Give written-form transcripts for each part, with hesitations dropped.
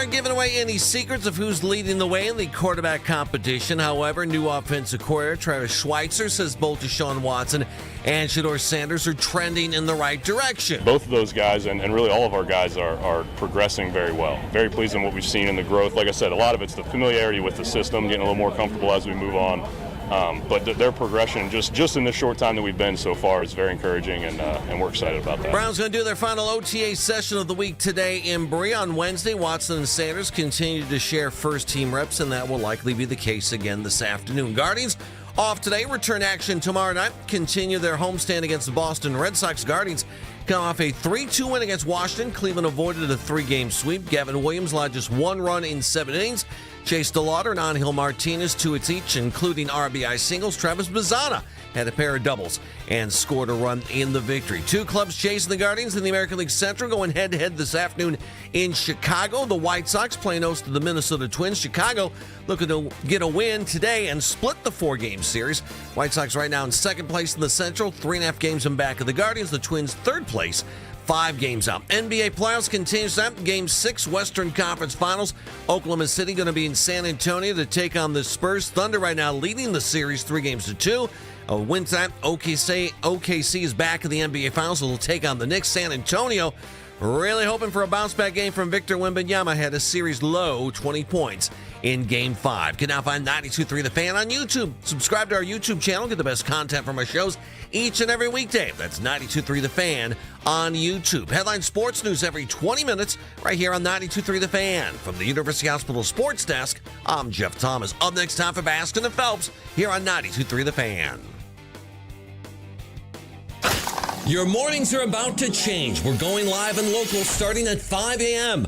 aren't giving away any secrets of who's leading the way in the quarterback competition. However, new offensive coordinator Travis Schweitzer says both Deshaun Watson and Shedeur Sanders are trending in the right direction. Both of those guys and really all of our guys are progressing very well. Very pleased in what we've seen in the growth. Like I said, a lot of it's the familiarity with the system, getting a little more comfortable as we move on. But their progression, just in the short time that we've been so far, is very encouraging, and we're excited about that. Browns going to do their final OTA session of the week today in Berea. On Wednesday, Watson and Sanders continue to share first-team reps, and that will likely be the case again this afternoon. Guardians off today, return action tomorrow night, continue their homestand against the Boston Red Sox. Guardians come off a 3-2 win against Washington. Cleveland avoided a 3-game sweep. Gavin Williams allowed just one run in 7 innings. Chase DeLauder and Angel Martinez, 2 hits each, including RBI singles. Travis Bazzana had a pair of doubles and scored a run in the victory. 2 clubs chasing the Guardians in the American League Central going head-to-head this afternoon in Chicago. The White Sox playing host to the Minnesota Twins. Chicago looking to get a win today and split the 4-game series. White Sox right now in second place in the Central, 3.5 games in back of the Guardians. The Twins third place, 5 games out. NBA playoffs continues tonight. Game 6 Western Conference Finals. Oklahoma City going to be in San Antonio to take on the Spurs. Thunder right now leading the series 3-2. A win time. OKC is back in the NBA Finals. They'll take on the Knicks. San Antonio really hoping for a bounce-back game from Victor Wembanyama. Had a series low 20 points in Game 5. Can now find 92.3 The Fan on YouTube. Subscribe to our YouTube channel. Get the best content from our shows each and every weekday. That's 92.3 The Fan on YouTube. Headline sports news every 20 minutes right here on 92.3 The Fan. From the University Hospital Sports Desk, I'm Jeff Thomas. Up next, time for Baskin and Phelps here on 92.3 The Fan. Your mornings are about to change. We're going live and local starting at 5 a.m.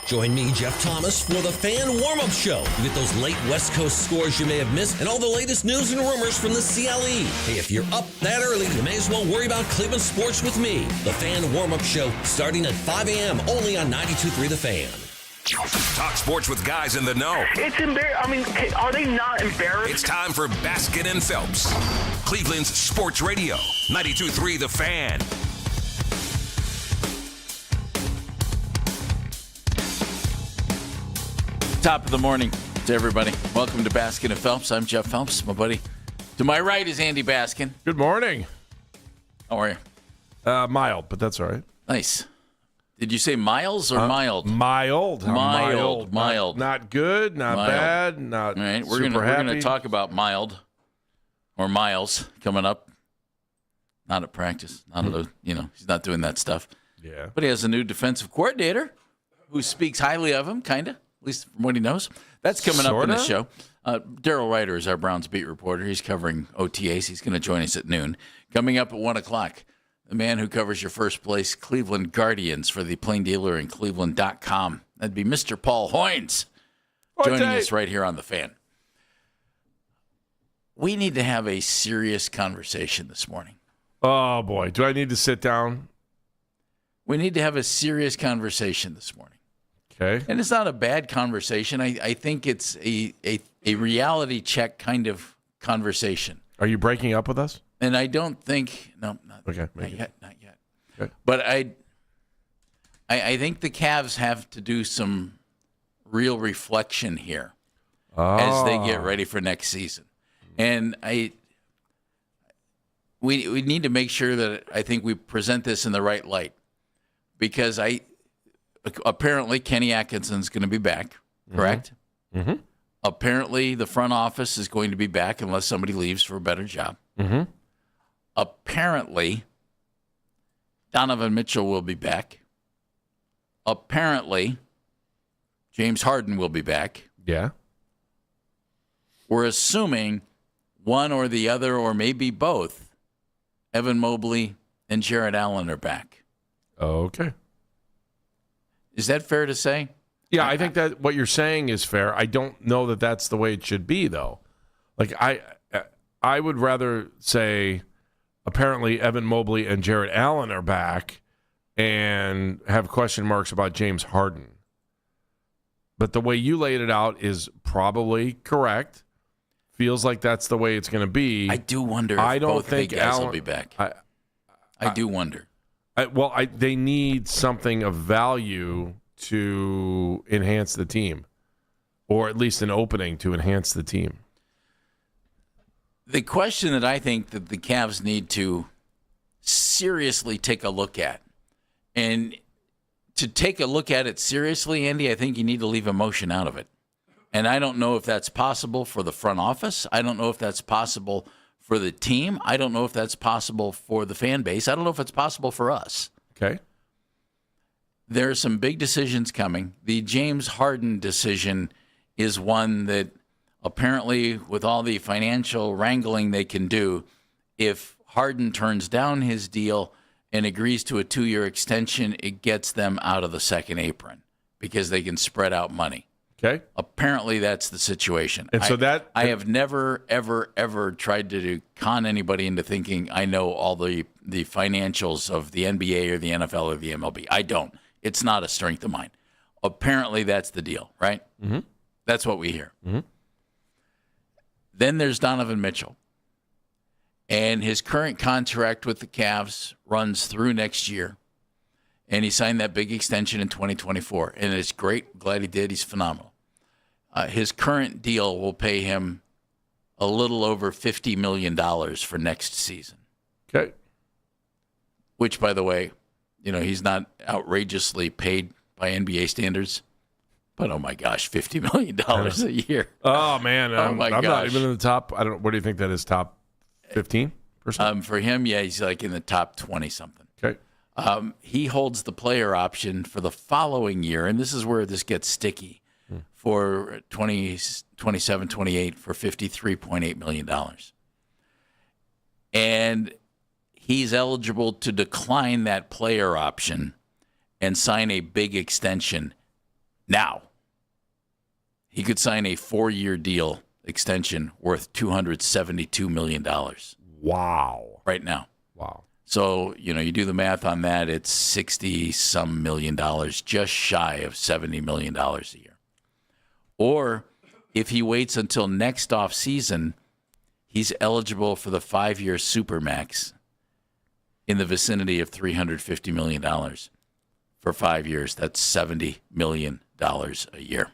Join me, Jeff Thomas, for the Fan Warm-Up Show. You get those late West Coast scores you may have missed and all the latest news and rumors from the CLE. Hey, if you're up that early, you may as well worry about Cleveland sports with me. The Fan Warm-Up Show starting at 5 a.m. only on 92.3 The Fan. Talk sports with guys in the know. It's embarrassing. I mean, are they not embarrassed? It's time for Baskin and Phelps, Cleveland's sports radio, 92.3 The Fan. Top of the morning to everybody. Welcome to Baskin and Phelps. I'm Jeff Phelps, my buddy. To my right is Andy Baskin. Good morning. How are you? Mild, but that's all right. Nice. Did you say miles or mild? Mild. Mild. Not good, not Mild. bad, not All right, super we're happy. gonna talk about mild or miles coming up. Not at practice. Not at he's not doing that stuff. Yeah. But he has a new defensive coordinator who speaks highly of him, kind of, at least from what he knows. That's coming up in the show. Daryl Ryder is our Browns beat reporter. He's covering OTAs. He's going to join us at noon. Coming up at 1 o'clock, the man who covers your first place Cleveland Guardians for the Plain Dealer and Cleveland.com. That'd be Mr. Paul Hoynes joining us right here on The Fan. We need to have a serious conversation this morning. Oh, boy. Do I need to sit down? We need to have a serious conversation this morning. Okay. And it's not a bad conversation. I think it's a reality check kind of conversation. Are you breaking up with us? And I don't think not yet. Okay. But I think the Cavs have to do some real reflection here as they get ready for next season. And we need to make sure that I think we present this in the right light, because apparently Kenny Atkinson's going to be back, correct? Mm-hmm. Apparently the front office is going to be back unless somebody leaves for a better job. Mm-hmm. Apparently Donovan Mitchell will be back. Apparently James Harden will be back. Yeah. We're assuming one or the other, or maybe both, Evan Mobley and Jared Allen are back. Okay. Is that fair to say? Yeah, I think that what you're saying is fair. I don't know that that's the way it should be, though. Like, I would rather say apparently Evan Mobley and Jared Allen are back and have question marks about James Harden. But the way you laid it out is probably correct. Feels like that's the way it's going to be. I do wonder if I don't both think the guys Allen will be back. I do wonder. They need something of value to enhance the team, or at least an opening to enhance the team? The question that I think that the Cavs need to seriously take a look at, and to take a look at it seriously, Andy, I think you need to leave emotion out of it. And I don't know if that's possible for the front office. I don't know if that's possible for the team. I don't know if that's possible for the fan base. I don't know if it's possible for us. Okay. There are some big decisions coming. The James Harden decision is one that apparently, with all the financial wrangling they can do, if Harden turns down his deal and agrees to a 2-year extension, it gets them out of the second apron because they can spread out money. Okay. Apparently, that's the situation. And so I have never, ever, ever tried to con anybody into thinking I know all the financials of the NBA or the NFL or the MLB. I don't. It's not a strength of mine. Apparently, that's the deal, right? Mm-hmm. That's what we hear. Mm-hmm. Then there's Donovan Mitchell. And his current contract with the Cavs runs through next year. And he signed that big extension in 2024. And it's great. Glad he did. He's phenomenal. His current deal will pay him a little over $50 million for next season. Okay. Which, by the way, he's not outrageously paid by NBA standards. But, oh, my gosh, $50 million a year. Oh, man. I'm not even in the top. I don't. What do you think that is, top 15%? For him, yeah, he's like in the top 20-something. Okay. He holds the player option for the following year, and this is where this gets sticky, for 27-28 for $53.8 million. And he's eligible to decline that player option and sign a big extension now. He could sign a 4-year deal extension worth $272 million. Wow. Right now. Wow. So, you do the math on that, it's $60-some million, just shy of $70 million a year. Or if he waits until next off season, he's eligible for the 5-year Supermax in the vicinity of $350 million for 5 years. That's $70 million a year.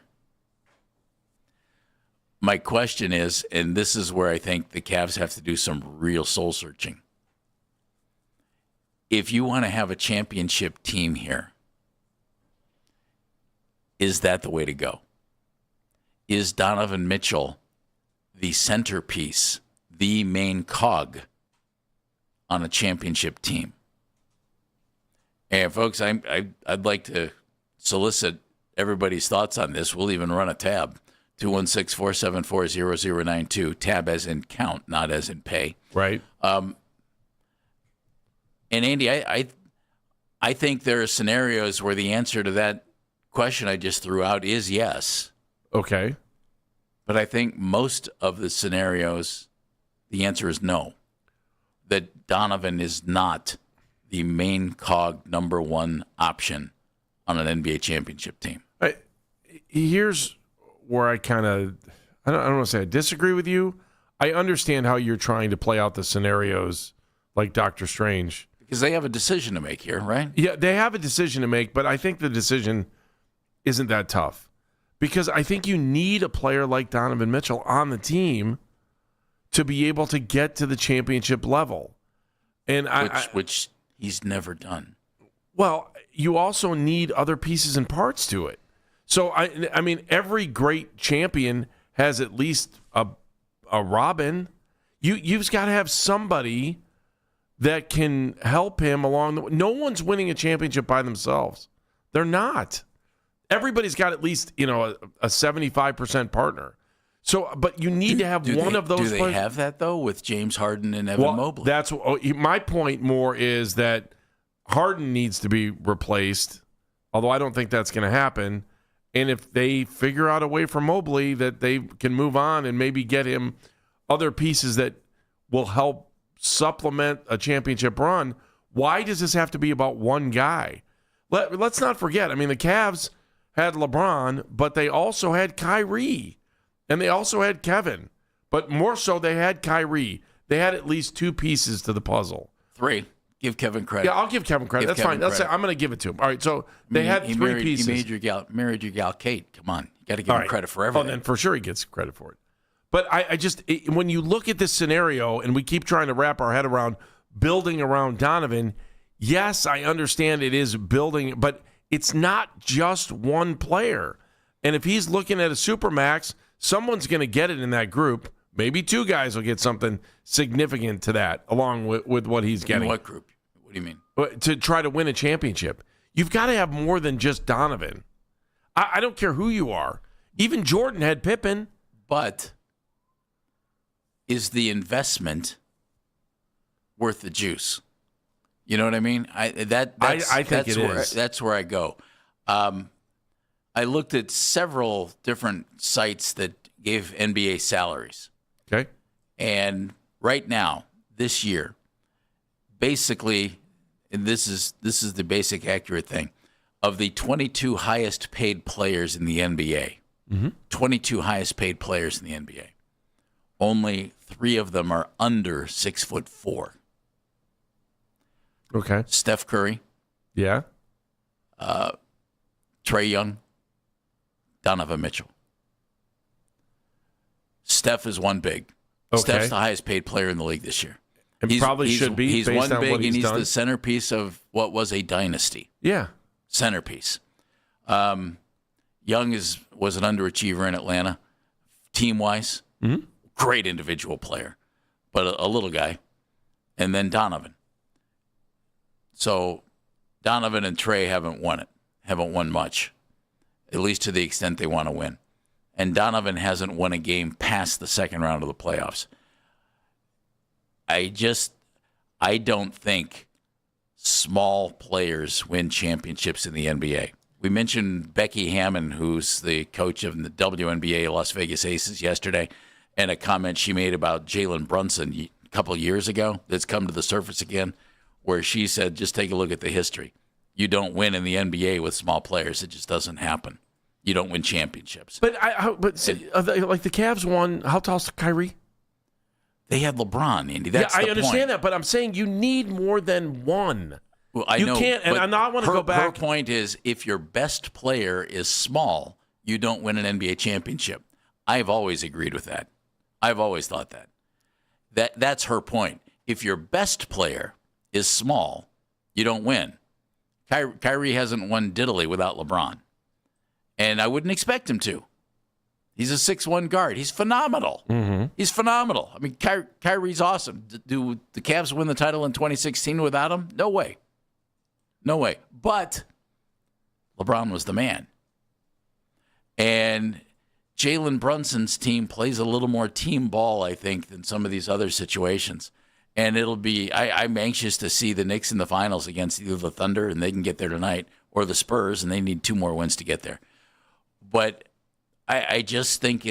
My question is, and this is where I think the Cavs have to do some real soul searching. If you want to have a championship team here, is that the way to go? Is Donovan Mitchell the centerpiece, the main cog on a championship team? And folks, I'd like to solicit everybody's thoughts on this. We'll even run a tab, 216-474-0092, tab as in count, not as in pay. Right. And Andy, I think there are scenarios where the answer to that question I just threw out is yes. Okay. But I think most of the scenarios, the answer is no. That Donovan is not the main cog number one option on an NBA championship team. Here's where I kind of, I don't want to say I disagree with you. I understand how you're trying to play out the scenarios like Doctor Strange. Because they have a decision to make here, right? Yeah, they have a decision to make, but I think the decision isn't that tough. Because I think you need a player like Donovan Mitchell on the team to be able to get to the championship level. And which he's never done. Well, you also need other pieces and parts to it. So, I mean, every great champion has at least a Robin. You've got to have somebody that can help him along the way. No one's winning a championship by themselves. They're not. Everybody's got at least, a 75% partner. So, but you need to have one of those. Do they have that, though, with James Harden and Evan Mobley? That's my point more is that Harden needs to be replaced, although I don't think that's going to happen. And if they figure out a way for Mobley that they can move on and maybe get him other pieces that will help supplement a championship run, why does this have to be about one guy? Let's not forget, I mean, the Cavs had LeBron, but they also had Kyrie, and they also had Kevin. But more so, they had Kyrie. They had at least two pieces to the puzzle. Three. Give Kevin credit. Yeah, I'll give Kevin credit. Give That's Kevin fine. credit. I'm going to give it to him. All right, so they had He three married, pieces. married your gal Kate. Come on. You got to give him credit for everything. Oh, then for sure he gets credit for it. But when you look at this scenario and we keep trying to wrap our head around building around Donovan, yes, I understand it is building, but it's not just one player. And if he's looking at a supermax, someone's going to get it in that group. Maybe two guys will get something significant to that, along with what he's getting. In what group? What do you mean? To try to win a championship. You've got to have more than just Donovan. I don't care who you are. Even Jordan had Pippen. But is the investment worth the juice? You know what I mean? I think that's where I go. I looked at several different sites that gave NBA salaries. Okay. And right now, this year, basically, and this is the basic accurate thing, of the 22 highest paid players in the NBA, 22 highest paid players in the NBA, only 3 of them are under 6'4". Okay. Steph Curry, Yeah. Trae Young, Donovan Mitchell. Steph is one big. Okay. Steph's the highest paid player in the league this year. And probably should be He's based one on big, what he's and he's done. the centerpiece of what was a dynasty. Yeah. Centerpiece. Young was an underachiever in Atlanta, team-wise. Mm-hmm. Great individual player, but a little guy. And then Donovan. So Donovan and Trae haven't won much, at least to the extent they want to win. And Donovan hasn't won a game past the second round of the playoffs. I don't think small players win championships in the NBA. We mentioned Becky Hammon, who's the coach of the WNBA Las Vegas Aces yesterday, and a comment she made about Jalen Brunson a couple of years ago that's come to the surface again, where she said, just take a look at the history. You don't win in the NBA with small players. It just doesn't happen. You don't win championships. But like the Cavs won. How tall's Kyrie? They had LeBron, Andy. That's I the understand point. that, but I'm saying you need more than one. Well, I You know, can't, and but I want to go back. Her point is, if your best player is small, you don't win an NBA championship. I've always agreed with that. I've always thought that. That's her point. If your best player is small, you don't win. Kyrie hasn't won diddly without LeBron, and I wouldn't expect him to. He's a 6'1" guard. He's phenomenal. Mm-hmm. He's phenomenal. I mean, Kyrie's awesome. Do the Cavs win the title in 2016 without him? No way. No way. But LeBron was the man. And Jalen Brunson's team plays a little more team ball, I think, than some of these other situations. And it'll be, I'm anxious to see the Knicks in the finals against either the Thunder, and they can get there tonight, or the Spurs, and they need 2 more wins to get there. But I just think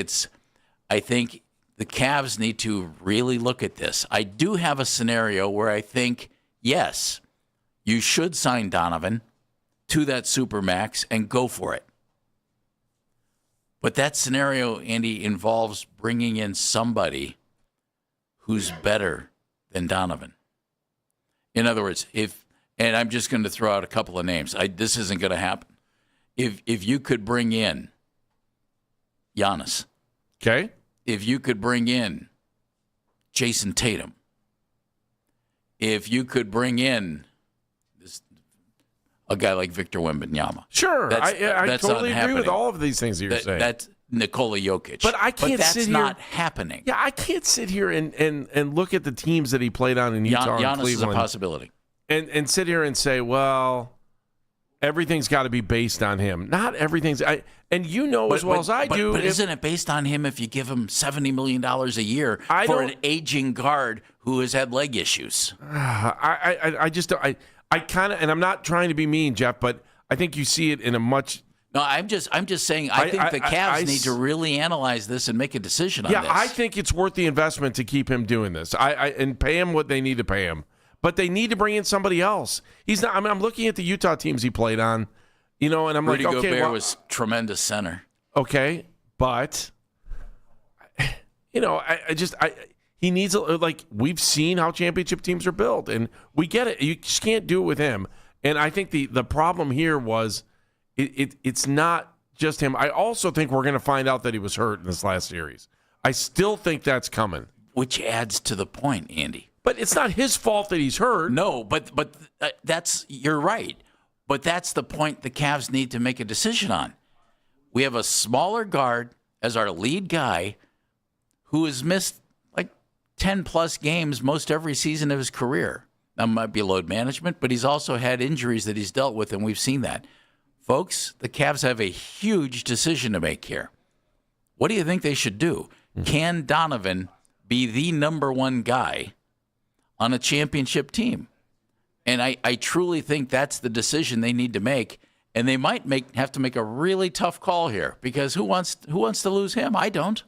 I think the Cavs need to really look at this. I do have a scenario where I think, yes, you should sign Donovan to that Supermax and go for it. But that scenario, Andy, involves bringing in somebody who's better than Donovan. In other words, and I'm just going to throw out a couple of names. This isn't going to happen. If you could bring in Giannis. Okay. If you could bring in Jason Tatum. If you could bring in a guy like Victor Wembanyama. Sure. I totally agree with all of these things that you're saying. That's Nikola Jokic. But I can't that's sit here. not happening. Yeah, I can't sit here and look at the teams that he played on in Utah and Giannis Cleveland. is a possibility. And sit here and say, well, everything's got to be based on him. Not everything's. And you know as well as I do. But isn't it based on him if you give him $70 million a year for an aging guard who has had leg issues? I just don't. I kind of, and I'm not trying to be mean, Jeff, but I think you see it in a much. No, I'm just saying. I think the Cavs need to really analyze this and make a decision on this. Yeah, I think it's worth the investment to keep him doing this. And pay him what they need to pay him. But they need to bring in somebody else. He's not. I mean, I'm looking at the Utah teams he played on, and I'm Rudy like, okay, Gobert well, was tremendous center. Okay, but He needs we've seen how championship teams are built, and we get it. You just can't do it with him. And I think the problem here was it's not just him. I also think we're going to find out that he was hurt in this last series. I still think that's coming. Which adds to the point, Andy. But it's not his fault that he's hurt. No, but you're right. But that's the point the Cavs need to make a decision on. We have a smaller guard as our lead guy who has missed 10-plus games most every season of his career. That might be load management, but he's also had injuries that he's dealt with, and we've seen that. Folks, the Cavs have a huge decision to make here. What do you think they should do? Can Donovan be the number one guy on a championship team? And I truly think that's the decision they need to make, and they might have to make a really tough call here, because who wants to lose him? I don't.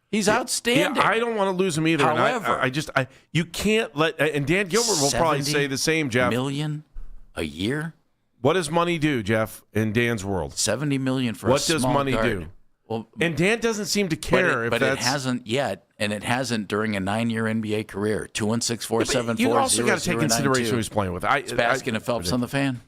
He's outstanding. Yeah, I don't want to lose him either. However, and you can't let. And Dan Gilbert will probably say the same, Jeff. $70 million a year. What does money do, Jeff? In Dan's world, $70 million for what a small does money guard. do? Well, and Dan doesn't seem to care. But it hasn't yet, and it hasn't during a 9-year NBA career. 2-1-6-4-7-4. You also got to take consideration who he's playing with. It's Baskin and Phelps on the Fan.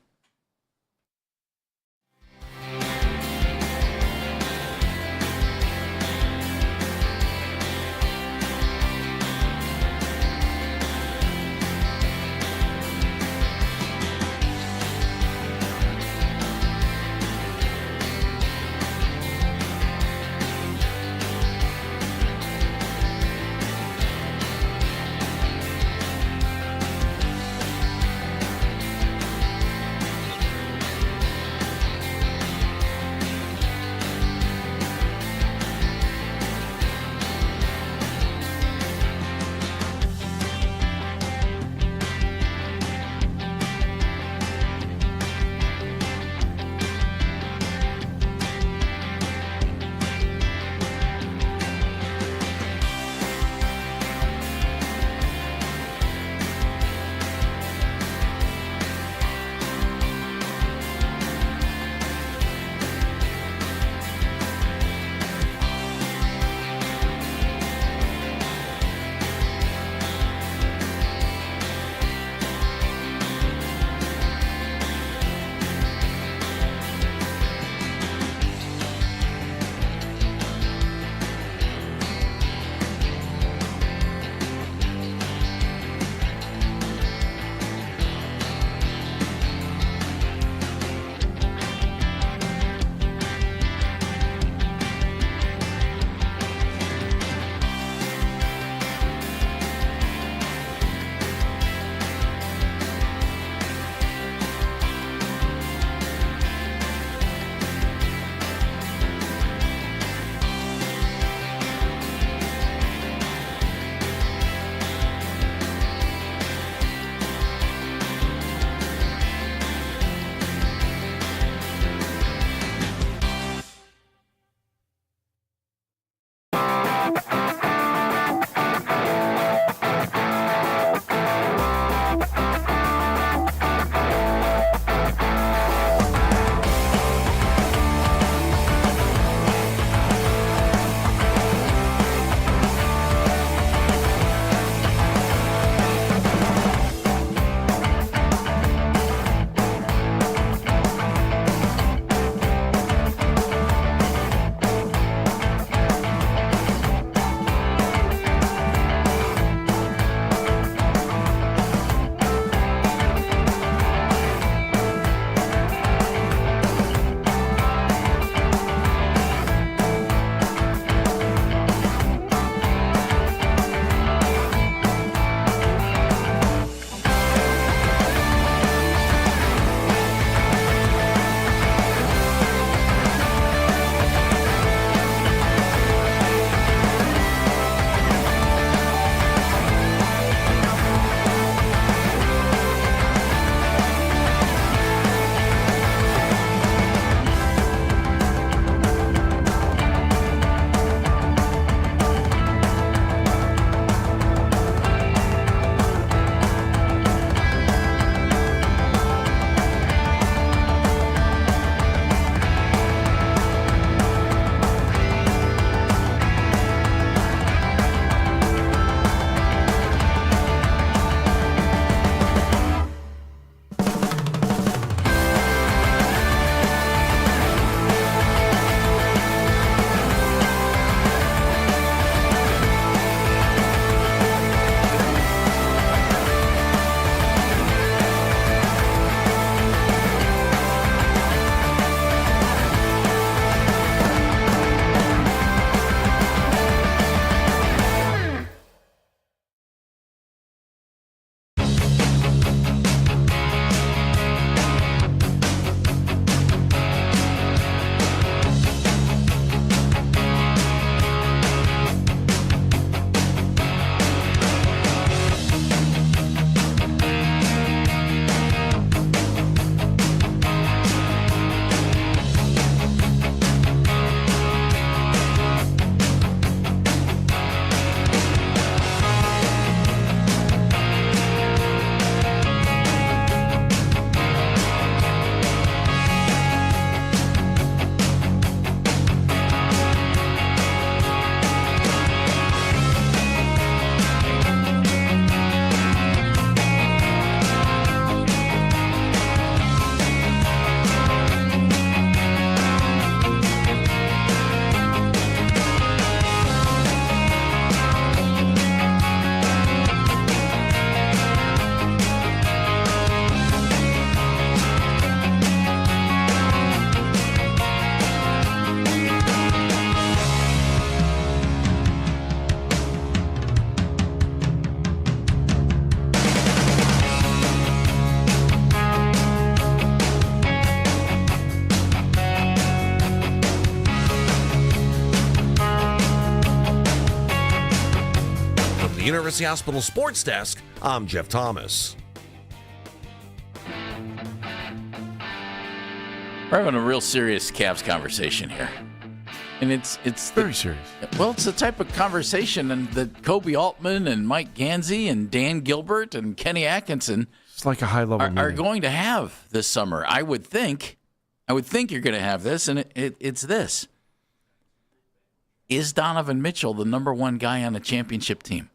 the University Hospital Sports Desk, I'm Jeff Thomas. We're having a real serious Cavs conversation here. And it's Very serious. Well, it's the type of conversation that Kobe Altman and Mike Gansey and Dan Gilbert and Kenny Atkinson It's like a high-level are going to have this summer. I would think you're going to have this, and it's this. Is Donovan Mitchell the number one guy on a championship team?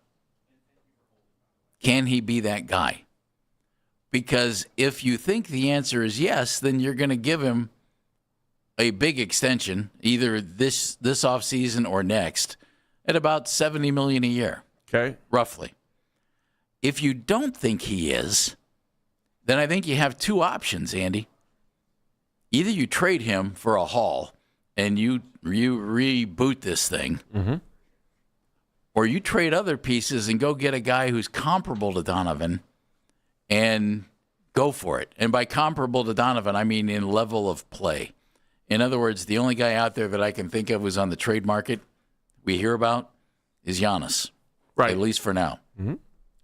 Can he be that guy? Because if you think the answer is yes, then you're going to give him a big extension, either this offseason or next, at about $70 million a year. Okay. Roughly. If you don't think he is, then I think you have two options, Andy. Either you trade him for a haul and you reboot this thing, or you trade other pieces and go get a guy who's comparable to Donovan and go for it. And by comparable to Donovan, I mean in level of play. In other words, the only guy out there that I can think of who's on the trade market we hear about is Giannis. Right. At least for now.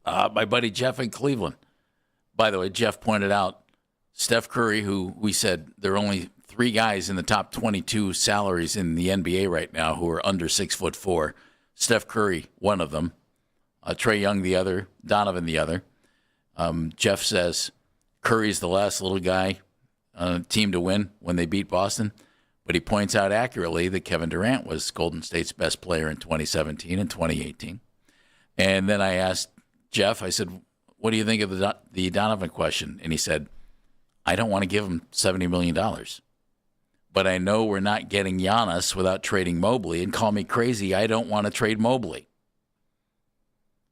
My buddy Jeff in Cleveland. By the way, Jeff pointed out Steph Curry, who we said there are only 3 guys in the top 22 salaries in the NBA right now who are under 6'4". Steph Curry, one of them. Trae Young, the other. Donovan, the other. Jeff says Curry's the last little guy team to win when they beat Boston. But he points out accurately that Kevin Durant was Golden State's best player in 2017 and 2018. And then I asked Jeff, I said, what do you think of the Donovan question? And he said, I don't want to give him $70 million. But I know we're not getting Giannis without trading Mobley. And call me crazy, I don't want to trade Mobley.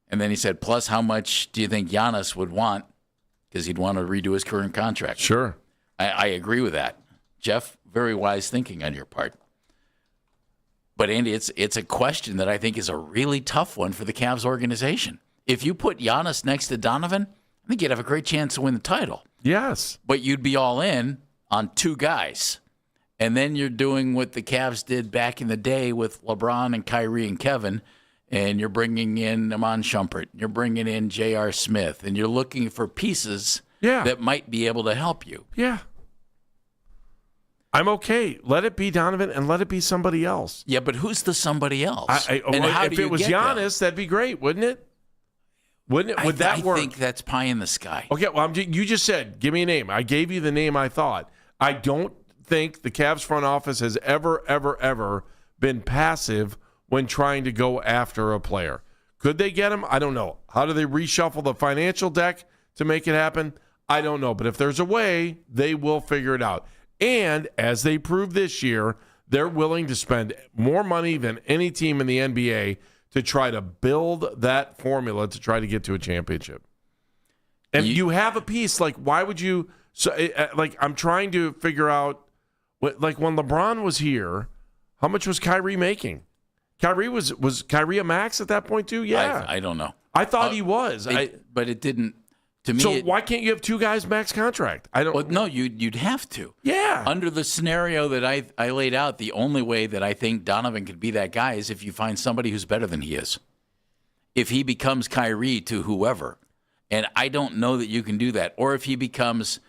And then he said, plus how much do you think Giannis would want? Because he'd want to redo his current contract. Sure. I agree with that. Jeff, very wise thinking on your part. But, Andy, it's a question that I think is a really tough one for the Cavs organization. If you put Giannis next to Donovan, I think you'd have a great chance to win the title. Yes. But you'd be all in on 2 guys. And then you're doing what the Cavs did back in the day with LeBron and Kyrie and Kevin, and you're bringing in Iman Shumpert, you're bringing in J.R. Smith, and you're looking for pieces that might be able to help you. Yeah. I'm okay. Let it be Donovan and let it be somebody else. Yeah, but who's the somebody else? If it was Giannis, that'd be great, wouldn't it? Wouldn't it? Would that work? I think that's pie in the sky. Okay, well, you just said, give me a name. I gave you the name I thought. I don't think the Cavs front office has ever been passive when trying to go after a player. Could they get him? I don't know. How do they reshuffle the financial deck to make it happen? I don't know. But if there's a way, they will figure it out. And as they proved this year, they're willing to spend more money than any team in the NBA to try to build that formula to try to get to a championship. And you have a piece, like, why would you – so, like, I'm trying to figure out, like, when LeBron was here, how much was Kyrie making? Kyrie was Kyrie a max at that point too? Yeah. I don't know. I thought he was. But it didn't – to me, so why can't you have 2 guys max contract? I don't. Well, no, you'd have to. Yeah. Under the scenario that I laid out, the only way that I think Donovan could be that guy is if you find somebody who's better than he is. If he becomes Kyrie to whoever, and I don't know that you can do that. Or if he becomes,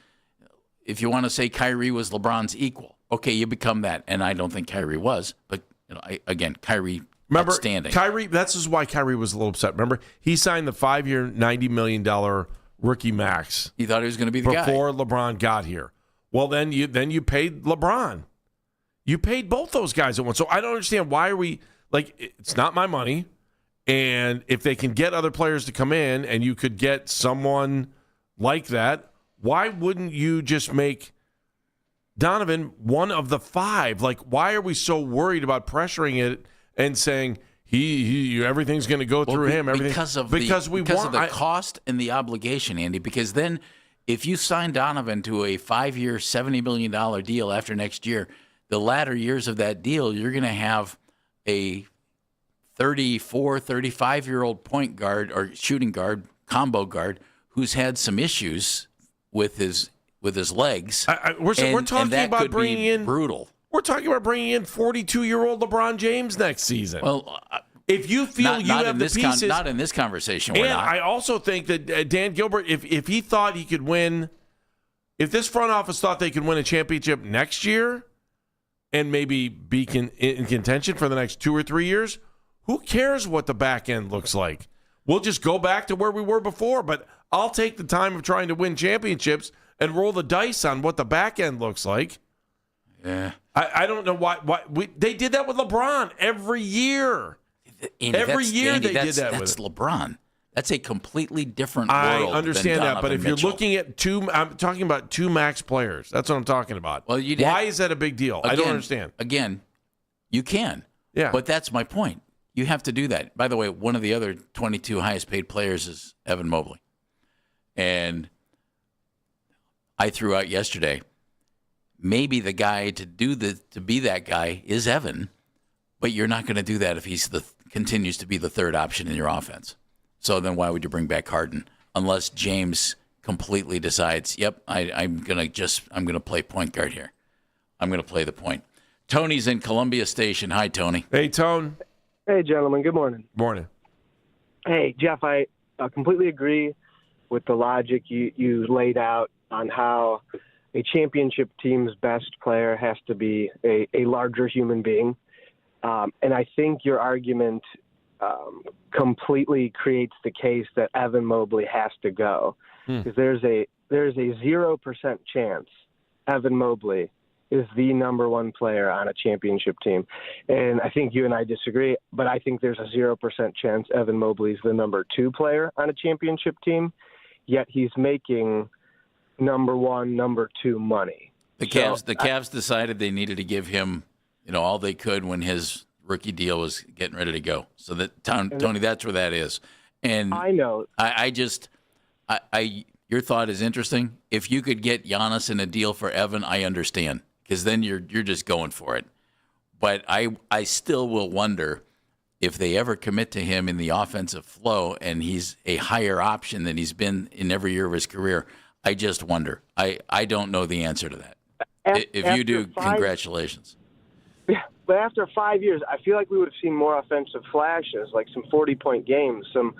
if you want to say Kyrie was LeBron's equal, okay, you become that, and I don't think Kyrie was. But again, Kyrie. Remember, outstanding. Kyrie. That's why Kyrie was a little upset. Remember, he signed the 5-year, $90 million rookie max. He thought he was going to be the guy before LeBron got here. Well, then you paid LeBron. You paid both those guys at once. So I don't understand, why are we like, it's not my money. And if they can get other players to come in and you could get someone like that, why wouldn't you just make Donovan one of the 5? Like, why are we so worried about pressuring it and saying he everything's going to go through him? Because of the cost and the obligation, Andy. Because then, if you sign Donovan to a 5-year, $70 million deal after next year, the latter years of that deal, you're going to have a 34, 35-year-old point guard or shooting guard, combo guard, who's had some issues with his legs. We're talking about bringing in brutal. We're talking about bringing in 42-year-old LeBron James next season. Well, If you feel you have the pieces, not in this conversation. And I also think that Dan Gilbert, if he thought he could win, if this front office thought they could win a championship next year and maybe be in contention for the next 2 or 3 years, who cares what the back end looks like? We'll just go back to where we were before. But I'll take the time of trying to win championships and roll the dice on what the back end looks like. Yeah. I don't know why they did that with LeBron every year. Andy, every year Andy, they did that with That's LeBron. That's a completely different world. I understand than that, but if Donovan you're Mitchell. looking at I'm talking about 2 max players. That's what I'm talking about. Well, why is that a big deal? I don't understand. Again, you can. Yeah. But that's my point. You have to do that. By the way, one of the other 22 highest paid players is Evan Mobley. And I threw out yesterday, maybe the guy to be that guy is Evan, but you're not going to do that if he's continues to be the third option in your offense. So then why would you bring back Harden unless James completely decides, yep, I'm going to play point guard here. I'm going to play the point. Tony's in Columbia Station. Hi, Tony. Hey, Tone. Hey, gentlemen. Good morning. Morning. Hey, Jeff, I completely agree with the logic you laid out on how a championship team's best player has to be a larger human being. And I think your argument completely creates the case that Evan Mobley has to go. Because there's a 0% chance Evan Mobley is the number one player on a championship team. And I think you and I disagree, but I think there's a 0% chance Evan Mobley is the number 2 player on a championship team, yet he's making number 1, number 2 money. The Cavs decided they needed to give him, all they could when his rookie deal was getting ready to go. So that Tony, that's where that is. And I know. Your thought is interesting. If you could get Giannis in a deal for Evan, I understand, because then you're just going for it. But I still will wonder if they ever commit to him in the offensive flow and he's a higher option than he's been in every year of his career. I just wonder. I don't know the answer to that. If you do, congratulations. Yeah, but after 5 years, I feel like we would have seen more offensive flashes, like some 40-point games, some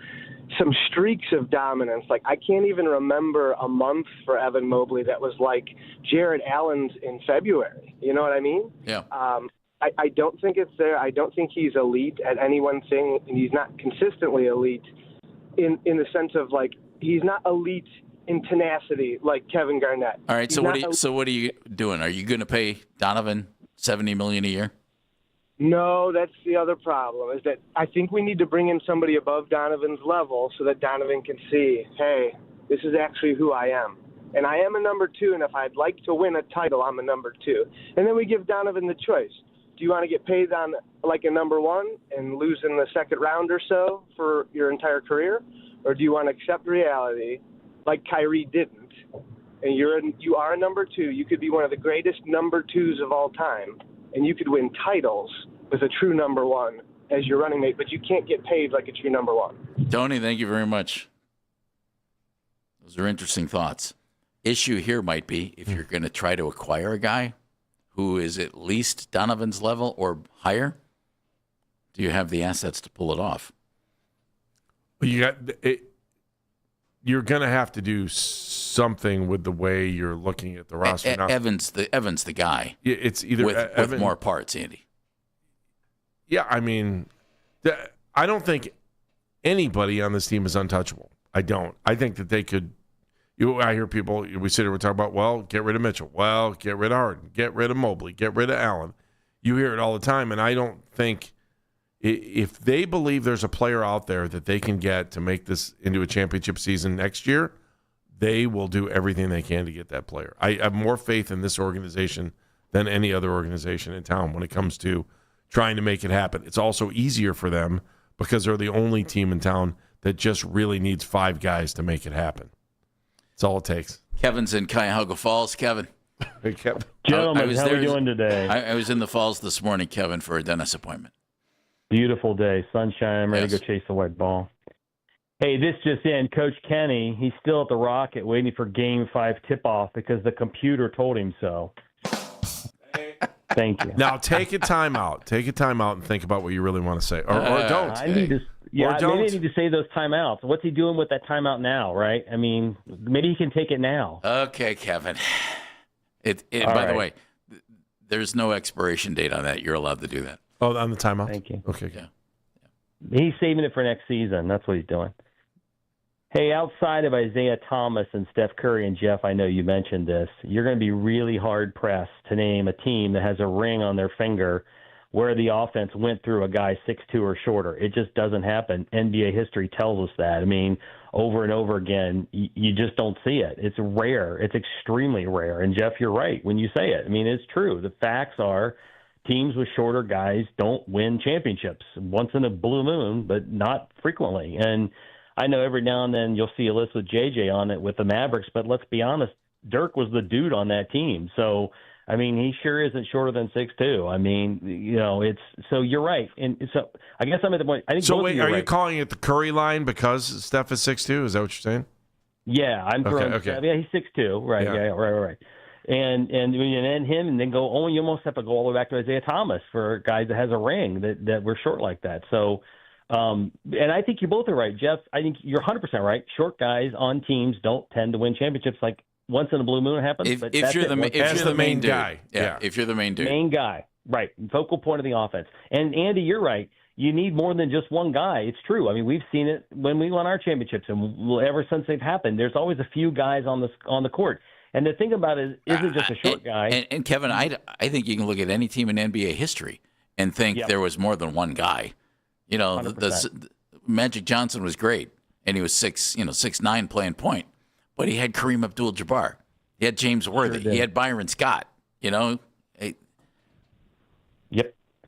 streaks of dominance. Like, I can't even remember a month for Evan Mobley that was like Jarrett Allen's in February. You know what I mean? Yeah. I don't think it's there. I don't think he's elite at any one thing, and he's not consistently elite in the sense of, like, he's not elite in tenacity like Kevin Garnett. All right, so what are you doing? Are you going to pay Donovan $70 million a year? No, that's the other problem, is that I think we need to bring in somebody above Donovan's level so that Donovan can see, hey, this is actually who I am. And I am a number 2, and if I'd like to win a title, I'm a number 2. And then we give Donovan the choice. Do you want to get paid on like a number 1 and lose in the second round or so for your entire career? Or do you want to accept reality like Kyrie didn't? And you are a number 2. You could be one of the greatest number 2s of all time, and you could win titles with a true number 1 as your running mate, but you can't get paid like a true number 1. Tony, thank you very much. Those are interesting thoughts. Issue here might be if you're going to try to acquire a guy who is at least Donovan's level or higher, do you have the assets to pull it off? You're going to have to do something with the way you're looking at the roster. Now, Evan's the guy. It's either with more parts, Andy. Yeah, I mean, I don't think anybody on this team is untouchable. I don't. I think that they could. I hear people, we sit here, we talk about, well, get rid of Mitchell. Well, get rid of Harden. Get rid of Mobley. Get rid of Allen. You hear it all the time, and I don't think if they believe there's a player out there that they can get to make this into a championship season next year, they will do everything they can to get that player. I have more faith in this organization than any other organization in town when it comes to trying to make it happen. It's also easier for them because they're the only team in town that just really needs 5 guys to make it happen. That's all it takes. Kevin's in Cuyahoga Falls. Kevin. Hey, Kevin. Gentlemen, how are we doing today? I was in the Falls this morning, Kevin, for a dentist appointment. Beautiful day. Sunshine. I'm ready to go chase the white ball. Hey, this just in. Coach Kenny, he's still at the Rocket waiting for Game 5 tip-off because the computer told him so. Thank you. Now take a time out. Take a time out and think about what you really want to say, or don't. I need to. Yeah, Or don't. maybe I need to say those timeouts. What's he doing with that timeout now? Right? I mean, maybe he can take it now. Okay, Kevin. By the way, there's no expiration date on that. You're allowed to do that. Oh, on the timeout. Thank you. Okay. Yeah. He's saving it for next season. That's what he's doing. Hey, outside of Isaiah Thomas and Steph Curry and Jeff, I know you mentioned this, you're going to be really hard-pressed to name a team that has a ring on their finger where the offense went through a guy 6'2" or shorter. It just doesn't happen. NBA history tells us that. I mean, over and over again, you just don't see it. It's rare. It's extremely rare. And, Jeff, you're right when you say it. I mean, it's true. The facts are teams with shorter guys don't win championships. Once in a blue moon, but not frequently. And I know every now and then you'll see a list with JJ on it with the Mavericks, but let's be honest, Dirk was the dude on that team. So, I mean, he sure isn't shorter than 6'2". I mean, it's so you're right. And so I guess I'm at the point. I think So both wait, of you are you right. calling it the Curry line because Steph is 6'2"? Is that what you're saying? Yeah, I'm throwing. Okay. Yeah, he's 6'2". Right. Yeah. Yeah. Right. And when you end him and then go, you almost have to go all the way back to Isaiah Thomas for a guy that has a ring that we're short like that. So. And I think you both are right, Jeff. I think you're 100% right. Short guys on teams don't tend to win championships. Like once in a blue moon it happens. If you're the main dude. guy. Yeah. If you're the main dude. Main guy, right? Focal point of the offense. And Andy, you're right. You need more than just one guy. It's true. I mean, we've seen it when we won our championships, and ever since they've happened, there's always a few guys on the court. And the thing about it isn't just a short guy. And Kevin, I think you can look at any team in NBA history and think there was more than one guy. You know, the Magic Johnson was great, and he was 6'9", playing point, but he had Kareem Abdul-Jabbar, he had James Worthy, he had Byron Scott. Yep,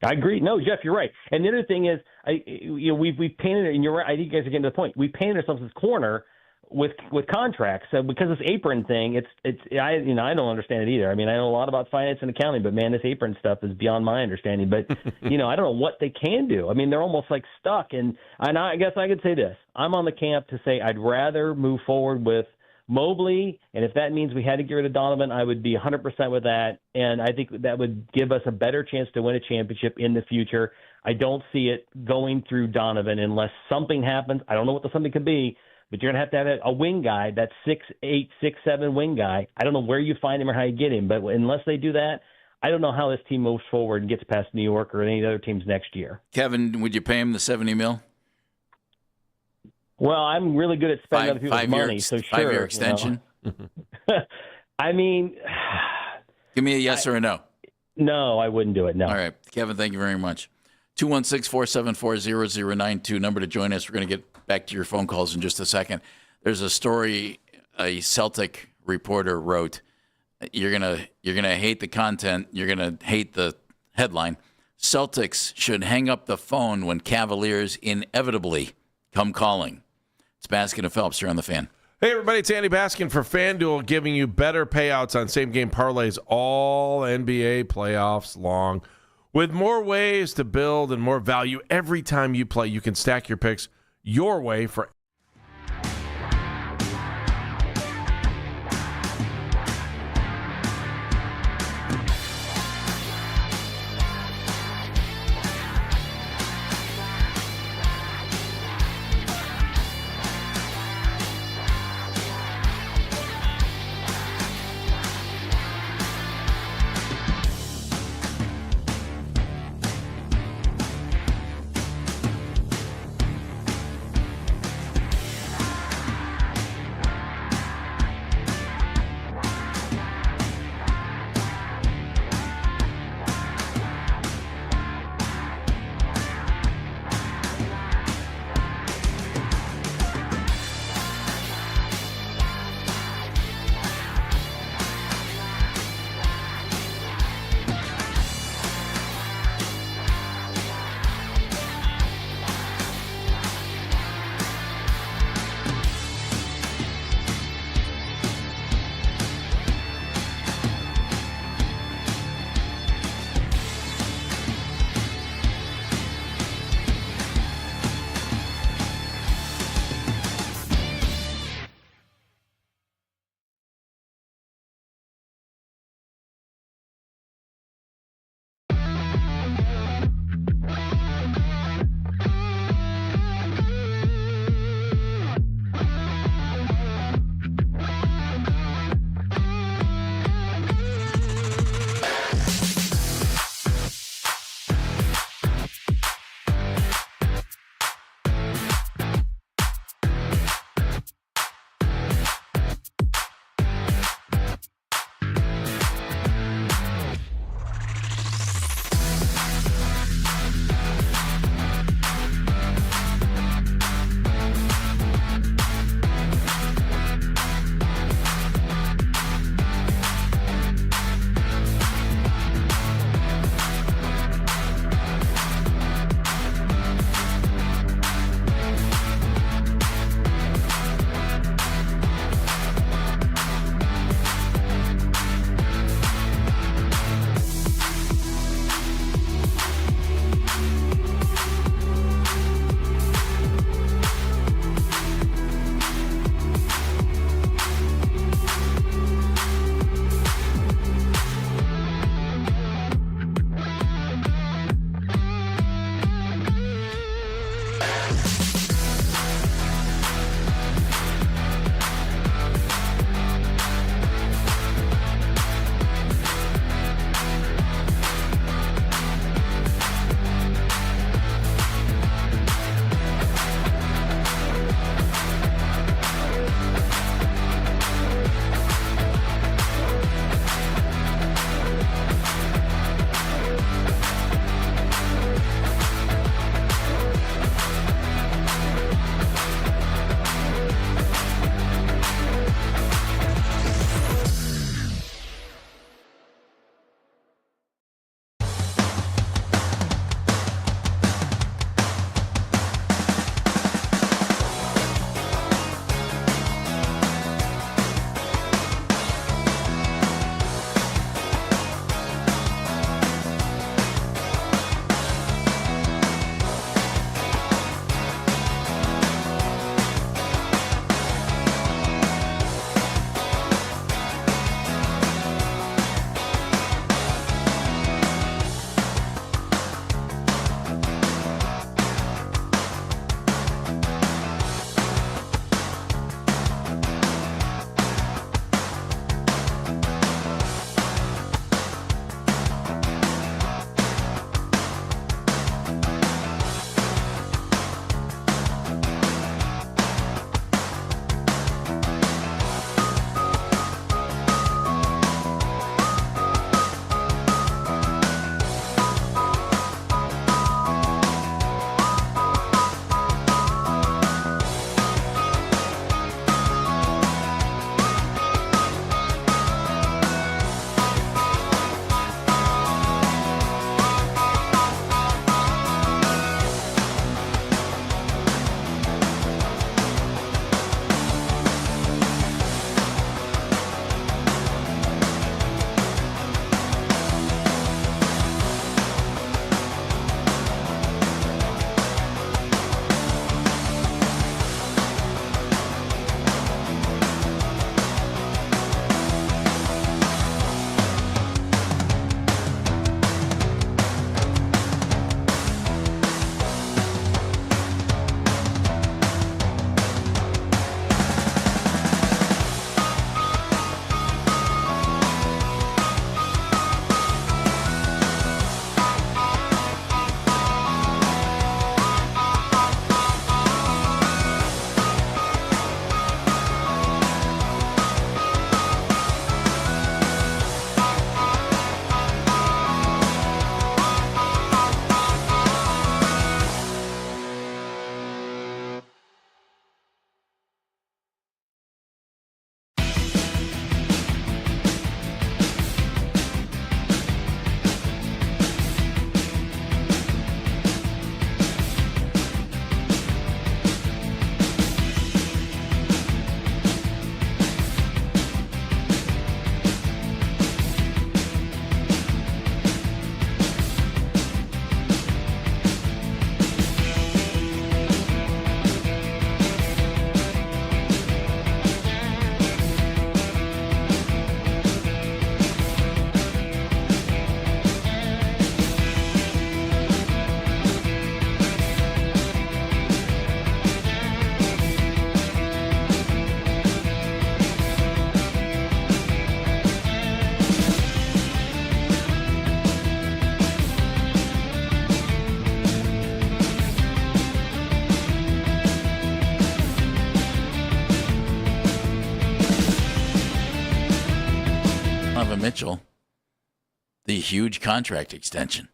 I agree. No, Jeff, you're right. And the other thing is, we've painted it, and you're right. I think you guys are getting to the point. We painted ourselves as corner with contracts. So because this apron thing, I don't understand it either. I mean, I know a lot about finance and accounting, but man, this apron stuff is beyond my understanding. But I don't know what they can do. I mean, they're almost like stuck. And I guess I could say this: I'm on the camp to say I'd rather move forward with Mobley, and if that means we had to get rid of Donovan, I would be 100% with that. And I think that would give us a better chance to win a championship in the future. I don't see it going through Donovan unless something happens. I don't know what the something could be. But you're going to have a wing guy, that 6'8", 6'7" wing guy. I don't know where you find him or how you get him, but unless they do that, I don't know how this team moves forward and gets past New York or any other teams next year. Kevin, would you pay him the $70 million? Well, I'm really good at spending other people's money, so sure. 5-year extension? I mean... Give me a yes or a no. No, I wouldn't do it, no. All right. Kevin, thank you very much. 216-474-0092, number to join us. We're going to get back to your phone calls in just a second. There's a story a Celtic reporter wrote. You're gonna hate the content. You're gonna hate the headline. Celtics should hang up the phone when Cavaliers inevitably come calling. It's Baskin and Phelps here on The Fan. Hey, everybody, it's Andy Baskin for FanDuel, giving you better payouts on same-game parlays all NBA playoffs long. With more ways to build and more value every time you play, you can stack your picks your way for Mitchell the huge contract extension.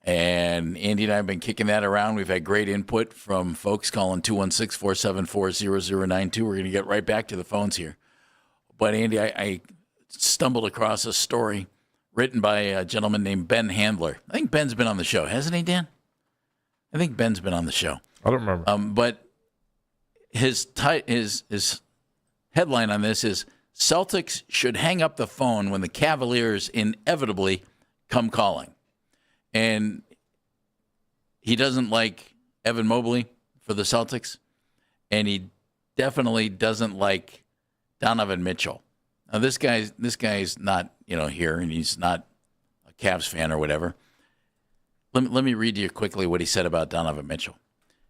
And Andy and I have been kicking that around. We've had great input from folks calling 216-474-0092. We're going to get right back to the phones here. But, Andy, I stumbled across a story written by a gentleman named Ben Handler. I think Ben's been on the show, hasn't he, Dan? I think Ben's been on the show. I don't remember. But his headline on this is, Celtics should hang up the phone when the Cavaliers inevitably come calling. And he doesn't like Evan Mobley for the Celtics, and he definitely doesn't like Donovan Mitchell. Now, this guy's not here, and he's not a Cavs fan or whatever. Let me read to you quickly what he said about Donovan Mitchell.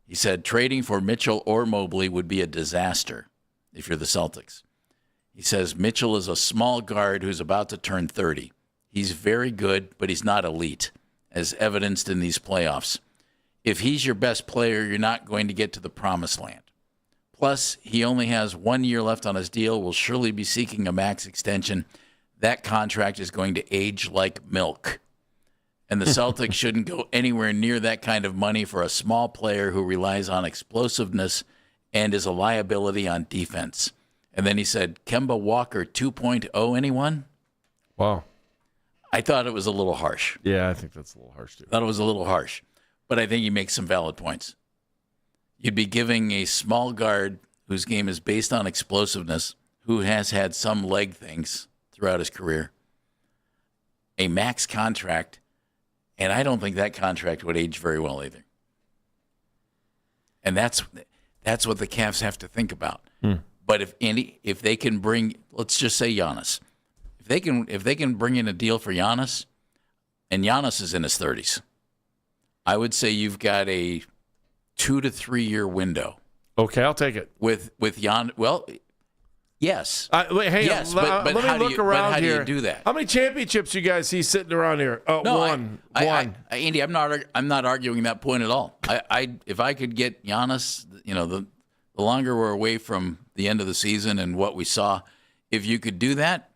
He said, trading for Mitchell or Mobley would be a disaster if you're the Celtics. He says, Mitchell is a small guard who's about to turn 30. He's very good, but he's not elite, as evidenced in these playoffs. If he's your best player, you're not going to get to the promised land. Plus, he only has 1 year left on his deal, will surely be seeking a max extension. That contract is going to age like milk. And the Celtics shouldn't go anywhere near that kind of money for a small player who relies on explosiveness and is a liability on defense. And then he said, Kemba Walker 2.0, anyone? Wow. I thought it was a little harsh. Yeah, I think that's a little harsh, too. Thought it was a little harsh. But I think he makes some valid points. You'd be giving a small guard whose game is based on explosiveness, who has had some leg things throughout his career, a max contract, and I don't think that contract would age very well either. And that's what the Cavs have to think about. But if they can bring, let's just say Giannis, if they can bring in a deal for Giannis, and Giannis is in his 30s, I would say you've got a 2 to 3 year window. Okay, I'll take it. With Giannis, well, yes. Yes, but let me look around how here. do you do that? How many championships you guys see sitting around here? One. Andy, I'm not arguing that point at all. If I could get Giannis, the longer we're away from the end of the season and what we saw, if you could do that,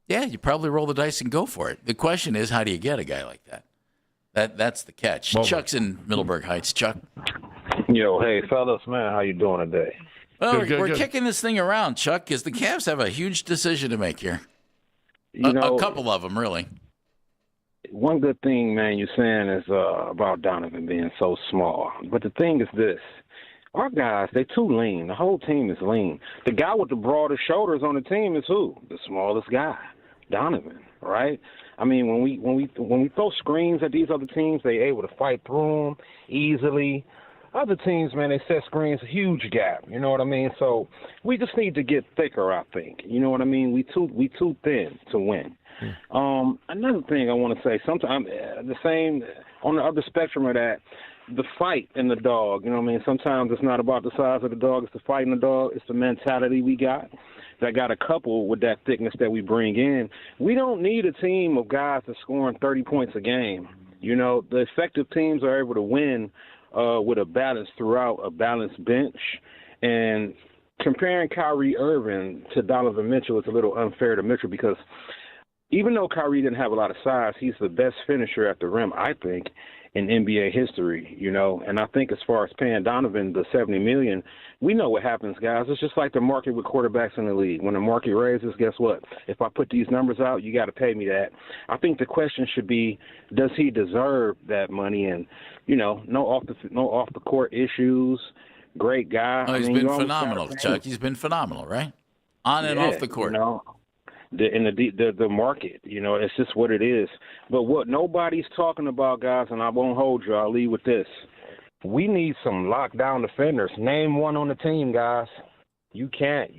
yeah, you probably roll the dice and go for it. The question is, how do you get a guy like that? That's the catch. Well, Chuck's in Middleburg Heights. Chuck. Yo, hey, fellas, man, how you doing today? Well, we're good. kicking this thing around, Chuck, because the Cavs have a huge decision to make here. A couple of them, really. One good thing, man, you're saying is about Donovan being so small. But the thing is this. Our guys, they're too lean. The whole team is lean. The guy with the broadest shoulders on the team is who? The smallest guy, Donovan, right? I mean, when we throw screens at these other teams, they're able to fight through them easily. Other teams, man, they set screens a huge gap. You know what I mean? So we just need to get thicker, I think. You know what I mean? We too thin to win. Another thing I want to say, sometimes the same on the other spectrum of that, the fight in the dog. You know what I mean? Sometimes it's not about the size of the dog; it's the fight in the dog. It's the mentality we got that got to couple with that thickness that we bring in. We don't need a team of guys that's scoring 30 points a game. You know, the effective teams are able to win with a balance throughout, a balanced bench. And comparing Kyrie Irving to Donovan Mitchell is a little unfair to Mitchell because even though Kyrie didn't have a lot of size, he's the best finisher at the rim, I think, in NBA history, you know. And I think as far as paying Donovan the $70 million, we know what happens, guys. It's just like the market with quarterbacks in the league. When the market raises, guess what? If I put these numbers out, you got to pay me that. I think the question should be, does he deserve that money? And, you know, no off the court issues. Great guy. Oh, he's been phenomenal, Chuck. He's been phenomenal, right? On and off the court. You know, the market, you know, it's just what it is. But what nobody's talking about, guys, and I won't hold you, I'll leave with this. We need some lockdown defenders. Name one on the team, guys. You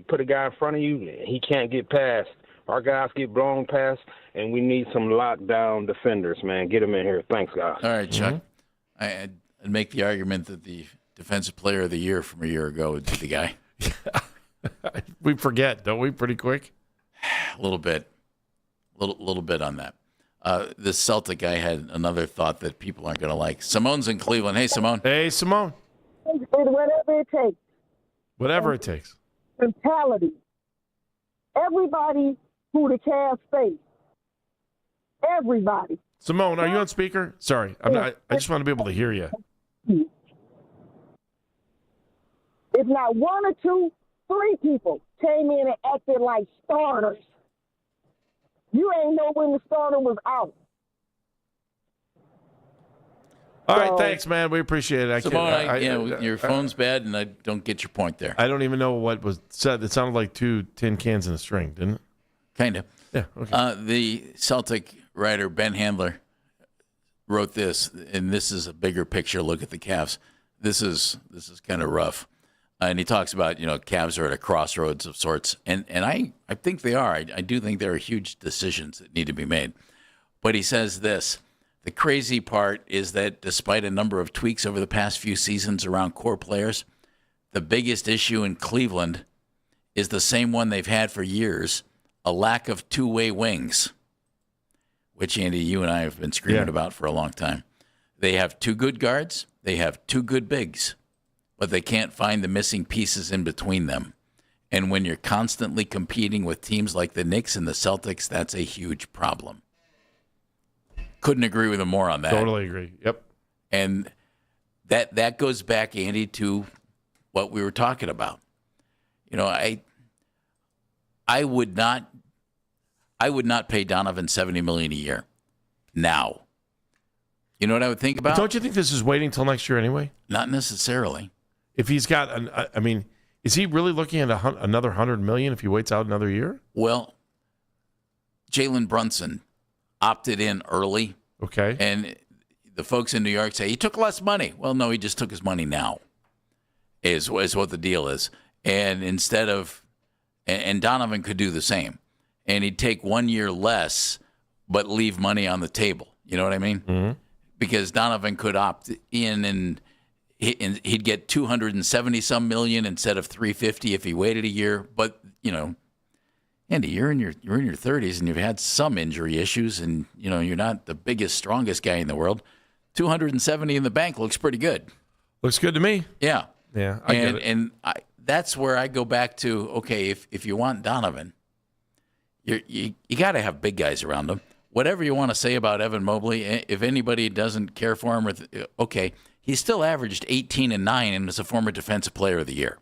put a guy in front of you, he can't get past. Our guys get blown past, and we need some lockdown defenders, man. Get them in here. Thanks, guys. All right, Chuck. I'd make the argument that the Defensive Player of the Year from a year ago would be the guy. We forget, don't we, pretty quick? A little bit on that. This Celtic guy had another thought that people aren't going to like. Simone's in Cleveland. Hey, Simone. Hey, Simone. Whatever it takes. Whatever it takes. Mentality. Everybody who the Cavs face. Everybody. Simone, are you on speaker? Sorry, I just want to be able to hear you. If not one or two, three people came in and acted like starters. You ain't know when the starter was out. All right, thanks, man. We appreciate it. Simone, your phone's bad, and I don't get your point there. I don't even know what was said. It sounded like 2 tin cans in a string, didn't it? Kind of. Yeah. Okay. The Celtic writer Ben Handler wrote this, and this is a bigger picture look at the Cavs. This is kind of rough, and he talks about Cavs are at a crossroads of sorts, and I think they are. I do think there are huge decisions that need to be made, but he says this. The crazy part is that despite a number of tweaks over the past few seasons around core players, the biggest issue in Cleveland is the same one they've had for years, a lack of two-way wings, which, Andy, you and I have been screaming about for a long time. They have 2 good guards. They have 2 good bigs, but they can't find the missing pieces in between them. And when you're constantly competing with teams like the Knicks and the Celtics, that's a huge problem. Couldn't agree with him more on that. Totally agree. Yep. And that goes back, Andy, to what we were talking about. I would not pay Donovan $70 million a year now. You know what I would think about? But don't you think this is waiting till next year anyway? Not necessarily. If he's got is he really looking at another $100 million if he waits out another year? Well, Jalen Brunson opted in early. Okay. And the folks in New York say he took less money. Well, no, he just took his money now, is what the deal is. And instead of, and Donovan could do the same. And he'd take 1 year less, but leave money on the table. You know what I mean? Mm-hmm. Because Donovan could opt in and he'd get $270-some million instead of $350 if he waited a year. But, Andy, you're in your 30s and you've had some injury issues, and you're not the biggest, strongest guy in the world. $270 in the bank looks pretty good. Looks good to me. Yeah, yeah. I get it. And that's where I go back to. Okay, if you want Donovan, you got to have big guys around him. Whatever you want to say about Evan Mobley, if anybody doesn't care for him, okay, he still averaged 18 and 9 and was a former Defensive Player of the Year.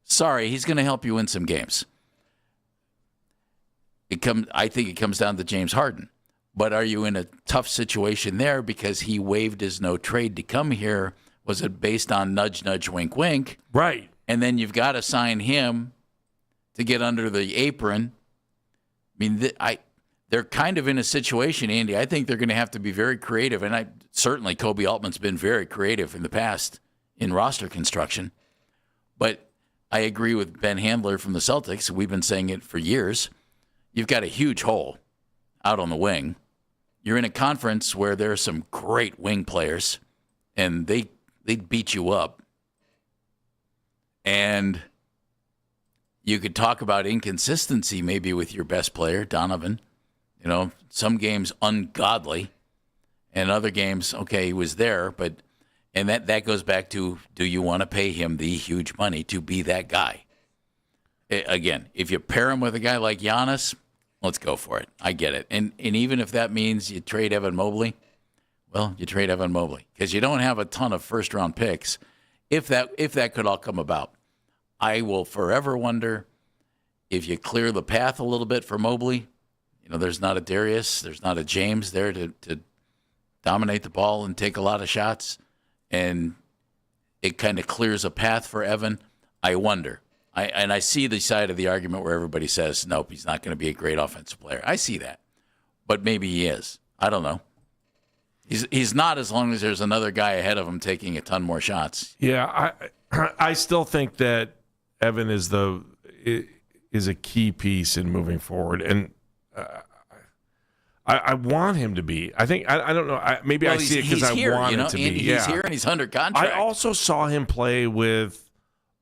Sorry, he's going to help you win some games. I think it comes down to James Harden. But are you in a tough situation there because he waived his no trade to come here? Was it based on nudge, nudge, wink, wink? Right. And then you've got to sign him to get under the apron. I mean, they're kind of in a situation, Andy. I think they're going to have to be very creative. And certainly Kobe Altman's been very creative in the past in roster construction. But I agree with Ben Handler from the Celtics. We've been saying it for years. You've got a huge hole out on the wing. You're in a conference where there are some great wing players, and they beat you up. And you could talk about inconsistency maybe with your best player, Donovan. Some games ungodly, and other games, okay, he was there, and that goes back to, do you want to pay him the huge money to be that guy? Again, if you pair him with a guy like Giannis, let's go for it. I get it. And even if that means you trade Evan Mobley, well, you trade Evan Mobley because you don't have a ton of first-round picks. If that could all come about, I will forever wonder if you clear the path a little bit for Mobley. There's not a Darius, there's not a James there to dominate the ball and take a lot of shots, and it kind of clears a path for Evan. I wonder. I see the side of the argument where everybody says, nope, he's not going to be a great offensive player. I see that. But maybe he is. I don't know. He's not, as long as there's another guy ahead of him taking a ton more shots. Yeah, I still think that Evan is a key piece in moving forward. And I want him to be. I think, I don't know, maybe I see it because I want it to be. He's here and he's under contract. I also saw him play with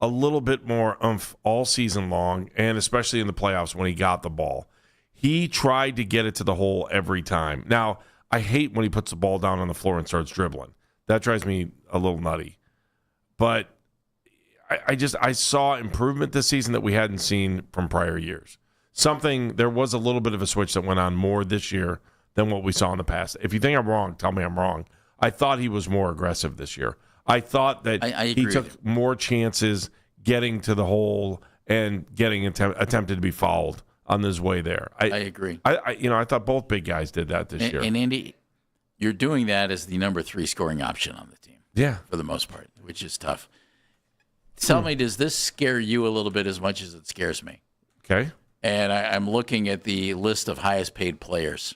a little bit more oomph all season long, and especially in the playoffs when he got the ball. He tried to get it to the hole every time. Now, I hate when he puts the ball down on the floor and starts dribbling. That drives me a little nutty. But I saw improvement this season that we hadn't seen from prior years. there was a little bit of a switch that went on more this year than what we saw in the past. If you think I'm wrong, tell me I'm wrong. I thought he was more aggressive this year. I thought that he took more chances getting to the hole and getting attempted to be fouled on his way there. I agree. I thought both big guys did that this year. And Andy, you're doing that as the number 3 scoring option on the team. Yeah, for the most part, which is tough. Tell me, does this scare you a little bit as much as it scares me? Okay. And I'm looking at the list of highest paid players,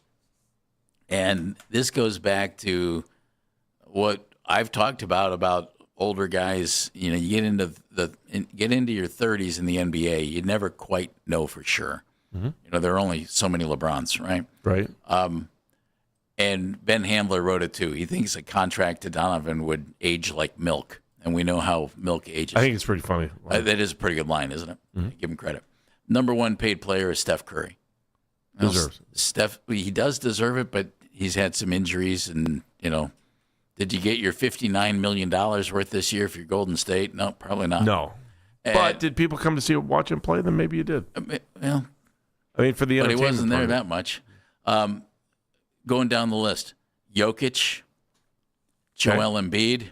and this goes back to what I've talked about older guys. You know, you get into your 30s in the NBA, you never quite know for sure. Mm-hmm. You know, there are only so many LeBrons, right? Right. And Ben Handler wrote it too. He thinks a contract to Donovan would age like milk, and we know how milk ages. I think it's pretty funny. That is a pretty good line, isn't it? Mm-hmm. Give him credit. Number 1 paid player is Steph Curry. Deserves it. Steph, he does deserve it, but he's had some injuries, and did you get your $59 million worth this year for your Golden State? No, probably not. No. But did people come to watch him play? Then maybe you did. Well, I mean, for the but entertainment, he wasn't there part. that much. Going down the list, Jokic, Joel Embiid,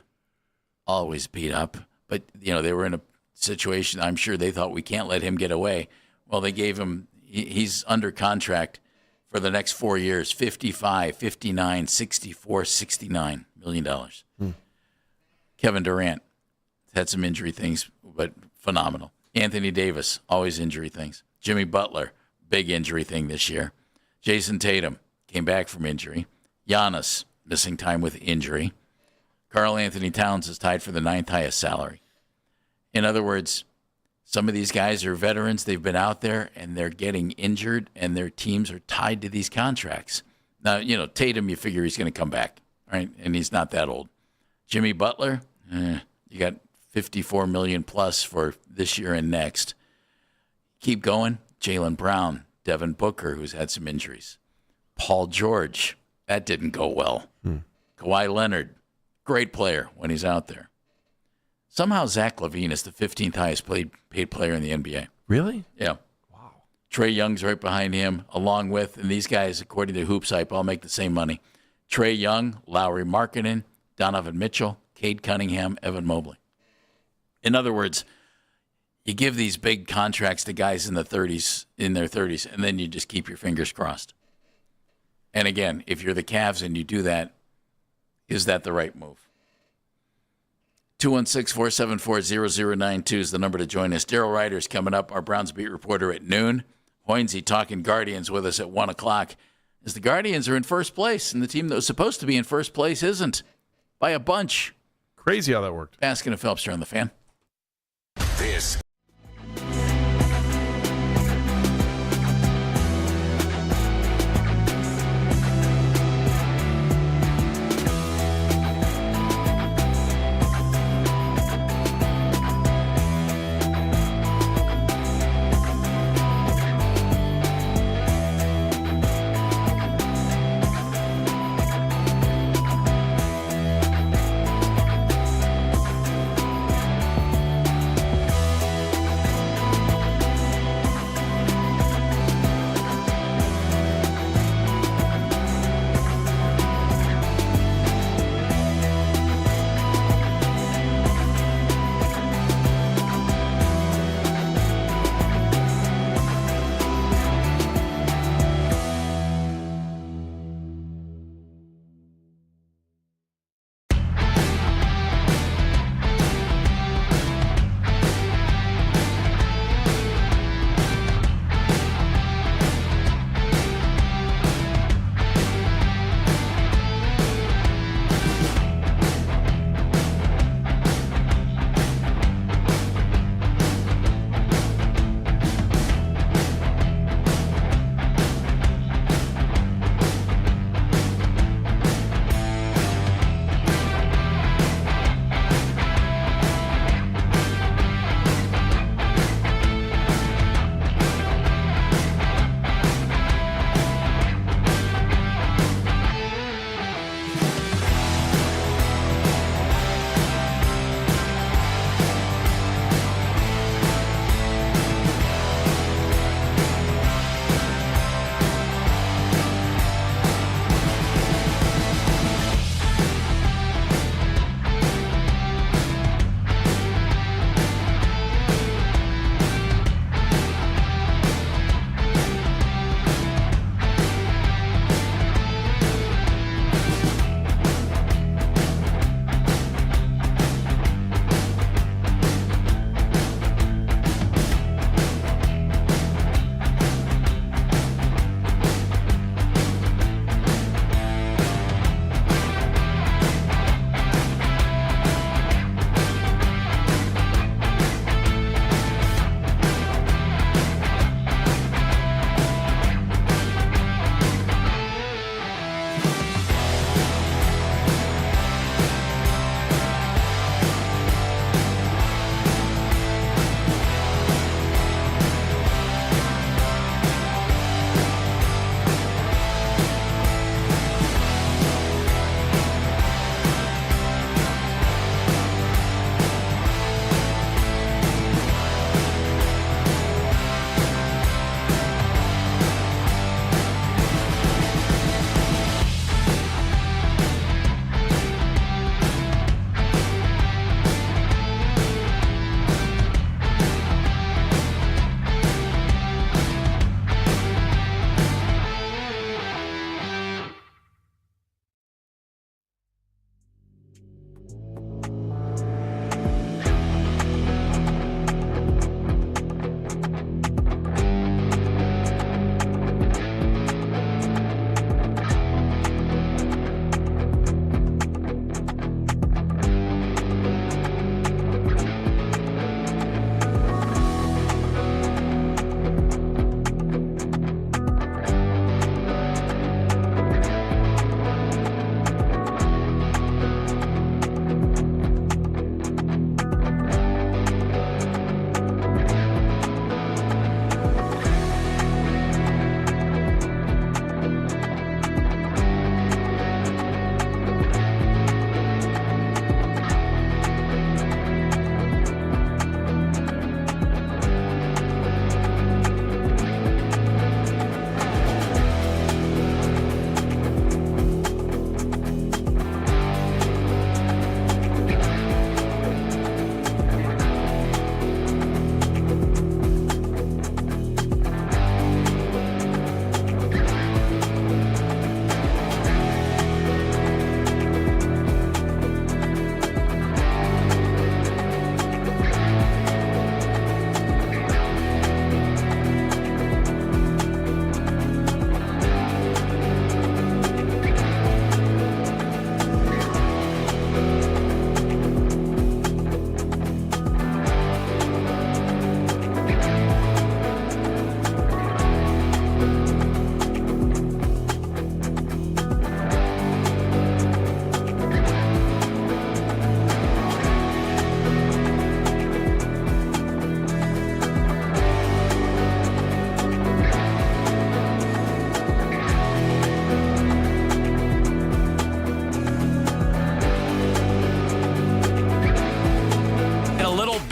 always beat up. But, they were in a situation, I'm sure they thought we can't let him get away. Well, they gave him, he's under contract for the next 4 years, $55, $59, $64, $69 million. Kevin Durant had some injury things, but phenomenal. Anthony Davis, always injury things. Jimmy Butler, big injury thing this year. Jason Tatum came back from injury. Giannis, missing time with injury. Karl Anthony Towns is tied for the 9th highest salary. In other words, some of these guys are veterans. They've been out there, and they're getting injured, and their teams are tied to these contracts. Now, Tatum, you figure he's going to come back, right? And he's not that old. Jimmy Butler, you got $54 million plus for this year and next. Keep going. Jaylen Brown, Devin Booker, who's had some injuries. Paul George, that didn't go well. Kawhi Leonard, great player when he's out there. Somehow Zach LaVine is the 15th highest paid player in the NBA. Really? Yeah. Wow. Trae Young's right behind him, along with, and these guys, according to Hoops Hype, all make the same money. Trae Young, Lauri Markkanen, Donovan Mitchell, Cade Cunningham, Evan Mobley. In other words, you give these big contracts to guys in their 30s, and then you just keep your fingers crossed. And again, if you're the Cavs and you do that, is that the right move? 216-474-0092 is the number to join us. Daryl Ryder's coming up, our Browns beat reporter at noon. Hoynesy talking Guardians with us at 1 o'clock. As the Guardians are in first place, and the team that was supposed to be in first place isn't, by a bunch. Crazy how that worked. Baskin and Phelps are on the Fan. This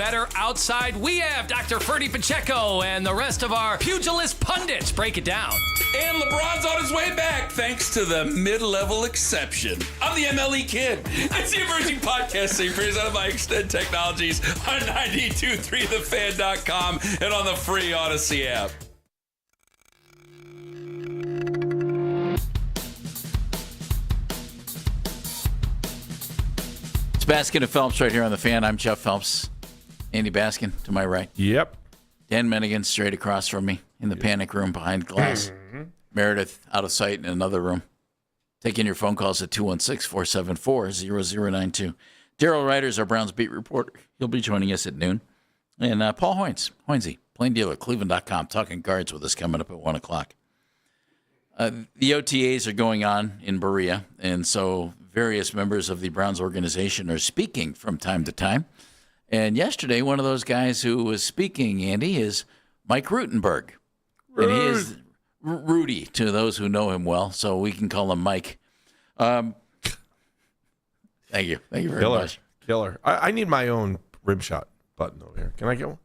better outside. We have Dr. Ferdy Pacheco and the rest of our pugilist pundits break it down. And LeBron's on his way back, thanks to the mid-level exception. I'm the MLE Kid. It's the emerging podcast scene presented by Extend Technologies on 92.3thefan.com and on the free Odyssey app. It's Baskin and Phelps right here on the Fan. I'm Jeff Phelps. Andy Baskin to my right. Yep. Dan Mennigan straight across from me in the panic room behind glass. Meredith out of sight in another room. Taking your phone calls at 216-474-0092. Daryl Ryder's our Browns beat reporter. He'll be joining us at noon. And Paul Hoynesy, plain dealer, Cleveland.com, talking guards with us coming up at 1 o'clock. The OTAs are going on in Berea, and so various members of the Browns organization are speaking from time to time. And yesterday, one of those guys who was speaking, Andy, is Mike Rutenberg. And he is Rudy to those who know him well, so we can call him Mike. Thank you. Thank you very much. Killer. I need my own rim shot button over here. Can I get one?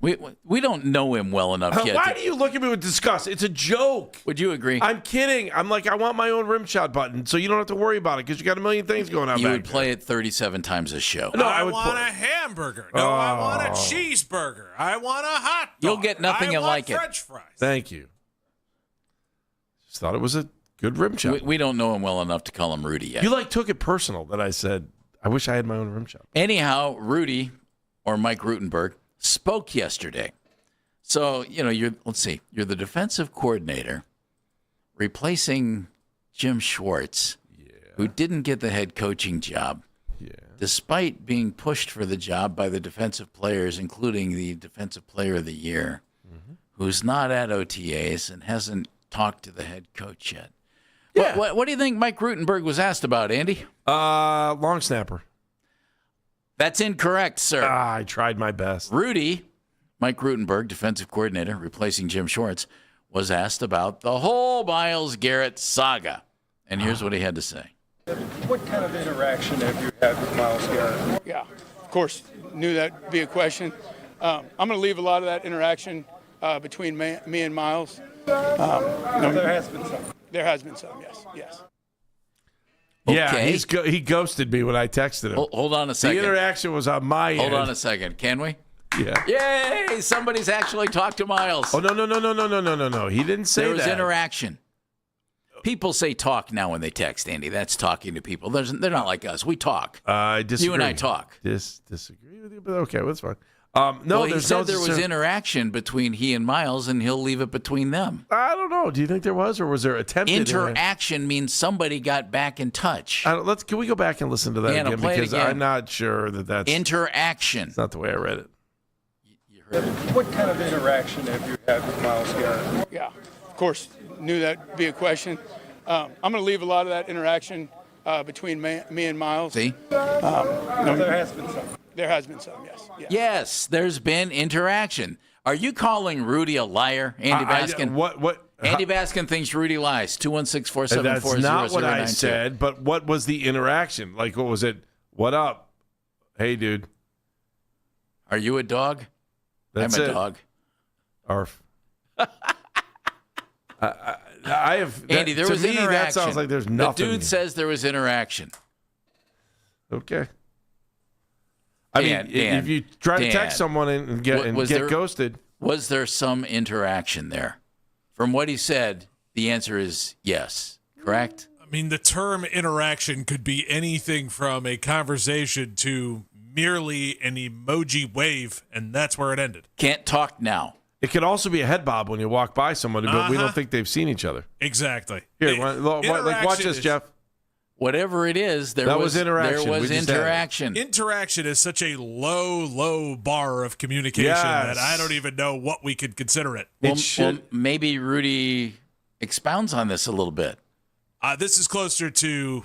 We don't know him well enough yet. Why do you look at me with disgust? It's a joke. Would you agree? I'm kidding. I'm like, I want my own rim shot button, so you don't have to worry about it because you got a million things going on. You would play it 37 times a show. No, I want a hamburger. No, I want a cheeseburger. I want a hot dog. You'll get nothing like it. French fries. Thank you. Just thought it was a good rim shot. We don't know him well enough to call him Rudy yet. You took it personal that I said, I wish I had my own rim shot. Anyhow, Rudy, or Mike Rutenberg, spoke yesterday. So, you're the defensive coordinator replacing Jim Schwartz, who didn't get the head coaching job, despite being pushed for the job by the defensive players, including the Defensive Player of the Year, who's not at OTAs and hasn't talked to the head coach yet. Yeah. What do you think Mike Rutenberg was asked about, Andy? Long snapper. That's incorrect, sir. I tried my best. Mike Rutenberg, defensive coordinator, replacing Jim Schwartz, was asked about the whole Myles Garrett saga. And here's what he had to say. What kind of interaction have you had with Myles Garrett? Yeah, of course, knew that would be a question. I'm going to leave a lot of that interaction between me and Myles. There has been some. There has been some, yes. Yeah, Okay. he ghosted me when I texted him. Hold on a second. The interaction was on my end. Hold on a second. Can we? Yeah. Yay! Somebody's actually talked to Myles. Oh, no. He didn't say that. There was interaction. People say talk now when they text, Andy. That's talking to people. They're not like us. We talk. I disagree. You and I talk. Disagree with you, but okay, that's fine. He said there was interaction between he and Myles, and he'll leave it between them. I don't know. Do you think there was, or was there attempted interaction? Means somebody got back in touch. Can we go back and listen to that again? Because I'm not sure that's interaction. It's not the way I read it. What kind of interaction have you had with Myles Garrett? Yeah, of course, knew that would be a question. I'm going to leave a lot of that interaction between me and Myles. See? There has been some. There has been some, yes. Yes, there's been interaction. Are you calling Rudy a liar, Andy Baskin? Andy Baskin thinks Rudy lies. 216-474-0092. That's not what I said, but what was the interaction? Like, what was it? What up? Hey, dude. Are you a dog? That's I'm a dog. Arf. I have Andy, there was interaction. That sounds like there's nothing. The dude says there was interaction. Okay. I mean, if you try to text someone and get ghosted. Was there some interaction there? From what he said, the answer is yes. Correct? I mean, the term interaction could be anything from a conversation to merely an emoji wave, and that's where it ended. Can't talk now. It could also be a head bob when you walk by somebody, but we don't think they've seen each other. Exactly. Here, watch this, Jeff. Whatever it is, there was interaction. There was interaction. Interaction is such a low bar of communication that I don't even know what we could consider it. Well, maybe Rudy expounds on this a little bit. This is closer to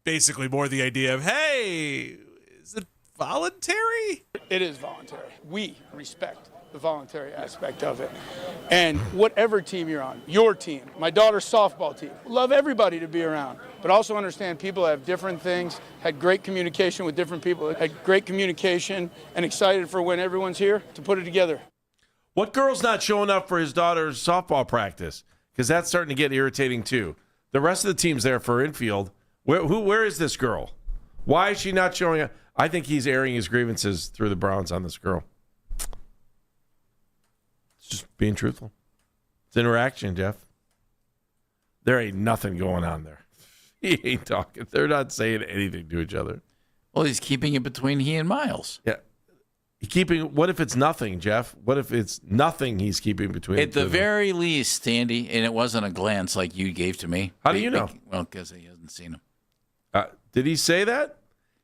basically more the idea of, hey, is it voluntary? It is voluntary. We respect the voluntary aspect of it. And whatever team you're on, your team, my daughter's softball team, love everybody to be around, but also understand people have different things, had great communication with different people, had great communication, and excited for when everyone's here to put it together. What girl's not showing up for his daughter's softball practice? Because that's starting to get irritating too. The rest of the team's there for infield. Where is this girl? Why is she not showing up? I think he's airing his grievances through the Browns on this girl. It's just being truthful. It's interaction, Jeff. There ain't nothing going on there. He ain't talking. They're not saying anything to each other. Well, he's keeping it between he and Miles. Yeah. What if it's nothing, Jeff? What if it's nothing he's keeping between At the very least, Andy, and it wasn't a glance like you gave to me. How do you know? Well, because he hasn't seen him. Did he say that?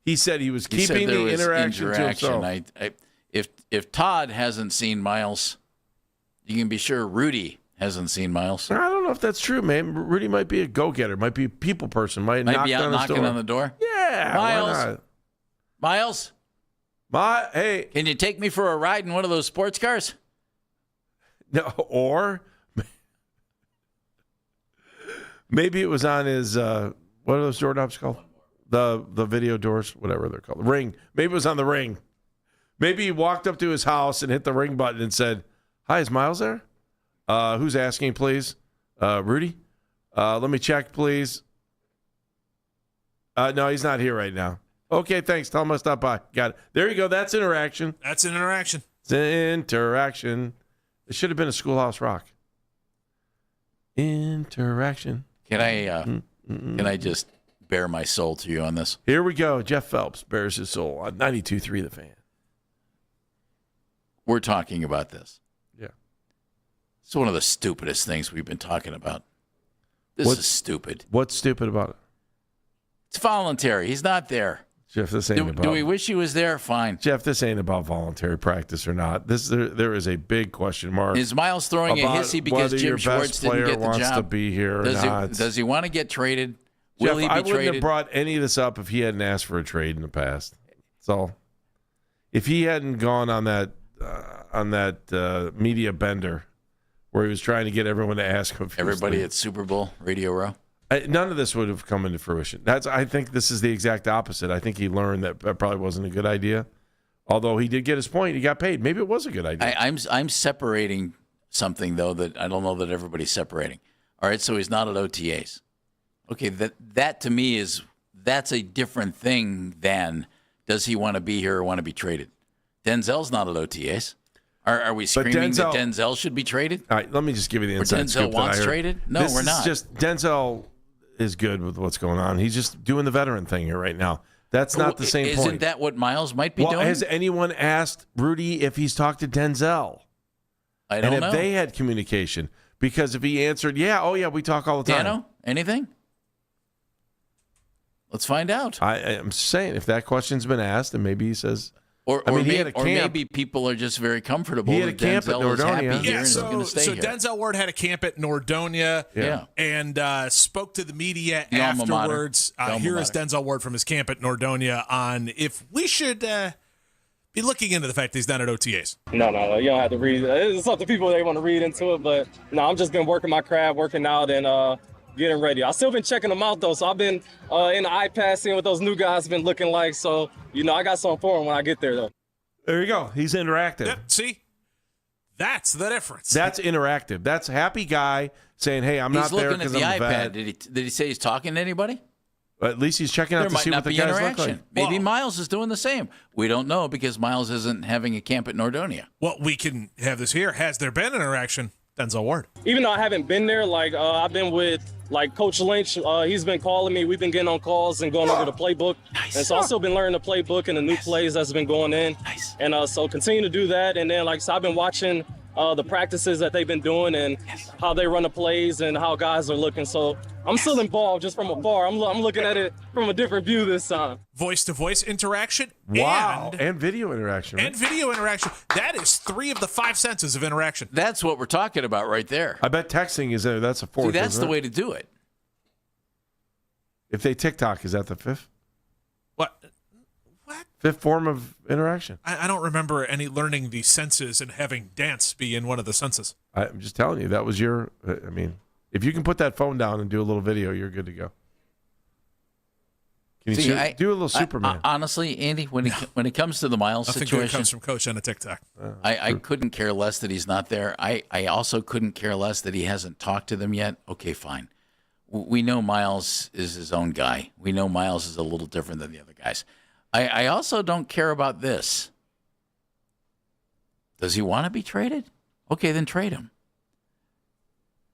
He said he was keeping the interaction to himself. If Todd hasn't seen Miles, you can be sure Rudy hasn't seen Miles. I don't know if that's true, man. Rudy might be a go-getter, might be a people person, might knock be out on knocking on the door. Yeah, Miles. Hey, can you take me for a ride in one of those sports cars? No, or maybe it was on his what are those door knobs called? The video doors, whatever they're called. Ring. Maybe it was on the Ring. Maybe he walked up to his house and hit the ring button and said, "Hi, is Miles there? Who's asking, please? Rudy? Let me check, please. No, he's not here right now. Okay, thanks. Tell him I'll stop by. Got it. There you go. That's interaction. That's an interaction. It's interaction. It should have been a Schoolhouse Rock. Interaction. Can I just bare my soul to you on this? Here we go. Jeff Phelps bears his soul on 92.3 The Fan. We're talking about this. Yeah. It's one of the stupidest things we've been talking about. This is stupid. What's stupid about it? It's voluntary. He's not there. Jeff, this ain't about. Do we wish he was there? Fine. Jeff, this ain't about voluntary practice or not. There is a big question mark. Is Miles throwing a hissy because Jim Schwartz didn't get the wants job? To be here or not? Does he want to get traded? Jeff, Will he be I wouldn't traded? have brought any of this up if he hadn't asked for a trade in the past. So, if he hadn't gone on that media bender where he was trying to get everyone to ask him, everybody at Super Bowl Radio Row. None of this would have come into fruition. I think this is the exact opposite. I think he learned that probably wasn't a good idea. Although he did get his point, he got paid. Maybe it was a good idea. I'm separating something though that I don't know that everybody's separating. All right, so he's not at OTAs. Okay, that to me that's a different thing than does he want to be here or want to be traded. Denzel's not at OTAs. Are we screaming that Denzel should be traded? All right, let me just give you the inside scoop. Denzel wants traded? No, we're not. Just Denzel is good with what's going on. He's just doing the veteran thing here right now. That's not the same point. Isn't that what Miles might be doing? Has anyone asked Rudy if he's talked to Denzel? I don't know. And if they had communication. Because if he answered, yeah, we talk all the time. Dano, anything? Let's find out. I'm saying if that question's been asked, and maybe he says... Or maybe people are just very comfortable. He had a camp at Nordonia. So Denzel Ward had a camp at Nordonia and spoke to the media afterwards. Here is Denzel Ward from his camp at Nordonia on if we should be looking into the fact that he's not at OTAs. No. You don't have to read. It's up to people they want to read into it. But no, I'm just been working my craft, working out, and getting ready. I've still been checking them out, though. So I've been in the iPad seeing what those new guys have been looking like. So, I got something for them when I get there, though. There you go. He's interactive. Yep, see? That's the difference. That's interactive. That's a happy guy saying, hey, I'm not there because I'm a vet. Did he say he's talking to anybody? At least he's checking out to see what the guys look like. Maybe Miles is doing the same. We don't know because Miles isn't having a camp at Nordonia. Well, we can have this here. Has there been interaction? Denzel Ward. Even though I haven't been there, I've been with Coach Lynch. He's been calling me. We've been getting on calls and going over the playbook. Nice. And so I've still been learning the playbook and the new plays that's been going in. Nice. And so continue to do that. And then I've been watching the practices that they've been doing and how they run the plays and how guys are looking. So I'm still involved just from afar. I'm looking at it from a different view this time. Voice-to-voice interaction. Wow. And video interaction. Right? And video interaction. That is 3 of the 5 senses of interaction. That's what we're talking about right there. I bet texting is that's a 4th. See, that's the way to do it. If they TikTok, is that the 5th? What? What? Fifth form of interaction. I don't remember any learning the senses and having dance be in one of the senses. I'm just telling you, that was your. I mean, if you can put that phone down and do a little video, you're good to go. Can you do a little Superman? Honestly, Andy, when it comes to the Miles situation, good comes from Coach on a TikTok. I couldn't care less that he's not there. I also couldn't care less that he hasn't talked to them yet. Okay, fine. We know Miles is his own guy. We know Miles is a little different than the other guys. I also don't care about this. Does he want to be traded? Okay, then trade him.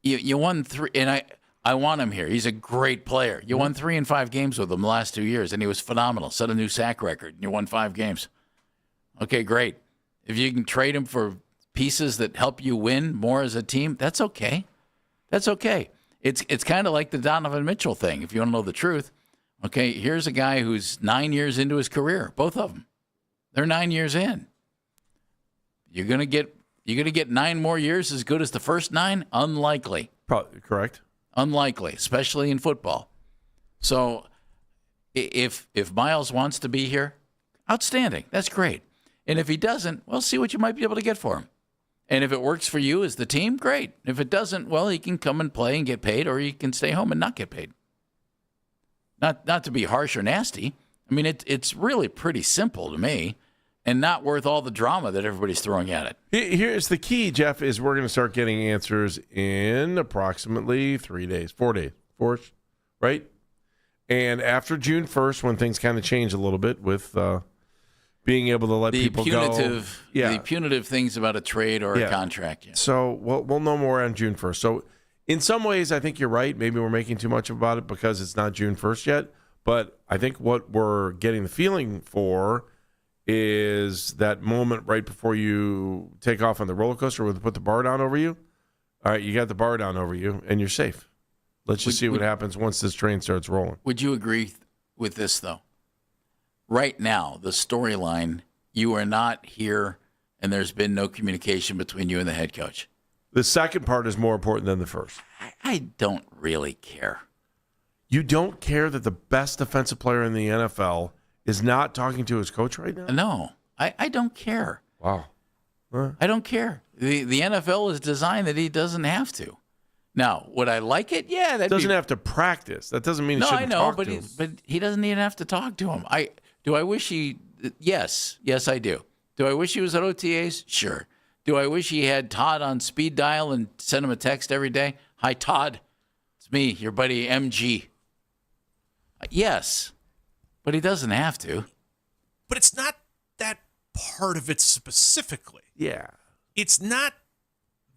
You won 3, and I want him here. He's a great player. You won 3 in 5 games with him the last 2 years, and he was phenomenal. Set a new sack record, and you won 5 games. Okay, great. If you can trade him for pieces that help you win more as a team, that's okay. That's okay. It's kind of like the Donovan Mitchell thing, if you want to know the truth. Okay, here's a guy who's 9 years into his career, both of them. They're 9 years in. You're gonna get 9 more years as good as the first 9? Unlikely. Probably correct. Unlikely, especially in football. So if Miles wants to be here, outstanding. That's great. And if he doesn't, well, see what you might be able to get for him. And if it works for you as the team, great. If it doesn't, well, he can come and play and get paid, or he can stay home and not get paid. Not to be harsh or nasty. I mean, it's really pretty simple to me, and not worth all the drama that everybody's throwing at it. Here's the key, Jeff, is we're going to start getting answers in approximately 4 days, right? And after June 1st, when things kind of change a little bit with being able to let people go. The punitive things about a trade or a contract. Yeah. So we'll know more on June 1st. So in some ways, I think you're right. Maybe we're making too much about it because it's not June 1st yet. But I think what we're getting the feeling for is that moment right before you take off on the roller coaster where they put the bar down over you. All right, you got the bar down over you, and you're safe. Let's just see what happens once this train starts rolling. Would you agree with this, though? Right now, the storyline, you are not here, and there's been no communication between you and the head coach. The second part is more important than the first. I don't really care. You don't care that the best defensive player in the NFL is not talking to his coach right now? No, I don't care. Wow. I don't care. The NFL is designed that he doesn't have to. Now, would I like it? Yeah. That doesn't have to practice. That doesn't mean he shouldn't talk to him. But he doesn't even have to talk to him. Do I wish he – yes, I do. Do I wish he was at OTAs? Sure. Do I wish he had Todd on speed dial and send him a text every day? Hi, Todd. It's me, your buddy MG. Yes, but he doesn't have to. But it's not that part of it specifically. Yeah. It's not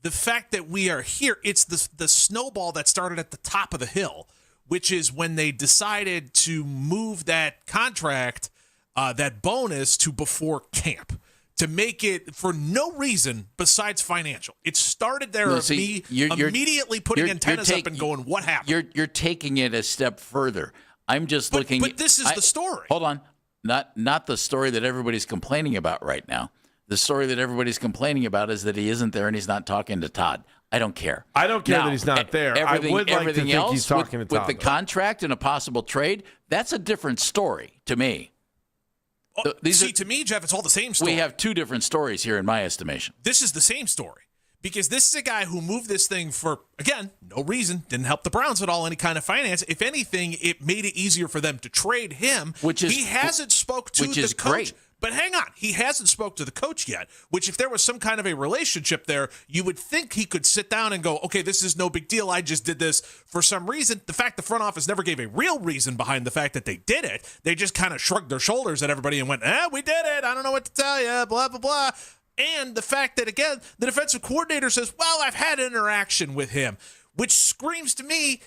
the fact that we are here. It's the snowball that started at the top of the hill, which is when they decided to move that contract, that bonus, to before camp, to make it for no reason besides financial. It started there of me immediately putting antennas up and going, what happened? You're taking it a step further. I'm just looking. But this is the story. Hold on. Not the story that everybody's complaining about right now. The story that everybody's complaining about is that he isn't there and he's not talking to Todd. I don't care. I don't care that he's not there. I would like to think he's talking to Todd. With the contract and a possible trade, that's a different story to me. To me, Jeff, it's all the same story. We have two different stories here in my estimation. This is the same story. Because this is a guy who moved this thing for, again, no reason, didn't help the Browns at all, any kind of finance. If anything, it made it easier for them to trade him. He hasn't spoke to the coach. Great. But hang on, he hasn't spoke to the coach yet, which if there was some kind of a relationship there, you would think he could sit down and go, okay, this is no big deal. I just did this for some reason. The fact the front office never gave a real reason behind the fact that they did it, they just kind of shrugged their shoulders at everybody and went, we did it. I don't know what to tell you, blah, blah, blah. And the fact that, again, the defensive coordinator says, well, I've had interaction with him, which screams to me,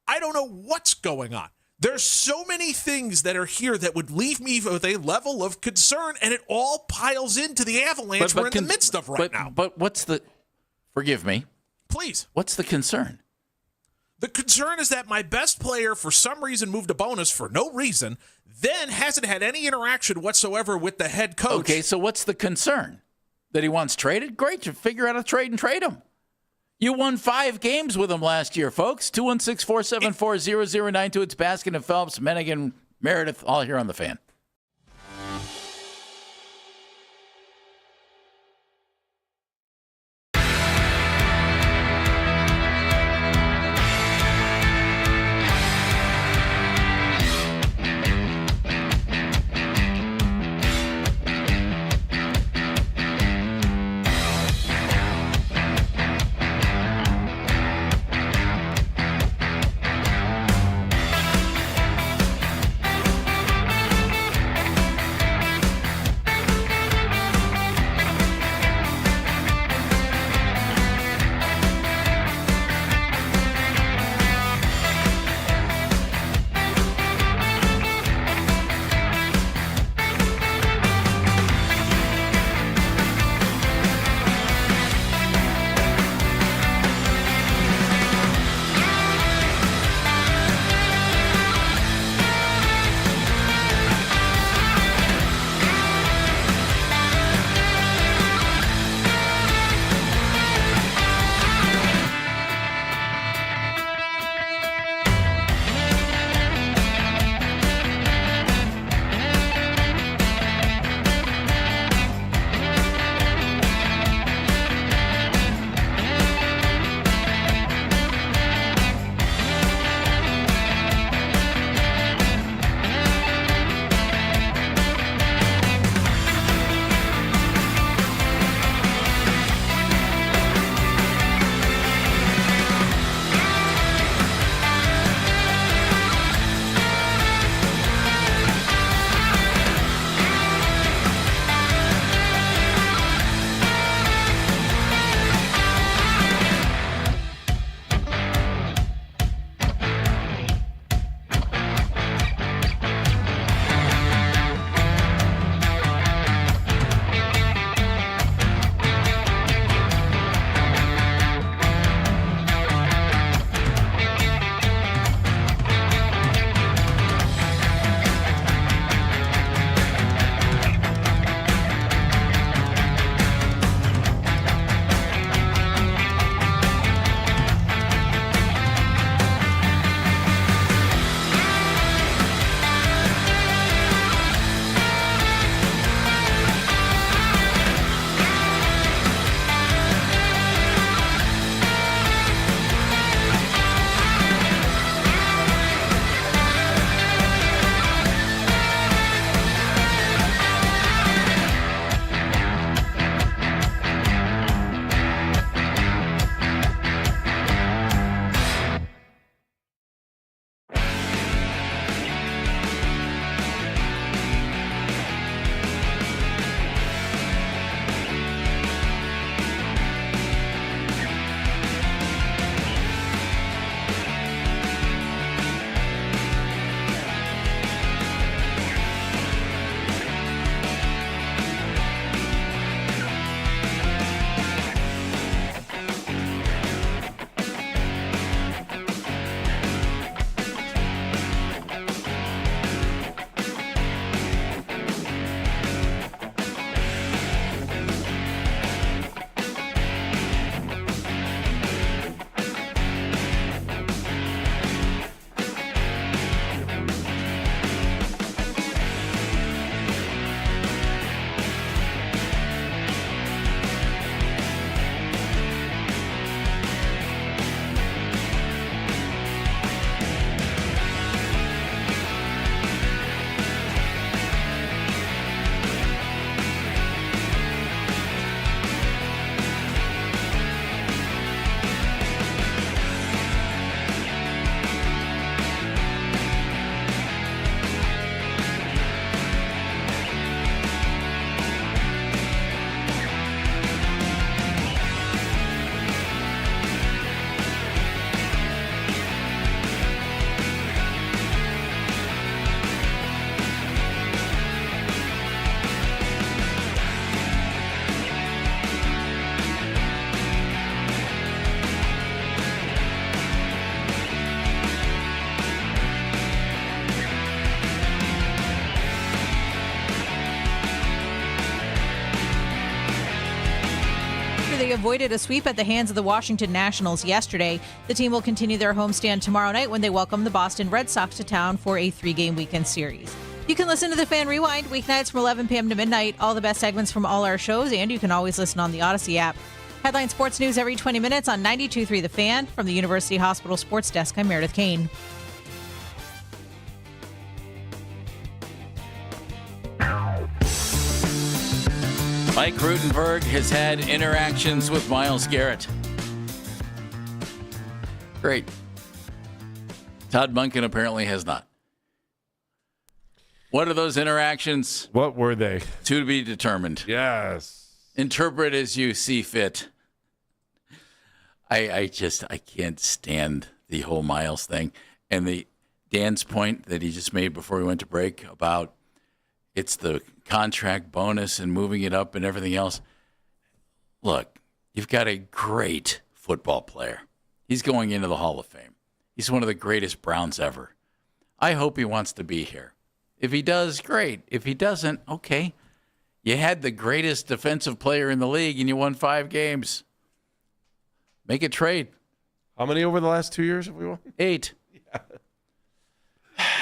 I don't know what's going on. There's so many things that are here that would leave me with a level of concern, and it all piles into the avalanche we're in the midst of right now. But what's the – forgive me. Please. What's the concern? The concern is that my best player, for some reason, moved a bonus for no reason, then hasn't had any interaction whatsoever with the head coach. Okay, so what's the concern? That he wants traded? Great, you figure out a trade and trade him. You won 5 games with him last year, folks. 216-474-0092. It's Baskin and Phelps, Mennigan, Meredith, all here on The Fan. after they avoided a sweep at the hands of the Washington Nationals yesterday. The team will continue their homestand tomorrow night when they welcome the Boston Red Sox to town for a 3-game weekend series. You can listen to the Fan Rewind weeknights from 11 p.m. to midnight, all the best segments from all our shows, and you can always listen on the Odyssey app. Headline Sports News every 20 minutes on 92.3 The Fan. From the University Hospital Sports Desk, I'm Meredith Kane. Mike Rutenberg has had interactions with Myles Garrett. Great. Todd Monken apparently has not. What are those interactions? What were they? To be determined. Yes. Interpret as you see fit. I can't stand the whole Myles thing. And Dan's point that he just made before we went to break about it's the contract bonus and moving it up and everything else. Look, you've got a great football player. He's going into the Hall of Fame. He's one of the greatest Browns ever. I hope he wants to be here. If he does, great. If he doesn't, okay. You had the greatest defensive player in the league and you won 5 games. Make a trade. How many over the last 2 years have we won? 8. Yeah.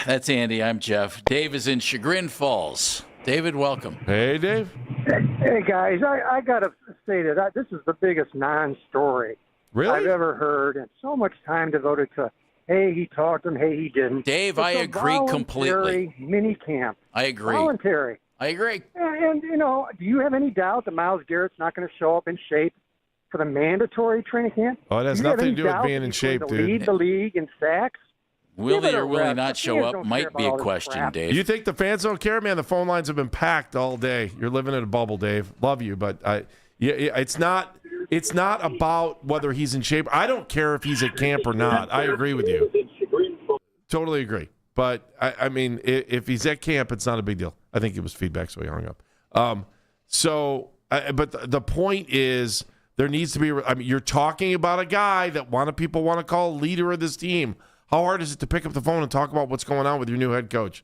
That's Andy. I'm Jeff. Dave is in Chagrin Falls. David, welcome. Hey, Dave. Hey guys, I got to say that this is the biggest non-story I've ever heard, and so much time devoted to, hey, he talked to him, hey, he didn't. Dave, I agree completely. Mini camp. I agree. Voluntary. I agree. And, do you have any doubt that Myles Garrett's not going to show up in shape for the mandatory training camp? Oh, it has nothing to do with being in shape, dude. Lead the league in sacks? Will he or will he not show up might be a question, Dave. You think the fans don't care? Man, the phone lines have been packed all day. You're living in a bubble, Dave. Love you, but it's not about whether he's in shape. I don't care if he's at camp or not. I agree with you. Totally agree. But, I mean, if he's at camp, it's not a big deal. I think it was feedback, so he hung up. But the point is there needs to be – I mean, you're talking about a guy that people want to call leader of this team. How hard is it to pick up the phone and talk about what's going on with your new head coach?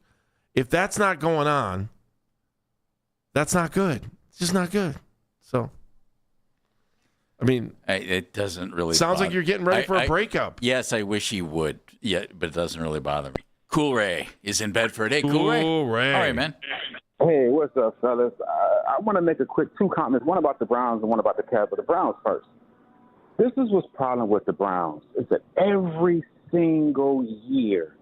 If that's not going on, that's not good. It's just not good. So, I mean, it doesn't really sounds like you're getting ready for a breakup. Yes, I wish he would. Yeah, but it doesn't really bother me. Cool Ray is in Bedford. Hey, Cool Ray. Cool Ray. All right, man. Hey, what's up, fellas? I want to make a quick 2 comments, one about the Browns and one about the Cavs, but the Browns first. This is what's problem with the Browns, is that every single year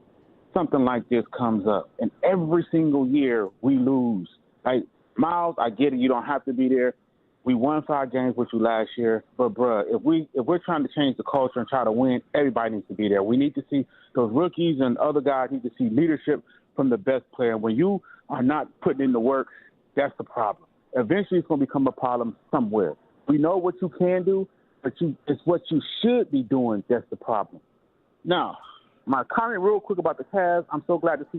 something like this comes up, and every single year we lose. Like, Myles, I get it, you don't have to be there. We won 5 games with you last year, but bruh, if we're trying to change the culture and try to win, everybody needs to be there. We need to see those rookies and other guys need to see leadership from the best player. When you are not putting in the work, that's the problem. Eventually, it's going to become a problem somewhere. We know what you can do, but it's what you should be doing that's the problem. Now, my comment real quick about the Cavs, I'm so glad to see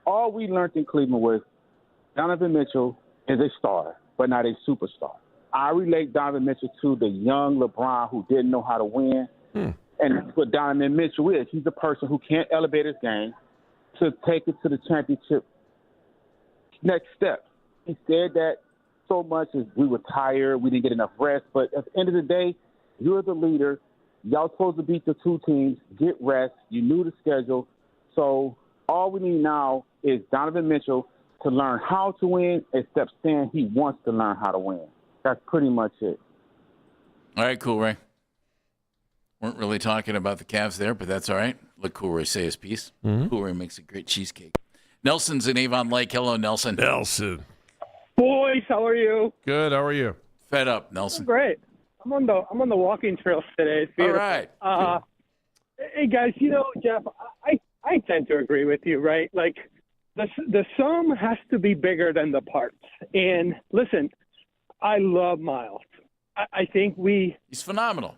all we learned in Cleveland was Donovan Mitchell is a star, but not a superstar. I relate Donovan Mitchell to the young LeBron who didn't know how to win. And that's what Donovan Mitchell is. He's a person who can't elevate his game to take it to the championship next step. He said that so much as we were tired, we didn't get enough rest. But at the end of the day, you're the leader. Y'all supposed to beat the 2 teams, get rest. You knew the schedule. So all we need now is Donovan Mitchell to learn how to win, except saying he wants to learn how to win. That's pretty much it. All right, Cool Ray. Weren't really talking about the Cavs there, but that's all right. Let Cool Ray say his piece. Mm-hmm. Cool Ray makes a great cheesecake. Nelson's in Avon Lake. Hello, Nelson. Nelson. Boys, how are you? Good. How are you? Fed up, Nelson. Great. I'm on the walking trails today. It's beautiful. All right. Hey guys, Jeff, I tend to agree with you, right? Like the sum has to be bigger than the parts. And listen, I love Myles. I think he's phenomenal.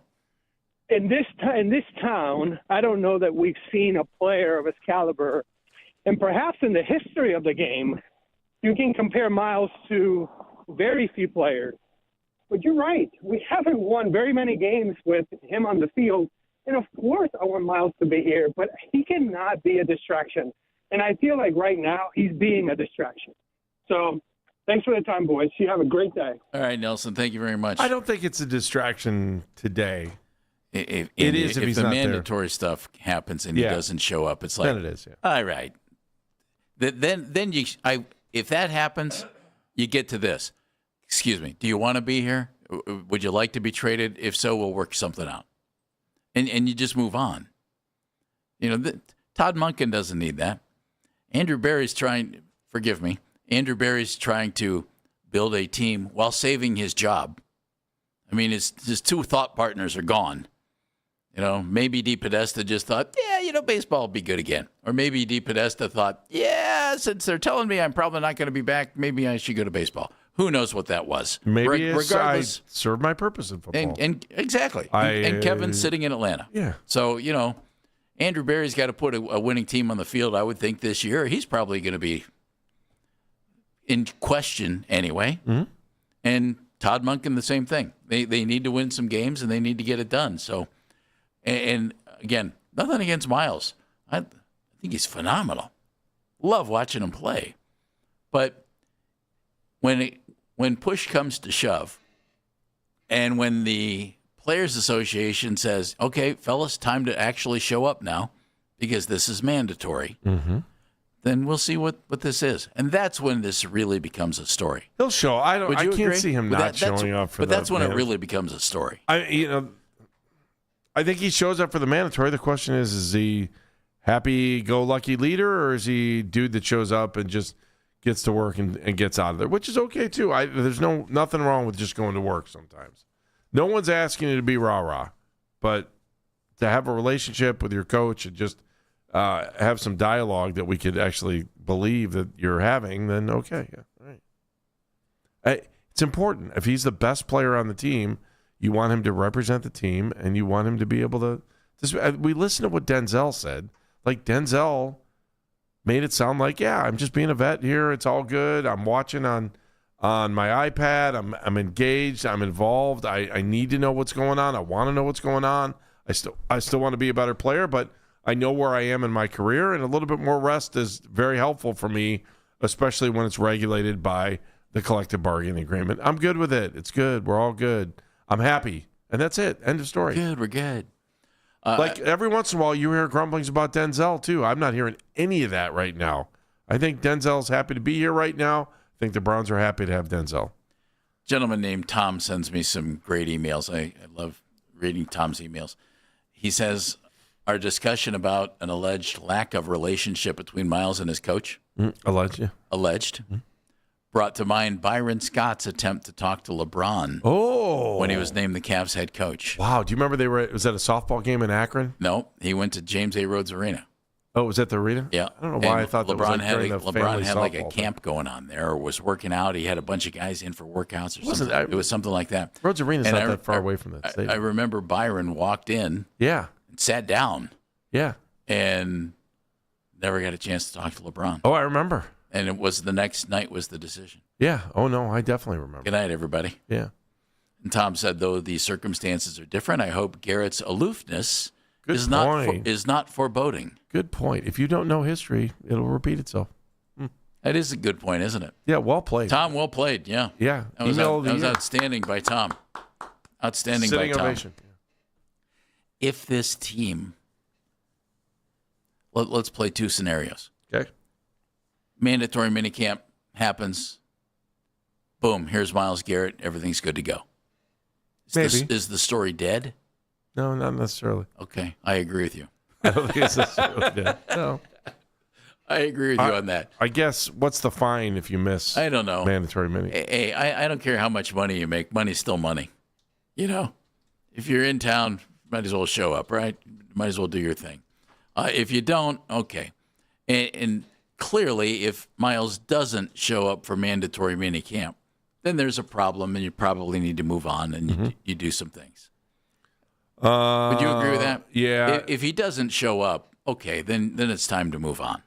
In this town, I don't know that we've seen a player of his caliber, and perhaps in the history of the game, you can compare Myles to very few players. But you're right. We haven't won very many games with him on the field. And, of course, I want Myles to be here, but he cannot be a distraction. And I feel like right now he's being a distraction. So Thanks for the time, boys. You have a great day. All right, Nelson. Thank you very much. I don't think it's a distraction today. If he's the not mandatory stuff happens and he doesn't show up, it's like, then it is. Yeah. All right. Then if that happens, you get to this. Excuse me. Do you want to be here? Would you like to be traded? If so, we'll work something out. And you just move on. Todd Monken doesn't need that. Andrew Berry's trying. Forgive me. Andrew Berry's trying to build a team while saving his job. I mean, his two thought partners are gone. Maybe DePodesta just thought, baseball will be good again. Or maybe DePodesta thought, since they're telling me I'm probably not going to be back, maybe I should go to baseball. Who knows what that was? Maybe regardless, I served my purpose in football. And exactly. And Kevin's sitting in Atlanta. Yeah. So, Andrew Berry's got to put a winning team on the field, I would think, this year. He's probably going to be in question anyway. Mm-hmm. And Todd Monken, the same thing. They need to win some games, and they need to get it done. So, and again, nothing against Miles. I think he's phenomenal. Love watching him play. But when push comes to shove, and when the Players Association says, okay, fellas, time to actually show up now because this is mandatory, then we'll see what this is. And that's when this really becomes a story. He'll show. I can't see him not showing up for But that's when it really becomes a story. I think he shows up for the mandatory. The question is he happy-go-lucky leader, or is he dude that shows up and just gets to work and gets out of there, which is okay too. There's nothing wrong with just going to work sometimes. No one's asking you to be rah-rah, but to have a relationship with your coach and just have some dialogue that we could actually believe that you're having, then okay. Yeah, all right. It's important. If he's the best player on the team, you want him to represent the team, and you want him to be able to we listened to what Denzel said. Like, Denzel made it sound like, I'm just being a vet here. It's all good. I'm watching on my iPad. I'm engaged. I'm involved. I need to know what's going on. I want to know what's going on. I still want to be a better player, but I know where I am in my career, and a little bit more rest is very helpful for me, especially when it's regulated by the collective bargaining agreement. I'm good with it. It's good. We're all good. I'm happy. And that's it. End of story. We're good. Like, every once in a while, you hear grumblings about Denzel, too. I'm not hearing any of that right now. I think Denzel's happy to be here right now. I think the Browns are happy to have Denzel. Gentleman named Tom sends me some great emails. I love reading Tom's emails. He says, our discussion about an alleged lack of relationship between Miles and his coach. Alleged. Brought to mind Byron Scott's attempt to talk to LeBron when he was named the Cavs head coach. Wow. Do you remember was that a softball game in Akron? No. He went to James A. Rhodes Arena. Oh, was that the arena? Yeah. I don't know why I thought LeBron LeBron had like a camp going on there, or was working out. He had a bunch of guys in for workouts or something. It was something like that. Rhodes Arena's not that far away from that stadium. I remember Byron walked in. Yeah. And sat down. Yeah. And never got a chance to talk to LeBron. Oh, I remember. And it was the next night was the decision. Yeah. Oh, no, I definitely remember. Good night, everybody. Yeah. And Tom said, though the circumstances are different, I hope Garrett's aloofness is not foreboding. Good point. If you don't know history, it'll repeat itself. That is a good point, isn't it? Yeah, well played. Tom, well played, yeah. Yeah. That was outstanding by Tom. Outstanding by Tom. Ovation. If this team, let's play two scenarios. Okay. Mandatory minicamp happens. Boom, here's Myles Garrett. Everything's good to go. Is the story dead? No, not necessarily. Okay, I agree with you. I don't think it's necessarily dead. No. I agree with you on that. I guess, what's the fine if you miss I don't know. mandatory mini? Hey, I don't care how much money you make. Money's still money. If you're in town, might as well show up, right? Might as well do your thing. If you don't, okay. And clearly, if Myles doesn't show up for mandatory mini camp, then there's a problem, and you probably need to move on and you do some things. Would you agree with that? Yeah. If he doesn't show up, okay, then it's time to move on.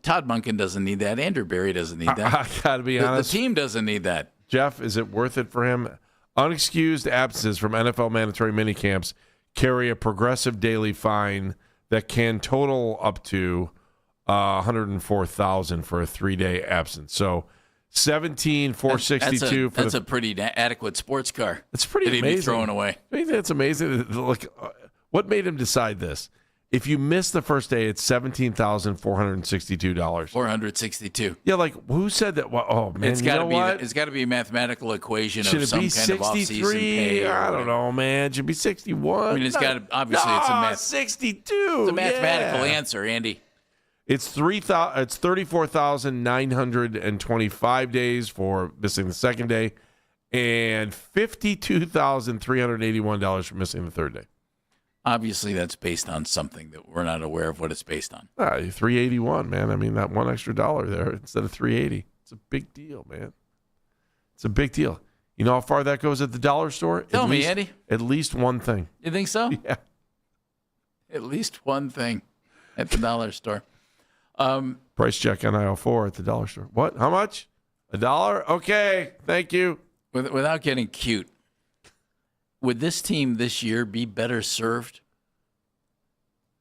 Todd Monken doesn't need that. Andrew Berry doesn't need that. I got to be honest. The team doesn't need that. Jeff, is it worth it for him? Unexcused absences from NFL mandatory minicamps carry a progressive daily fine that can total up to $104,000 for a 3-day absence. So 17,462 for that's a pretty adequate sports car. It's pretty that amazing. He'd be throwing away. I think that's amazing. Look, what made him decide this? If you miss the first day, it's $17,462. $462. Yeah, like who said that? Well, oh man, It's got to be a mathematical equation Should of it some be kind of off-season 63? pay. I don't know, man. It should be 61. I mean, it's got to obviously it's a math. 62. It's a mathematical answer, Andy. It's 34,925 days for missing the second day, and $52,381 for missing the third day. Obviously, that's based on something that we're not aware of what it's based on. 381, man. I mean, that $1 extra there instead of 380. It's a big deal, man. It's a big deal. You know how far that goes at the dollar store? Tell me, Andy. At least one thing. You think so? Yeah. At least one thing at the dollar store. Price check on aisle 4 at the dollar store. What? How much? $1? Okay. Thank you. Without getting cute, would this team this year be better served?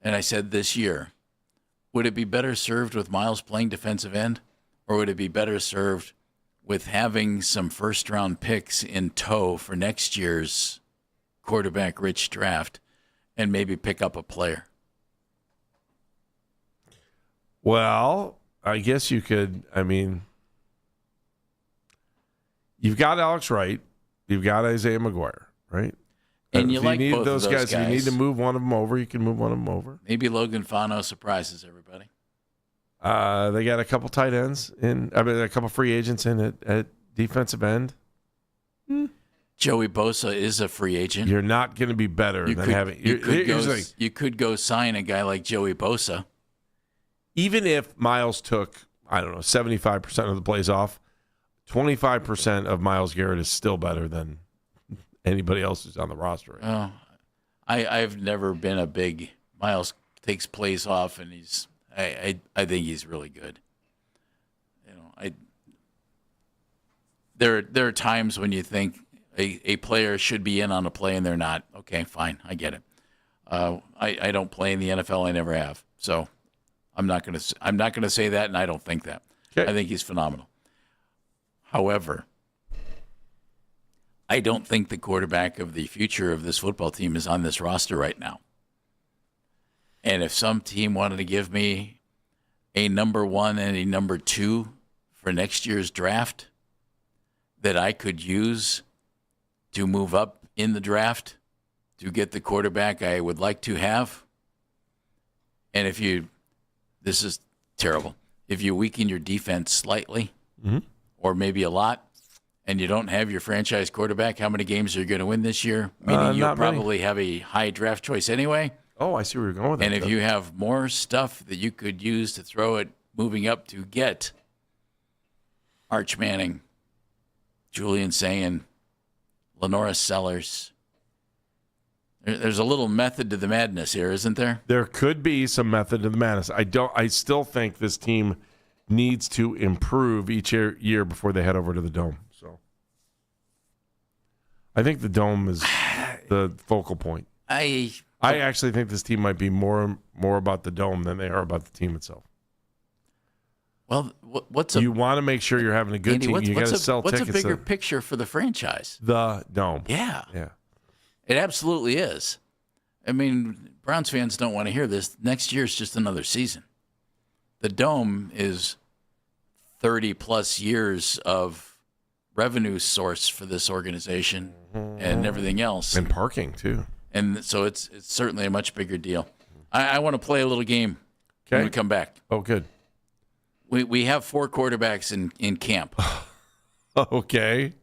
And I said this year. Would it be better served with Miles playing defensive end? Or would it be better served with having some first-round picks in tow for next year's quarterback-rich draft and maybe pick up a player? Well, I guess you could. I mean, you've got Alex Wright. You've got Isaiah McGuire, right? And you like need both those of those guys. If you need to move one of them over, you can move one of them over. Maybe Logan Fano surprises everybody. They got a couple tight ends a couple free agents in at defensive end. Joey Bosa is a free agent. You're not going to be better than having. You could go sign a guy like Joey Bosa. Even if Miles took, 75% of the plays off, 25% of Myles Garrett is still better than anybody else who's on the roster. Right now. I've never been a big Miles takes plays off, and I think he's really good. There are times when you think a player should be in on a play and they're not. Okay, fine, I get it. I don't play in the NFL. I never have, so I'm not gonna say that, and I don't think that. Okay. I think he's phenomenal. However, I don't think the quarterback of the future of this football team is on this roster right now. And if some team wanted to give me a number 1 and a number 2 for next year's draft that I could use to move up in the draft to get the quarterback I would like to have, and this is terrible, if you weaken your defense slightly or maybe a lot, and you don't have your franchise quarterback, how many games are you going to win this year? Meaning you'll probably have a high draft choice anyway. Oh, I see where you're going with that. And if you have more stuff that you could use to throw it moving up to get Arch Manning, Julian Sayin, Lenora Sellers, there's a little method to the madness here, isn't there? There could be some method to the madness. I still think this team needs to improve each year before they head over to the Dome. So I think the Dome is the focal point. I actually think this team might be more about the Dome than they are about the team itself. Well, you want to make sure you're having a good Andy, team. You got to sell tickets. What's a bigger picture for the franchise? The Dome. Yeah. Yeah. It absolutely is. I mean, Browns fans don't want to hear this. Next year's just another season. The Dome is 30-plus years of revenue source for this organization and everything else. And parking, too. And so it's certainly a much bigger deal. I want to play a little game when we come back. Oh, good. We have 4 quarterbacks in camp. Okay.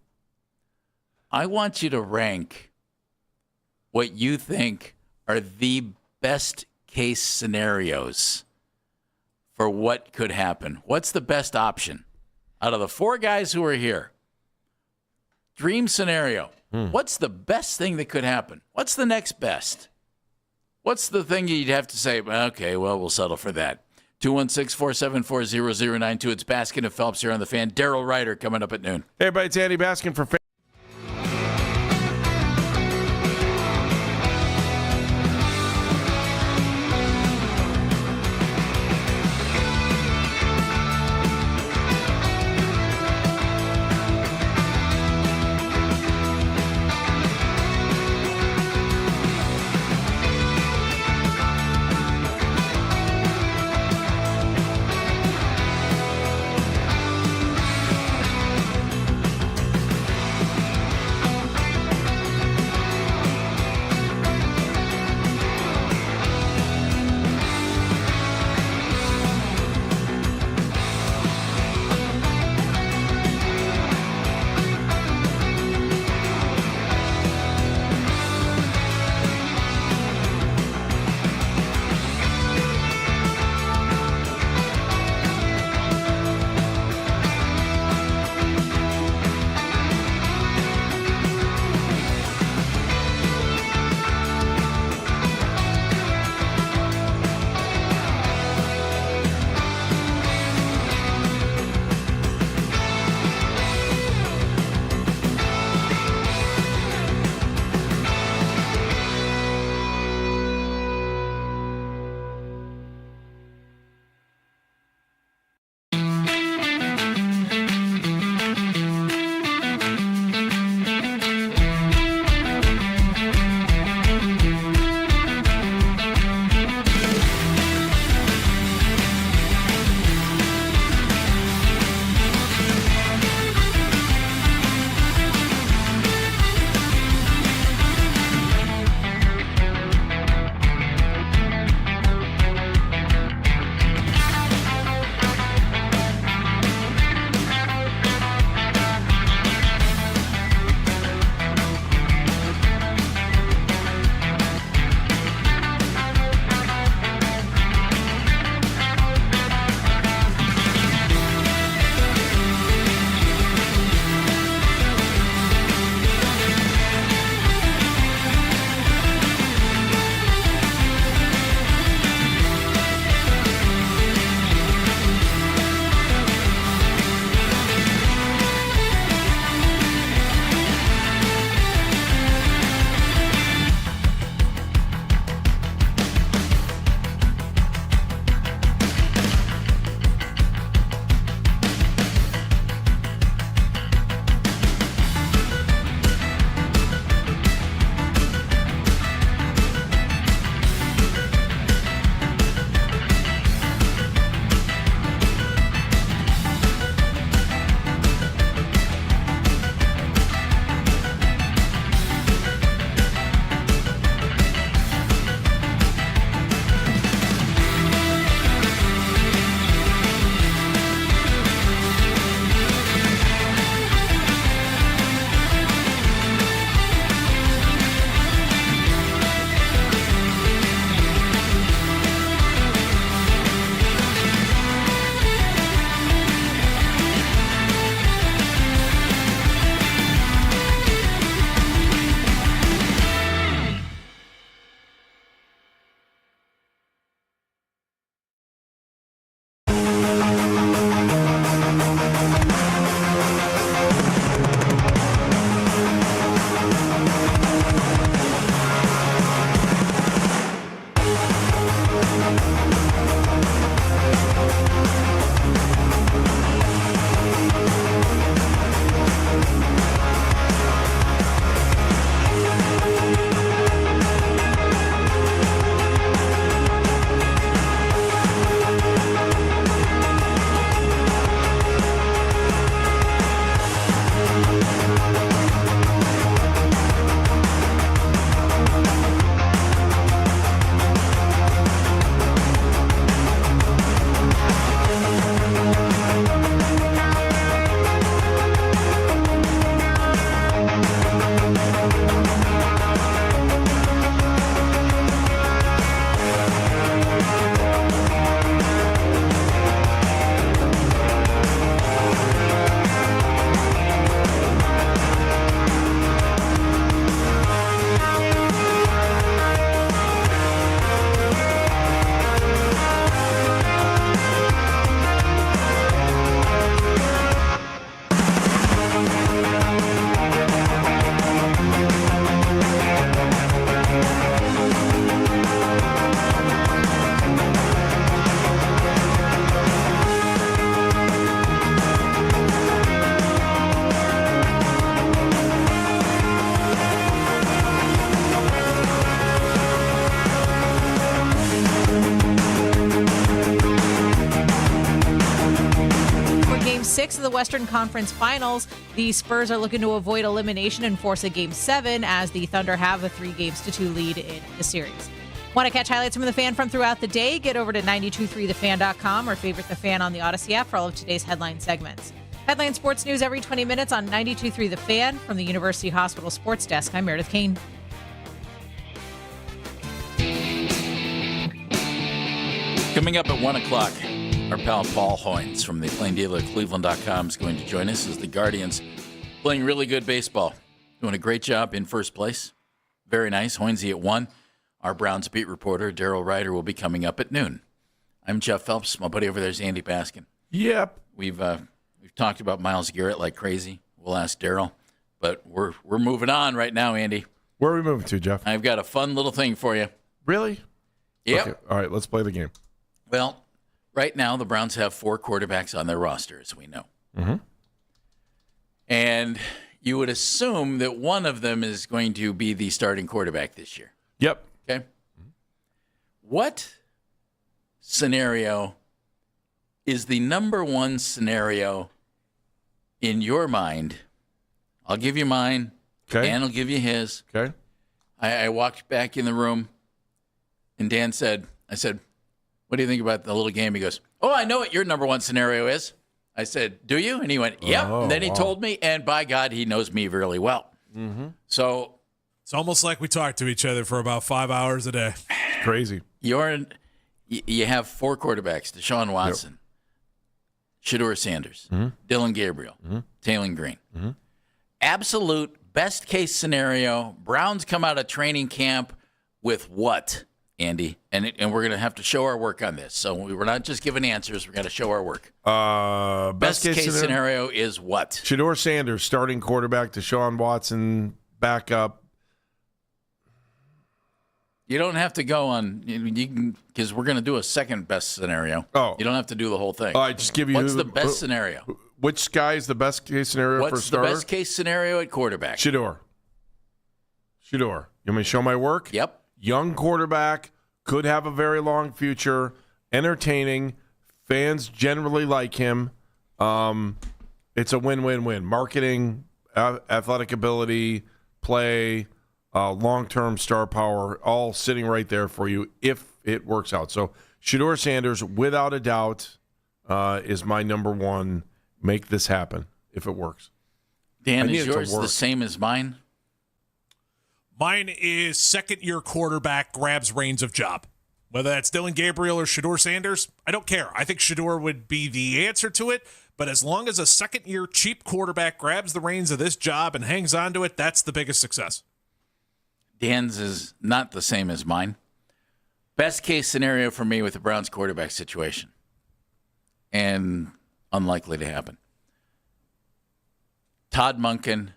I want you to rank what you think are the best case scenarios for what could happen. What's the best option out of the 4 guys who are here? Dream scenario. What's the best thing that could happen? What's the next best? What's the thing you'd have to say, okay, well, we'll settle for that. 216-474-0092. It's Baskin and Phelps here on The Fan. Daryl Ryder coming up at noon. Hey, everybody, it's Andy Baskin for Fan. Western Conference Finals, the Spurs are looking to avoid elimination and force a Game 7 as the Thunder have a 3-2 lead in the series. Want to catch highlights from The Fan from throughout the day? Get over to 923thefan.com or favorite The Fan on the Odyssey app for all of today's headline segments. Headline sports news every 20 minutes on 92.3 The Fan. From the University Hospital Sports Desk, I'm Meredith Kane. Coming up at 1 o'clock, our pal Paul Hoynes from the Plain Dealer Cleveland.com is going to join us as the Guardians playing really good baseball. Doing a great job in first place. Very nice. Hoynesy at 1. Our Browns beat reporter, Daryl Ryder, will be coming up at noon. I'm Jeff Phelps. My buddy over there is Andy Baskin. Yep. We've talked about Myles Garrett like crazy. We'll ask Daryl. But we're moving on right now, Andy. Where are we moving to, Jeff? I've got a fun little thing for you. Really? Yep. Okay. All right, let's play the game. Well, right now the Browns have 4 quarterbacks on their roster, as we know. Mm-hmm. And you would assume that one of them is going to be the starting quarterback this year. Yep. Okay. What scenario is the number one scenario in your mind? I'll give you mine. Okay. Dan will give you his. Okay. I walked back in the room, and Dan said, what do you think about the little game? He goes, oh, I know what your number one scenario is. I said, do you? And he went, yep. And then he told me, and by God, he knows me really well. Mm-hmm. So it's almost like we talk to each other for about 5 hours a day. Crazy. You have 4 quarterbacks: Deshaun Watson, Shedeur Sanders, Dylan Gabriel, Taylor Green. Mm-hmm. Absolute best case scenario. Browns come out of training camp with what, Andy? And we're going to have to show our work on this. So we're not just giving answers. We're going to show our work. Best case scenario is what? Shedeur Sanders, starting quarterback. Deshaun Watson, backup. You don't have to go on, you can, because we're going to do a second best scenario. Oh. You don't have to do the whole thing. I just give you. What's the best scenario? Which guy is the best case scenario for What's starter? the best case scenario at quarterback? Shedeur. You want me to show my work? Yep. Young quarterback, could have a very long future, entertaining. Fans generally like him. It's a win-win-win. Marketing, athletic ability, play, long-term star power, all sitting right there for you if it works out. So Shedeur Sanders, without a doubt, is my number one. Make this happen if it works. Dan, is yours the same as mine? Mine is second-year quarterback grabs reins of job. Whether that's Dylan Gabriel or Shedeur Sanders, I don't care. I think Shedeur would be the answer to it. But as long as a second-year cheap quarterback grabs the reins of this job and hangs on to it, that's the biggest success. Dan's is not the same as mine. Best case scenario for me with the Browns quarterback situation. And unlikely to happen. Todd Monken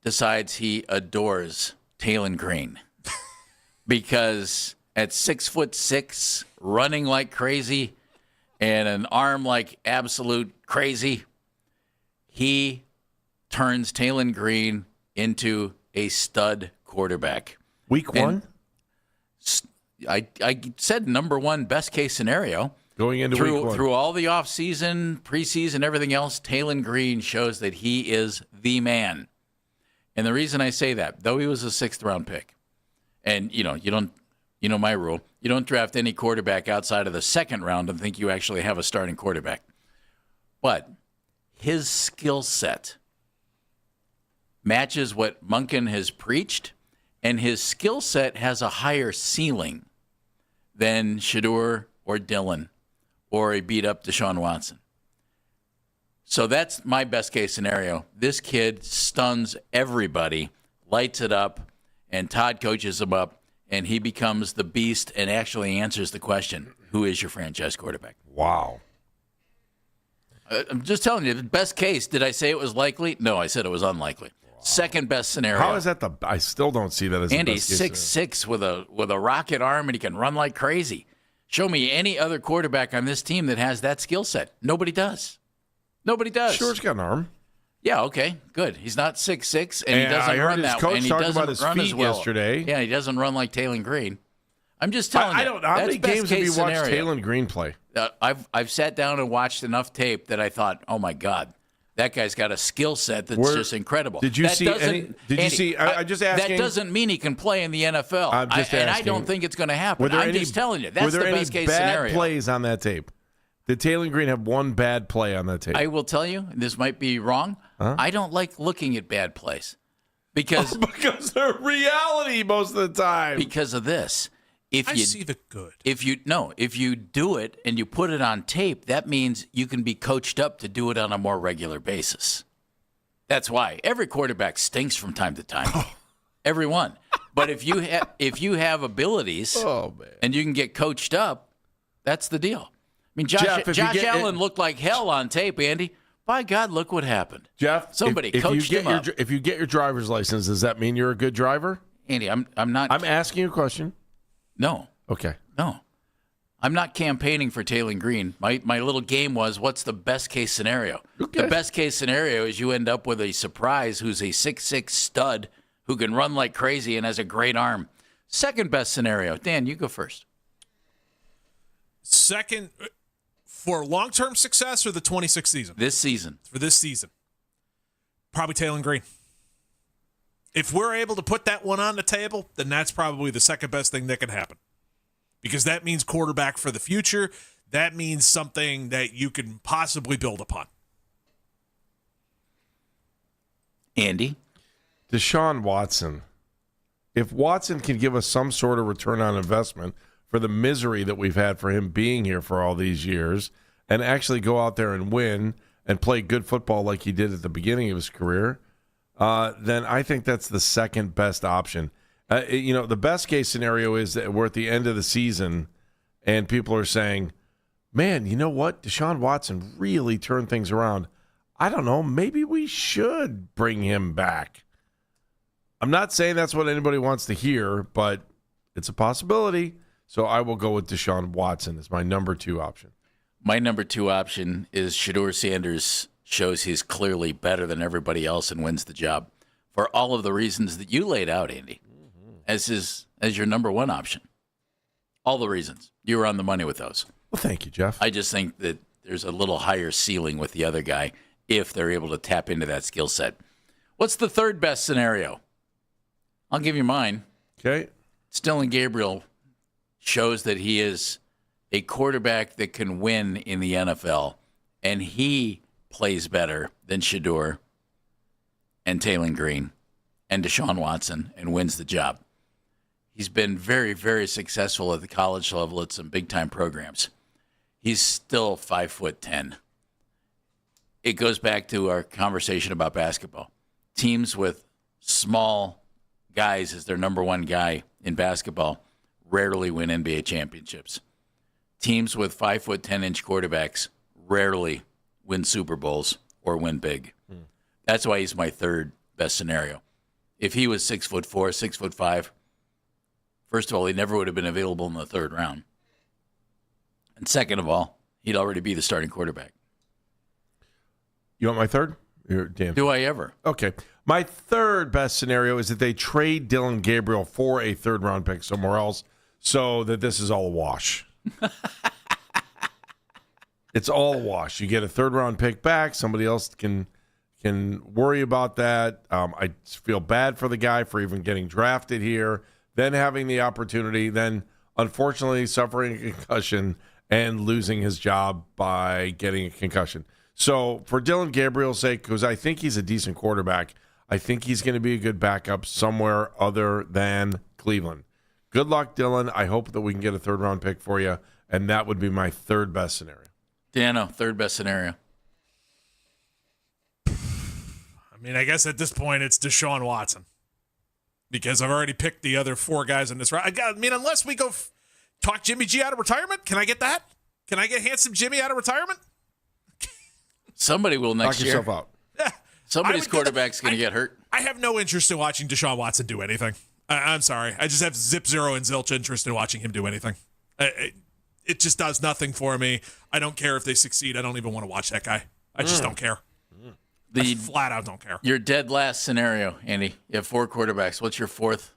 decides he adores Taylor Green because at 6'6", running like crazy and an arm like absolute crazy, he turns Taylor Green into a stud quarterback. Week one? I said number one best case scenario. Going into week one. Through all the offseason, preseason, everything else, Taylor Green shows that he is the man. And the reason I say that, though he was a 6th-round pick, and you know my rule, you don't draft any quarterback outside of the 2nd round and think you actually have a starting quarterback. But his skill set matches what Monken has preached, and his skill set has a higher ceiling than Shedeur or Dylan or a beat-up Deshaun Watson. So that's my best-case scenario. This kid stuns everybody, lights it up, and Todd coaches him up, and he becomes the beast and actually answers the question, who is your franchise quarterback? Wow. I'm just telling you, the best case, did I say it was likely? No, I said it was unlikely. Wow. Second best scenario. How is that I still don't see that as Andy, the best case 6'6" with a rocket arm, and he can run like crazy. Show me any other quarterback on this team that has that skill set. Nobody does. Nobody does. Shure's got an arm. Yeah, okay, good. He's not 6'6", and he doesn't run that well. And he doesn't about his run feet as well. yesterday. Yeah, he doesn't run like Taylor Green. I'm just telling you. How many games have you watched scenario. Taylor Green play? I've sat down and watched enough tape that I thought, oh my God, that guy's got a skill set that's just incredible. Did you see any? Did you see? I'm just asking. That doesn't mean he can play in the NFL. I'm just asking. And I don't think it's going to happen. I'm just telling you, that's the best case scenario. Were there any bad plays on that tape? Did Taylor Green have one bad play on that tape? I will tell you, this might be wrong. Huh? I don't like looking at bad plays because they're reality most of the time. Because of this. I see the good. If you do it and you put it on tape, that means you can be coached up to do it on a more regular basis. That's why every quarterback stinks from time to time. Everyone. But if you have abilities and you can get coached up, that's the deal. I mean, Josh Allen looked like hell on tape, Andy. By God, look what happened. Jeff, somebody coached him up. If you get your driver's license, does that mean you're a good driver? Andy, I'm not. I'm asking you a question. No. Okay. No. I'm not campaigning for Taylor Green. My little game was, what's the best case scenario? Okay. The best case scenario is you end up with a surprise who's a 6'6" stud who can run like crazy and has a great arm. Second best scenario. Dan, you go first. Second, for long-term success or the 26th season? This season. For this season. Probably Taylor Green. If we're able to put that one on the table, then that's probably the second best thing that could happen. Because that means quarterback for the future. That means something that you can possibly build upon. Andy? Deshaun Watson. If Watson can give us some sort of return on investment for the misery that we've had for him being here for all these years and actually go out there and win and play good football like he did at the beginning of his career, then I think that's the second best option. The best case scenario is that we're at the end of the season and people are saying, man, you know what? Deshaun Watson really turned things around. I don't know. Maybe we should bring him back. I'm not saying that's what anybody wants to hear, but it's a possibility. So I will go with Deshaun Watson as my number 2 option. My number 2 option is Shedeur Sanders shows he's clearly better than everybody else and wins the job for all of the reasons that you laid out, Andy, as your number 1 option. All the reasons. You were on the money with those. Well, thank you, Jeff. I just think that there's a little higher ceiling with the other guy if they're able to tap into that skill set. What's the third best scenario? I'll give you mine. Okay. Dillon Gabriel shows that he is a quarterback that can win in the NFL, and he plays better than Shedeur and Taylor Green and Deshaun Watson and wins the job. He's been very, very successful at the college level at some big-time programs. He's still 5'10". It goes back to our conversation about basketball. Teams with small guys as their number 1 guy in basketball rarely win NBA championships. Teams with 5'10" quarterbacks rarely win Super Bowls or win big. That's why he's my third best scenario. If he was 6'4", 6'5", first of all, he never would have been available in the third round. And second of all, he'd already be the starting quarterback. You want my third? Dan. Do I ever? Okay. My third best scenario is that they trade Dillon Gabriel for a third-round pick somewhere else so that this is all a wash. It's all a wash. You get a third-round pick back. Somebody else can worry about that. I feel bad for the guy for even getting drafted here, then having the opportunity, then unfortunately suffering a concussion and losing his job by getting a concussion. So for Dillon Gabriel's sake, because I think he's a decent quarterback, I think he's going to be a good backup somewhere other than Cleveland. Good luck, Dillon. I hope that we can get a third-round pick for you, and that would be my third best scenario. Dano, third best scenario. I mean, I guess at this point it's Deshaun Watson because I've already picked the other 4 guys in this round. I mean, unless we go talk Jimmy G out of retirement, can I get that? Can I get handsome Jimmy out of retirement? Somebody will next year. Knock yourself out. Yeah. Somebody's quarterback's going to get hurt. I have no interest in watching Deshaun Watson do anything. I'm sorry. I just have zero and zilch interest in watching him do anything. It just does nothing for me. I don't care if they succeed. I don't even want to watch that guy. I just don't care. I flat out don't care. Your dead last scenario, Andy. You have 4 quarterbacks. What's your fourth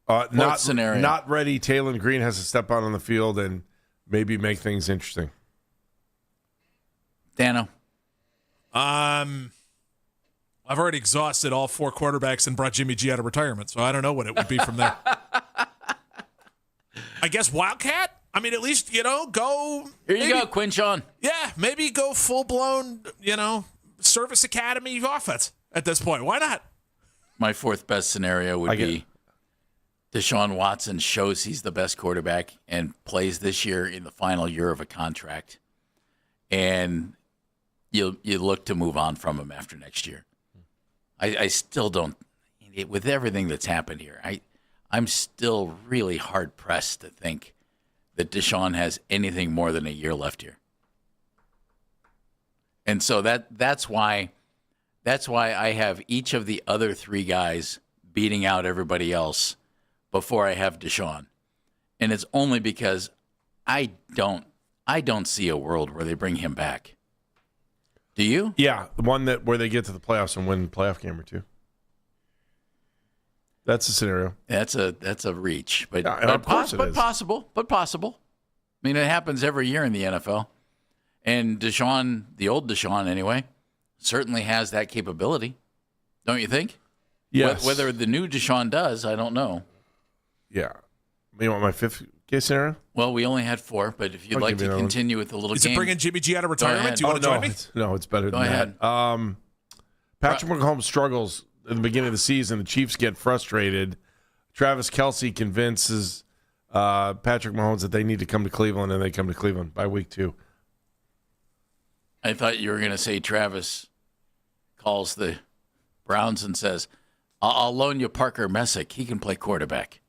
not scenario? Not ready. Taylor Green has to step out on the field and maybe make things interesting. Dano? I've already exhausted all 4 quarterbacks and brought Jimmy G out of retirement, so I don't know what it would be from there. I guess Wildcat? I mean, at least, go. Here you go, Quinshon. Yeah, maybe go full-blown, service academy offense at this point. Why not? My 4th best scenario would be Deshaun Watson shows he's the best quarterback and plays this year in the final year of a contract. And you look to move on from him after next year. I still don't, with everything that's happened here, I'm still really hard-pressed to think that Deshaun has anything more than a year left here. And so that's why I have each of the other 3 guys beating out everybody else before I have Deshaun. And it's only because I don't see a world where they bring him back. Do you? Yeah, the one where they get to the playoffs and win the playoff game or 2. That's the scenario. That's a reach, but of course it is. Possible. I mean, it happens every year in the NFL, and Deshaun, the old Deshaun anyway, certainly has that capability. Don't you think? Yes. Whether the new Deshaun does, I don't know. Yeah. You want my 5th case scenario? Well, we only had 4, but if you'd like to continue with the little game. Is it bringing Jimmy G out of retirement? Do you want to join me? No, it's better than that. Patrick Mahomes struggles in the beginning of the season. The Chiefs get frustrated. Travis Kelce convinces Patrick Mahomes that they need to come to Cleveland, and they come to Cleveland by week 2. I thought you were going to say Travis calls the Browns and says, I'll loan you Parker Messick. He can play quarterback.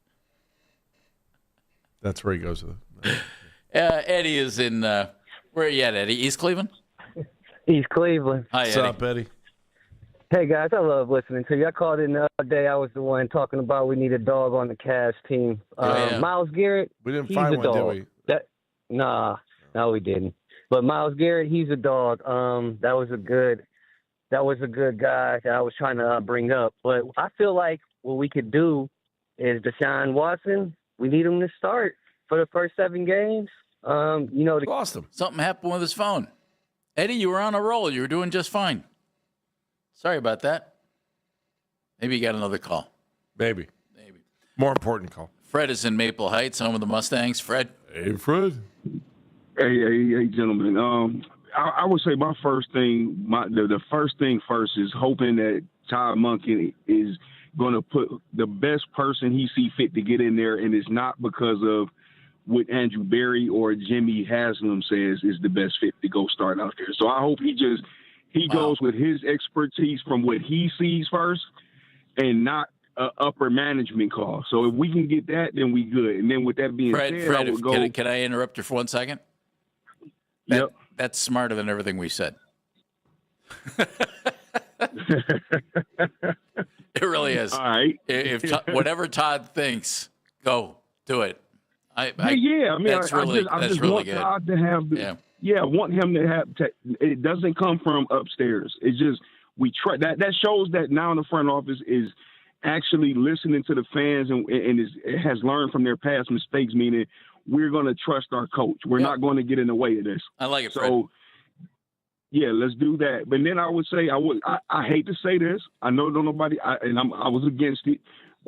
That's where he goes with it. Eddie is in, where are you at, Eddie? East Cleveland? East Cleveland. Hi, What's Eddie. up, Eddie? Hey, guys, I love listening to you. I called in the other day. I was the one talking about we need a dog on the Cavs team. Myles Garrett, we didn't he's find a one, dog. did we? No, we didn't. But Myles Garrett, he's a dog. That was a good guy that I was trying to bring up. But I feel like what we could do is Deshaun Watson, we need him to start for the first 7 games. Lost him. Something happened with his phone. Eddie, you were on a roll. You were doing just fine. Sorry about that. Maybe you got another call. Maybe. More important call. Fred is in Maple Heights, home of the Mustangs. Fred. Hey, Fred. Hey, gentlemen. I would say my first thing, the first thing first is hoping that Todd Monken is going to put the best person he see fit to get in there, and it's not because of what Andrew Berry or Jimmy Haslam says is the best fit to go start out there. So I hope he goes with his expertise from what he sees first, and not an upper management call. So if we can get that, then we good. And then with that being said, I would go. Can I interrupt you for 1 second? Yep. That's smarter than everything we said. It really is. All right. If whatever Todd thinks, go do it. I mean, that's really want good. Todd to have. I want him to have. It doesn't come from upstairs. It's just we try. That shows that now in the front office is actually listening to the fans and has learned from their past mistakes. Meaning, we're going to trust our coach. We're not going to get in the way of this. I like it. So, Fred. yeah, let's do that. But then I would say I hate to say this. I know nobody. I was against it.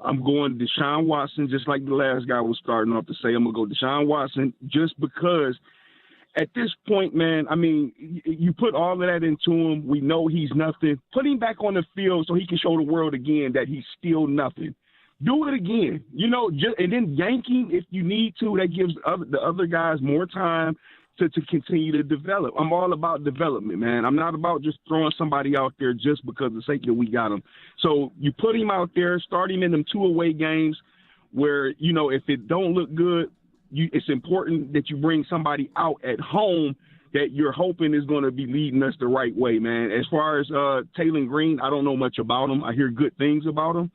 I'm going Deshaun Watson, just like the last guy was starting off to say. I'm going to go Deshaun Watson just because at this point, man, I mean, you put all of that into him. We know he's nothing. Put him back on the field so he can show the world again that he's still nothing. Do it again, and then yank him if you need to. That gives the other guys more time to continue to develop. I'm all about development, man. I'm not about just throwing somebody out there just because of the sake that we got him. So you put him out there, start him in them 2 away games where, if it don't look good, it's important that you bring somebody out at home that you're hoping is going to be leading us the right way, man. As far as Taylor Green, I don't know much about him. I hear good things about him.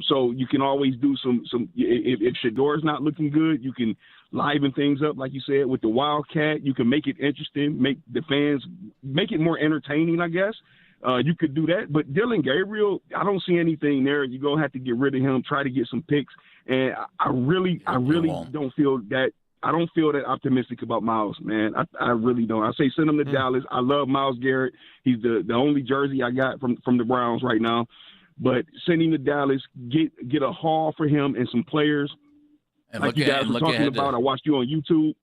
So you can always do some if Shador's not looking good, you can liven things up, like you said, with the Wildcat. You can make it interesting, make the fans, make it more entertaining, I guess. You could do that. But Dylan Gabriel, I don't see anything there. You're going to have to get rid of him, try to get some picks. And I really don't feel that I don't feel that optimistic about Miles, man. I really don't. I say send him to Dallas. I love Myles Garrett. He's the only jersey I got from the Browns right now. But send him to Dallas, get a haul for him and some players. And like you guys were talking about, I watched you on YouTube.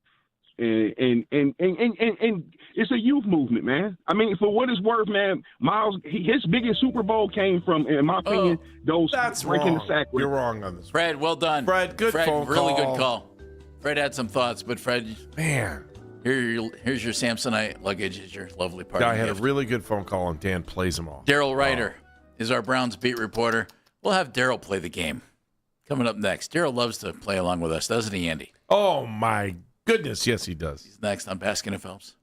And it's a youth movement, man. I mean, for what it's worth, man, Miles, his biggest Super Bowl came from, in my opinion, those breaking the sack. You're wrong on this. Fred, well done. Fred, good phone really call. good call. Fred had some thoughts, but Fred, man, here's your Samsonite luggage. Is your lovely party Guy had gift. a really good phone call, and Dan plays them all. Daryl Ryder is our Browns beat reporter. We'll have Daryl play the game coming up next. Daryl loves to play along with us, doesn't he, Andy? Oh my goodness, yes, he does. He's next on Baskin and Phelps.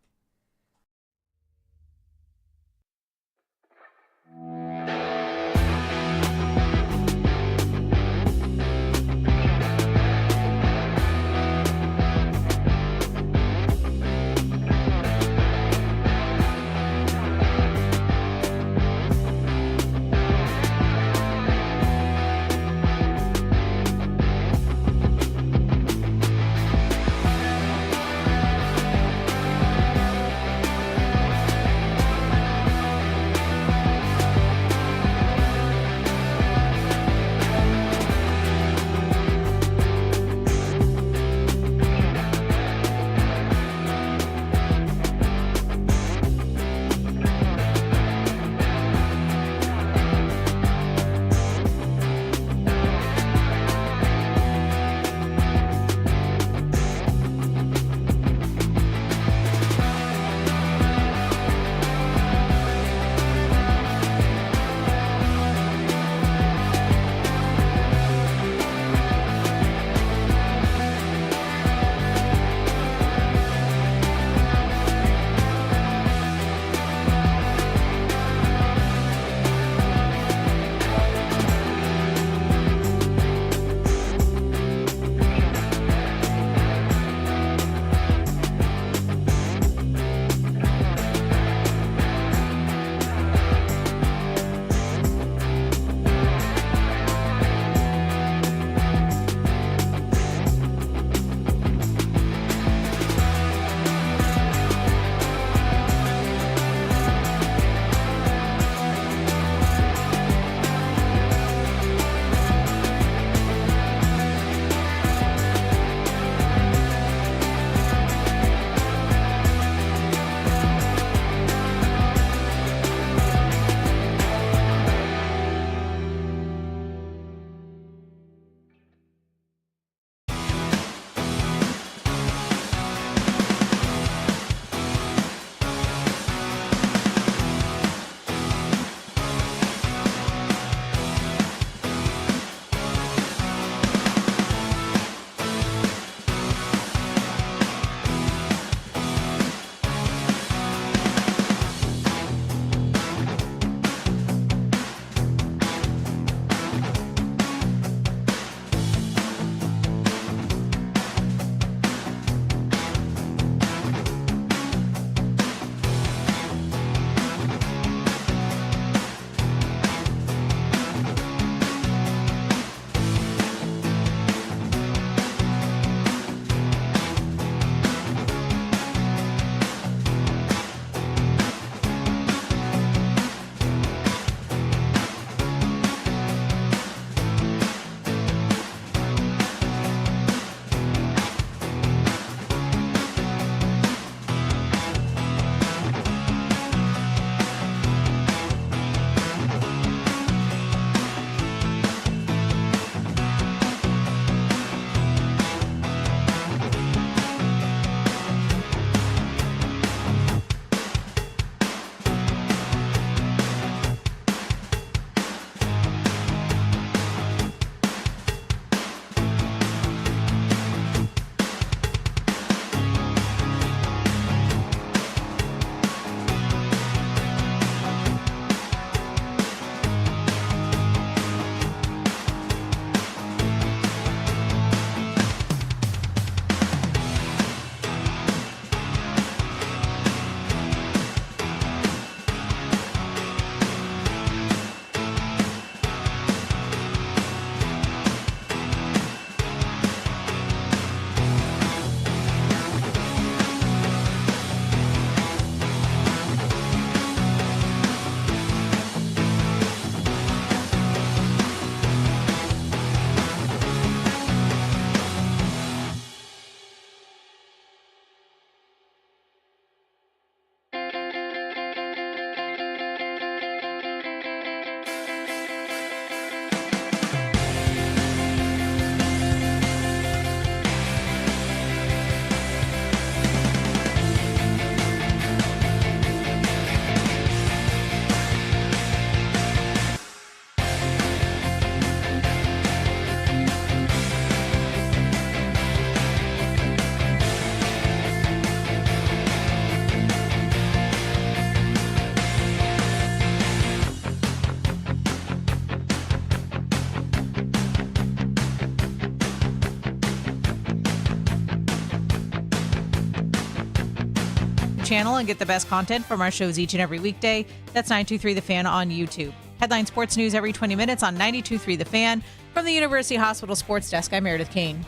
channel and get the best content from our shows each and every weekday. That's 923 The Fan on YouTube. Headline Sports News every 20 minutes on 92.3 The Fan. From the University Hospital Sports Desk, I'm Meredith Kane.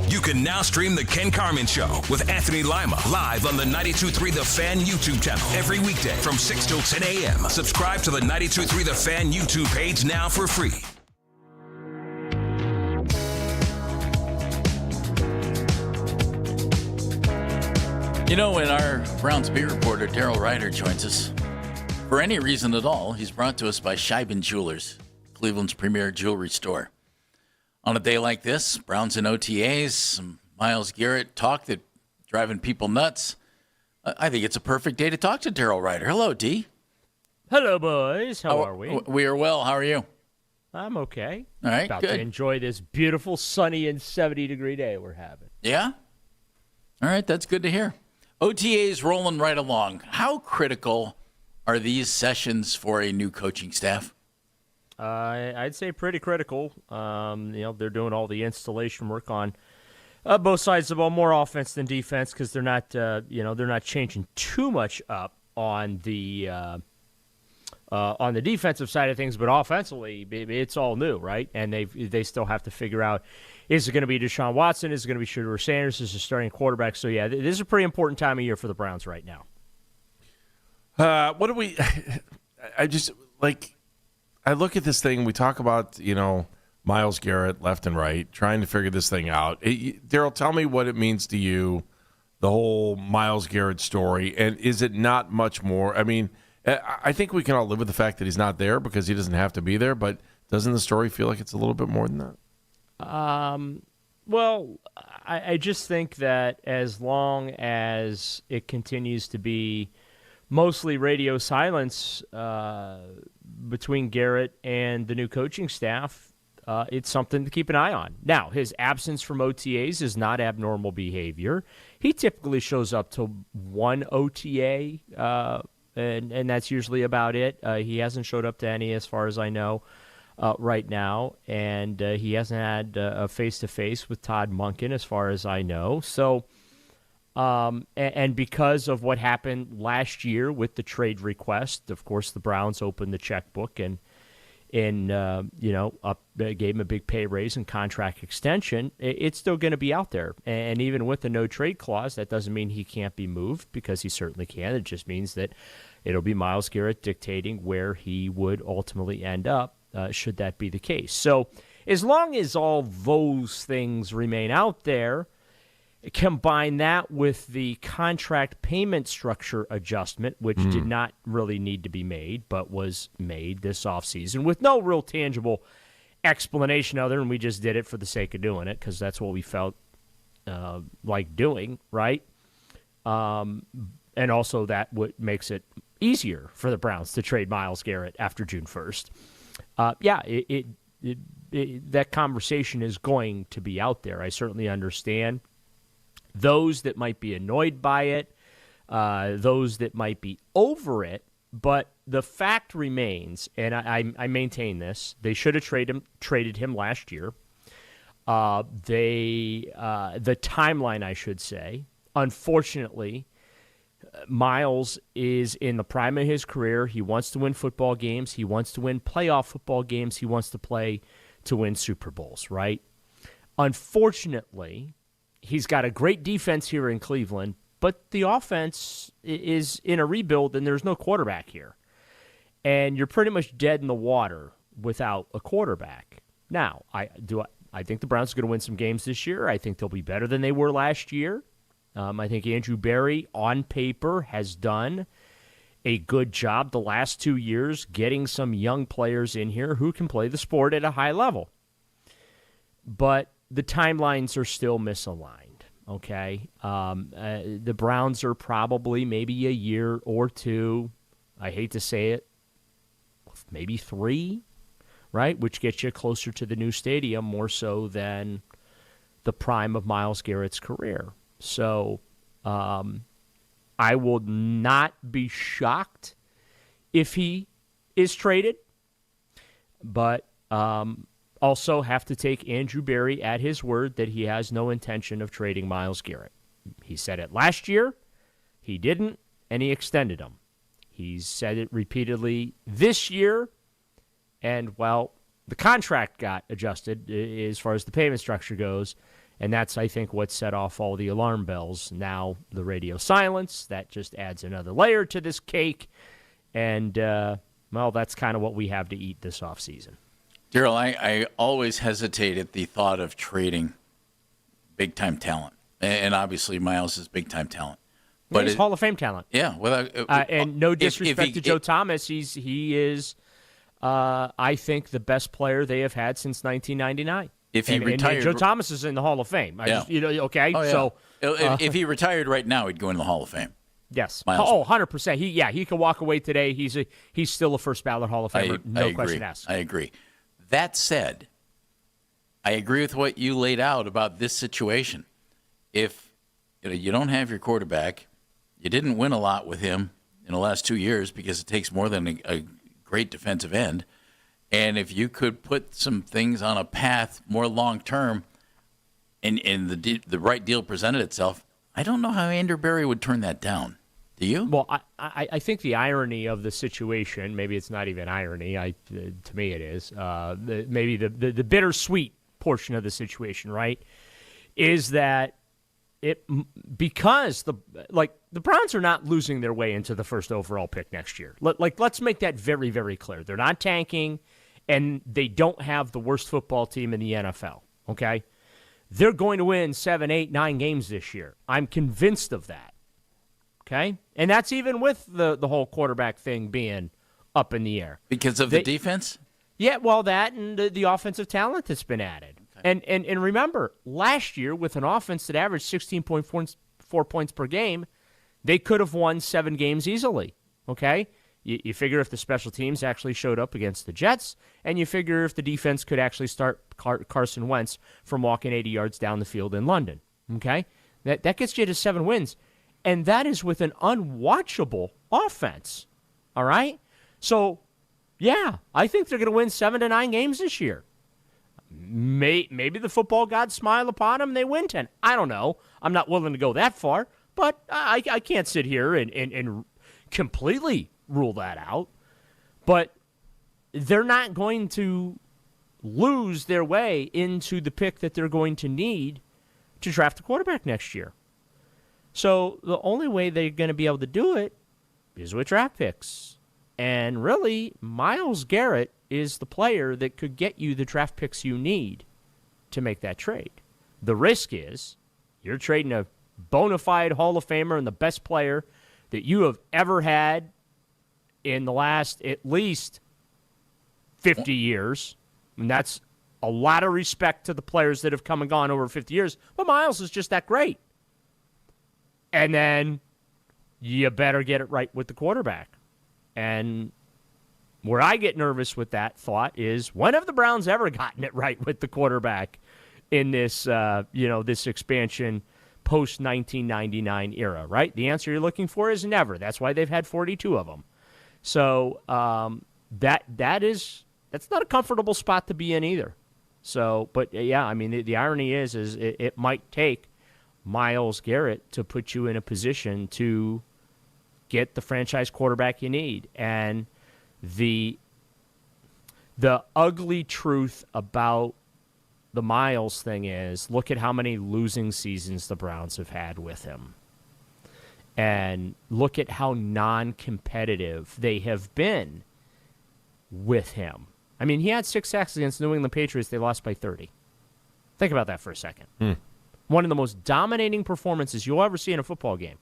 You can now stream The Ken Carman Show with Anthony Lima live on the 92.3 The Fan YouTube channel every weekday from 6 till 10 a.m. Subscribe to the 92.3 The Fan YouTube page now for free. You know, when our Browns beat reporter Daryl Ryder joins us, for any reason at all, he's brought to us by Scheiben Jewelers, Cleveland's premier jewelry store. On a day like this, Browns and OTAs, some Myles Garrett talk that driving people nuts. I think it's a perfect day to talk to Daryl Ryder. Hello, D. Hello, boys. How are we? We are well. How are you? I'm okay. All right, About good. to enjoy this beautiful, sunny, and 70-degree day we're having. Yeah? All right, that's good to hear. OTA's rolling right along. How critical are these sessions for a new coaching staff? I'd say pretty critical. They're doing all the installation work on both sides of the ball, more offense than defense, because they're not, they're not changing too much up on the defensive side of things. But offensively, it's all new, right? And they still have to figure out: is it going to be Deshaun Watson? Is it going to be Shedeur Sanders as a starting quarterback? So yeah, this is a pretty important time of year for the Browns right now. What do we? I just like. I look at this thing. We talk about, Myles Garrett left and right, trying to figure this thing out. Daryl, tell me what it means to you, the whole Myles Garrett story, and is it not much more? I mean, I think we can all live with the fact that he's not there because he doesn't have to be there, but doesn't the story feel like it's a little bit more than that? Well, I just think that as long as it continues to be mostly radio silence between Garrett and the new coaching staff, it's something to keep an eye on. Now, his absence from OTAs is not abnormal behavior. He typically shows up to one OTA, and that's usually about it. He hasn't showed up to any, as far as I know, right now, and he hasn't had a face-to-face with Todd Monken, as far as I know. So, and because of what happened last year with the trade request, of course, the Browns opened the checkbook and gave him a big pay raise and contract extension. It's still going to be out there. And even with the no trade clause, that doesn't mean he can't be moved, because he certainly can. It just means that it'll be Myles Garrett dictating where he would ultimately end up, should that be the case. So as long as all those things remain out there, combine that with the contract payment structure adjustment, which did not really need to be made, but was made this offseason with no real tangible explanation other than we just did it for the sake of doing it, because that's what we felt like doing, right? And also that what makes it easier for the Browns to trade Myles Garrett after June 1st. That conversation is going to be out there. I certainly understand those that might be annoyed by it, those that might be over it, but the fact remains, and I maintain this: they should have traded him last year. The timeline, I should say, unfortunately, Myles is in the prime of his career. He wants to win football games. He wants to win playoff football games. He wants to play to win Super Bowls, right? Unfortunately, he's got a great defense here in Cleveland, but the offense is in a rebuild, and there's no quarterback here. And you're pretty much dead in the water without a quarterback. Now, I think the Browns are going to win some games this year. I think they'll be better than they were last year. I think Andrew Berry, on paper, has done a good job the last 2 years getting some young players in here who can play the sport at a high level. But the timelines are still misaligned, okay? The Browns are probably maybe a year or two, I hate to say it, maybe 3, right? Which gets you closer to the new stadium more so than the prime of Myles Garrett's career. So I will not be shocked if he is traded, but also have to take Andrew Berry at his word that he has no intention of trading Myles Garrett. He said it last year, he didn't, and he extended him. He's said it repeatedly this year, and, well, the contract got adjusted as far as the payment structure goes, and that's, I think, what set off all the alarm bells. Now the radio silence, that just adds another layer to this cake, and, well, that's kind of what we have to eat this offseason. Daryl, I always hesitate at the thought of trading big-time talent, and obviously Myles is big-time talent. But he's Hall of Fame talent. Yeah. And no disrespect to Joe Thomas, he is, I think, the best player they have had since 1999. If he retired, and Joe Thomas is in the Hall of Fame. Okay. Oh, yeah. So if he retired right now, he'd go into the Hall of Fame. Yes. Myles. Oh, 100%. He could walk away today. He's still a first ballot Hall of Famer. No question asked. I agree. That said, I agree with what you laid out about this situation. If you don't have your quarterback, you didn't win a lot with him in the last 2 years because it takes more than a great defensive end. And if you could put some things on a path more long term, and the right deal presented itself, I don't know how Andrew Berry would turn that down. Do you? Well, I think the irony of the situation, maybe it's not even irony. To me, it is. Maybe the bittersweet portion of the situation, right, is that because the Browns are not losing their way into the first overall pick next year. Let's make that very, very clear. They're not tanking, and they don't have the worst football team in the NFL. Okay, they're going to win 7, 8, 9 games this year. I'm convinced of that. Okay, and that's even with the whole quarterback thing being up in the air because of the defense. Yeah, well, that and the offensive talent that's been added. Okay. And remember, last year with an offense that averaged 16.4 points per game, they could have won 7 games easily. Okay, you figure if the special teams actually showed up against the Jets, and you figure if the defense could actually start Carson Wentz from walking 80 yards down the field in London. Okay, that gets you to 7 wins. And that is with an unwatchable offense. All right? So, yeah, I think they're going to win 7 to 9 games this year. Maybe the football gods smile upon them and they win 10. I don't know. I'm not willing to go that far. But I can't sit here and completely rule that out. But they're not going to lose their way into the pick that they're going to need to draft a quarterback next year. So the only way they're going to be able to do it is with draft picks. And really, Myles Garrett is the player that could get you the draft picks you need to make that trade. The risk is you're trading a bona fide Hall of Famer and the best player that you have ever had in the last at least 50 years. And that's a lot of respect to the players that have come and gone over 50 years. But Myles is just that great. And then you better get it right with the quarterback. And where I get nervous with that thought is, when have the Browns ever gotten it right with the quarterback in this, this expansion post-1999 era, right? The answer you're looking for is never. That's why they've had 42 of them. So that's not a comfortable spot to be in either. So, but yeah, I mean, the irony is it might take Myles Garrett to put you in a position to get the franchise quarterback you need. And the ugly truth about the Myles thing is, look at how many losing seasons the Browns have had with him. And look at how non-competitive they have been with him. I mean, he had 6 sacks against New England Patriots. They lost by 30. Think about that for a second. One of the most dominating performances you'll ever see in a football game.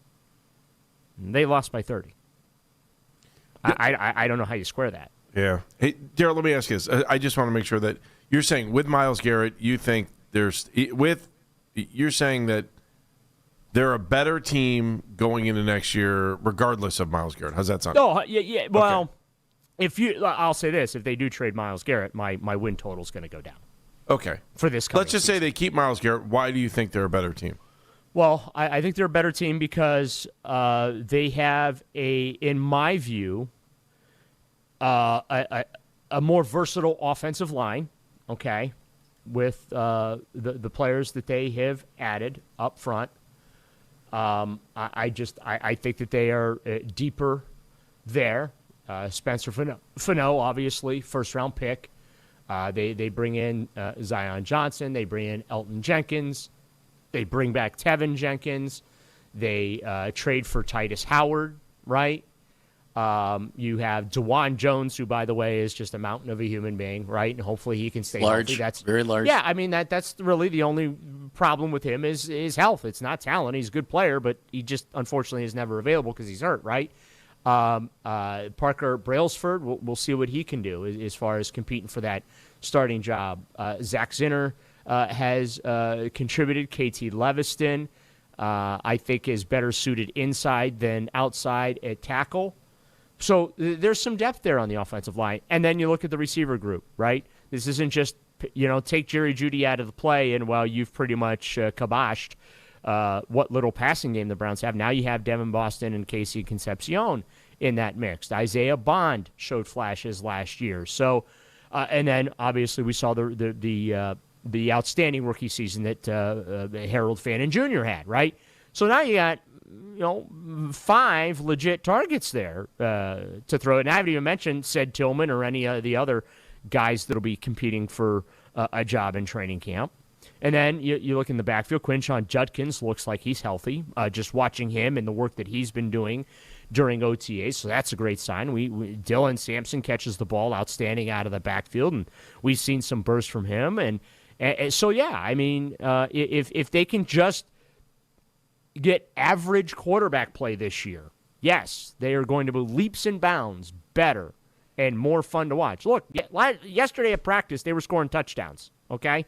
They lost by 30. I don't know how you square that. Yeah. Hey, Daryl, let me ask you this. I just want to make sure that you're saying with Myles Garrett, you think you're saying that they're a better team going into next year regardless of Myles Garrett. How's that sound? Oh, yeah. Well, okay. I'll say this. If they do trade Myles Garrett, my win total is going to go down. Okay. For this coming Let's just say they keep Myles Garrett. Why do you think they're a better team? Well, I think they're a better team because they have in my view, a more versatile offensive line. okay, with the players that they have added up front. I think that they are deeper there. Spencer Fano, obviously, first-round pick. They bring in Zion Johnson. They bring in Elton Jenkins. They bring back Tevin Jenkins. They trade for Titus Howard, right? You have DeJuan Jones, who, by the way, is just a mountain of a human being, right? And hopefully he can stay large, healthy. That's very large. Yeah, I mean, that's really the only problem with him is health. It's not talent. He's a good player, but he just, unfortunately, is never available because he's hurt, right? Parker Brailsford, we'll see what he can do as far as competing for that starting job. Zach Zinner has contributed. KT Leviston, I think, is better suited inside than outside at tackle. So there's some depth there on the offensive line. And then you look at the receiver group, right? This isn't just, take Jerry Jeudy out of the play and, well, you've pretty much kiboshed what little passing game the Browns have. Now you have Devin Boston and Casey Concepcion in that mix. Isaiah Bond showed flashes last year. So, and then obviously we saw the outstanding rookie season that Harold Fannin Jr. had, right? So now you got 5 legit targets there to throw. And I haven't even mentioned Ced Tillman or any of the other guys that'll be competing for a job in training camp. And then you look in the backfield. Quinshon Judkins looks like he's healthy. Just watching him and the work that he's been doing during OTA, so that's a great sign. Dylan Sampson catches the ball outstanding out of the backfield, and we've seen some bursts from him. And so, yeah, I mean, if they can just get average quarterback play this year, yes, they are going to be leaps and bounds better and more fun to watch. Look, yesterday at practice, they were scoring touchdowns, okay?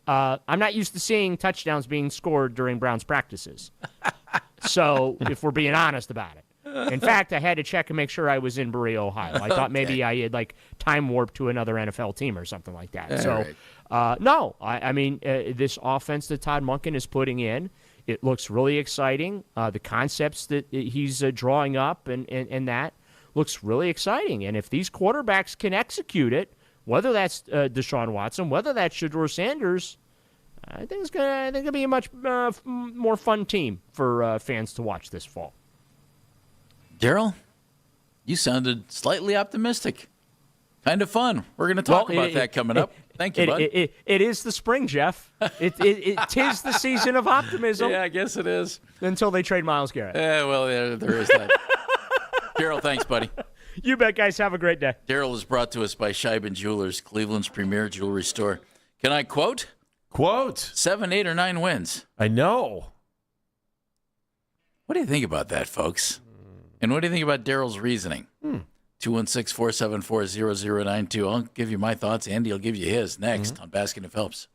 I'm not used to seeing touchdowns being scored during Browns practices. So, if we're being honest about it. In fact, I had to check and make sure I was in Berea, Ohio. I thought maybe I had, time warped to another NFL team or something like that. No. I mean, this offense that Todd Monken is putting in, it looks really exciting. The concepts that he's drawing up and that looks really exciting. And if these quarterbacks can execute it, whether that's Deshaun Watson, whether that's Shedeur Sanders, I think it's gonna be a much more fun team for fans to watch this fall. Daryl, you sounded slightly optimistic. Kind of fun. We're going to talk about that coming up. Thank you, bud. It is the spring, Jeff. It tis the season of optimism. Yeah, I guess it is. Until they trade Myles Garrett. Yeah, well, there is that. Daryl, thanks, buddy. You bet, guys. Have a great day. Daryl is brought to us by Scheiben Jewelers, Cleveland's premier jewelry store. Can I quote? Quote. 7, 8, or 9 wins. I know. What do you think about that, folks? And what do you think about Daryl's reasoning? 216-474-0092. I'll give you my thoughts. Andy will give you his next on Baskin and Phelps.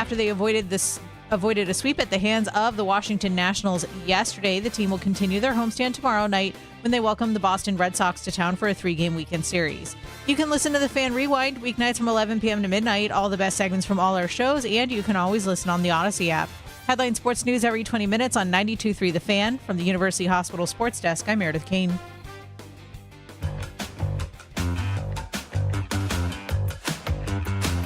after they avoided a sweep at the hands of the Washington Nationals yesterday. The team will continue their homestand tomorrow night when they welcome the Boston Red Sox to town for a 3-game weekend series. You can listen to the Fan Rewind weeknights from 11 p.m. to midnight, all the best segments from all our shows, and you can always listen on the Odyssey app. Headline Sports News every 20 minutes on 92.3 The Fan. From the University Hospital Sports Desk, I'm Meredith Kane.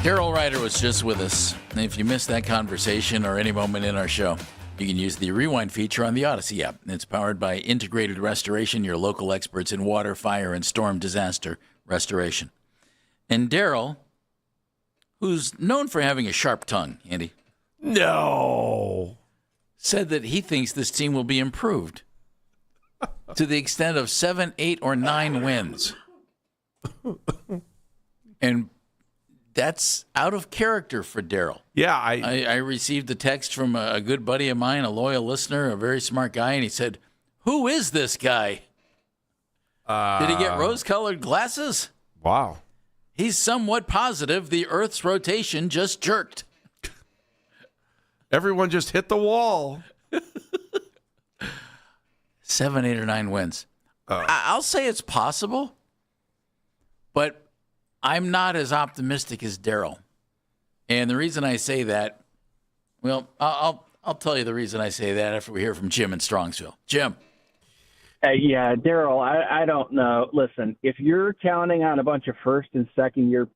Daryl Ryder was just with us. And if you missed that conversation or any moment in our show, you can use the Rewind feature on the Odyssey app. It's powered by Integrated Restoration, your local experts in water, fire, and storm disaster restoration. And Daryl, who's known for having a sharp tongue, Andy. No. Said that he thinks this team will be improved to the extent of 7, 8, or 9 wins. And that's out of character for Daryl. Yeah, I received a text from a good buddy of mine, a loyal listener, a very smart guy, and he said, "Who is this guy? Did he get rose-colored glasses?" Wow. He's somewhat positive the Earth's rotation just jerked. Everyone just hit the wall. 7, 8, or 9 wins. I'll say it's possible, but I'm not as optimistic as Daryl. And the reason I say that, well, I'll tell you the reason I say that after we hear from Jim in Strongsville. Jim. Yeah, Daryl, I don't know. Listen, if you're counting on a bunch of first and second year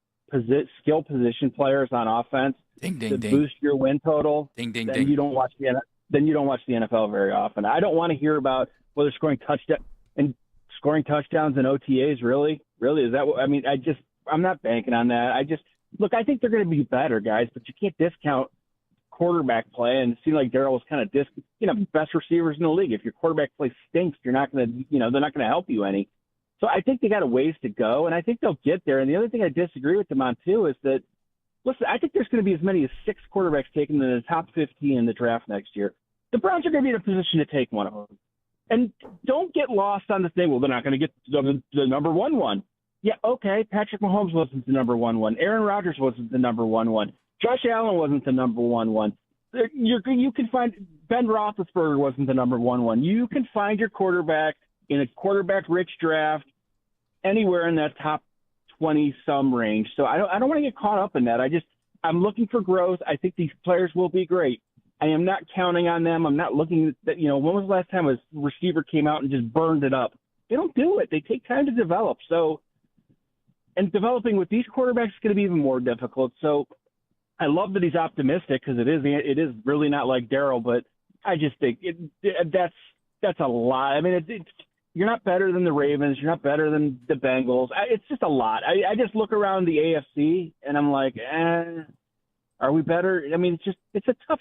skill position players on offense to boost your win total, then you don't watch the NFL very often. I don't want to hear about whether scoring touchdowns and OTAs. Really, is that what I mean? I'm not banking on that. I think they're going to be better, guys, but you can't discount quarterback play. And it seemed like Daryl was kind of best receivers in the league. If your quarterback play stinks, you're not going to, they're not going to help you any. So I think they got a ways to go, and I think they'll get there. And the other thing I disagree with them on too is that, listen, I think there's going to be as many as 6 quarterbacks taken in the top 15 in the draft next year. The Browns are going to be in a position to take one of them. And don't get lost on the thing, well, they're not going to get the number one. Yeah, okay, Patrick Mahomes wasn't the number one. Aaron Rodgers wasn't the number one. Josh Allen wasn't the number one. You can find Ben Roethlisberger wasn't the number one. You can find your quarterback in a quarterback-rich draft anywhere in that top 20-some range. So I don't want to get caught up in that. I'm looking for growth. I think these players will be great. I am not counting on them. I'm not looking at, when was the last time a receiver came out and just burned it up? They don't do it. They take time to develop. And developing with these quarterbacks is going to be even more difficult. So I love that he's optimistic because it is really not like Daryl, but I just think that's a lot. I mean, you're not better than the Ravens. You're not better than the Bengals. It's just a lot. I just look around the AFC and I'm like, are we better? I mean, it's a tough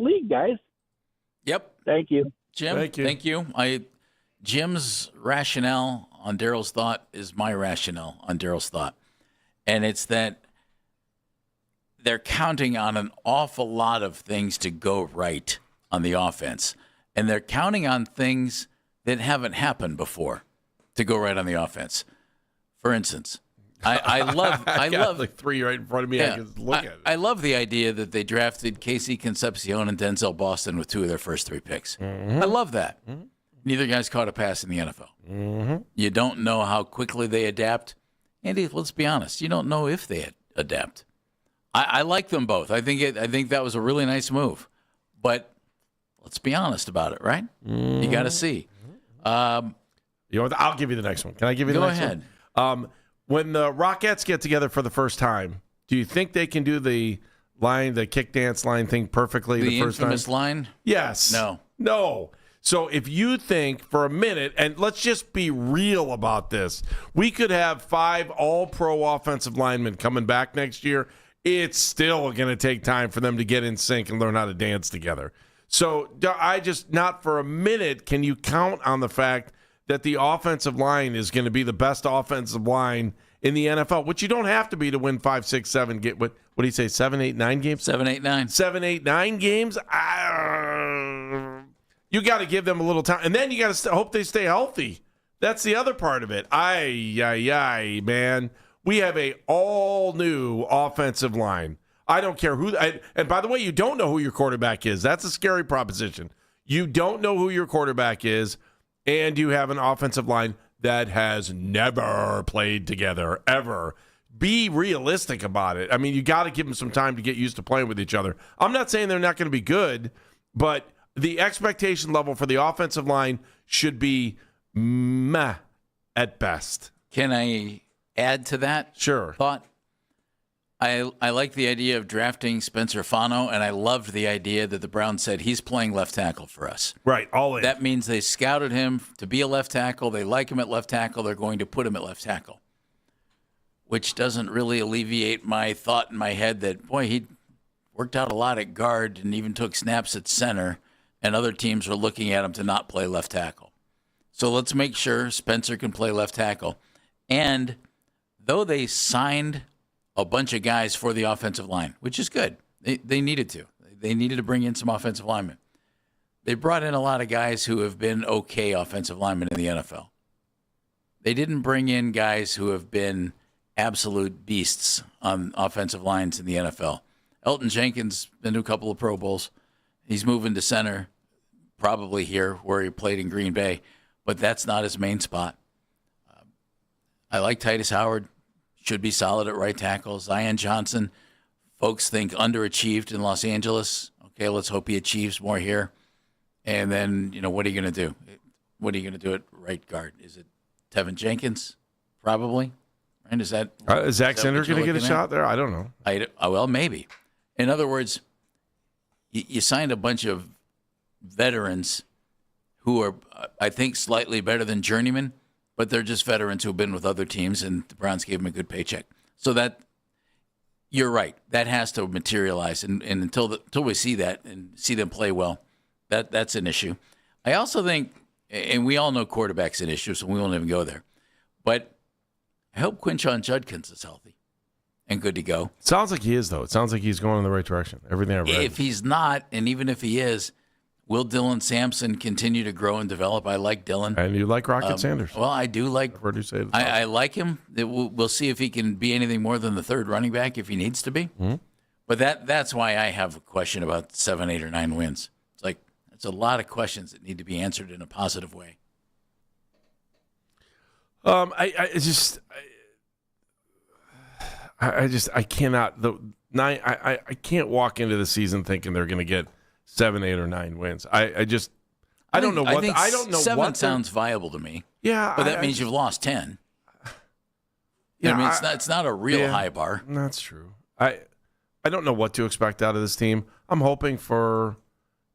league, guys. Yep. Thank you, Jim. Thank you. Jim's rationale on Daryl's thought is my rationale on Daryl's thought. And it's that they're counting on an awful lot of things to go right on the offense. And they're counting on things that haven't happened before to go right on the offense. For instance, I love like 3 right in front of me. Yeah, I can look at it. I love the idea that they drafted Casey Concepcion and Denzel Boston with 2 of their first 3 picks. Mm-hmm. I love that. Mm-hmm. Neither guy's caught a pass in the NFL. Mm-hmm. You don't know how quickly they adapt. Andy, let's be honest. You don't know if they adapt. I like them both. I think that was a really nice move. But let's be honest about it, right? Mm-hmm. You got to see. I'll give you the next one. Can I give you the next one? Go ahead. When the Rockettes get together for the first time, do you think they can do the kick dance line thing perfectly the first time? The infamous line? Yes. No. So if you think for a minute, and let's just be real about this, we could have 5 all-pro offensive linemen coming back next year. It's still going to take time for them to get in sync and learn how to dance together. So not for a minute can you count on the fact that the offensive line is going to be the best offensive line in the NFL, which you don't have to be to win 5, 6, 7. What do you say, 7, 8, 9 games? 7, 8, 9. 7, 8, 9 games? You got to give them a little time. And then you got to hope they stay healthy. That's the other part of it. Man. We have a all-new offensive line. I don't care who. And by the way, you don't know who your quarterback is. That's a scary proposition. You don't know who your quarterback is, and you have an offensive line that has never played together, ever. Be realistic about it. I mean, you got to give them some time to get used to playing with each other. I'm not saying they're not going to be good, but the expectation level for the offensive line should be meh at best. Can I add to that? Sure. Thought? I like the idea of drafting Spencer Fano, and I loved the idea that the Browns said he's playing left tackle for us. Right, all in. That means they scouted him to be a left tackle. They like him at left tackle. They're going to put him at left tackle, which doesn't really alleviate my thought in my head that, boy, he worked out a lot at guard and even took snaps at center, and other teams are looking at him to not play left tackle. So let's make sure Spencer can play left tackle. And though they signed a bunch of guys for the offensive line, which is good. They needed to. They needed to bring in some offensive linemen. They brought in a lot of guys who have been okay offensive linemen in the NFL. They didn't bring in guys who have been absolute beasts on offensive lines in the NFL. Elton Jenkins been to a couple of Pro Bowls. He's moving to center, probably here where he played in Green Bay, but that's not his main spot. I like Titus Howard. Should be solid at right tackle. Zion Johnson, folks think underachieved in Los Angeles. Okay, let's hope he achieves more here. And then, what are you going to do? What are you going to do at right guard? Is it Tevin Jenkins? Probably. And is that is Zach Sender going to get a shot there? I don't know. Well, maybe. In other words, you signed a bunch of veterans who are, I think, slightly better than journeymen, but they're just veterans who have been with other teams, and the Browns gave them a good paycheck. So that, you're right, that has to materialize, and until we see that and see them play well, that's an issue. I also think, and we all know quarterback's an issue, so we won't even go there, but I hope Quinshon Judkins is healthy and good to go. Sounds like he is, though. It sounds like he's going in the right direction. Everything I've read. If he's not, and even if he is, will Dylan Sampson continue to grow and develop? I like Dylan. And you like Rocket Sanders. Well, I do like. I've heard you say that. I like him. We'll see if he can be anything more than the third running back if he needs to be. Mm-hmm. But that's why I have a question about 7, 8, or 9 wins. It's like it's a lot of questions that need to be answered in a positive way. I cannot. I can't walk into the season thinking they're going to get 7, 8, or 9 wins. I don't know what. I don't know 7 what sounds viable to me. Yeah, but that means you've lost 10. It's not a real high bar. That's true. I don't know what to expect out of this team. I'm hoping for,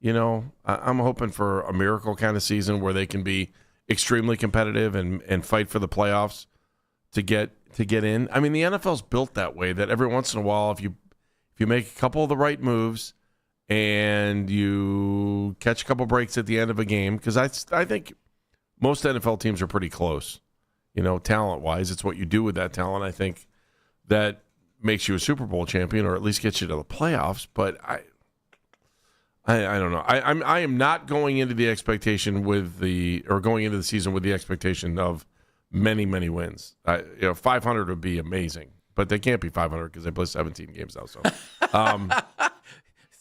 I'm hoping for a miracle kind of season where they can be extremely competitive and fight for the playoffs to get in. I mean, the NFL's built that way that every once in a while, if you make a couple of the right moves and you catch a couple breaks at the end of a game, because I think most NFL teams are pretty close, talent-wise. It's what you do with that talent, I think, that makes you a Super Bowl champion or at least gets you to the playoffs. But I don't know. I am not going into the expectation going into the season with the expectation of many, many wins. 500 would be amazing, but they can't be 500 because they play 17 games now.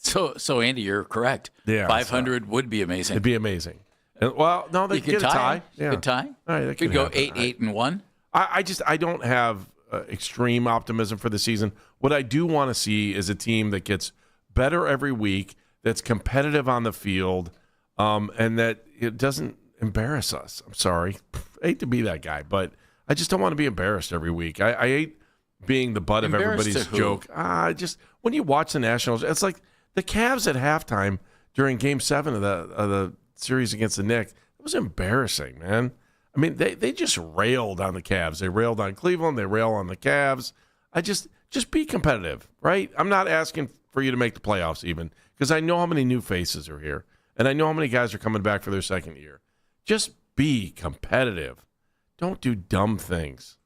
So Andy, you're correct. Yeah, 500 would be amazing. It'd be amazing. Well, no, they could get a tie. Yeah. Good tie. All right, they could go 8-8-1. I don't have extreme optimism for the season. What I do want to see is a team that gets better every week, that's competitive on the field, and that it doesn't embarrass us. I'm sorry. I hate to be that guy, but I just don't want to be embarrassed every week. I hate being the butt of everybody's joke. Just when you watch the Nationals, it's like the Cavs at halftime during Game 7 of the series against the Knicks. It was embarrassing, man. I mean, they just railed on the Cavs. They railed on Cleveland. They rail on the Cavs. Just be competitive, right? I'm not asking for you to make the playoffs even, because I know how many new faces are here, and I know how many guys are coming back for their second year. Just be competitive. Don't do dumb things.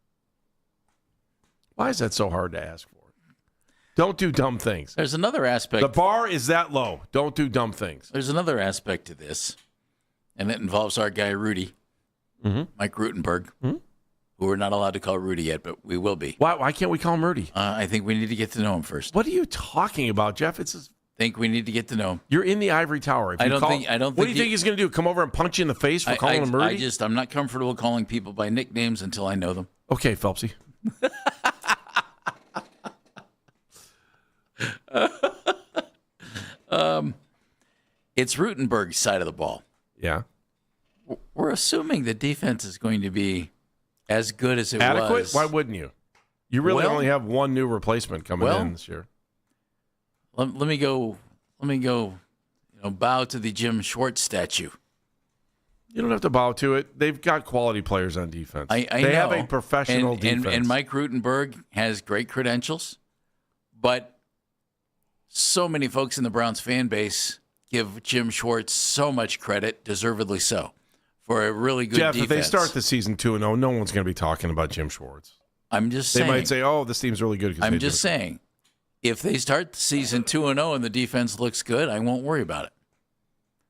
Why is that so hard to ask for? Don't do dumb things. There's another aspect. The bar is that low. Don't do dumb things. There's another aspect to this, and it involves our guy Rudy, Mike Rutenberg, who who we're not allowed to call Rudy yet, but we will be. Why can't we call him Rudy? I think we need to get to know him first. What are you talking about, Jeff? Think we need to get to know him. You're in the ivory tower. I don't think. What do you think he's going to do? Come over and punch you in the face for calling him Rudy? I'm not comfortable calling people by nicknames until I know them. Okay, Phelpsy. It's Rutenberg's side of the ball. Yeah. We're assuming the defense is going to be as good as it Adequate? was. Why wouldn't you? You really only have one new replacement coming in this year. Let me go. Bow to the Jim Schwartz statue. You don't have to bow to it. They've got quality players on defense. They have a professional defense. And Mike Rutenberg has great credentials, but so many folks in the Browns fan base give Jim Schwartz so much credit, deservedly so, for a really good defense. Jeff, if they start the season 2-0, no one's going to be talking about Jim Schwartz. I'm just saying. They might say, oh, this team's really good. I'm just saying, if they start the season 2-0 and the defense looks good, I won't worry about it.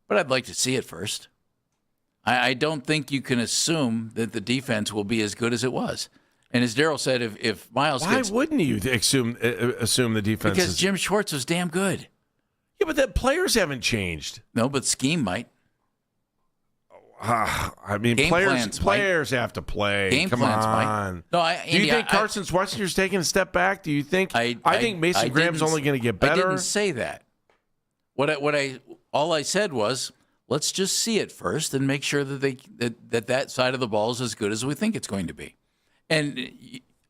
But I'd like to see it first. I don't think you can assume that the defense will be as good as it was. And as Daryl said, if Miles Why wouldn't you assume the defense Because Jim Schwartz was damn good. Yeah, but the players haven't changed. No, but scheme might. I mean, players have to play. Game Come plans on. might. No, Do you think Carson Schwarzenegger's taking a step back? Do you think? I think Mason Graham's only going to get better. I didn't say that. All I said was, let's just see it first and make sure that that side of the ball is as good as we think it's going to be. And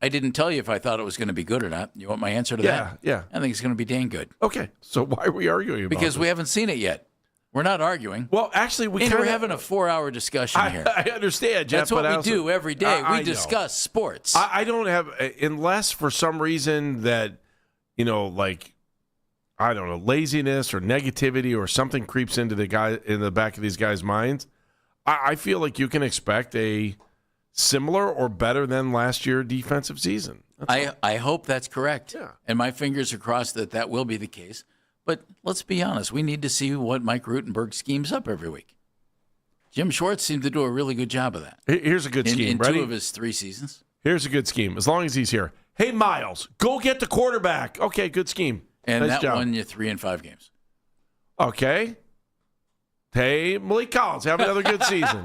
I didn't tell you if I thought it was going to be good or not. You want my answer to that? Yeah. I think it's going to be dang good. Okay. So why are we arguing about Because this? we haven't seen it yet. We're not arguing. Well, actually, we're having a 4-hour discussion here. I understand, Jeff. That's what we do every day. I We discuss sports. I don't have, unless for some reason that, I don't know, laziness or negativity or something creeps into the guy in the back of these guys' minds. I feel like you can expect a similar or better than last year defensive season. I hope that's correct. Yeah. And my fingers are crossed that will be the case. But let's be honest. We need to see what Mike Rutenberg schemes up every week. Jim Schwartz seemed to do a really good job of that. Here's a good scheme. In Ready? 2 of his 3 seasons. Here's a good scheme. As long as he's here. Hey, Miles, go get the quarterback. Okay, good scheme. And nice that job. won you 3 in 5 games. Okay. Hey, Malik Collins, have another good season.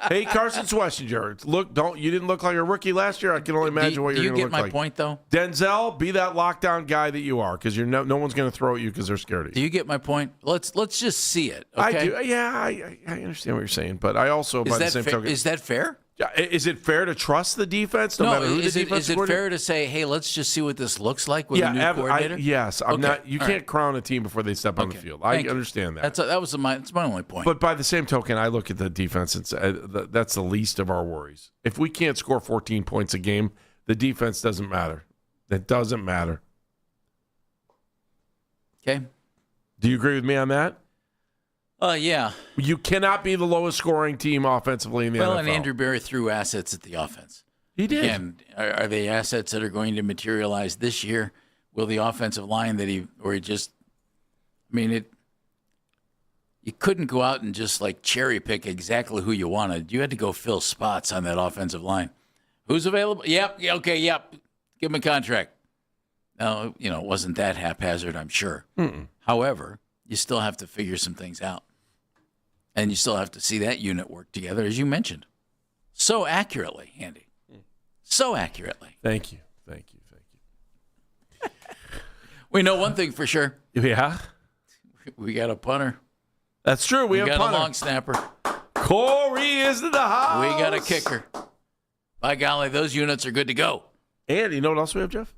Hey, Carson Schwarzenegger, you didn't look like a rookie last year. I can only imagine what you're going to look like. Do you get my point, though? Denzel, be that lockdown guy that you are, because no one's going to throw at you because they're scared of you. Do you get my point? Let's just see it. Okay? I do. Yeah, I understand what you're saying, but I also, by the same token, is that fair? Is it fair to trust the defense? No matter who the defense is it fair to say, hey, let's just see what this looks like with a new coordinator? Yes, I'm not. You can't crown a team before they step on the field. I understand that. That's my only point. But by the same token, I look at the defense and say, that's the least of our worries. If we can't score 14 points a game, the defense doesn't matter. It doesn't matter. Okay. Do you agree with me on that? Yeah. You cannot be the lowest scoring team offensively in the NFL. Well, and Andrew Berry threw assets at the offense. He did. And are they assets that are going to materialize this year? Will the offensive line you couldn't go out and just cherry pick exactly who you wanted. You had to go fill spots on that offensive line. Who's available? Yep. Okay. Yep. Give him a contract. Now, it wasn't that haphazard, I'm sure. However, you still have to figure some things out. And you still have to see that unit work together, as you mentioned. So accurately, Andy. So accurately. Thank you. We know one thing for sure. Yeah? We got a punter. That's true. We have got a long snapper. Corey is in the house. We got a kicker. By golly, those units are good to go. And you know what else we have, Jeff?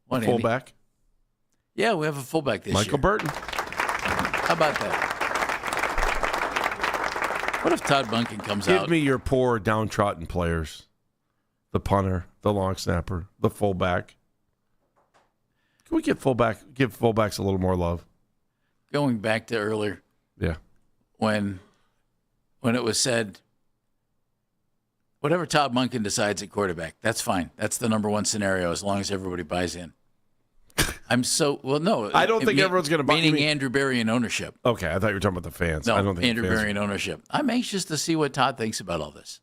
What, fullback. Andy? Yeah, we have a fullback this year. Michael Burton. How about that? What if Todd Monken comes out? Give me your poor downtrodden players. The punter, the long snapper, the fullback. Can we give fullbacks a little more love? Going back to earlier. Yeah. When it was said, whatever Todd Monken decides at quarterback, that's fine. That's the number one scenario as long as everybody buys in. No. I don't think everyone's going to buy in. Meaning Andrew Berry and ownership. Okay, I thought you were talking about the fans. No, I don't think Andrew Berry and ownership. I'm anxious to see what Todd thinks about all this.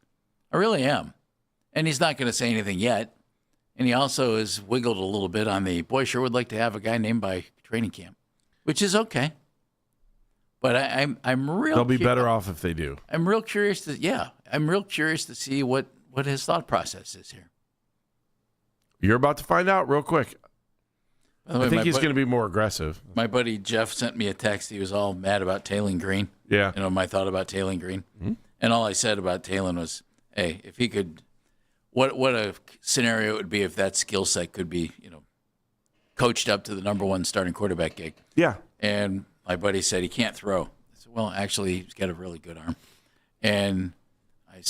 I really am. And he's not going to say anything yet. And he also has wiggled a little bit on the, boy, sure would like to have a guy named by training camp, which is okay. But I'm real. They'll be better off if they do. I'm real curious to see what his thought process is here. You're about to find out real quick. I think he's going to be more aggressive. My buddy Jeff sent me a text. He was all mad about Taylon Green. Yeah. My thought about Taylon Green. Mm-hmm. And all I said about Taylon was, hey, if he could, what a scenario it would be if that skill set could be, coached up to the number one starting quarterback gig. Yeah. And my buddy said he can't throw. I said, well, actually, he's got a really good arm. And he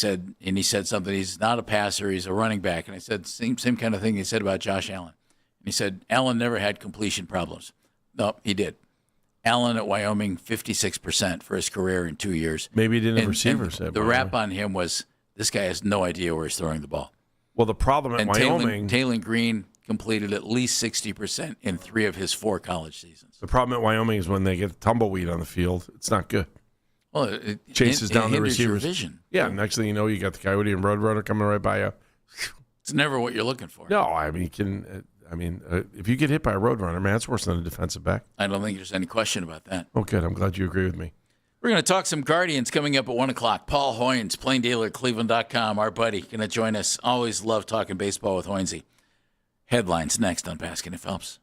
said something. He's not a passer. He's a running back. And I said, same kind of thing he said about Josh Allen. And he said, Allen never had completion problems. No, he did. Allen at Wyoming, 56% for his career in 2 years. Maybe he didn't have receivers. The rap on him was, this guy has no idea where he's throwing the ball. Well, the problem at Wyoming... Taylon Green completed at least 60% in 3 of his 4 college seasons. The problem at Wyoming is when they get tumbleweed on the field, it's not good. Well, it chases down the hinders your receivers. Vision. Yeah, next thing you know, you got the Coyote and Roadrunner coming right by you. It's never what you're looking for. No, I mean, if you get hit by a Roadrunner, man, it's worse than a defensive back. I don't think there's any question about that. Oh, good. I'm glad you agree with me. We're going to talk some Guardians coming up at 1 o'clock. Paul Hoynes, plain dealer, Cleveland.com, our buddy, going to join us. Always love talking baseball with Hoynesy. Headlines next on Baskin and Phelps.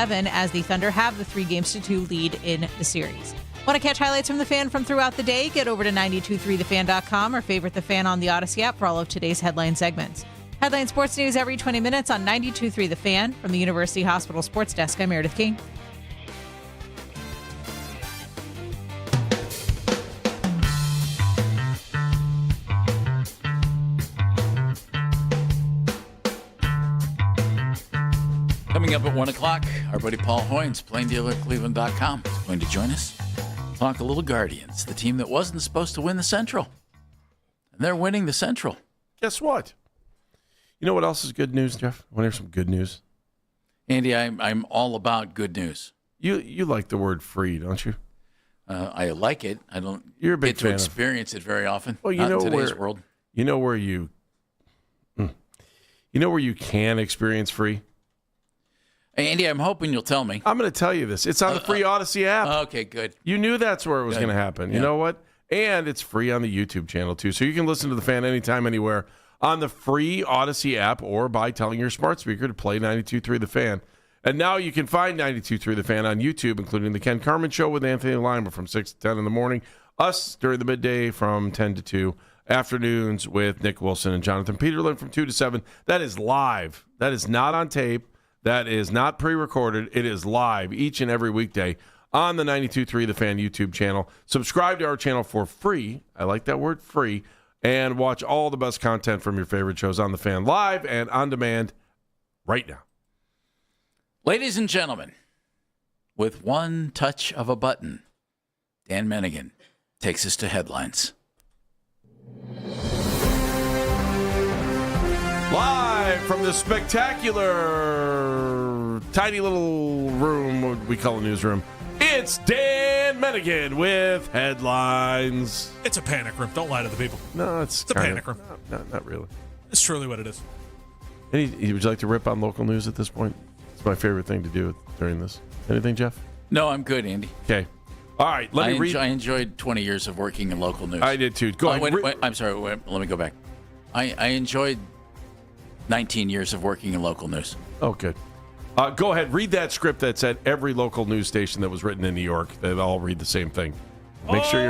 7 as the Thunder have the 3-2 lead in the series. Want to catch highlights from The Fan from throughout the day? Get over to 923thefan.com or favorite The Fan on the Odyssey app for all of today's headline segments. Headline sports news every 20 minutes on 92.3 The Fan. From the University Hospital Sports Desk, I'm Meredith King. Coming up at 1 o'clock, our buddy Paul Hoynes, plaindealercleveland.com, is going to join us. Talk a little Guardians, the team that wasn't supposed to win the Central. And they're winning the Central. Guess what? You know what else is good news, Jeff? Want to hear some good news? Andy, I'm all about good news. You like the word free, don't you? I like it. I don't You're a big get to experience it very often. Well, in today's world. You know where you can experience free? Andy, I'm hoping you'll tell me. I'm going to tell you this. It's on the free Odyssey app. Okay, good. You knew that's where it was going to happen. Yeah. You know what? And it's free on the YouTube channel, too. So you can listen to The Fan anytime, anywhere on the free Odyssey app or by telling your smart speaker to play 92.3 The Fan. And now you can find 92.3 The Fan on YouTube, including The Ken Carman Show with Anthony Lima from 6 to 10 in the morning, us during the midday from 10 to 2, afternoons with Nick Wilson and Jonathan Peterlin from 2 to 7. That is live. That is not on tape. That is not pre-recorded. It is live each and every weekday on the 92.3 The Fan YouTube channel. Subscribe to our channel for free. I like that word, free. And watch all the best content from your favorite shows on The Fan live and on demand right now. Ladies and gentlemen, with one touch of a button, Dan Menningen takes us to headlines. Live from the spectacular, tiny little room, what we call a newsroom, it's Dan Menningen with headlines. It's a panic room. Don't lie to the people. No, it's a panic room. Not really. It's truly what it is. Would you like to rip on local news at this point? It's my favorite thing to do during this. Anything, Jeff? No, I'm good, Andy. Okay. All right, let me read. I enjoyed 20 years of working in local news. I did too. Go ahead. Wait, I'm sorry. Let me go back. I enjoyed 19 years of working in local news. Oh, good. Go ahead. Read that script that's at every local news station that was written in New York. They all read the same thing. Make sure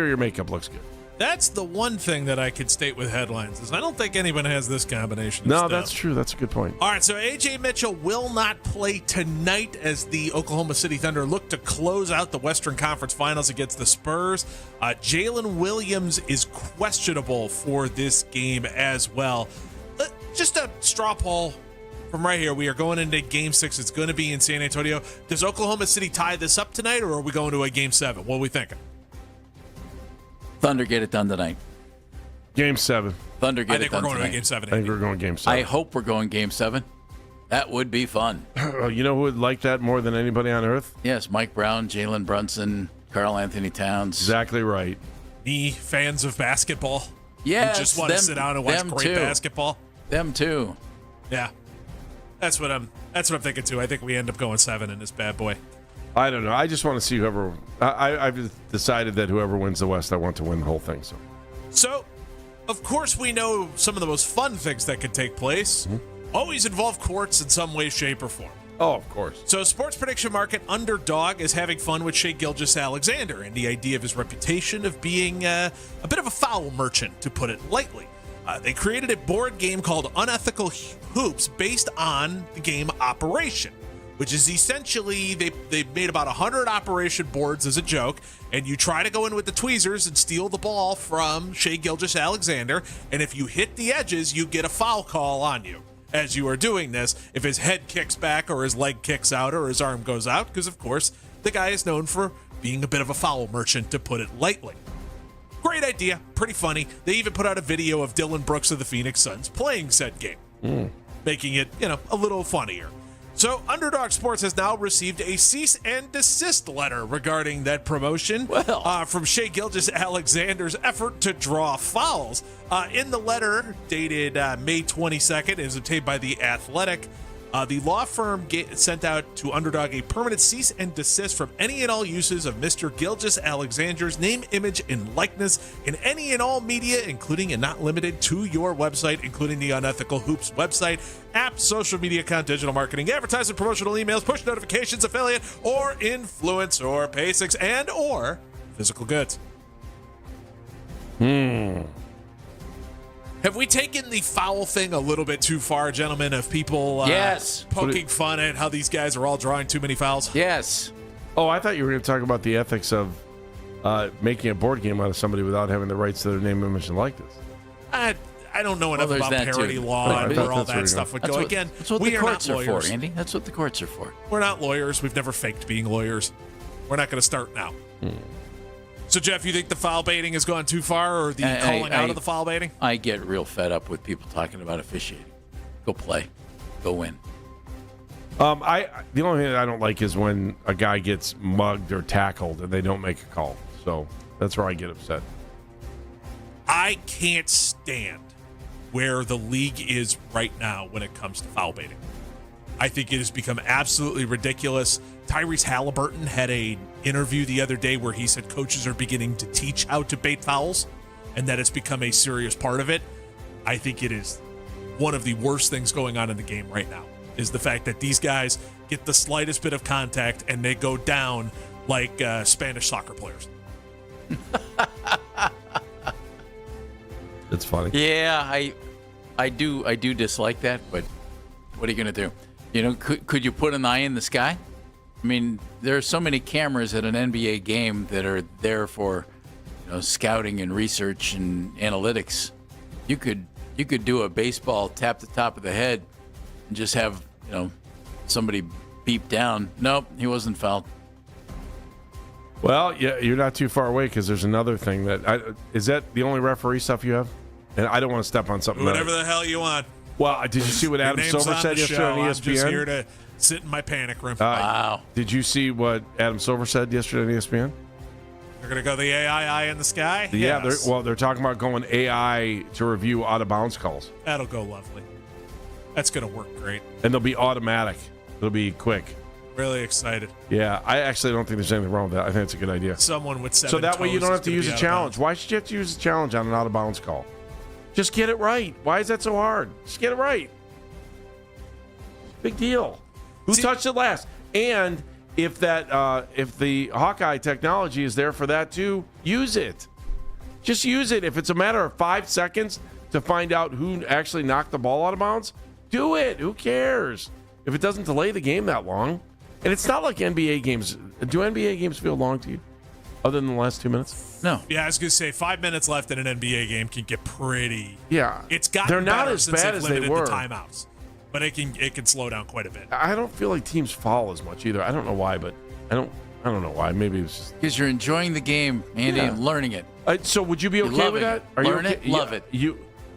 your makeup looks good. That's the one thing that I could state with headlines is I don't think anyone has this combination. No, that's true. That's a good point. All right, so A.J. Mitchell will not play tonight as the Oklahoma City Thunder look to close out the Western Conference Finals against the Spurs. Jalen Williams is questionable for this game as well. Just a straw poll from right here. We are going into Game 6. It's going to be in San Antonio. Does Oklahoma City tie this up tonight, or are we going to a Game 7? What are we thinking? Thunder get it done tonight. Game 7. Thunder get it done tonight. I think we're going to a Game 7. I think we're going Game 7. I hope we're going Game 7. That would be fun. You know who would like that more than anybody on earth? Yes, Mike Brown, Jalen Brunson, Karl Anthony Towns. Exactly right. Me, fans of basketball. Yes, who just want to sit down and watch great basketball. Them too. Yeah. That's what I'm thinking too. I think we end up going 7 in this bad boy. I don't know. I just want to see whoever. I've decided that whoever wins the West, I want to win the whole thing. So, of course, we know some of the most fun things that could take place always involve courts in some way, shape, or form. Oh, of course. So, sports prediction market Underdog is having fun with Shai Gilgeous-Alexander and the idea of his reputation of being a bit of a foul merchant, to put it lightly. They created a board game called Unethical Hoops based on the game Operation, which is essentially they made about 100 Operation boards as a joke, and you try to go in with the tweezers and steal the ball from Shai Gilgeous-Alexander, and if you hit the edges, you get a foul call on you as you are doing this. If his head kicks back or his leg kicks out or his arm goes out, because of course the guy is known for being a bit of a foul merchant, to put it lightly. Great idea, pretty funny. They even put out a video of Dylan Brooks of the Phoenix Suns playing said game, making it, a little funnier. So Underdog Sports has now received a cease and desist letter regarding that promotion from Shai Gilgeous-Alexander's effort to draw fouls. In the letter, dated May 22nd, is obtained by The Athletic. The law firm sent out to Underdog a permanent cease and desist from any and all uses of Mr. Gilgeous-Alexander's name, image, and likeness in any and all media, including and not limited to your website, including the Unethical Hoops website, app, social media account, digital marketing, advertising, promotional emails, push notifications, affiliate, or influence, or basics, and or physical goods. Have we taken the foul thing a little bit too far, gentlemen, of people yes. poking fun at how these guys are all drawing too many fouls? Yes. Oh, I thought you were going to talk about the ethics of making a board game out of somebody without having the rights to their name, image, and likeness. I don't know enough about parody law and where all that stuff would go. Again, that's what we the are courts not are lawyers. for, Andy. That's what the courts are for. We're not lawyers. We've never faked being lawyers. We're not going to start now. So, Jeff, you think the foul baiting has gone too far, or the calling out of the foul baiting? I get real fed up with people talking about officiating. Go play. Go win. The only thing that I don't like is when a guy gets mugged or tackled and they don't make a call. So that's where I get upset. I can't stand where the league is right now when it comes to foul baiting. I think it has become absolutely ridiculous. Tyrese Halliburton had an interview the other day where he said coaches are beginning to teach how to bait fouls and that it's become a serious part of it. I think it is one of the worst things going on in the game right now is the fact that these guys get the slightest bit of contact and they go down like Spanish soccer players. It's funny. Yeah, I do dislike that, but what are you going to do? You know, could you put an eye in the sky? I mean, there are so many cameras at an NBA game that are there for, scouting and research and analytics. You could do a baseball tap the top of the head and just have, somebody beep down. Nope, he wasn't fouled. Well, yeah, you're not too far away because there's another thing is that the only referee stuff you have? And I don't want to step on something. Whatever the hell you want. Well, did you see what Adam Silver said yesterday on ESPN? I'm just here to sit in my panic room. Wow. Did you see what Adam Silver said yesterday on ESPN? They're going to go the AI in the sky? Yeah, Yes. they're talking about going AI to review out-of-bounds calls. That'll go lovely. That's going to work great. And they'll be automatic. It'll be quick. Really excited. Yeah, I actually don't think there's anything wrong with that. I think it's a good idea. Someone with 7 So that way you don't toes have to is use gonna a be challenge. Why should you have to use a challenge on an out-of-bounds call? Just get it right. Why is that so hard? Just get it right. Big deal. Who touched it last? And if the Hawkeye technology is there for that too, use it. Just use it. If it's a matter of 5 seconds to find out who actually knocked the ball out of bounds, do it. Who cares? If it doesn't delay the game that long. And it's not like NBA games. Do NBA games feel long to you? Other than the last 2 minutes? No. Yeah, I was going to say 5 minutes left in an NBA game can get pretty. Yeah. It's gotten They're not better as since bad they've as they limited were. the timeouts. But it can slow down quite a bit. I don't feel like teams foul as much either. I don't know why, but I don't know why. Maybe it's just because you're enjoying the game, Andy, and learning it. So would you be okay with that? Learn it, love it.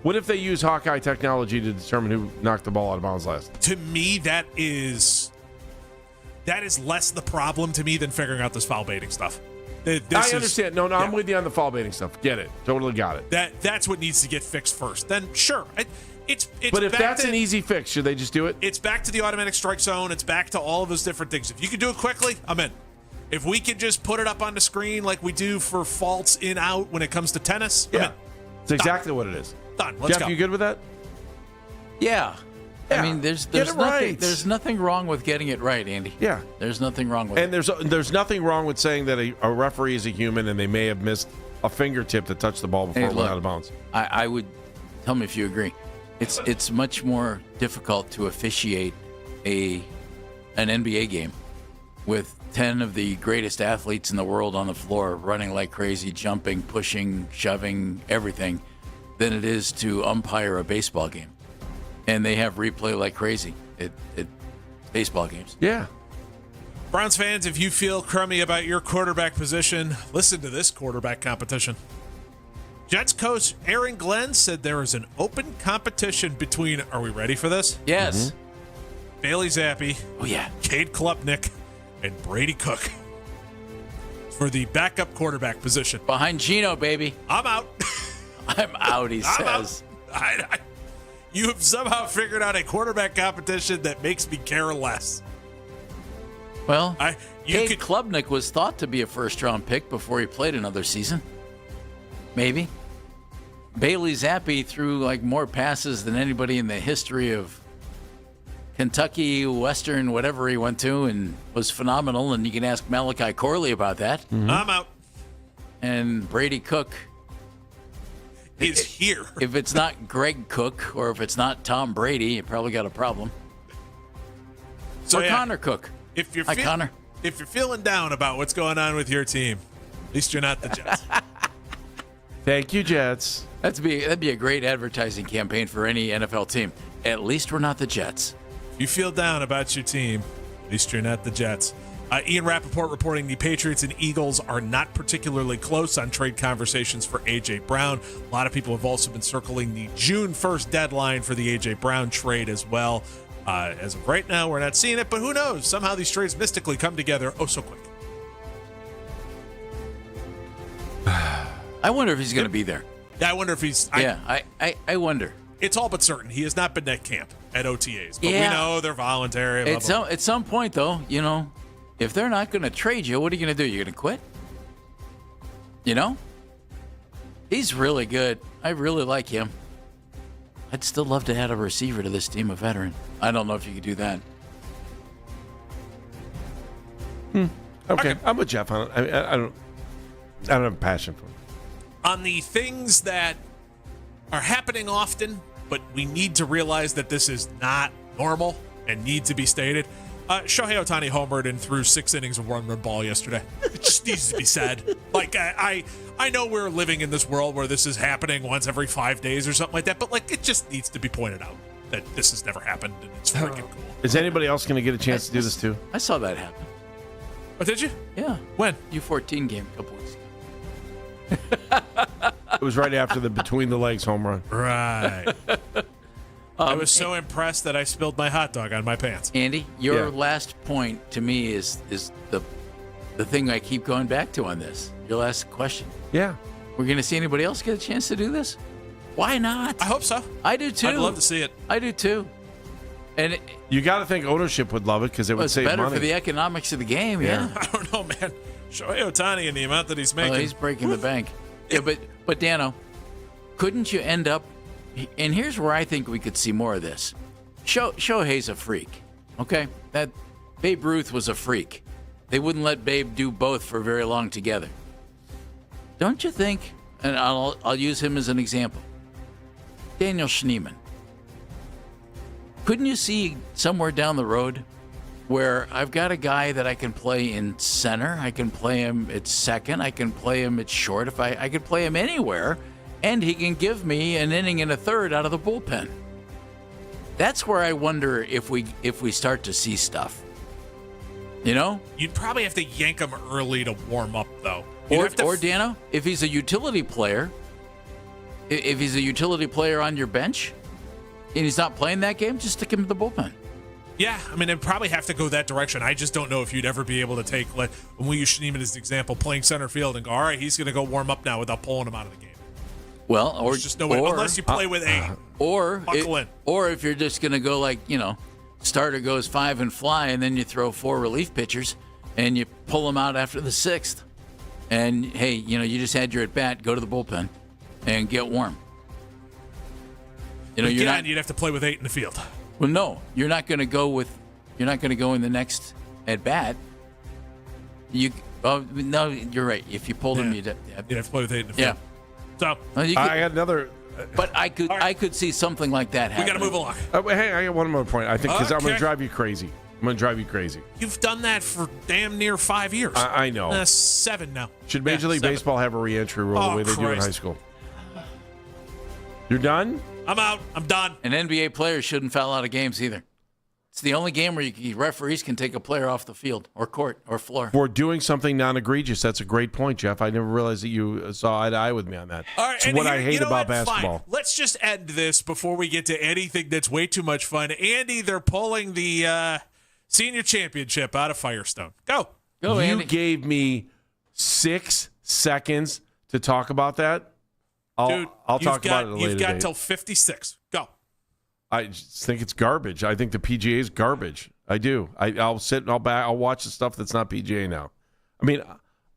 What if they use Hawkeye technology to determine who knocked the ball out of bounds last? To me, that is less the problem to me than figuring out this foul baiting stuff. I understand. No, I'm with you on the foul baiting stuff. Get it. Totally got it. That's what needs to get fixed first. Then sure. But if that's an easy fix, should they just do it? It's back to the automatic strike zone. It's back to all of those different things. If you can do it quickly, I'm in. If we can just put it up on the screen like we do for faults in out when it comes to tennis, I'm in. It's exactly what it is. Done. Let's Jeff, go. you good with that? Yeah. I mean, there's nothing wrong with getting it right, Andy. Yeah. There's nothing wrong with it. And there's nothing wrong with saying that a referee is a human and they may have missed a fingertip to touch the ball before it went out of bounds. I would tell me if you agree. It's much more difficult to officiate an NBA game with 10 of the greatest athletes in the world on the floor running like crazy, jumping, pushing, shoving, everything, than it is to umpire a baseball game. And they have replay like crazy at baseball games. Yeah. Browns fans, if you feel crummy about your quarterback position, listen to this quarterback competition. Jets coach Aaron Glenn said there is an open competition between, are we ready for this? Yes. Bailey Zappi. Oh, yeah. Cade Klubnik and Brady Cook for the backup quarterback position. Behind Gino, baby. I'm out. I'm out, he says. Out. You have somehow figured out a quarterback competition that makes me care less. Well, Cade Klubnik was thought to be a first-round pick before he played another season. Maybe. Bailey Zappi threw like more passes than anybody in the history of Kentucky, Western, whatever he went to, and was phenomenal. And you can ask Malachi Corley about that. Mm-hmm. I'm out. And Brady Cook is here. If it's not Greg Cook or if it's not Tom Brady, you probably got a problem. So Connor Cook. If you're Connor. If you're feeling down about what's going on with your team, at least you're not the Jets. Thank you, Jets. That'd be a great advertising campaign for any NFL team. At least we're not the Jets. If you feel down about your team, at least you're not the Jets. Ian Rappaport reporting the Patriots and Eagles are not particularly close on trade conversations for A.J. Brown. A lot of people have also been circling the June 1st deadline for the A.J. Brown trade as well. As of right now, we're not seeing it, but who knows? Somehow these trades mystically come together so quick. I wonder if he's going to be there. Yeah, I wonder if he's... I wonder. It's all but certain. He has not been at camp at OTAs, but we know they're voluntary. Blah, blah, blah. At some point, though, if they're not going to trade you, what are you going to do? You're going to quit? He's really good. I really like him. I'd still love to add a receiver to this team, a veteran. I don't know if you could do that. Okay. I'm with Jeff on it. I don't have a passion for it. On the things that are happening often, but we need to realize that this is not normal and need to be stated. Shohei Ohtani homered and threw 6 innings of one-run ball yesterday. It just needs to be said. Like, I know we're living in this world where this is happening once every 5 days or something like that, but like it just needs to be pointed out that this has never happened and it's freaking cool. Is anybody else going to get a chance to do this too? I saw that happen. Oh, did you? Yeah. When? U14 game a couple weeks ago. It was right after the between the legs home run. Right. I was so impressed that I spilled my hot dog on my pants. Andy, your last point to me is the thing I keep going back to on this. Your last question. Yeah. We're going to see anybody else get a chance to do this? Why not? I hope so. I do too. I'd love to see it. I do too. And you got to think ownership would love it because it would save better money. For the economics of the game. Yeah. I don't know, man. Shohei Ohtani and the amount that he's making. He's breaking the bank. Yeah, but Dano, couldn't you end up? And here's where I think we could see more of this. Shohei's a freak. Okay, that Babe Ruth was a freak. They wouldn't let Babe do both for very long together. Don't you think? And I'll use him as an example. Daniel Schneemann. Couldn't you see somewhere down the road where I've got a guy that I can play in center, I can play him at second, I can play him at short, if I could play him anywhere, and he can give me an inning and a third out of the bullpen. That's where I wonder if we start to see stuff. You'd probably have to yank him early to warm up, though. Or Dano, if he's a utility player, on your bench, and he's not playing that game, just stick him in the bullpen. Yeah, I mean, it'd probably have to go that direction. I just don't know if you'd ever be able to take, when we use Schneemann as an example, playing center field and go, all right, he's going to go warm up now without pulling him out of the game. Well, There's just no way, unless you play with eight. Or if you're just going to go starter goes 5 and fly, and then you throw 4 relief pitchers, and you pull them out after the 6th. And, hey, you just had your at-bat, go to the bullpen and get warm. You'd have to play with 8 in the field. Well, no, you're not going to go in the next at bat. No, you're right. If you pulled him, you'd have to play with 8 in the field. So I got another. But I could see something like that happen. We got to move along. Hey, I got one more point. I think because I'm going to drive you crazy. You've done that for damn near 5 years. I know. 7 now. Should Major League Baseball have a re-entry rule the way they do in high school? You're done? I'm out. I'm done. And NBA players shouldn't foul out of games either. It's the only game where referees can take a player off the field or court or floor. For doing something non-egregious. That's a great point, Jeff. I never realized that you saw eye to eye with me on that. All right, it's what I hate about basketball. Fine. Let's just end this before we get to anything that's way too much fun. Andy, they're pulling the senior championship out of Firestone. Go, Andy. You gave me 6 seconds to talk about that. I'll talk about it later. You've got till 56. Go. I just think it's garbage. I think the PGA is garbage. I do. I'll sit and I'll watch the stuff that's not PGA now. I mean,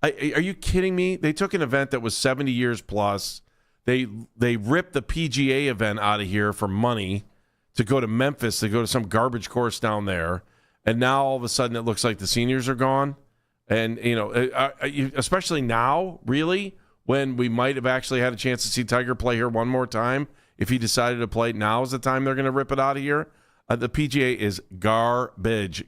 are you kidding me? They took an event that was 70 years plus. They ripped the PGA event out of here for money to go to Memphis, to go to some garbage course down there. And now all of a sudden it looks like the seniors are gone. And, especially now, really, when we might have actually had a chance to see Tiger play here one more time, if he decided to play, now is the time they're going to rip it out of here. The PGA is garbage,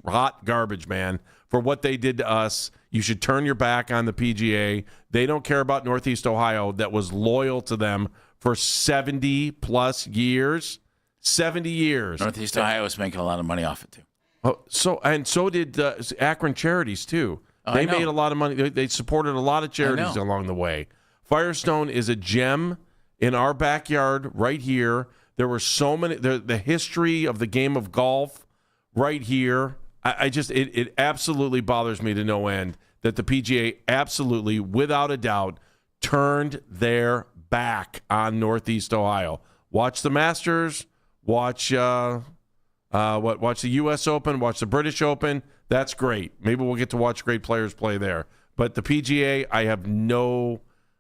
hot garbage, man. For what they did to us, you should turn your back on the PGA. They don't care about Northeast Ohio that was loyal to them for 70-plus years. 70 years. Northeast Ohio is making a lot of money off it, too. Oh, so did Akron Charities, too. They made a lot of money. They supported a lot of charities along the way. Firestone is a gem in our backyard right here. There were so many. The history of the game of golf right here. It absolutely bothers me to no end that the PGA absolutely, without a doubt, turned their back on Northeast Ohio. Watch the Masters. Watch watch the U.S. Open. Watch the British Open. That's great. Maybe we'll get to watch great players play there. But the PGA, I have no.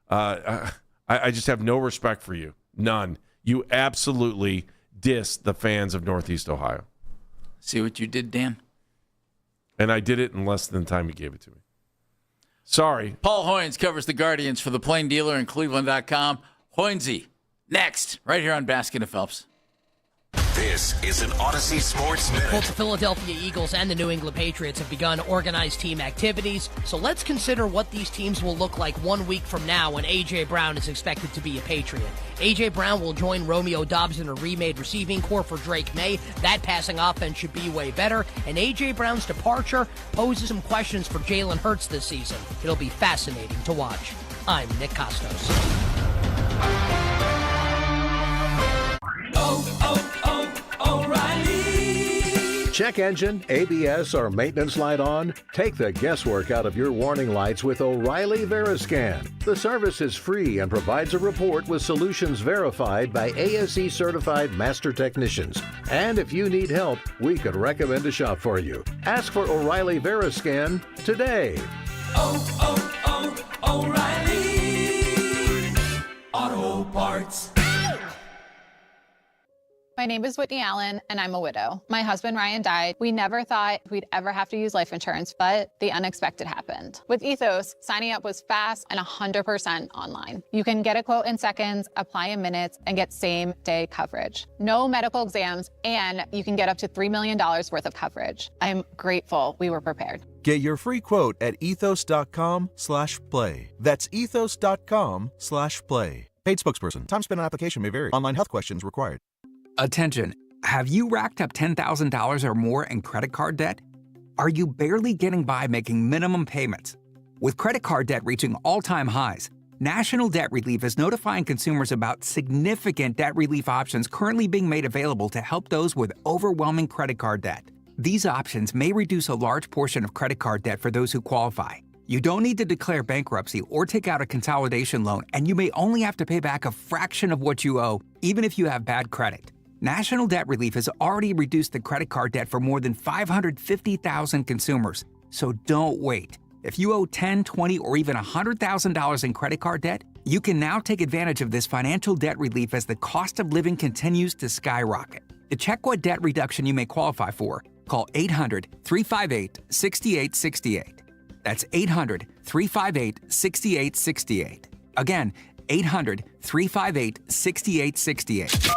I just have no respect for you. None. You absolutely diss the fans of Northeast Ohio. See what you did, Dan? And I did it in less than the time you gave it to me. Sorry. Paul Hoynes covers the Guardians for the Plain Dealer and Cleveland.com. Hoynesy, next, right here on Baskin and Phelps. This is an Odyssey Sports Minute. Both the Philadelphia Eagles and the New England Patriots have begun organized team activities, so let's consider what these teams will look like 1 week from now when A.J. Brown is expected to be a Patriot. A.J. Brown will join Romeo Doubs in a remade receiving corps for Drake May. That passing offense should be way better, and A.J. Brown's departure poses some questions for Jalen Hurts this season. It'll be fascinating to watch. I'm Nick Costos. O'Reilly. Check engine, ABS, or maintenance light on? Take the guesswork out of your warning lights with O'Reilly Veriscan. The service is free and provides a report with solutions verified by ASE certified master technicians. And if you need help, we could recommend a shop for you. Ask for O'Reilly Veriscan today. O'Reilly Auto Parts. My name is Whitney Allen, and I'm a widow. My husband, Ryan, died. We never thought we'd ever have to use life insurance, but the unexpected happened. With Ethos, signing up was fast and 100% online. You can get a quote in seconds, apply in minutes, and get same-day coverage. No medical exams, and you can get up to $3 million worth of coverage. I'm grateful we were prepared. Get your free quote at ethos.com/play. That's ethos.com/play. Paid spokesperson. Time spent on application may vary. Online health questions required. Attention, have you racked up $10,000 or more in credit card debt? Are you barely getting by making minimum payments? With credit card debt reaching all-time highs, National Debt Relief is notifying consumers about significant debt relief options currently being made available to help those with overwhelming credit card debt. These options may reduce a large portion of credit card debt for those who qualify. You don't need to declare bankruptcy or take out a consolidation loan, and you may only have to pay back a fraction of what you owe, even if you have bad credit. National Debt Relief has already reduced the credit card debt for more than 550,000 consumers. So don't wait. If you owe $10,000, $20,000, or even $100,000 in credit card debt, you can now take advantage of this financial debt relief as the cost of living continues to skyrocket. To check what debt reduction you may qualify for, call 800-358-6868. That's 800-358-6868. Again, 800-358-6868.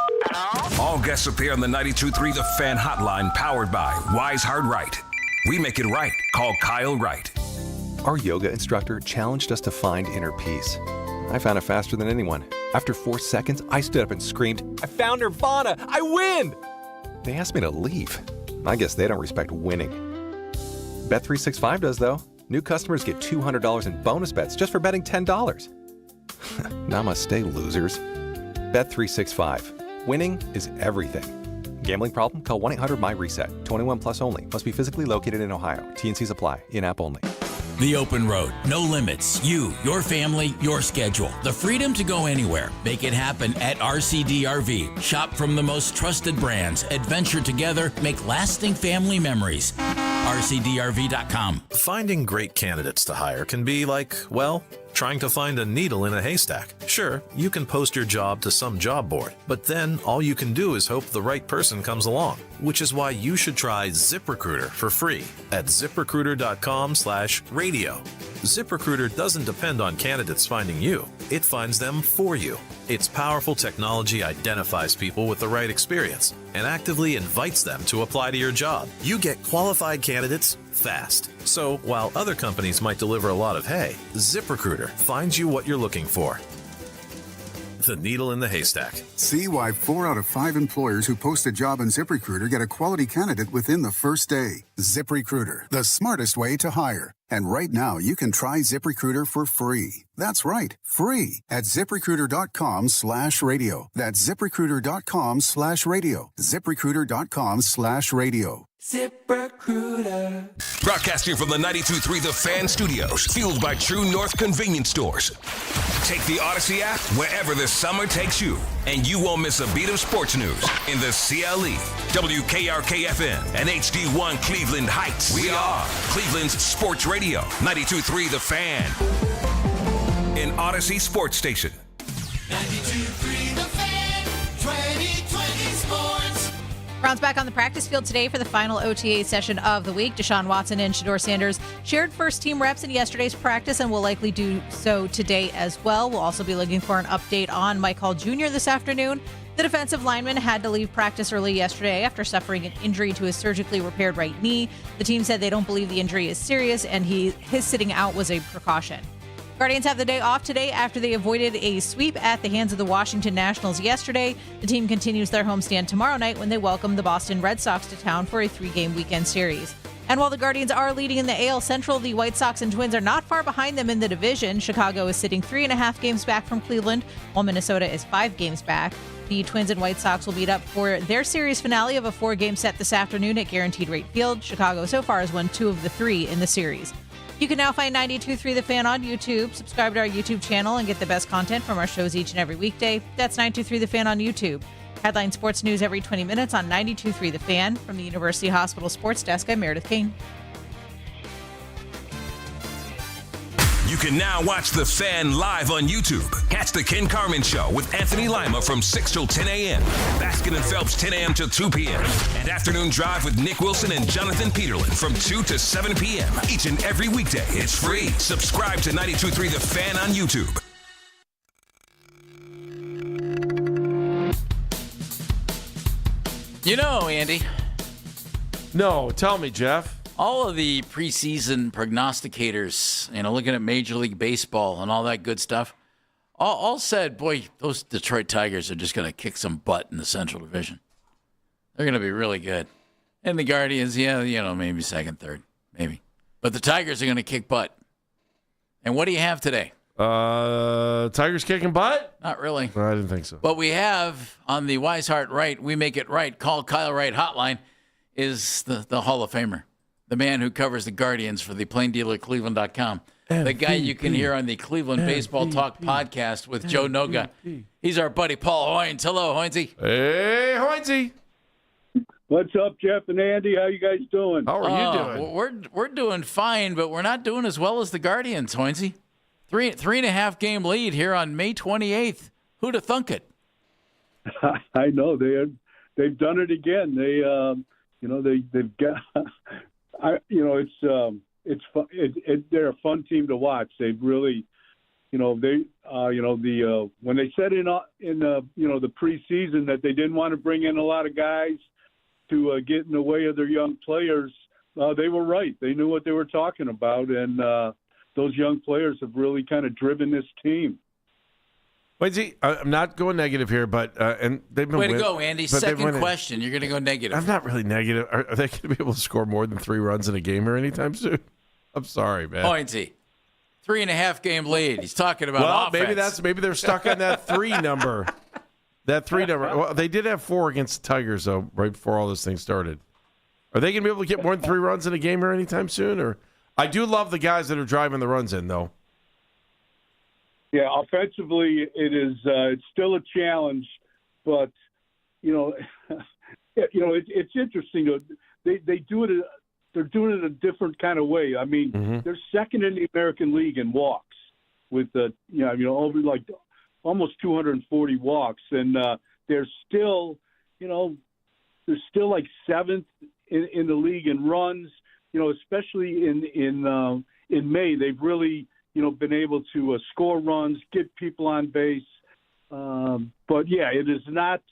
All guests appear on the 92.3 The Fan Hotline, powered by Wise Hard Right. We make it right. Call Kyle Wright. Our yoga instructor challenged us to find inner peace. I found it faster than anyone. After 4 seconds, I stood up and screamed, "I found Nirvana! I win!" They asked me to leave. I guess they don't respect winning. Bet365 does, though. New customers get $200 in bonus bets just for betting $10. Namaste, losers. Bet365. Winning is everything. Gambling problem? Call 1-800-MY-RESET. 21 plus only. Must be physically located in Ohio. T&Cs apply. In-app only. The open road, no limits. You, your family, your schedule. The freedom to go anywhere. Make it happen at RCDRV. Shop from the most trusted brands. Adventure together. Make lasting family memories. RCDRV.com. Finding great candidates to hire can be like, well, trying to find a needle in a haystack. Sure, you can post your job to some job board, but then all you can do is hope the right person comes along, which is why you should try ZipRecruiter for free at ZipRecruiter.com/radio. ZipRecruiter doesn't depend on candidates finding you. It finds them for you. Its powerful technology identifies people with the right experience and actively invites them to apply to your job. You get qualified candidates fast. So while other companies might deliver a lot of hay, ZipRecruiter finds you what you're looking for. The needle in the haystack. See why 4 out of 5 employers who post a job on ZipRecruiter get a quality candidate within the first day. ZipRecruiter, the smartest way to hire. And right now, you can try ZipRecruiter for free. That's right, free at ZipRecruiter.com/radio. That's ZipRecruiter.com/radio. ZipRecruiter.com/radio. ZipRecruiter. Broadcasting from the 92.3 The Fan Studios, fueled by True North Convenience Stores. Take the Odyssey app wherever the summer takes you, and you won't miss a beat of sports news in the CLE, WKRK-FM, and HD1 Cleveland Heights. We are Cleveland's sports radio, 92.3 The Fan, an Odyssey sports station. 92.3 The Fan, 2020 Sports. Browns back on the practice field today for the final OTA session of the week. Deshaun Watson and Shedeur Sanders shared first-team reps in yesterday's practice and will likely do so today as well. We'll also be looking for an update on Mike Hall Jr. this afternoon. The defensive lineman had to leave practice early yesterday after suffering an injury to his surgically repaired right knee. The team said they don't believe the injury is serious and his sitting out was a precaution. Guardians have the day off today after they avoided a sweep at the hands of the Washington Nationals yesterday. The team continues their homestand tomorrow night when they welcome the Boston Red Sox to town for a 3-game weekend series. And while the Guardians are leading in the AL Central, the White Sox and Twins are not far behind them in the division. Chicago is sitting 3.5 games back from Cleveland, while Minnesota is 5 games back. The Twins and White Sox will meet up for their series finale of a 4-game set this afternoon at Guaranteed Rate Field. Chicago so far has won 2 of the 3 in the series. You can now find 92.3 The Fan on YouTube. Subscribe to our YouTube channel and get the best content from our shows each and every weekday. That's 92.3 The Fan on YouTube. Headline sports news every 20 minutes on 92.3 The Fan. From the University Hospital Sports Desk, I'm Meredith Kane. You can now watch The Fan live on YouTube. Catch The Ken Carman Show with Anthony Lima from 6 till 10 a.m. Baskin and Phelps 10 a.m. till 2 p.m. And Afternoon Drive with Nick Wilson and Jonathan Peterlin from 2 to 7 p.m. Each and every weekday. It's free. Subscribe to 92.3 The Fan on YouTube. You know, Andy. No, tell me, Jeff. All of the preseason prognosticators, looking at Major League Baseball and all that good stuff, all said, boy, those Detroit Tigers are just going to kick some butt in the Central Division. They're going to be really good. And the Guardians, maybe second, third, maybe. But the Tigers are going to kick butt. And what do you have today? Tigers kicking butt? Not really. No, I didn't think so. What we have on the Wise Heart Right, We Make It Right, Call Kyle Wright hotline is the Hall of Famer. The man who covers the Guardians for the PlainDealerCleveland.com. The guy you can hear on the Cleveland Baseball Talk podcast with Joe Noga. He's our buddy Paul Hoynes. Hello, Hoynesy. Hey, Hoynesy. What's up, Jeff and Andy? How you guys doing? How are you doing? We're doing fine, but we're not doing as well as the Guardians, Hoynesy. 3.5 game lead here on May 28th. Who'd have thunk it? I know they've done it again. They've got. It's fun. They're a fun team to watch. They've really, when they said in the preseason that they didn't want to bring in a lot of guys to get in the way of their young players, they were right. They knew what they were talking about, and those young players have really kind of driven this team. Wait, I'm not going negative here, but and they've been way to go, Andy. Second question, you're going to go negative. I'm not really negative. Are they going to be able to score more than 3 runs in a game or anytime soon? I'm sorry, man. Hoynesy, 3.5 game lead. He's talking about offense. Maybe they're stuck on that 3 number. That 3 number. Well, they did have 4 against the Tigers though, right before all this thing started. Are they going to be able to get more than 3 runs in a game or anytime soon? Or I do love the guys that are driving the runs in, though. Yeah, offensively, it's still a challenge, but it's interesting. They do it. They're doing it a different kind of way. I mean, they're second in the American League in walks with over like almost 240 walks, and they're still like seventh in the league in runs. Especially in May, they've really been able to score runs, get people on base. But yeah, it is not.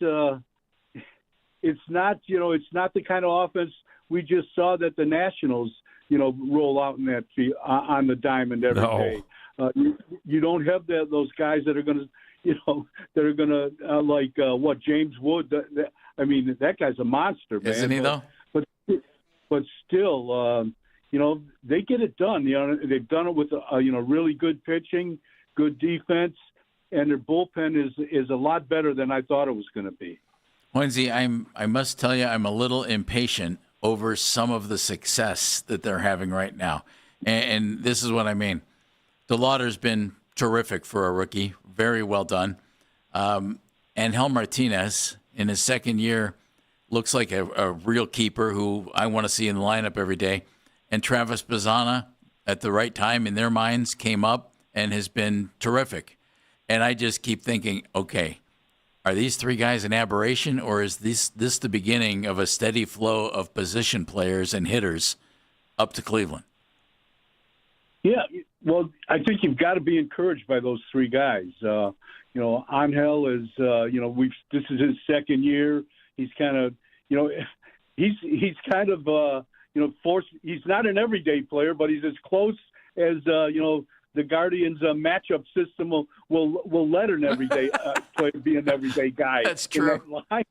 It's not the kind of offense we just saw that the Nationals roll out in that field, on the diamond every day. You don't have those guys that are going to like what James Wood. I mean, that guy's a monster, man. Isn't he though? But still, they get it done. They've done it with really good pitching, good defense, and their bullpen is a lot better than I thought it was going to be. Hoynesy, I must tell you, I'm a little impatient over some of the success that they're having right now, and this is what I mean. DeLauder's been terrific for a rookie, very well done. Angel Martinez in his second year looks like a real keeper who I want to see in the lineup every day. And Travis Bazzana, at the right time in their minds, came up and has been terrific. And I just keep thinking, okay, are these three guys an aberration, or is this the beginning of a steady flow of position players and hitters up to Cleveland? Yeah, well, I think you've got to be encouraged by those three guys. Angel is, this is his second year. He's kind of, he's kind of, forced. He's not an everyday player, but he's as close as, the Guardians' matchup system will let an everyday player be an everyday guy. That's true. I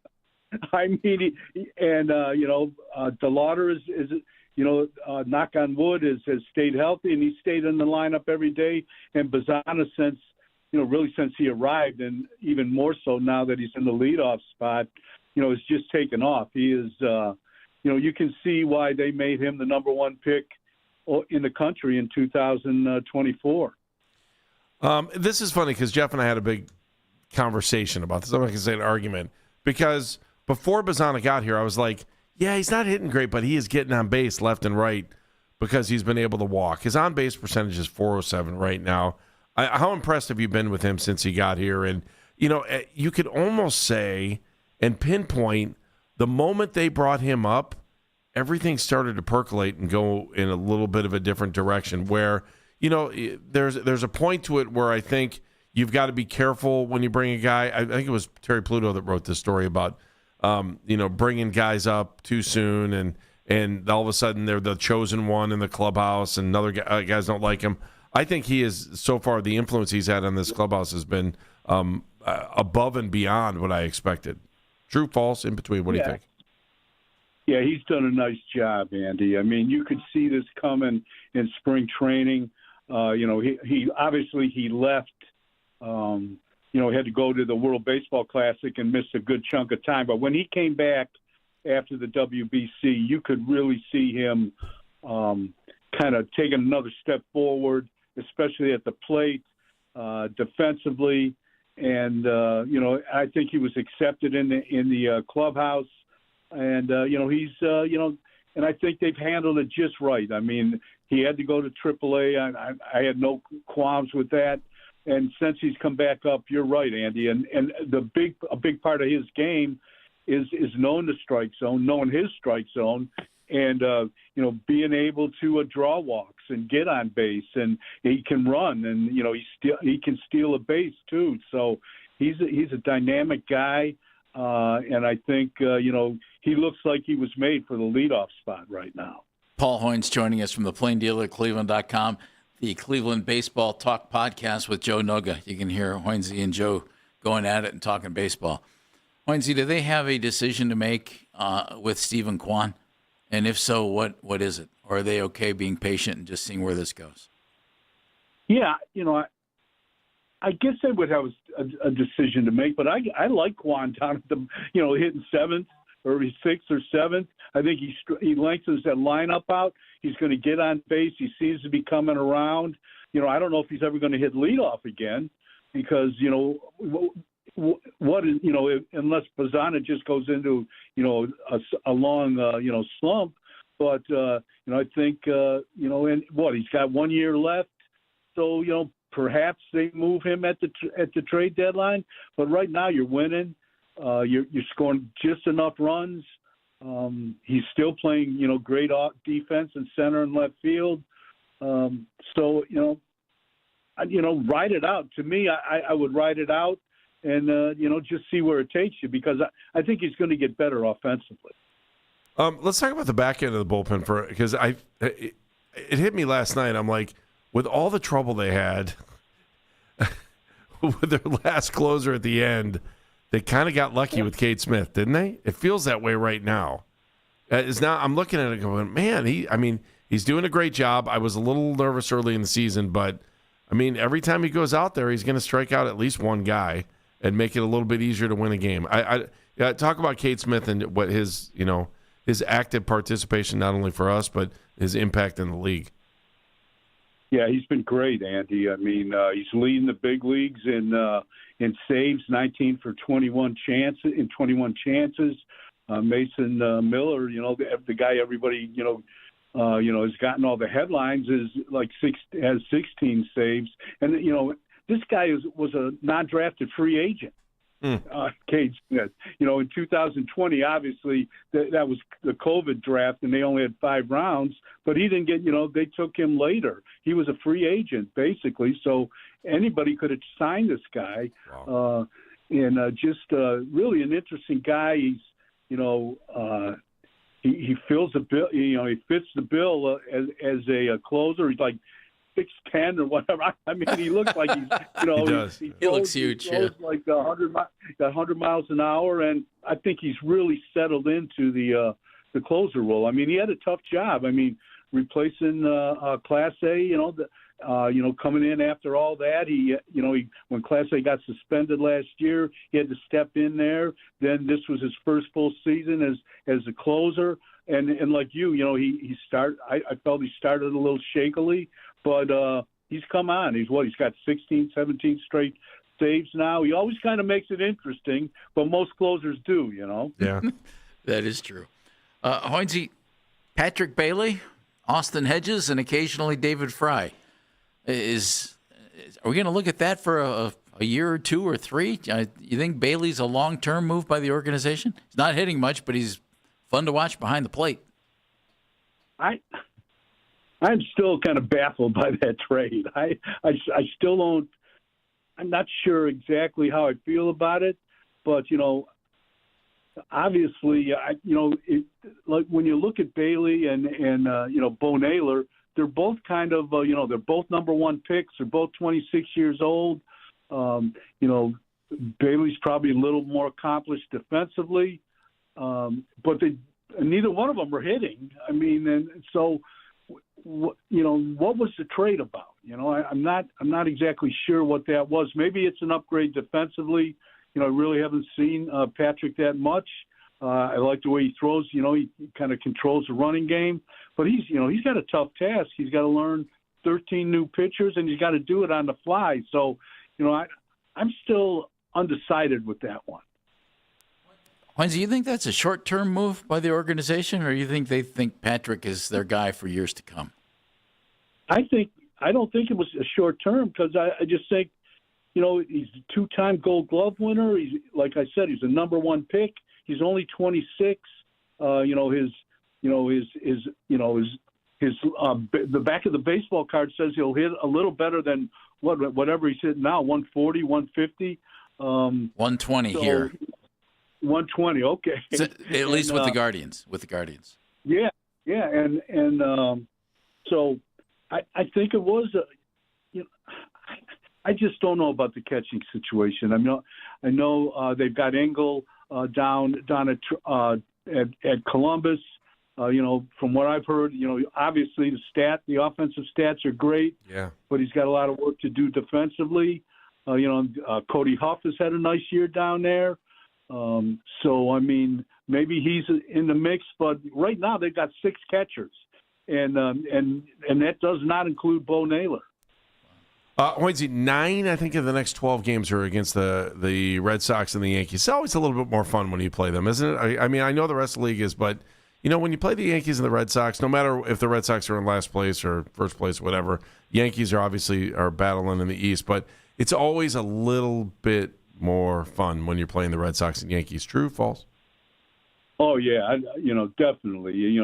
mean, DeLauder is knock on wood, has stayed healthy, and he stayed in the lineup every day. And Bazzana, since he arrived, and even more so now that he's in the leadoff spot, has just taken off. He is, you can see why they made him the number one pick in the country in 2024. This is funny because Jeff and I had a big conversation about this. I'm not going to say an argument, because before Bazzana got here, I was like, yeah, he's not hitting great, but he is getting on base left and right because he's been able to walk. His on-base percentage is .407 right now. How impressed have you been with him since he got here? And, you could almost say and pinpoint the moment they brought him up, everything started to percolate and go in a little bit of a different direction where, there's a point to it where I think you've got to be careful when you bring a guy. I think it was Terry Pluto that wrote this story about, bringing guys up too soon and all of a sudden they're the chosen one in the clubhouse and other guys don't like him. I think he is, so far, the influence he's had on this clubhouse has been above and beyond what I expected. True, false, in between? What do you think? Yeah, he's done a nice job, Andy. I mean, you could see this coming in spring training. He obviously he left, had to go to the World Baseball Classic and missed a good chunk of time. But when he came back after the WBC, you could really see him kind of taking another step forward, especially at the plate, defensively. And, I think he was accepted in the clubhouse. And, he's, and I think they've handled it just right. I mean, he had to go to AAA. I had no qualms with that. And since he's come back up, you're right, Andy. And a big part of his game is knowing the strike zone, knowing his strike zone, and being able to draw walks and get on base, and he can run, and he can steal a base too. So he's a dynamic guy, and I think he looks like he was made for the leadoff spot right now. Paul Hoynes joining us from the Plain Dealer, Cleveland.com, the Cleveland Baseball Talk podcast with Joe Noga. You can hear Hoynesy and Joe going at it and talking baseball. Hoynesy, do they have a decision to make with Stephen Kwan? And if so, what is it? Or are they okay being patient and just seeing where this goes? Yeah, I guess they would have a decision to make, but I like Kwan down at the, hitting seventh, or he's 6th or 7th. I think he lengthens that lineup out. He's going to get on base. He seems to be coming around. I don't know if he's ever going to hit leadoff again because, what is, unless Bazzana just goes into, a long, slump. But, I think, and he's got 1 year left. So, perhaps they move him at the trade deadline. But right now you're winning. You're scoring just enough runs. He's still playing, great defense in center and left field. So, ride it out. To me, I would ride it out and, just see where it takes you because I think he's going to get better offensively. Let's talk about the back end of the bullpen because it hit me last night. I'm like, with all the trouble they had with their last closer at the end, they kind of got lucky with Cade Smith, didn't they? It feels that way right now. I'm looking at it going, man, he's doing a great job. I was a little nervous early in the season, but, every time he goes out there, he's going to strike out at least one guy and make it a little bit easier to win a game. I talk about Cade Smith and what his active participation, not only for us, but his impact in the league. Yeah, he's been great, Andy. He's leading the big leagues in saves, 19 for 21 chances. Mason Miller, the guy everybody has gotten all the headlines is has 16 saves, and this guy was a non-drafted free agent. Cade Smith. In 2020, obviously that was the COVID draft, and they only had 5 rounds. But he didn't get. They took him later. He was a free agent basically, so anybody could have signed this guy. Wow. Just really an interesting guy. He's he fills the bill. He fits the bill as a closer. He's like 6'10" or whatever. He looks like he's, he does. He looks huge. He goes like 100 miles an hour, and I think he's really settled into the closer role. He had a tough job. Replacing Class A. Coming in after all that, he when Class A got suspended last year, he had to step in there. Then this was his first full season as a closer, and like he started. I felt he started a little shakily. But he's come on. He's got 16, 17 straight saves now. He always kind of makes it interesting, but most closers do, Yeah. That is true. Hoynesy, Patrick Bailey, Austin Hedges, and occasionally David Fry. Are we going to look at that for a year or 2 or 3? You think Bailey's a long-term move by the organization? He's not hitting much, but he's fun to watch behind the plate. I'm still kind of baffled by that trade. I still don't. I'm not sure exactly how I feel about it, but obviously, like when you look at Bailey and Bo Naylor, they're both kind of they're both number 1 picks. They're both 26 years old. Bailey's probably a little more accomplished defensively, but neither one of them are hitting. And so. What was the trade about? I'm not exactly sure what that was. Maybe it's an upgrade defensively. I really haven't seen Patrick that much. I like the way he throws. He kind of controls the running game, but he's got a tough task. He's got to learn 13 new pitchers, and he's got to do it on the fly. So, I'm still undecided with that one. Hoynesy, you think that's a short-term move by the organization, or you think they think Patrick is their guy for years to come? I don't think it was a short-term because I just think, he's a 2-time Gold Glove winner. He's, like I said, he's a number 1 pick. He's only 26. The back of the baseball card says he'll hit a little better than whatever he's hitting now, 140, 150. 120 here. 120, okay. So, at least with the Guardians. Yeah, and so I think it was. I just don't know about the catching situation. I know they've got Engel down at Columbus. From what I've heard, obviously the offensive stats are great. Yeah. But he's got a lot of work to do defensively. Cody Huff has had a nice year down there. So maybe he's in the mix. But right now they've got 6 catchers, and that does not include Bo Naylor. Hoynesy, 9, I think, of the next 12 games are against the Red Sox and the Yankees. It's always a little bit more fun when you play them, isn't it? I mean, I know the rest of the league is, but, when you play the Yankees and the Red Sox, no matter if the Red Sox are in last place or first place, whatever, Yankees are battling in the East, but it's always a little bit more fun when you're playing the Red Sox and Yankees. True, false? Oh, yeah, definitely.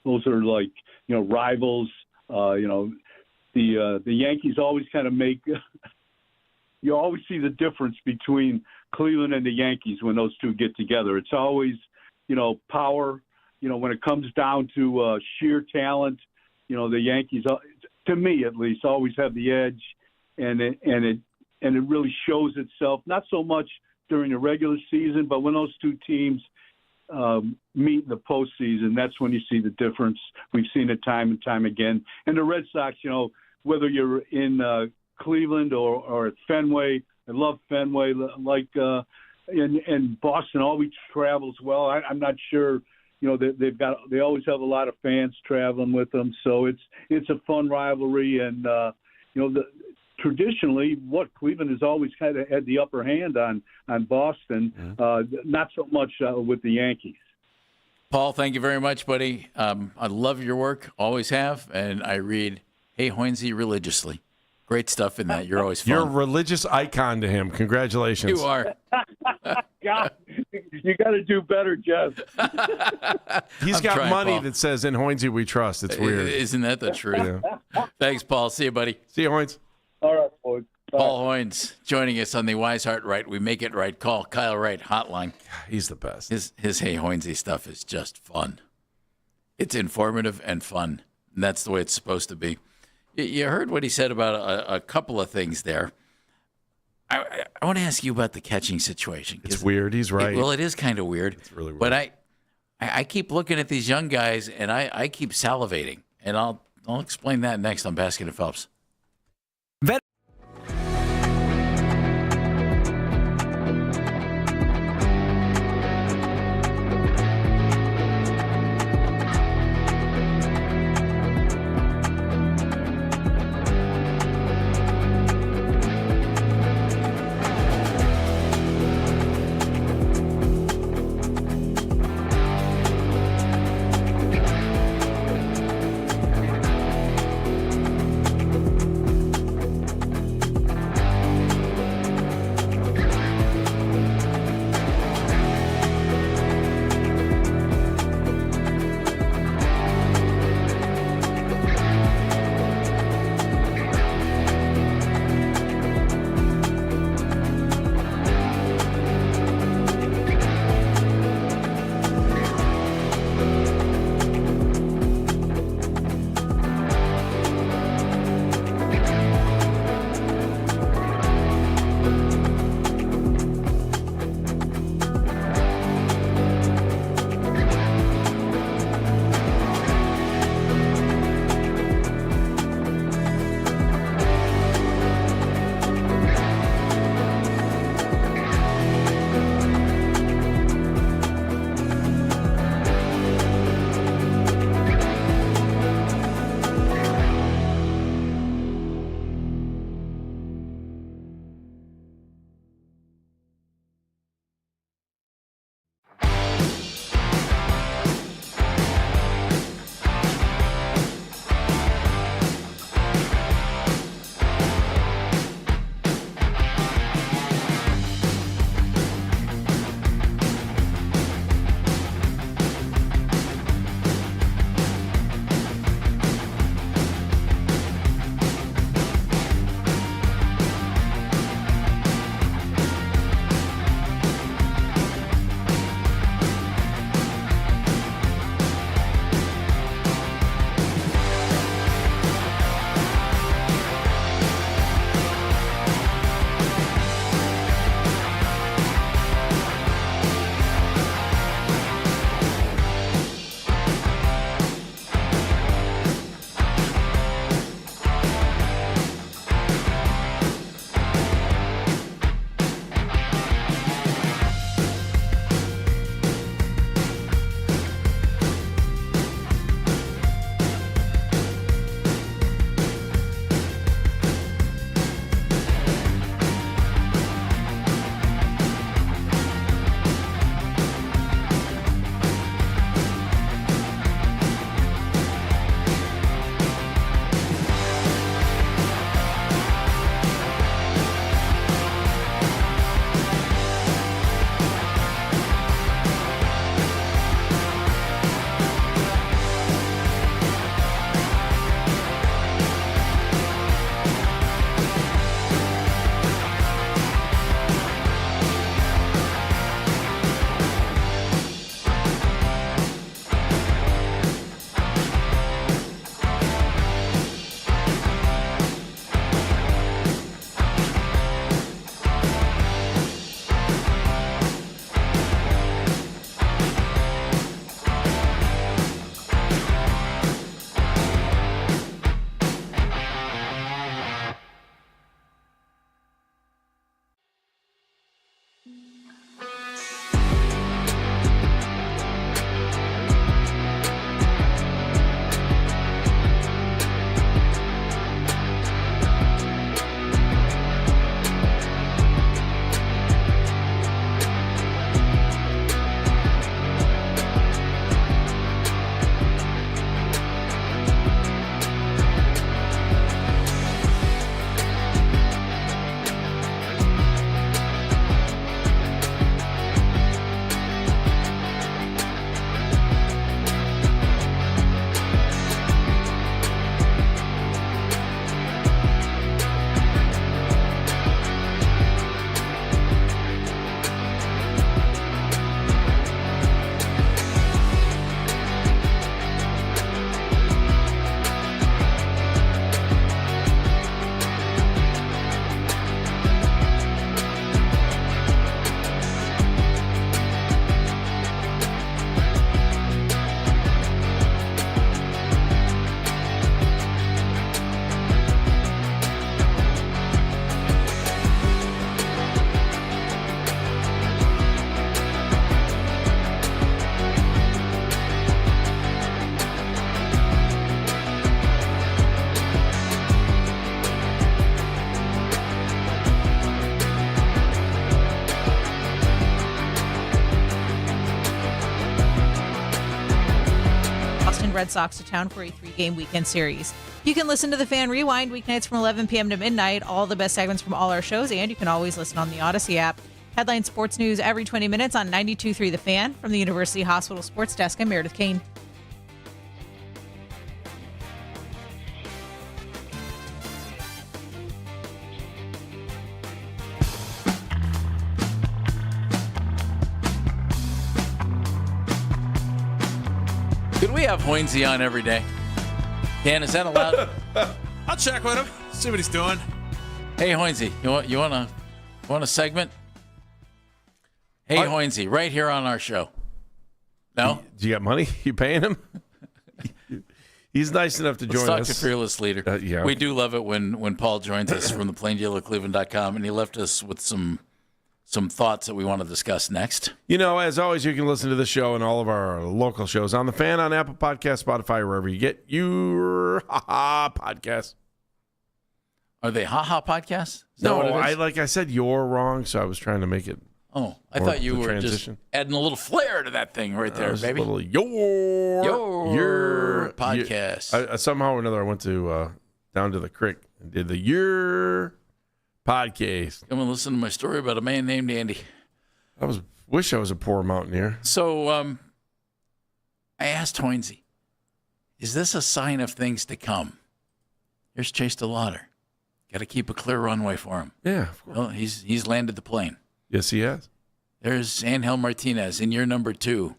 Those are like, rivals, The Yankees always kind of make – you always see the difference between Cleveland and the Yankees when those two get together. It's always, power. When it comes down to sheer talent, the Yankees, to me at least, always have the edge, and it really shows itself, not so much during the regular season, but when those two teams meet in the postseason, that's when you see the difference. We've seen it time and time again. And the Red Sox, whether you're in Cleveland or at Fenway, I love Fenway. And Boston always travels well. I'm not sure. They always have a lot of fans traveling with them, so it's a fun rivalry. And traditionally, Cleveland has always kind of had the upper hand on Boston. Not so much with the Yankees. Paul, thank you very much, buddy. I love your work, always have, and I read Hey Hoynesy religiously. Great stuff in that. You're always fun. You're a religious icon to him. Congratulations. You are. God, you got to do better, Jeff. He's got money Paul. That says "In Hoynesy we trust." It's weird. Isn't that the truth? Yeah. Thanks, Paul. See you, buddy. See you, Hoynes. All right, boys. Paul Hoynes joining us on the Wise Heart Right. We make it right. Call Kyle Wright hotline. He's the best. His Hey Hoynesy stuff is just fun. It's informative and fun. And that's the way it's supposed to be. You heard what he said about a couple of things there. I want to ask you about the catching situation. It's weird. He's right. It is kind of weird. It's really weird. But I keep looking at these young guys, and I keep salivating. And I'll explain that next on Baskin and Phelps. Red Sox to town for a 3-game weekend series. You can listen to the Fan Rewind weeknights from 11 p.m. to midnight, all the best segments from all our shows, and you can always listen on the Odyssey app. Headline sports news every 20 minutes on 92.3 The Fan. From the University Hospital Sports Desk, I'm Meredith Kane. Could we have Hoynesy on every day? Dan, is that allowed? I'll check with him, see what he's doing. Hey, Hoynesy, you want a segment? Hey, Hoynesy, right here on our show. No? Do you got money? You paying him? He's nice enough to join Let's talk us. to Fearless Leader. Yeah. We do love it when Paul joins us from the plaindealercleveland.com, and he left us with some thoughts that we want to discuss next. You know, as always, you can listen to this show and all of our local shows on The Fan, on Apple Podcasts, Spotify, wherever you get your podcasts. Are they podcasts? No, like I said, you're wrong, so I was trying to make it. Oh, I thought you were just adding a little flair to that thing right there, baby. A little your podcast. I somehow or another, I went to down to the creek and did the your podcast. Come and listen to my story about a man named Andy. Wish I was a poor mountaineer. So I asked Hoynesy, is this a sign of things to come? Here's Chase DeLauder. Got to keep a clear runway for him. Yeah, of course. Well, he's landed the plane. Yes, he has. There's Angel Martinez in year number 2.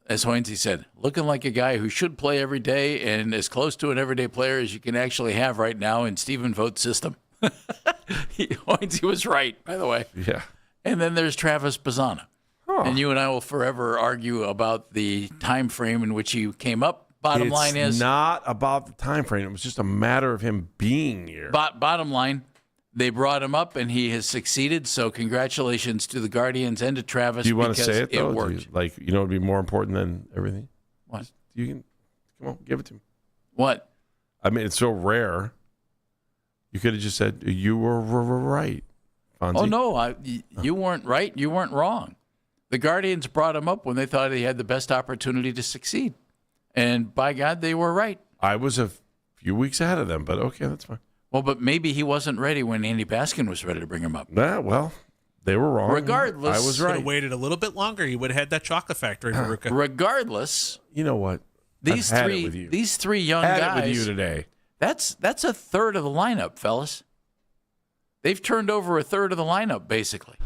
As Hoynesy said, looking like a guy who should play every day and as close to an everyday player as you can actually have right now in Stephen Vogt's system. Hoynesy was right, by the way. Yeah. And then there's Travis Bazzana. And you and I will forever argue about the time frame in which he came up. Bottom line is, it's not about the time frame. It was just a matter of him being here. Bottom line, they brought him up, and he has succeeded. So congratulations to the Guardians and to Travis. Do you want to say it, though? It worked. It would be more important than everything? What? You can, come on, give it to me. What? I mean, it's so rare. You could have just said, you were right, Fonzie. Oh, no, you weren't right. You weren't wrong. The Guardians brought him up when they thought he had the best opportunity to succeed. And by God, they were right. I was a few weeks ahead of them, but okay, that's fine. Well, but maybe he wasn't ready when Andy Baskin was ready to bring him up. Nah, well, they were wrong. Regardless. I was right. Could have waited a little bit longer. He would have had that chocolate factory, Veruca. Regardless. You know what? These three young guys. Had it with you today. That's a third of the lineup, fellas. They've turned over a third of the lineup, basically.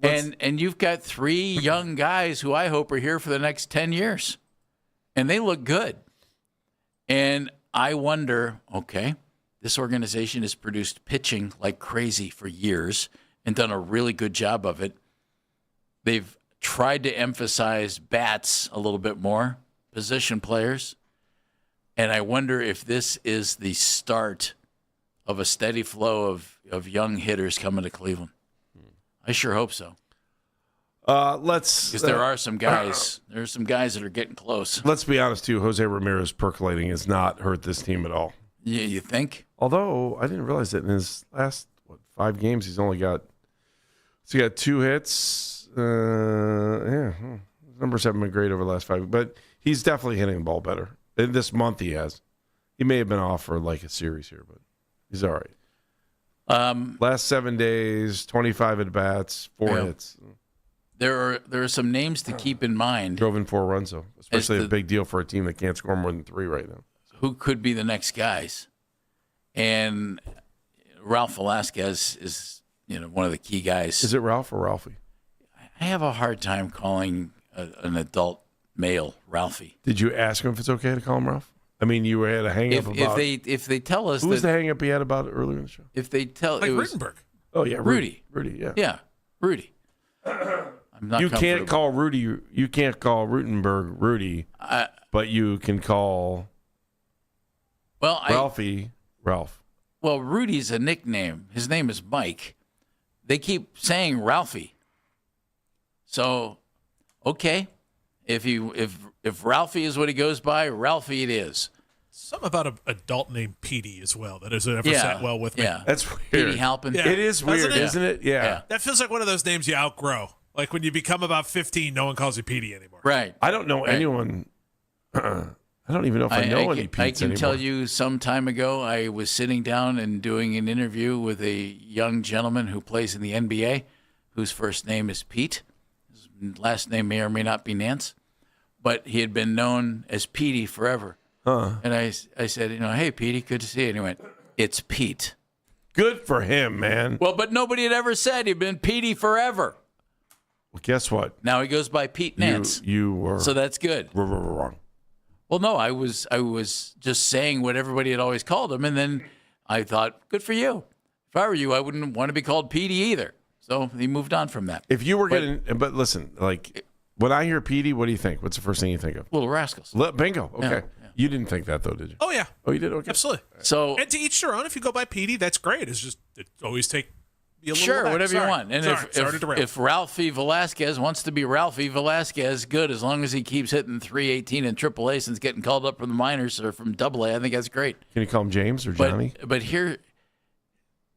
And you've got 3 young guys who I hope are here for the next 10 years. And they look good. And I wonder, okay, this organization has produced pitching like crazy for years and done a really good job of it. They've tried to emphasize bats a little bit more, position players. And I wonder if this is the start of a steady flow of young hitters coming to Cleveland. I sure hope so. Because there are some guys. There's some guys that are getting close. Let's be honest, too. Jose Ramirez percolating has not hurt this team at all. Yeah, you think? Although, I didn't realize that in his last, 5 games, he's got 2 hits. Numbers haven't been great over the last 5. But he's definitely hitting the ball better. In this month he has. He may have been off for like a series here, but he's all right. Last 7 days, 25 at-bats, 4 hits. There are some names to keep in mind. Drove in 4 runs, though. Especially a big deal for a team that can't score more than 3 right now. Who could be the next guys? And Ralph Velasquez is, one of the key guys. Is it Ralph or Ralphie? I have a hard time calling an adult male Ralphie. Did you ask him if it's okay to call him Ralph? I mean, you had a hang-up about... If they tell us... Who was the hang-up he had about it earlier in the show? If they tell... Like Rittenberg. Oh, yeah. Rudy. Rudy, yeah. Yeah, Rudy. I'm not you can't call Rudy... You can't call Rittenberg Rudy, but you can call Ralphie Ralph. Well, Rudy's a nickname. His name is Mike. They keep saying Ralphie. So, okay. If Ralphie is what he goes by, Ralphie it is. Something about an adult named Petey as well that has ever sat well with me. Yeah, that's weird. Petey Halpin. Yeah. It is weird, isn't it? Yeah. That feels like one of those names you outgrow. Like when you become about 15, no one calls you Petey anymore. Right. I don't know anyone I don't even know if I know any Pete's I can anymore. tell you some time ago, I was sitting down and doing an interview with a young gentleman who plays in the NBA, whose first name is Pete. His last name may or may not be Nance, but he had been known as Petey forever. And I said, hey, Petey, good to see you. And he went, it's Pete. Good for him, man. Well, but nobody had ever said he'd been Petey forever. Well, guess what? Now he goes by Pete Nance. You were. So that's good. Wrong. Well, no, I was just saying what everybody had always called him, and then I thought, good for you. If I were you, I wouldn't want to be called Petey either. So he moved on from that. If you were but listen, like when I hear Petey, what do you think? What's the first thing you think of? Little Rascals. Bingo. Okay. Yeah. You didn't think that though, did you? Oh yeah. Oh, you did. Okay. Absolutely. So and to each their own. If you go by Petey, that's great. It's just it always take. Sure, whatever you want. And if Ralphie Velasquez wants to be Ralphie Velasquez, good, as long as he keeps hitting 318 in AAA since getting called up from the minors or from AA, I think that's great. Can you call him James or Johnny? But here,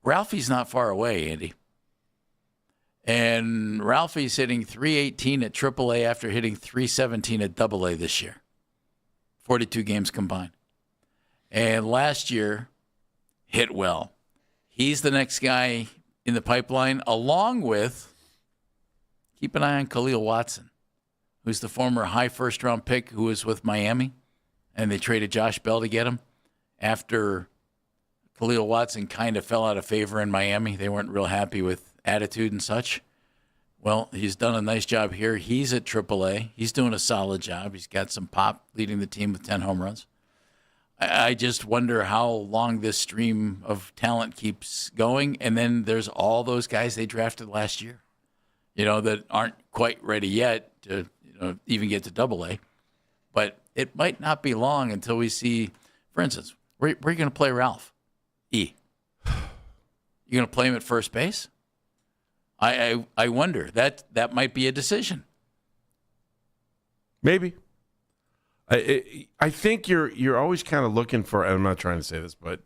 Ralphie's not far away, Andy. And Ralphie's hitting 318 at AAA after hitting 317 at AA this year. 42 games combined. And last year, hit well. He's the next guy in the pipeline, along with, keep an eye on Khalil Watson, who's the former high first-round pick who was with Miami, and they traded Josh Bell to get him after Khalil Watson kind of fell out of favor in Miami. They weren't real happy with attitude and such. Well, he's done a nice job here. He's at AAA. He's doing a solid job. He's got some pop, leading the team with 10 home runs. I just wonder how long this stream of talent keeps going. And then there's all those guys they drafted last year, that aren't quite ready yet to even get to AA. But it might not be long until we see, for instance, where are you going to play Ralph? E. You going to play him at first base? I wonder. That might be a decision. Maybe. I think you're always kind of looking for, and I'm not trying to say this, but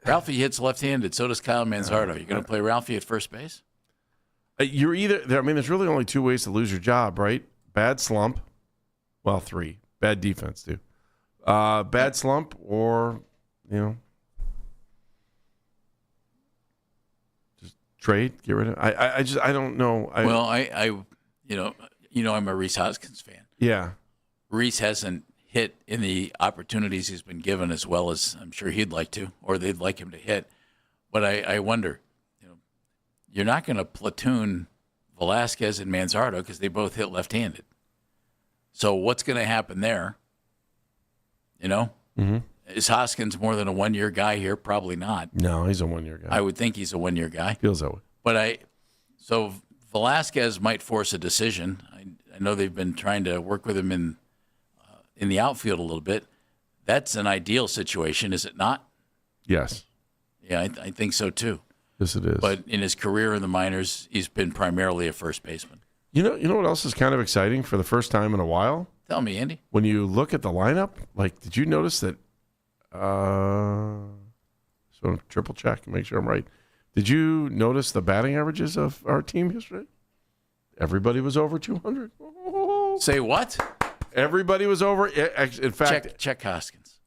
Ralphie hits left-handed. So does Kyle Manzardo. You're going to play Ralphie at first base? You're either. I mean, there's really only two ways to lose your job, right? Bad slump. Well, three. Bad defense too. Bad slump, or just trade, get rid of. I don't know. I'm a Rhys Hoskins fan. Yeah. Rhys hasn't hit in the opportunities he's been given as well as I'm sure he'd like to, or they'd like him to hit. But I wonder, you're not going to platoon Velasquez and Manzardo because they both hit left-handed. So what's going to happen there? Mm-hmm. Is Hoskins more than a one-year guy here? Probably not. No, he's a one-year guy. I would think he's a one-year guy. Feels that way. But so Velasquez might force a decision. I know they've been trying to work with him in the outfield a little bit. That's an ideal situation, is it not? Yes. Yeah, I think so too. Yes, it is. But in his career in the minors, he's been primarily a first baseman. You know what else is kind of exciting for the first time in a while? Tell me, Andy. When you look at the lineup, did you notice that? So triple check, make sure I'm right. Did you notice the batting averages of our team yesterday? Everybody was over 200. Say what? Everybody was over. In fact, check Hoskins.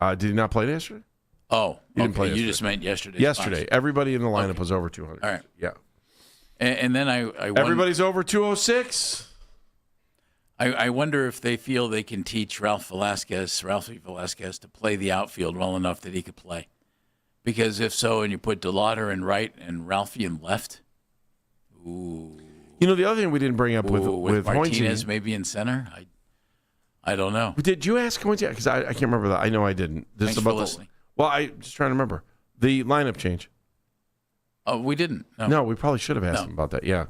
Did he not play yesterday? Oh, he didn't play you yesterday. just meant yesterday. Yesterday, everybody in the lineup was over 200. All right. Yeah. And then everybody's over 206. I wonder if they feel they can teach Ralphie Velasquez to play the outfield well enough that he could play. Because if so, and you put DeLauder in right and Ralphie in left, ooh. The other thing we didn't bring up with Martinez Hoynesy, maybe in center, I don't know. Did you ask Hoynesy? Because I can't remember that. I know I didn't. This Thanks is about for listening. Well, I'm just trying to remember the lineup change. Oh, we didn't. No, we probably should have asked him about that. Yeah.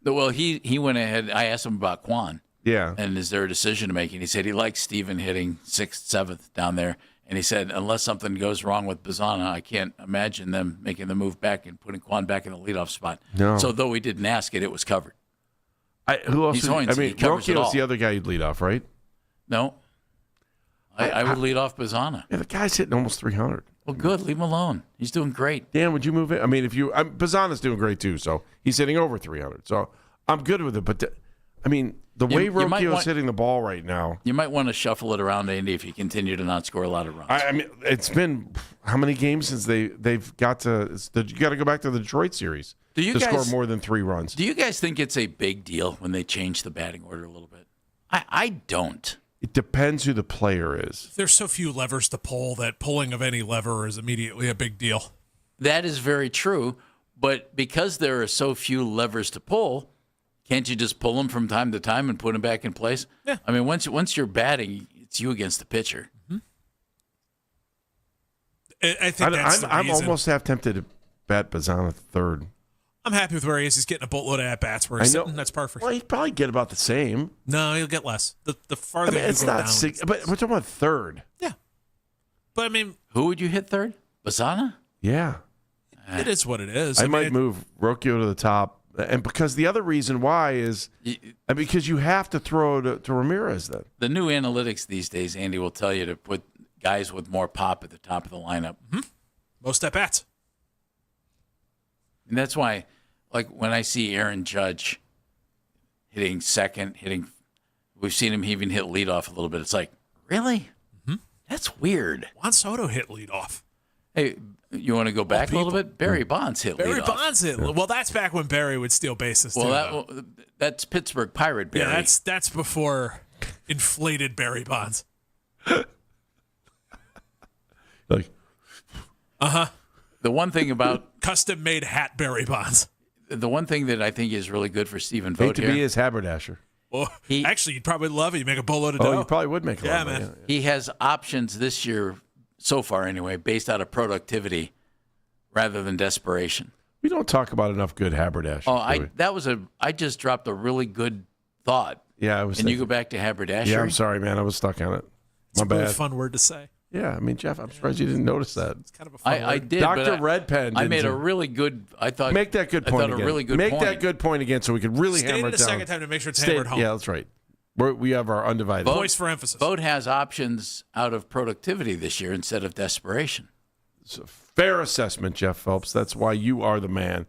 Well, he went ahead. I asked him about Quan. Yeah. And is there a decision to make? And he said he likes Steven hitting 6th, 7th down there. And he said, unless something goes wrong with Bazana, I can't imagine them making the move back and putting Quan back in the leadoff spot. No. So though we didn't ask it, it was covered. Who else? Rocky was the other guy you'd lead off, right? No. I would lead off Bazana. Yeah, the guy's hitting almost 300. Well, good. Leave him alone. He's doing great. Dan, would you move it? I mean, Bazana's doing great too, so he's hitting over 300. So I'm good with it. But I mean, the way Rocchio's hitting the ball right now. You might want to shuffle it around, Andy, if you continue to not score a lot of runs. I mean, it's been how many games since they've got to? You got to go back to the Detroit series to score more than 3 runs. Do you guys think it's a big deal when they change the batting order a little bit? I don't. It depends who the player is. There's so few levers to pull that pulling of any lever is immediately a big deal. That is very true, but because there are so few levers to pull, can't you just pull them from time to time and put them back in place? Yeah. I mean, once you're batting, it's you against the pitcher. Mm-hmm. I think that's the reason. I'm almost half tempted to bat Bazana third. I'm happy with where he is. He's getting a boatload of at-bats where he's sitting. That's perfect. Well, he'd probably get about the same. No, he'll get less. The farther it's you go not down. six, but we're talking about third. Yeah. But, I mean... Who would you hit third? Bazana? Yeah. It is what it is. I might move Rocchio to the top. And because the other reason why is because you have to throw to Ramirez then. The new analytics these days, Andy, will tell you to put guys with more pop at the top of the lineup. Mm-hmm. Most at-bats. And that's why, like, when I see Aaron Judge hitting second, we've seen him even hit leadoff a little bit. It's like, really? Mm-hmm. That's weird. Juan Soto hit leadoff. Hey, you want to go back a little bit? Barry Bonds hit leadoff. Barry Bonds hit. Well, that's back when Barry would steal bases. Well, that's Pittsburgh Pirate Barry. Yeah, that's before inflated Barry Bonds. Like, the one thing about custom-made hat Barry Bonds. The one thing that I think is really good for Stephen Vogt to be his haberdasher. Well, actually, you'd probably love it. You make a boatload of dough. Oh, you probably would make a lot of money. Man. He has options this year, so far anyway, based out of productivity rather than desperation. We don't talk about enough good haberdashers. I just dropped a really good thought. Yeah, I was. And you go back to haberdashery. Yeah, I'm sorry, man. I was stuck on it. It's My a bad. really fun word to say. Yeah, I mean, Jeff, I'm surprised you didn't notice that. It's kind of a fun word. I did. Dr. Redpen. I made a really good. I thought make that good point again. A really good make point. that good point again, so we could really State hammer it it a down. second time to make sure it's hammered home. Yeah, that's right. We have our undivided voice for emphasis. Vogt has options out of productivity this year instead of desperation. It's a fair assessment, Jeff Phelps. That's why you are the man.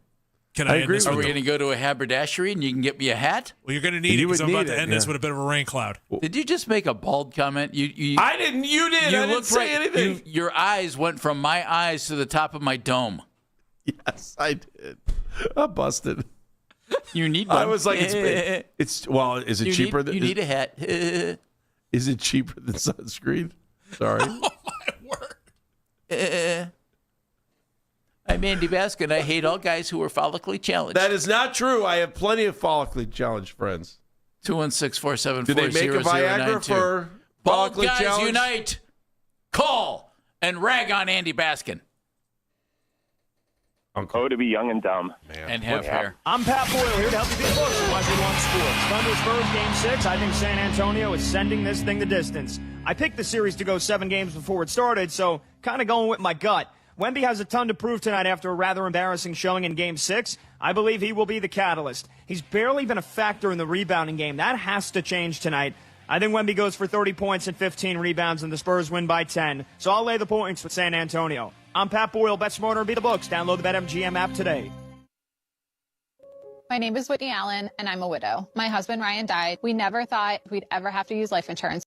Can I agree. Are we going to go to a haberdashery and you can get me a hat? Well, you're going to need it because I'm about to end this with a bit of a rain cloud. Did you just make a bald comment? I didn't. You did. I didn't say anything. Your eyes went from my eyes to the top of my dome. Yes, I did. I'm busted. You need one. I was like, it's well, is it cheaper than you need a hat? Is it cheaper than sunscreen? Sorry. Oh my word. I'm Andy Baskin. I hate all guys who are follically challenged. That is not true. I have plenty of follically challenged friends. 216-474-0092. Do they make a Viagra for Bald follically guys challenged? unite. Call and rag on Andy Baskin. Oh, to be young and dumb. And have hair. I'm Pat Boyle here to help you be close to watching one sports. Thunder Spurs Game 6. I think San Antonio is sending this thing the distance. I picked the series to go 7 games before it started, so kind of going with my gut. Wemby has a ton to prove tonight after a rather embarrassing showing in Game 6. I believe he will be the catalyst. He's barely been a factor in the rebounding game. That has to change tonight. I think Wemby goes for 30 points and 15 rebounds, and the Spurs win by 10. So I'll lay the points with San Antonio. I'm Pat Boyle. Bet smarter and beat the books. Download the BetMGM app today. My name is Whitney Allen, and I'm a widow. My husband, Ryan, died. We never thought we'd ever have to use life insurance.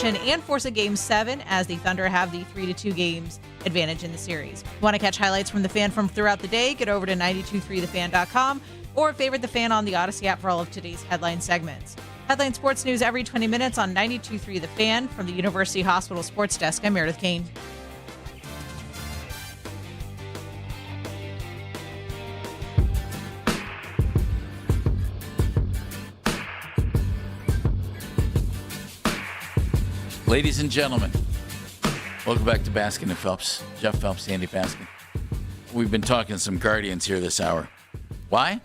position and force a Game 7 as the Thunder have the 3-2 games advantage in the series. Want to catch highlights from The Fan from throughout the day? Get over to 923thefan.com or favorite The Fan on the Odyssey app for all of today's headline segments. Headline sports news every 20 minutes on 92.3 The Fan. From the University Hospital Sports Desk, I'm Meredith Kane. Ladies and gentlemen, welcome back to Baskin and Phelps. Jeff Phelps, Andy Baskin. We've been talking some Guardians here this hour. Why?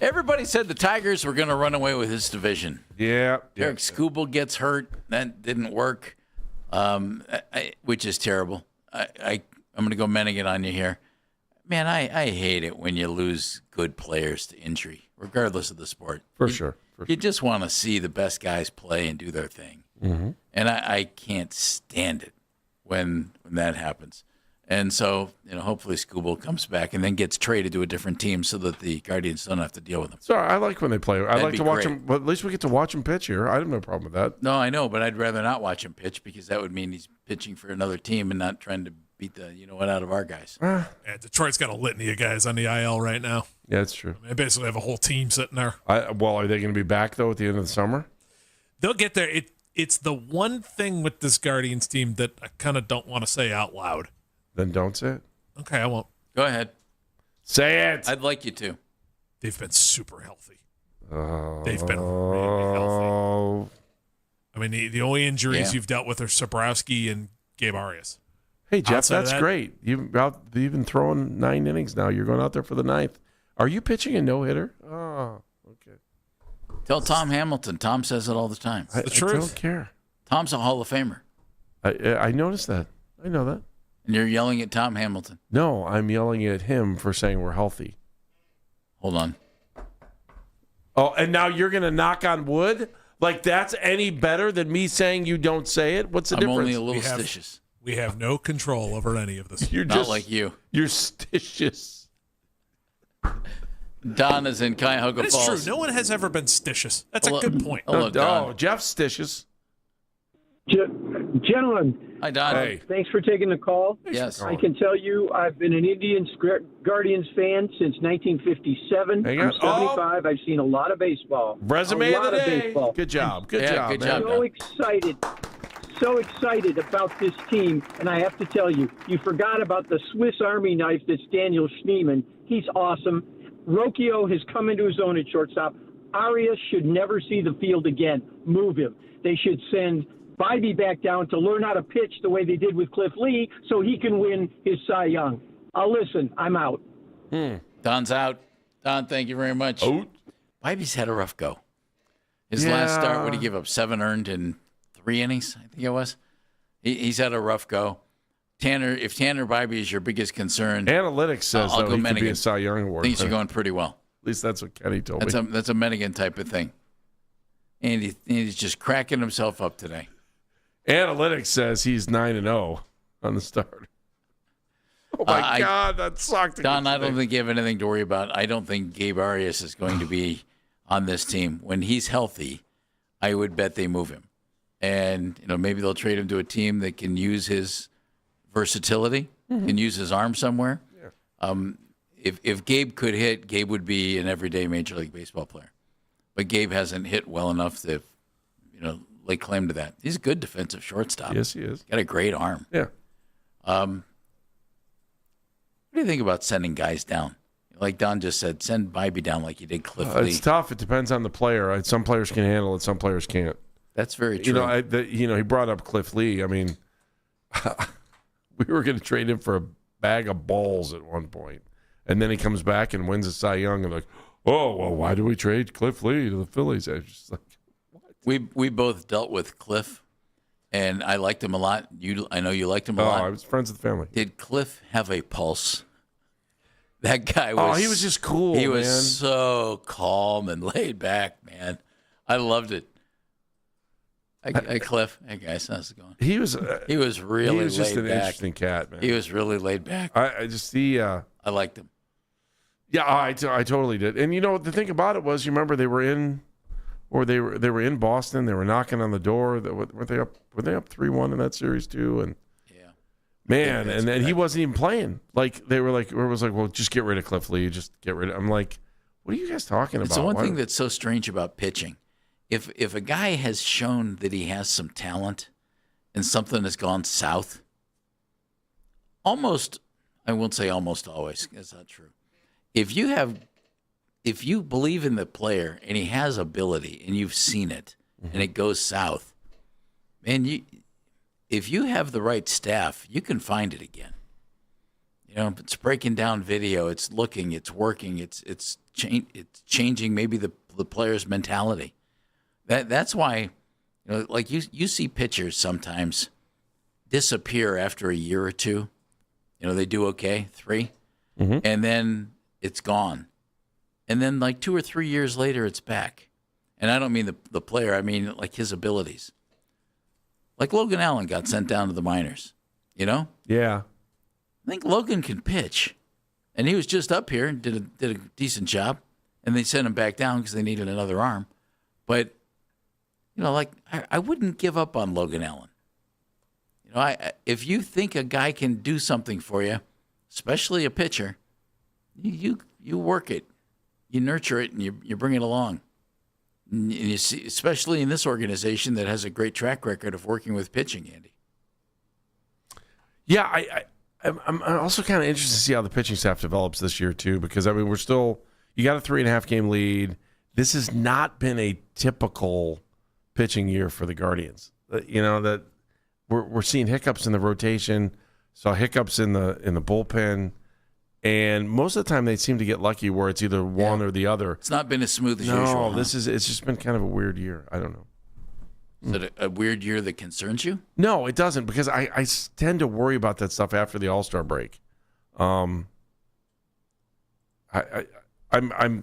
Everybody said the Tigers were going to run away with this division. Yeah. Derek Skubal gets hurt. That didn't work, which is terrible. I'm going to go Mennigan on you here. Man, I hate it when you lose good players to injury, regardless of the sport. For sure. You just want to see the best guys play and do their thing. Mm-hmm. And I can't stand it when that happens. And so, hopefully Skubal comes back and then gets traded to a different team so that the Guardians don't have to deal with him. Sorry, I like when they play. I That'd like be to watch great. them, but at least we get to watch him pitch here. I have no problem with that. No, I know, but I'd rather not watch him pitch because that would mean he's pitching for another team and not trying to beat the out of our guys. Yeah, Detroit's got a litany of guys on the IL right now. Yeah, that's true. They basically have a whole team sitting there. Well, are they going to be back, though, at the end of the summer? They'll get there. It's the one thing with this Guardians team that I kind of don't want to say out loud. Then don't say it. Okay, I won't. Go ahead. Say it. I'd like you to. They've been super healthy. Oh. They've been really healthy. I mean, the only injuries you've dealt with are Sobrowski and Gabe Arias. Hey, Jeff, Outside that's great. You've been throwing 9 innings now. You're going out there for the 9th. Are you pitching a no-hitter? Oh, okay. Tell Tom Hamilton. Tom says it all the time. I don't care. Tom's a Hall of Famer. I noticed that. I know that. And you're yelling at Tom Hamilton. No, I'm yelling at him for saying we're healthy. Hold on. Oh, and now you're going to knock on wood? Like that's any better than me saying you don't say it? What's the difference? I'm only a little stitious. We have no control over any of this. You're Not just like you. You're stitious. Don is in Cuyahoga That's Falls. true. No one has ever been stitious. That's a good point. Hello, Don. Jeff's stitious. Gentlemen, hi Don. Hey. Thanks for taking the call. Yes. I can tell you I've been an Indians Guardians fan since 1957. Hang I'm on. 75. I've seen a lot of baseball. Resume a of lot the of day. baseball. Good job. Good job. good man. job. So excited about this team, and I have to tell you, you forgot about the Swiss Army knife that's Daniel Schneemann. He's awesome. Rocchio has come into his own at shortstop. Arias should never see the field again. Move him. They should send Bybee back down to learn how to pitch the way they did with Cliff Lee so he can win his Cy Young. I'll listen. I'm out. Don's out. Don, thank you very much. Out. Bybee's had a rough go. His last start, what did he give up? 7 earned in 3 innings, I think it was. He's had a rough go. If Tanner Bybee is your biggest concern, Analytics says I'll though, go he could be a Mennigan. Cy Young Award. Things are going pretty well. At least that's what Kenny told me. That's a Mennigan type of thing. And he's just cracking himself up today. Analytics says he's 9-0 on the start. Oh my God, that sucked. Don, I don't think you have anything to worry about. I don't think Gabe Arias is going to be on this team. When he's healthy, I would bet they move him. And maybe they'll trade him to a team that can use his versatility, can use his arm somewhere. Yeah. If Gabe could hit, Gabe would be an everyday Major League Baseball player. But Gabe hasn't hit well enough to, lay claim to that. He's a good defensive shortstop. Yes, he is. Got a great arm. Yeah. What do you think about sending guys down? Like Don just said, send Bybee down like you did Cliff Lee. It's tough. It depends on the player. Some players can handle it. Some players can't. That's very true. He brought up Cliff Lee. I mean, we were going to trade him for a bag of balls at one point. And then he comes back and wins a Cy Young. And like, oh, well, why do we trade Cliff Lee to the Phillies? I was just like, We both dealt with Cliff, and I liked him a lot. I know you liked him a lot. I was friends with the family. Did Cliff have a pulse? That guy was. Oh, he was just cool. He was so calm and laid back, man. I loved it. Hey, Cliff. Hey, guys, how's it going? He was. He was really. He was just laid an back. interesting cat, man. He was really laid back. I liked him. Yeah, I totally did. And the thing about it was, you remember they were in or they were in Boston. They were knocking on the door. Were they up 3-1 in that series too? And man, and then he wasn't even playing. Like they were like, it was like, well, just get rid of Cliff Lee. Just get rid of. I'm like, what are you guys talking about? It's the one thing that's so strange about pitching. If a guy has shown that he has some talent, and something has gone south, almost, I won't say almost always, that's not true. If you believe in the player and he has ability and you've seen it and it goes south, man, if you have the right staff, you can find it again. You know, it's breaking down video, it's looking, it's working, it's changing maybe the player's mentality. That's why, you know, like you see pitchers sometimes disappear after a year or two. You know, they do okay, 3, and then it's gone. And then like 2 or 3 years later, it's back. And I don't mean the player, I mean like his abilities. Like Logan Allen got sent down to the minors, you know? Yeah. I think Logan can pitch. And he was just up here and did a decent job. And they sent him back down because they needed another arm. But, you know, like I wouldn't give up on Logan Allen. You know, if you think a guy can do something for you, especially a pitcher, you work it. You nurture it and you bring it along. And you see, especially in this organization that has a great track record of working with pitching, Andy. Yeah, I'm also kind of interested to see how the pitching staff develops this year too, because I mean you got a 3.5 game lead. This has not been a typical pitching year for the Guardians. You know that we're seeing hiccups in the rotation, saw hiccups in the bullpen. And most of the time, they seem to get lucky where it's either one or the other. It's not been as smooth as usual. No, it's just been kind of a weird year. I don't know. Is it a weird year that concerns you? No, it doesn't, because I tend to worry about that stuff after the All-Star break. I'm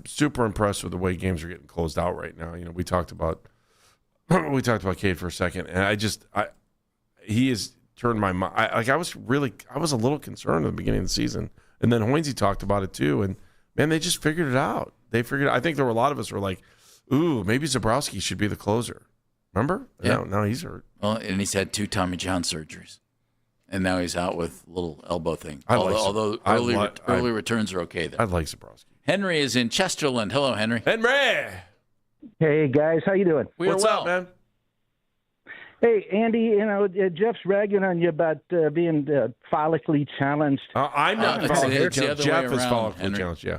super impressed with the way games are getting closed out right now. You know, we talked about Cade for a second, and he has turned my mind. I was a little concerned at the beginning of the season. And then Hoynesy talked about it too, and man, they just figured it out. I think there were a lot of us who were like, "Ooh, maybe Zabrowski should be the closer." Remember? Yeah. No, he's hurt. Well, and he's had 2 Tommy John surgeries, and now he's out with a little elbow thing. Although early returns are okay there. I like Zabrowski. Henry is in Chesterland. Hello, Henry. Henry. Hey guys, how you doing? What's up, man? Hey, Andy, you know, Jeff's ragging on you about being follically challenged. I'm not follically challenged. Jeff is follically challenged, yeah.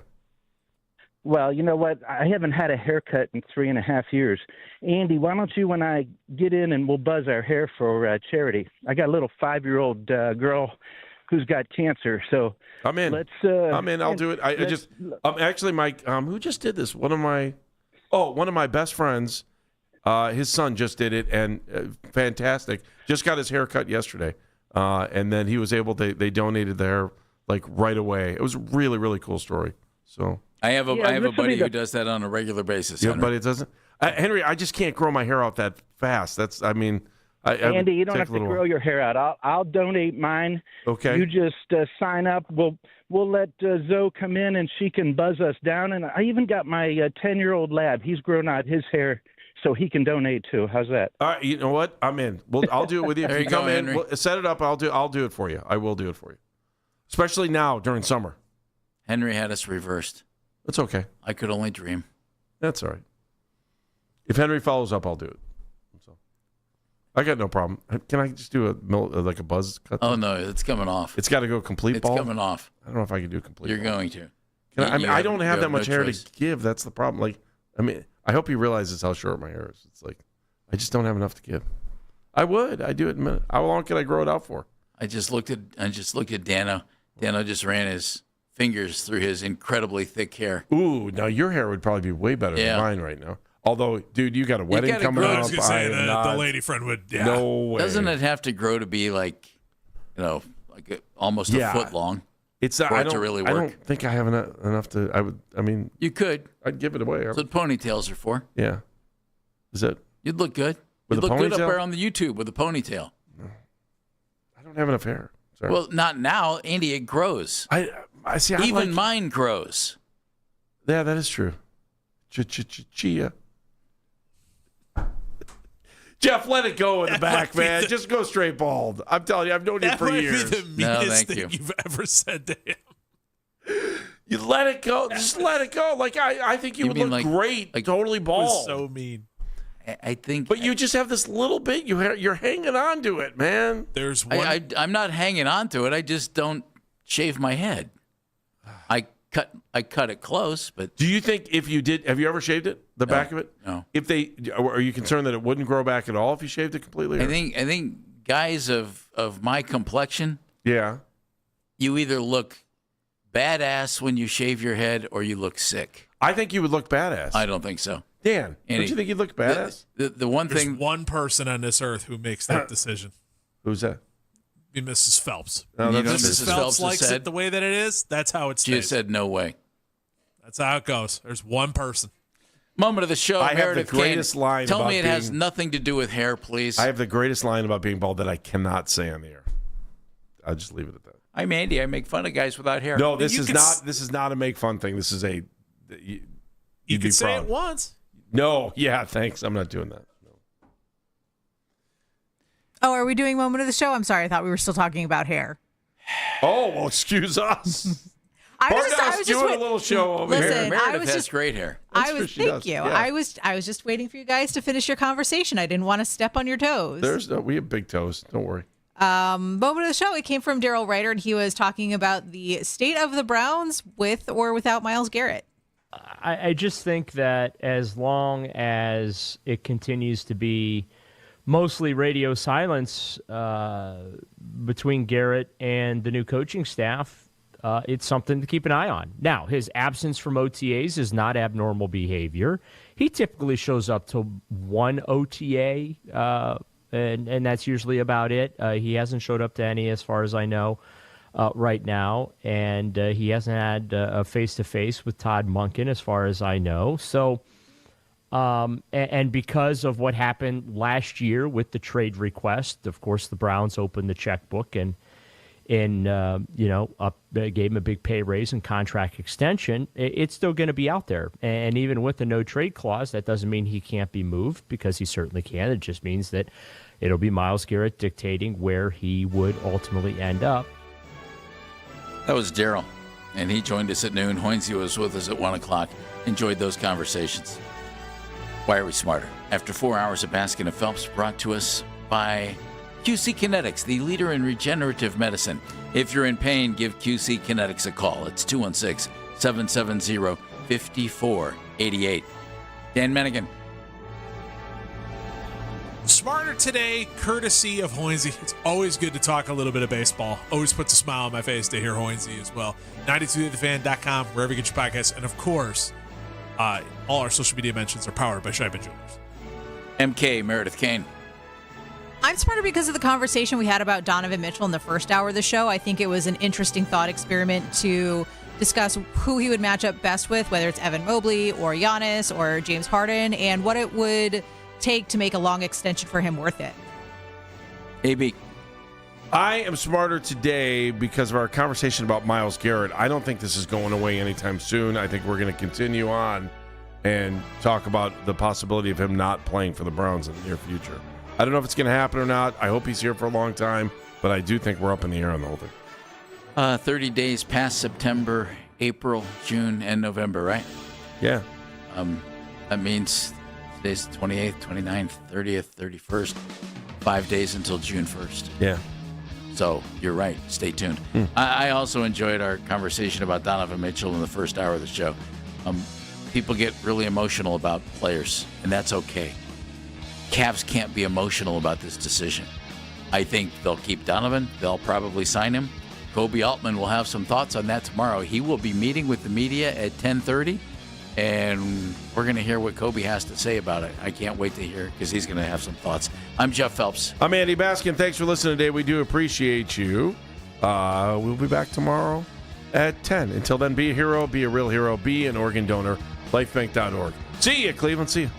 Well, you know what? I haven't had a haircut in 3.5 years. Andy, why don't you, when I get in and we'll buzz our hair for charity? I got a little 5-year-old girl who's got cancer, so I'm in. I'm in. I'll do it. I just actually, Mike, who just did this? One of my best friends. His son just did it, and fantastic. Just got his hair cut yesterday, and then he was able. They donated the hair like right away. It was a really, really cool story. So I have a buddy who does that on a regular basis. Yeah, but it doesn't. Henry, I just can't grow my hair out that fast. Andy, you don't have to grow your hair out. I'll donate mine. Okay. You just sign up. We'll let Zoe come in, and she can buzz us down. And I even got my 10-year-old lad. He's grown out his hair, so he can donate too. How's that? All right, you know what? I'm in. I'll do it with you. If you come in, we'll set it up. I'll do it for you. I will do it for you, especially now during summer. Henry had us reversed. That's okay. I could only dream. That's all right. If Henry follows up, I'll do it. So I got no problem. Can I just do a buzz cut? Oh no, it's coming off. It's got to go complete ball. It's coming off. I don't know if I can do complete. You're ball. going to. I don't have that much hair to give. That's the problem. I hope he realizes how short my hair is. It's like, I just don't have enough to give. I do it in a minute. How long can I grow it out for? I just looked at Dano. Dano just ran his fingers through his incredibly thick hair. Ooh, now your hair would probably be way better than mine right now. Although, dude, you got a wedding coming up. I was going to say the lady friend would. Yeah. No way. Doesn't it have to grow to be like almost a foot long? It's for it to really work. I don't think I have enough to. You could. I'd give it away. That's what ponytails are for. Yeah. Is it? You'd look good. With You'd look good up ponytail? there on the YouTube with a ponytail. I don't have enough hair. Sorry. Well, not now, Andy. It grows. I see. Even mine grows. Yeah, that is true. Chia. Jeff, let it go in the back, man. Just go straight bald. I'm telling you, I've known you for years. That might be the meanest thing you've ever said to him. You let it go. Just let it go. Like, I think you would look great, totally bald. Was so mean. I think. But you just have this little bit. You're hanging on to it, man. There's one. I'm not hanging on to it. I just don't shave my head. I cut it close, but do you think if you did, have you ever shaved it, the back of it? No. Are you concerned that it wouldn't grow back at all if you shaved it completely? I think guys of my complexion, yeah, you either look badass when you shave your head or you look sick. I think you would look badass. I don't think so. Dan, don't you think you'd look badass? The one There's thing, one person on this earth who makes that decision. Who's that? Be Mrs. Phelps. No, Mrs. Phelps likes it the way that it is. That's how it stays. She said no way. That's how it goes. There's one person. Moment of the show. I Meredith have the greatest Kane. line. Tell me it has nothing to do with hair, please. I have the greatest line about being bald that I cannot say on the air. I'll just leave it at that. I'm Andy. I make fun of guys without hair. No, this is not a make fun thing. This is a. You can say it once. No, yeah, thanks. I'm not doing that. Oh, are we doing moment of the show? I'm sorry. I thought we were still talking about hair. Oh, well, excuse us. I was just doing a little show over Listen, here. Meredith has great hair. Thank you. Yeah. I was just waiting for you guys to finish your conversation. I didn't want to step on your toes. We have big toes. Don't worry. Moment of the show. It came from Daryl Ryder, and he was talking about the state of the Browns with or without Myles Garrett. I just think that as long as it continues to be mostly radio silence between Garrett and the new coaching staff, it's something to keep an eye on. Now, his absence from OTAs is not abnormal behavior. He typically shows up to one OTA, and that's usually about it. He hasn't showed up to any, as far as I know, right now, and he hasn't had a face-to-face with Todd Monken, as far as I know. So, and because of what happened last year with the trade request, of course, the Browns opened the checkbook and gave him a big pay raise and contract extension. It's still going to be out there. And even with the no trade clause, that doesn't mean he can't be moved, because he certainly can. It just means that it'll be Myles Garrett dictating where he would ultimately end up. That was Daryl, and he joined us at noon. Hoynesy was with us at 1 o'clock. Enjoyed those conversations. Why are we smarter? After 4 hours of Baskin and Phelps, brought to us by QC Kinetics, the leader in regenerative medicine. If you're in pain, give QC Kinetics a call. It's 216-770-5488. Dan Mennigan. Smarter today, courtesy of Hoynesy. It's always good to talk a little bit of baseball. Always puts a smile on my face to hear Hoynesy as well. 92thefan.com, wherever you get your podcasts. And of course, all our social media mentions are powered by Scheiben Jewelers. MK, Meredith Kane. I'm smarter because of the conversation we had about Donovan Mitchell in the first hour of the show. I think it was an interesting thought experiment to discuss who he would match up best with, whether it's Evan Mobley or Giannis or James Harden, and what it would take to make a long extension for him worth it. AB. I am smarter today because of our conversation about Myles Garrett. I don't think this is going away anytime soon. I think we're going to continue on and talk about the possibility of him not playing for the Browns in the near future. I don't know if it's going to happen or not. I hope he's here for a long time, but I do think we're up in the air on the whole thing. 30 days past September, April, June, and November, right? Yeah. That means today's the 28th, 29th, 30th, 31st. 5 days until June 1st. Yeah. So you're right. Stay tuned. I also enjoyed our conversation about Donovan Mitchell in the first hour of the show. People get really emotional about players, and that's okay. Cavs can't be emotional about this decision. I think they'll keep Donovan. They'll probably sign him. Kobe Altman will have some thoughts on that tomorrow. He will be meeting with the media at 10:30, and we're going to hear what Kobe has to say about it. I can't wait to hear, because he's going to have some thoughts. I'm Jeff Phelps. I'm Andy Baskin. Thanks for listening today. We do appreciate you. We'll be back tomorrow at 10. Until then, be a hero, be a real hero, be an organ donor. Lifebank.org. See you, Cleveland. See you.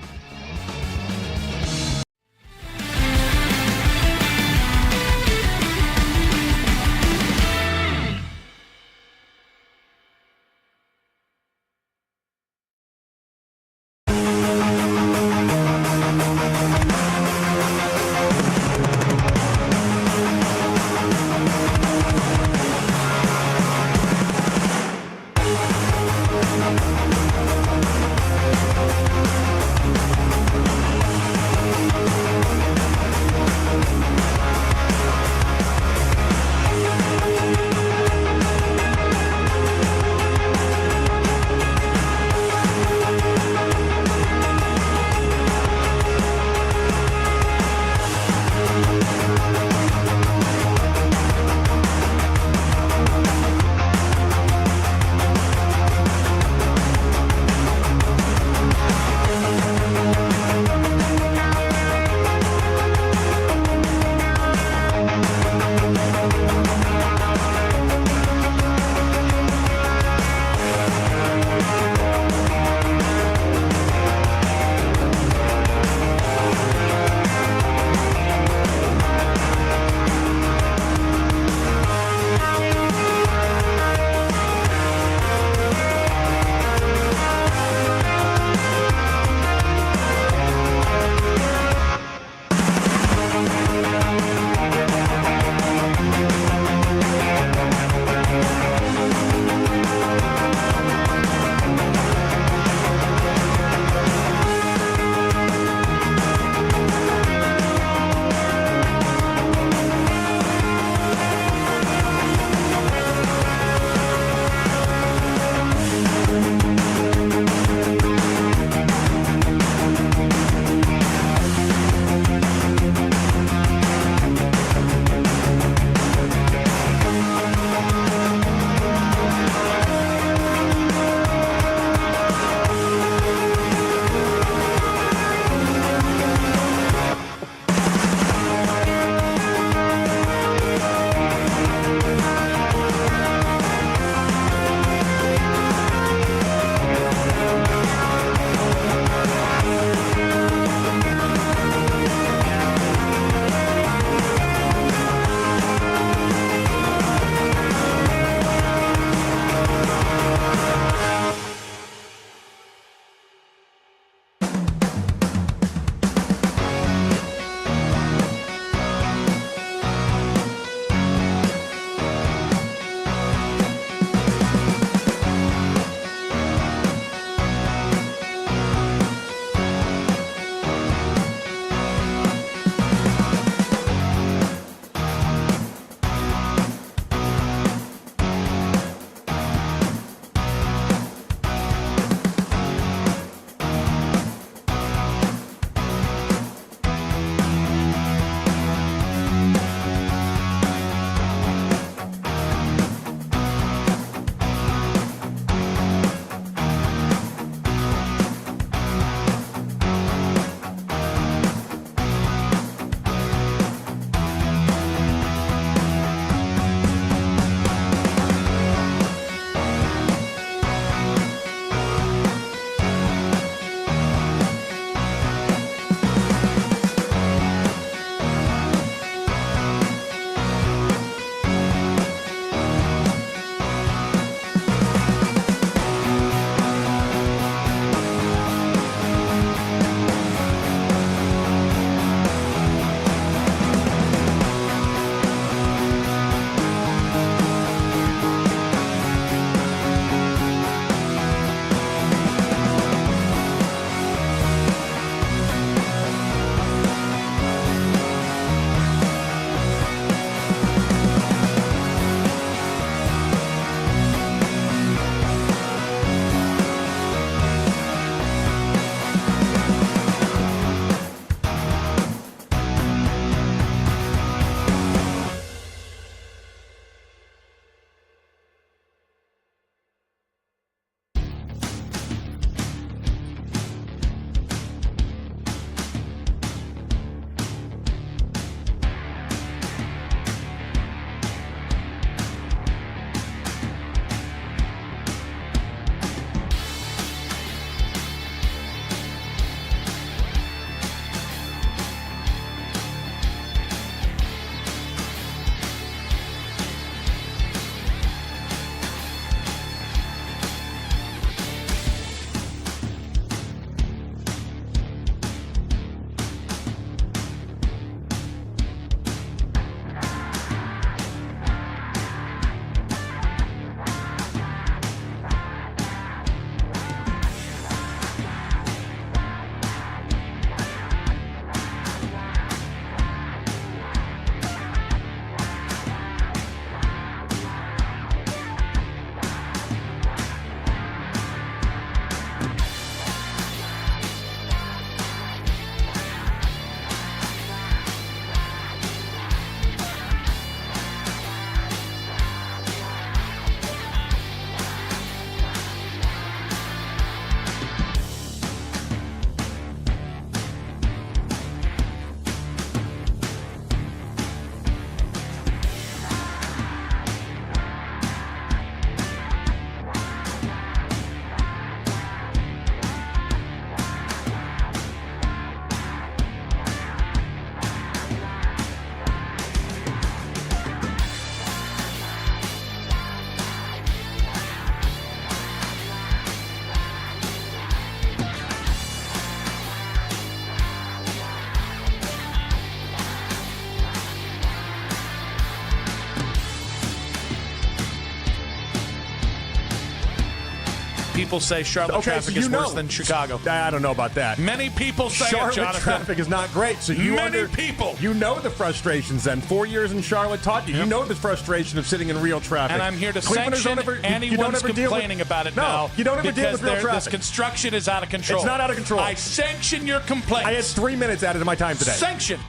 People say Charlotte traffic is worse than Chicago. I don't know about that. Many people say Charlotte it, Jonathan. traffic is not great. So Many people. You know the frustrations then. 4 years in Charlotte taught you. You know the frustration of sitting in real traffic. And I'm here to Clevelanders sanction anyone complaining about it now. You don't ever deal with real this traffic. construction is out of control. It's not out of control. I sanction your complaints. I had 3 minutes added to my time today. Sanction.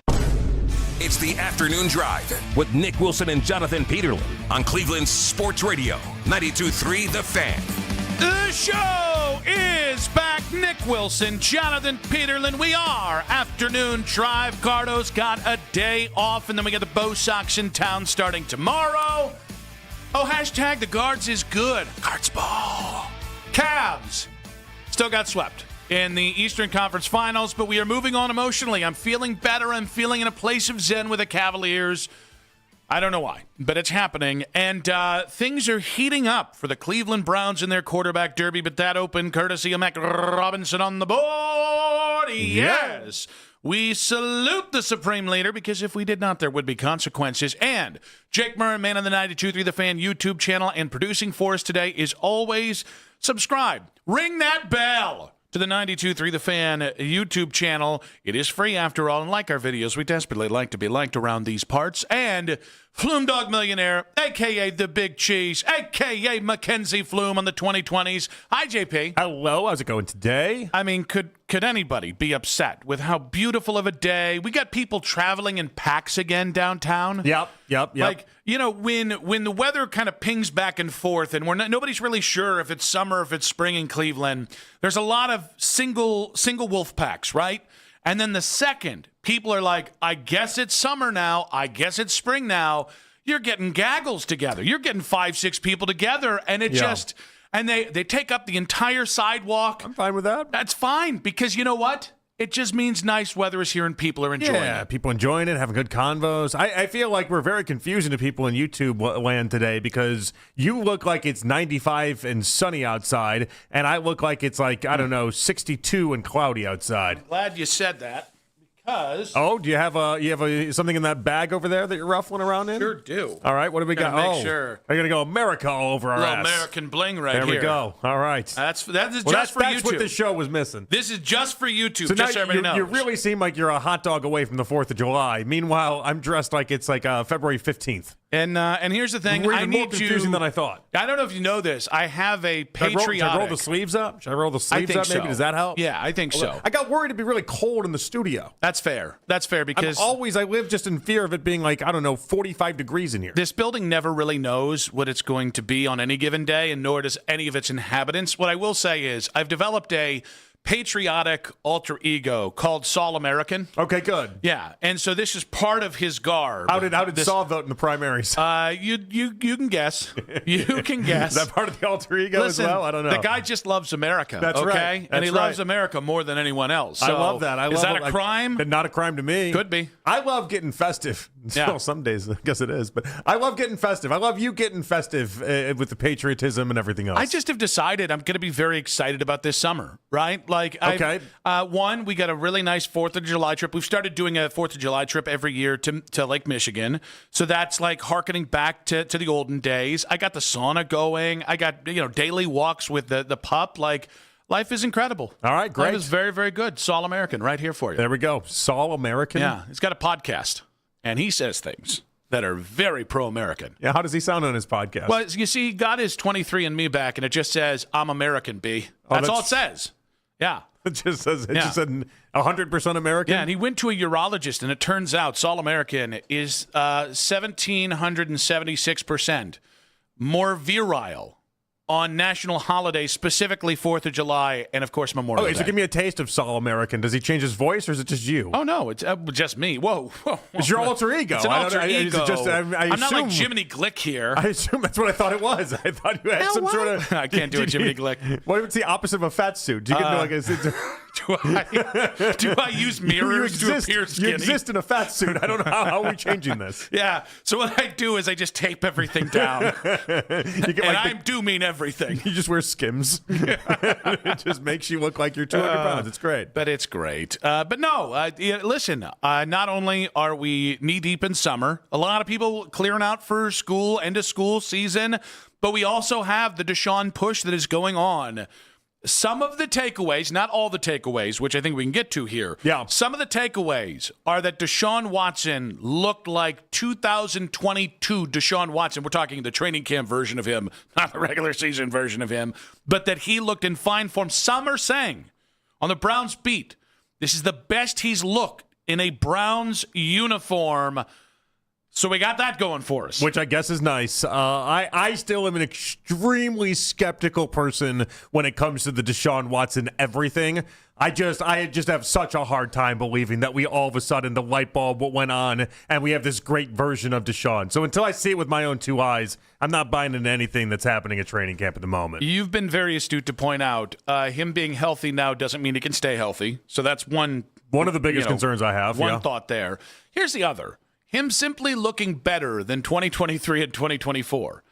It's the Afternoon Drive with Nick Wilson and Jonathan Peterlin on Cleveland's Sports Radio, 92.3 The Fan. The show is back. Nick Wilson, Jonathan Peterlin. We are Afternoon Drive. Cardo's got a day off, and then we got the Bo Sox in town starting tomorrow. Oh, hashtag the Guards is good. Guards ball. Cavs still got swept in the Eastern Conference Finals, but we are moving on emotionally. I'm feeling better. I'm feeling in a place of zen with the Cavaliers. I don't know why, but it's happening. And things are heating up for the Cleveland Browns in their quarterback derby, but that opened courtesy of Mac Robinson on the board. Yes. We salute the Supreme Leader, because if we did not, there would be consequences. And Jake Murray, man on the 92.3 The Fan YouTube channel, and producing for us today is always subscribe. Ring that bell to the 92.3 The Fan YouTube channel. It is free after all, and like our videos, we desperately like to be liked around these parts. And Flume Dog Millionaire, a.k.a. The Big Cheese, a.k.a. Mackenzie Flume on the 2020s. Hi, JP. Hello, how's it going today? I mean, could anybody be upset with how beautiful of a day? We got people traveling in packs again downtown. Yep. Like, you know, when the weather kind of pings back and forth, and nobody's really sure if it's summer or if it's spring in Cleveland, there's a lot of single wolf packs, right? And then the second people are like, I guess it's summer now, I guess it's spring now, you're getting gaggles together. You're getting 5-6 people together, and it just, and they take up the entire sidewalk. I'm fine with that. That's fine, because you know what? It just means nice weather is here and people are enjoying it. Yeah, people enjoying it, having good convos. I feel like we're very confusing to people in YouTube land today, because you look like it's 95 and sunny outside, and I look like it's like, I don't know, 62 and cloudy outside. I'm glad you said that, because... Oh, do you have something in that bag over there that you're ruffling around in? Sure do. All right, what do we got? Make sure. I'm going to go America all over our ass. American bling right there here. There we go. All right. That is just for YouTube. That's what this show was missing. This is just for YouTube, so just so everybody knows. You really seem like you're a hot dog away from the 4th of July. Meanwhile, I'm dressed like it's like February 15th. And here's the thing. We're even more confusing than I thought. I don't know if you know this. I have a patriotic... Should I roll the sleeves up? Maybe? So. Does that help? Yeah, I think so. I got worried it'd be really cold in the studio. That's fair. That's fair, because... I live just in fear of it being like, I don't know, 45 degrees in here. This building never really knows what it's going to be on any given day, and nor does any of its inhabitants. What I will say is I've developed a patriotic alter ego called Saul American. Okay, good. Yeah, and so this is part of his garb. How did Saul vote in the primaries? You can guess. You can guess. Is that part of the alter ego as well? I don't know. The guy just loves America. That's right. That's and he loves America more than anyone else. So I love that. Is that a crime? Not a crime to me. Could be. I love getting festive. Yeah. Well, some days I guess it is, but I love getting festive. I love you getting festive with the patriotism and everything else. I just have decided I'm going to be very excited about this summer, right? Like, okay. One, we got a really nice 4th of July trip. We've started doing a 4th of July trip every year to Lake Michigan. So that's like hearkening back to the olden days. I got the sauna going. I got, daily walks with the pup. Like, life is incredible. All right, great. Life is very, very good. Saul American right here for you. There we go. Saul American. Yeah, he's got a podcast, and he says things that are very pro-American. Yeah, how does he sound on his podcast? Well, you see, got his 23andMe back, and it just says, I'm American, B. That's all it says. Yeah. It just says 100% American? Yeah, and he went to a urologist, and it turns out Saul American is 1,776% more virile on national holidays, specifically 4th of July and, of course, Memorial Day. So give me a taste of Saul American. Does he change his voice, or is it just you? Oh, no, it's just me. Whoa. It's your alter ego. It's an alter ego. I'm not like Jiminy Glick here. I assume that's what I thought it was. I thought you had some sort of... I can't do a Jiminy Glick. What's the opposite of a fat suit? Do you get like Do I use mirrors to appear skinny? You exist in a fat suit. I don't know how are we changing this. Yeah. So what I do is I just tape everything down. I do mean everything. You just wear Skims. It just makes you look like you're 200 pounds. It's great. But it's great. But no, listen, not only are we knee-deep in summer, a lot of people clearing out for school, end of school season, but we also have the Deshaun push that is going on. Some of the takeaways, not all the takeaways, which I think we can get to here. Yeah. Some of the takeaways are that Deshaun Watson looked like 2022 Deshaun Watson. We're talking the training camp version of him, not the regular season version of him, but that he looked in fine form. Some are saying on the Browns beat, this is the best he's looked in a Browns uniform. So we got that going for us. Which I guess is nice. I still am an extremely skeptical person when it comes to the Deshaun Watson everything. I just have such a hard time believing that we all of a sudden the light bulb went on and we have this great version of Deshaun. So until I see it with my own two eyes, I'm not buying into anything that's happening at training camp at the moment. You've been very astute to point out him being healthy now doesn't mean he can stay healthy. So that's one of the biggest concerns I have. One thought there. Here's the other. Him simply looking better than 2023 and 2024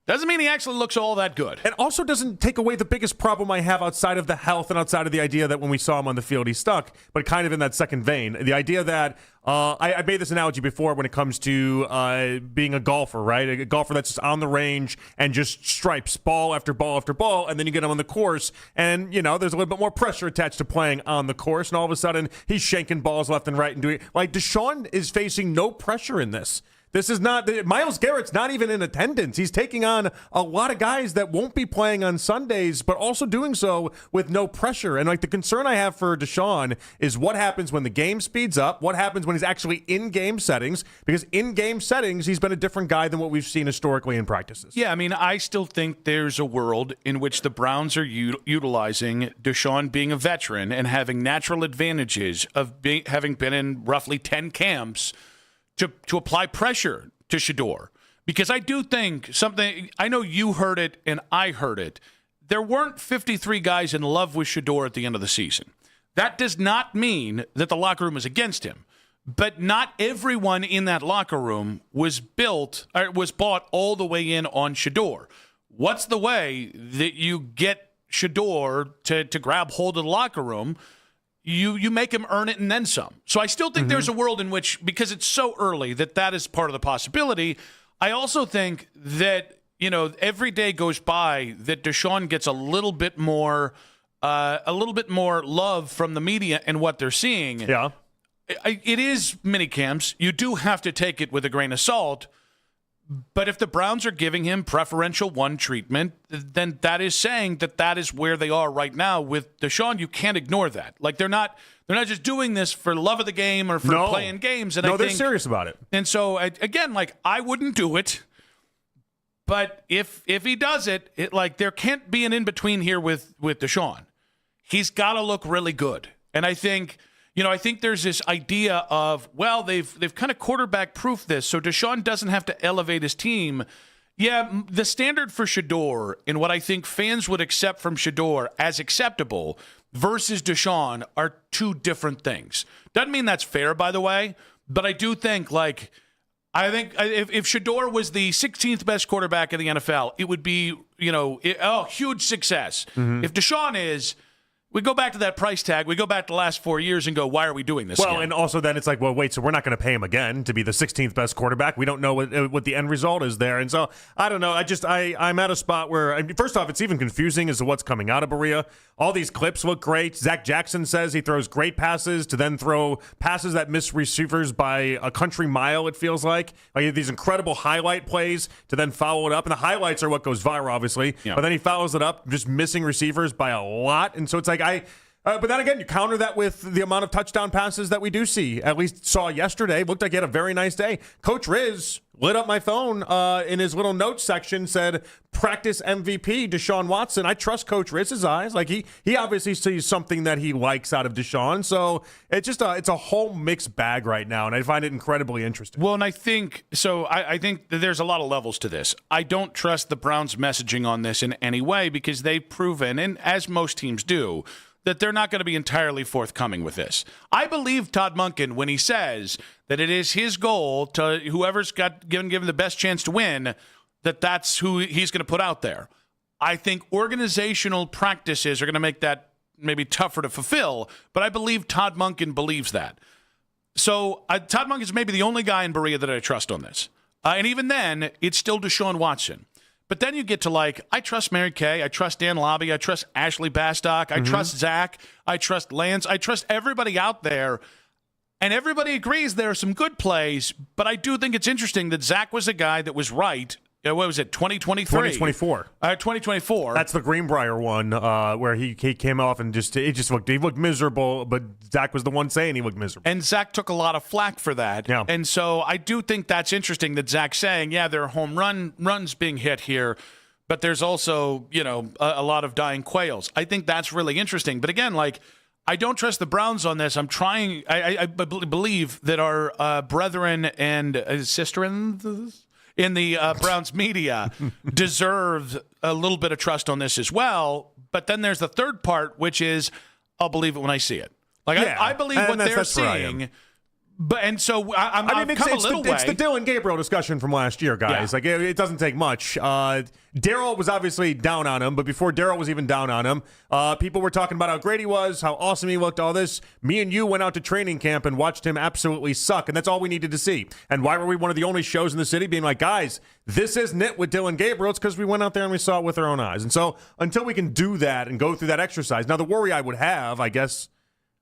doesn't mean he actually looks all that good. It also doesn't take away the biggest problem I have outside of the health and outside of the idea that when we saw him on the field, he stuck, but kind of in that second vein. The idea that I made this analogy before when it comes to being a golfer, right? A golfer that's just on the range and just stripes ball after ball after ball, and then you get him on the course, and, there's a little bit more pressure attached to playing on the course, and all of a sudden, he's shanking balls left and right and doing like Deshaun is facing no pressure in this. This is not Myles Garrett's not even in attendance. He's taking on a lot of guys that won't be playing on Sundays, but also doing so with no pressure. And like the concern I have for Deshaun is what happens when the game speeds up, what happens when he's actually in game settings, because in game settings, he's been a different guy than what we've seen historically in practices. Yeah, I mean, I still think there's a world in which the Browns are utilizing Deshaun being a veteran and having natural advantages of having been in roughly 10 camps to apply pressure to Shedeur. Because I do think something, I know you heard it and I heard it. There weren't 53 guys in love with Shedeur at the end of the season. That does not mean that the locker room is against him. But not everyone in that locker room was bought all the way in on Shedeur. What's the way that you get Shedeur to grab hold of the locker room? You make him earn it and then some. So I still think there's a world in which, because it's so early, that is part of the possibility. I also think that, every day goes by that Deshaun gets a little bit more love from the media and what they're seeing. Yeah. It is mini camps. You do have to take it with a grain of salt. But if the Browns are giving him preferential one treatment, then that is saying that is where they are right now with Deshaun. You can't ignore that. Like they're not just doing this for love of the game or for playing games. And they're serious about it. And so again, I wouldn't do it. But if he does it, there can't be an in between here with Deshaun. He's got to look really good. And I think. I think there's this idea of, well, they've kind of quarterback proofed this, so Deshaun doesn't have to elevate his team. Yeah, the standard for Shedeur and what I think fans would accept from Shedeur as acceptable versus Deshaun are two different things. Doesn't mean that's fair, by the way, but I do think, if Shedeur was the 16th best quarterback in the NFL, it would be, huge success. Mm-hmm. If Deshaun is... We go back to that price tag. We go back to the last 4 years and go, why are we doing this again? And also then it's like, well, wait, so we're not going to pay him again to be the 16th best quarterback. We don't know what the end result is there. And so, I don't know. I'm at a spot where, first off, it's even confusing as to what's coming out of Berea. All these clips look great. Zach Jackson says he throws great passes to then throw passes that miss receivers by a country mile, it feels like. These incredible highlight plays to then follow it up. And the highlights are what goes viral, obviously. Yeah. But then he follows it up, just missing receivers by a lot. And so it's like, but then again, you counter that with the amount of touchdown passes that we do see. At least saw yesterday. Looked like he had a very nice day. Coach Riz lit up my phone in his little notes section, said, practice MVP, Deshaun Watson. I trust Coach Riz's eyes. He obviously sees something that he likes out of Deshaun. So it's just it's a whole mixed bag right now, and I find it incredibly interesting. Well, and I think that there's a lot of levels to this. I don't trust the Browns' messaging on this in any way because they've proven, and as most teams do, that they're not going to be entirely forthcoming with this. I believe Todd Monken when he says that it is his goal to whoever's got given the best chance to win, that's who he's going to put out there. I think organizational practices are going to make that maybe tougher to fulfill, but I believe Todd Monken believes that. So Todd Monken is maybe the only guy in Berea that I trust on this. And even then, it's still Deshaun Watson. But then you get to I trust Mary Kay, I trust Dan Lobby, I trust Ashley Bastock, I trust Zach, I trust Lance, I trust everybody out there. And everybody agrees there are some good plays, but I do think it's interesting that Zach was a guy that was right. What was it, 2023? 2024. 2024. That's the Greenbrier one where he came off and he looked miserable, but Zach was the one saying he looked miserable. And Zach took a lot of flack for that. Yeah. And so I do think that's interesting that Zach's saying, yeah, there are home runs being hit here, but there's also, a lot of dying quails. I think that's really interesting. But again, I don't trust the Browns on this. I'm trying. I believe that our brethren and sister in the Browns media deserve a little bit of trust on this as well. But then there's the third part, which is I'll believe it when I see it. I believe what they're seeing. And so I've come a little way. It's the Dillon Gabriel discussion from last year, guys. Yeah. It doesn't take much. Daryl was obviously down on him, but before Daryl was even down on him, people were talking about how great he was, how awesome he looked, all this. Me and you went out to training camp and watched him absolutely suck, and that's all we needed to see. And why were we one of the only shows in the city being like, guys, this isn't it with Dillon Gabriel? It's because we went out there and we saw it with our own eyes. And so until we can do that and go through that exercise, now the worry I would have, I guess,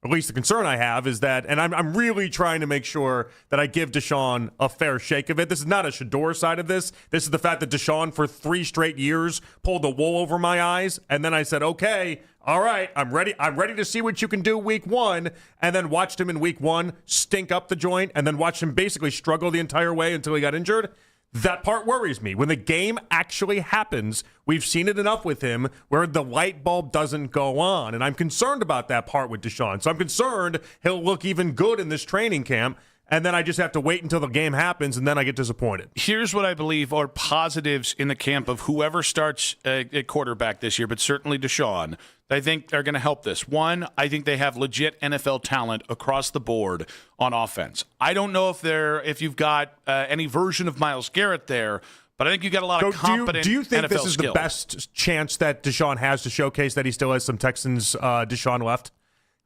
at least the concern I have is that, and I'm really trying to make sure that I give Deshaun a fair shake of it. This is not a Shedeur side of this. This is the fact that Deshaun for 3 straight years pulled the wool over my eyes, and then I said, okay, all right, I'm ready to see what you can do week 1, and then watched him in week 1 stink up the joint, and then watched him basically struggle the entire way until he got injured. That part worries me. When the game actually happens, we've seen it enough with him where the light bulb doesn't go on. And I'm concerned about that part with Deshaun. So I'm concerned he'll look even good in this training camp. And then I just have to wait until the game happens, and then I get disappointed. Here's what I believe are positives in the camp of whoever starts at quarterback this year, but certainly Deshaun. I think they're going to help this. One, I think they have legit NFL talent across the board on offense. I don't know if you've got any version of Myles Garrett there, but I think you've got a lot of competent Do you think NFL this is skills. the best chance that Deshaun has to showcase that he still has some Texans Deshaun left?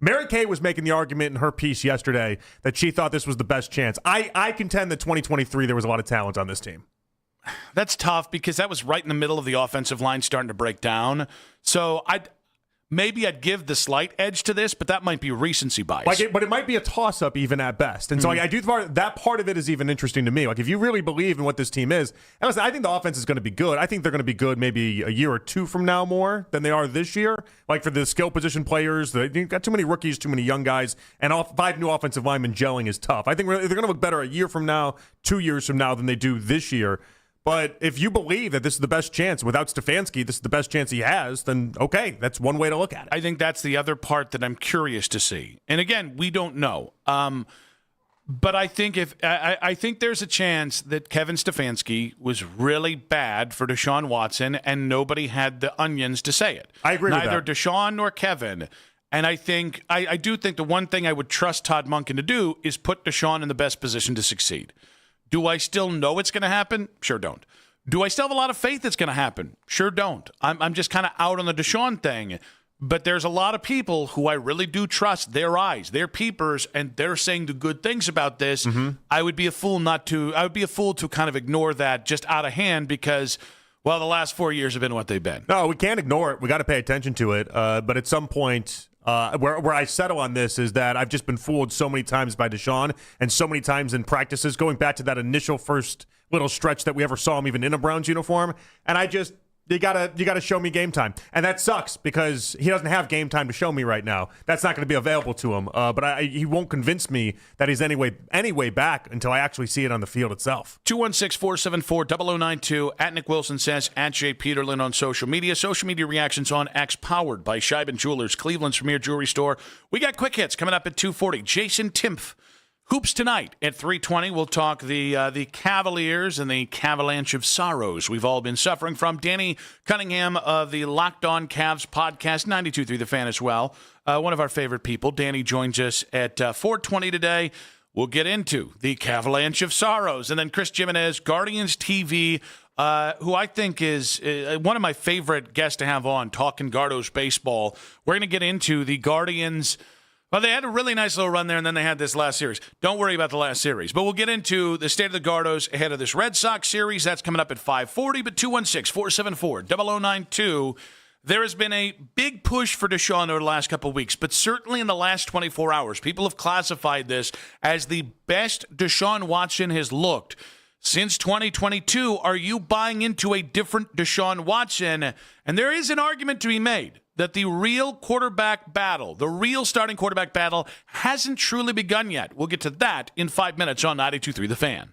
Mary Kay was making the argument in her piece yesterday that she thought this was the best chance. I contend that 2023 there was a lot of talent on this team. That's tough because that was right in the middle of the offensive line starting to break down. So maybe I'd give the slight edge to this, but that might be recency bias. But it might be a toss-up even at best. And so I do that part of it is even interesting to me. If you really believe in what this team is, and listen, I think the offense is going to be good. I think they're going to be good maybe a year or two from now more than they are this year. For the skill position players, you've got too many rookies, too many young guys, and 5 new offensive linemen gelling is tough. I think they're going to look better a year from now, 2 years from now than they do this year. But if you believe that this is the best chance, without Stefanski, this is the best chance he has, then okay, that's one way to look at it. I think that's the other part that I'm curious to see. And again, we don't know. But I think I think there's a chance that Kevin Stefanski was really bad for Deshaun Watson, and nobody had the onions to say it. I agree with that. Neither Deshaun nor Kevin. And I think I do think the one thing I would trust Todd Monken to do is put Deshaun in the best position to succeed. Do I still know it's going to happen? Sure don't. Do I still have a lot of faith it's going to happen? Sure don't. I'm just kind of out on the Deshaun thing. But there's a lot of people who I really do trust their eyes, their peepers, and they're saying the good things about this. Mm-hmm. I would be a fool to kind of ignore that just out of hand because, well, the last 4 years have been what they've been. No, we can't ignore it. We got to pay attention to it. But at some point, where I settle on this is that I've just been fooled so many times by Deshaun and so many times in practices, going back to that initial first little stretch that we ever saw him even in a Browns uniform. And you gotta show me game time. And that sucks because he doesn't have game time to show me right now. That's not going to be available to him. But he won't convince me that he's anyway back until I actually see it on the field itself. 216-474-0092 at Nick Wilson says at Jay Peterlin on social media. Social media reactions on X, powered by Scheiben Jewelers, Cleveland's premier jewelry store. We got quick hits coming up at 2:40. Jason Timpf Hoops tonight at 3:20. We'll talk the Cavaliers and the Cavalanche of sorrows we've all been suffering from. Danny Cunningham of the Locked On Cavs podcast, 92.3 The Fan as well. One of our favorite people. Danny joins us at 4:20 today. We'll get into the Cavalanche of sorrows. And then Chris Jimenez, Guardians TV, who I think is one of my favorite guests to have on, talking Gardos baseball. We're going to get into the Guardians. Well, they had a really nice little run there, and then they had this last series. Don't worry about the last series. But we'll get into the state of the Gardos ahead of this Red Sox series. That's coming up at 5:40. But 216-474-0092. There has been a big push for Deshaun over the last couple of weeks, but certainly in the last 24 hours, people have classified this as the best Deshaun Watson has looked since 2022. Are you buying into a different Deshaun Watson? And there is an argument to be made that the real quarterback battle, the real starting quarterback battle, hasn't truly begun yet. We'll get to that in 5 minutes on 92.3 The Fan.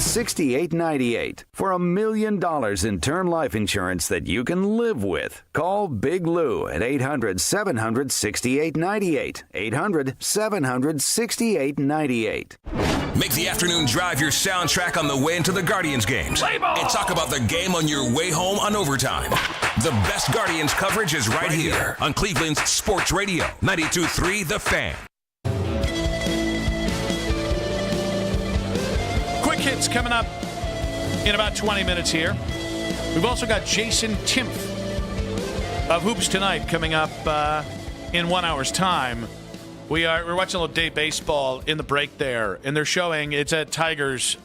800-700-6898 for $1 million in term life insurance that you can live with. Call Big Lou at 800-700-6898. 800-700-6898. Make the afternoon drive your soundtrack on the way into the Guardians games. And talk about the game on your way home on Overtime. The best Guardians coverage is right here on Cleveland's Sports Radio, 92.3 The Fan. Quick hits coming up in about 20 minutes here. We've also got Jason Timpf of Hoops Tonight coming up in 1 hour's time. We're watching a little day baseball in the break there, and they're showing, it's at Tigers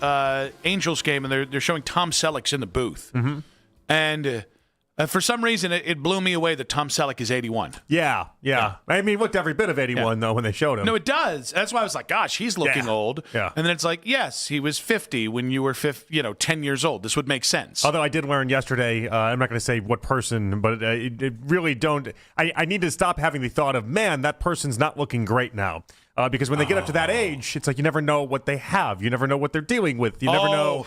Angels game, and they're showing Tom Selleck's in the booth. Mm-hmm. And for some reason, it blew me away that Tom Selleck is 81. Yeah. I mean, he looked every bit of 81, though, when they showed him. No, it does. That's why I was like, gosh, he's looking old. Yeah. And then it's like, yes, he was 50 when you were 10 years old. This would make sense. Although I did learn yesterday, I'm not going to say what person, but it really don't. I need to stop having the thought of, man, that person's not looking great now. Because when they get up to that age, it's like you never know what they have. You never know what they're dealing with. You never know.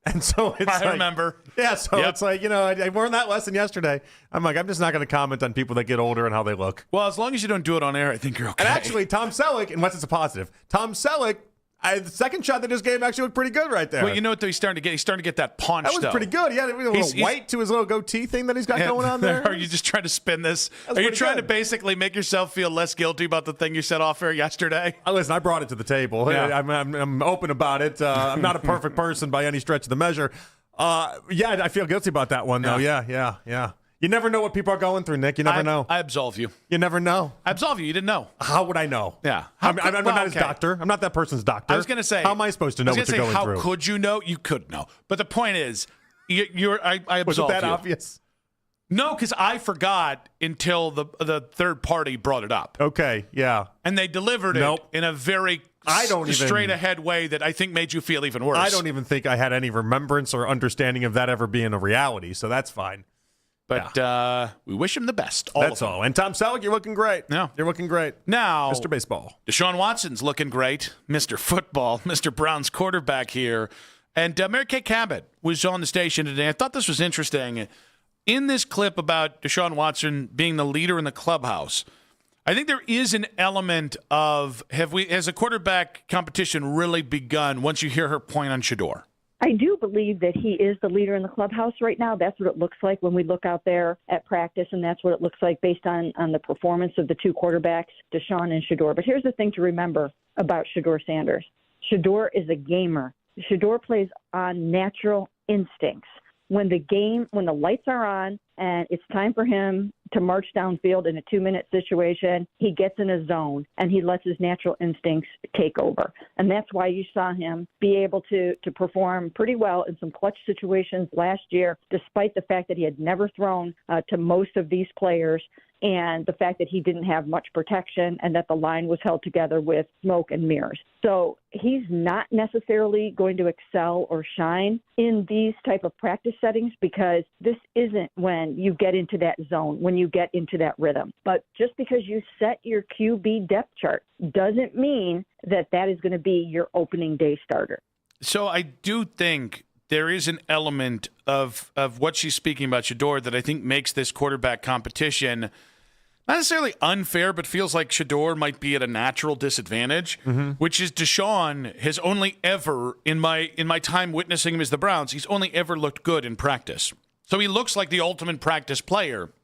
And so it's I remember. Yeah, so it's like, I learned that lesson yesterday. I'm like, I'm just not going to comment on people that get older and how they look. Well, as long as you don't do it on air, I think you're okay. And actually, Tom Selleck, unless it's a positive, Tom Selleck, the second shot that just gave actually looked pretty good right there. Well, you know what, though? He's starting to get that paunch, That was though. pretty good. He had a little white to his little goatee thing that he's got going on there. Are you just trying to spin this? That's Are you pretty trying good. to basically make yourself feel less guilty about the thing you said off air yesterday? Listen, I brought it to the table. Yeah. I'm open about it. I'm not a perfect person by any stretch of the measure. I feel guilty about that one, though. Yeah. You never know what people are going through, Nick. You never know. I absolve you. You never know. I absolve you. You didn't know. How would I know? Yeah. I'm not his doctor. I'm not that person's doctor. I was going to say. How am I supposed to know what you're going through? How could you know? You could know. But the point is, I absolve Was it that you. obvious? No, because I forgot until the third party brought it up. Okay, yeah. And they delivered it in a very straight ahead way that I think made you feel even worse. I don't even think I had any remembrance or understanding of that ever being a reality, so that's fine. But we wish him the best. That's all. And Tom Selleck, you're looking great. Yeah. You're looking great. Now, Mr. Baseball. Deshaun Watson's looking great. Mr. Football, Mr. Brown's quarterback here. And Mary Kay Cabot was on the station today. I thought this was interesting. In this clip about Deshaun Watson being the leader in the clubhouse, I think there is an element of, has a quarterback competition really begun once you hear her point on Shedeur? I do believe that he is the leader in the clubhouse right now. That's what it looks like when we look out there at practice, and that's what it looks like based on the performance of the two quarterbacks, Deshaun and Shedeur. But here's the thing to remember about Shedeur Sanders. Shedeur is a gamer. Shedeur plays on natural instincts. When the lights are on and it's time for him to march downfield in a 2-minute situation, he gets in a zone and he lets his natural instincts take over. And that's why you saw him be able to perform pretty well in some clutch situations last year, despite the fact that he had never thrown to most of these players and the fact that he didn't have much protection and that the line was held together with smoke and mirrors. So he's not necessarily going to excel or shine in these type of practice settings because this isn't when you get into that zone, when you get into that rhythm. But just because you set your QB depth chart doesn't mean that that is going to be your opening day starter. So I do think there is an element of what she's speaking about, Shedeur, that I think makes this quarterback competition not necessarily unfair, but feels like Shedeur might be at a natural disadvantage, which is Deshaun has only ever, in my time witnessing him as the Browns, he's only ever looked good in practice. So he looks like the ultimate practice player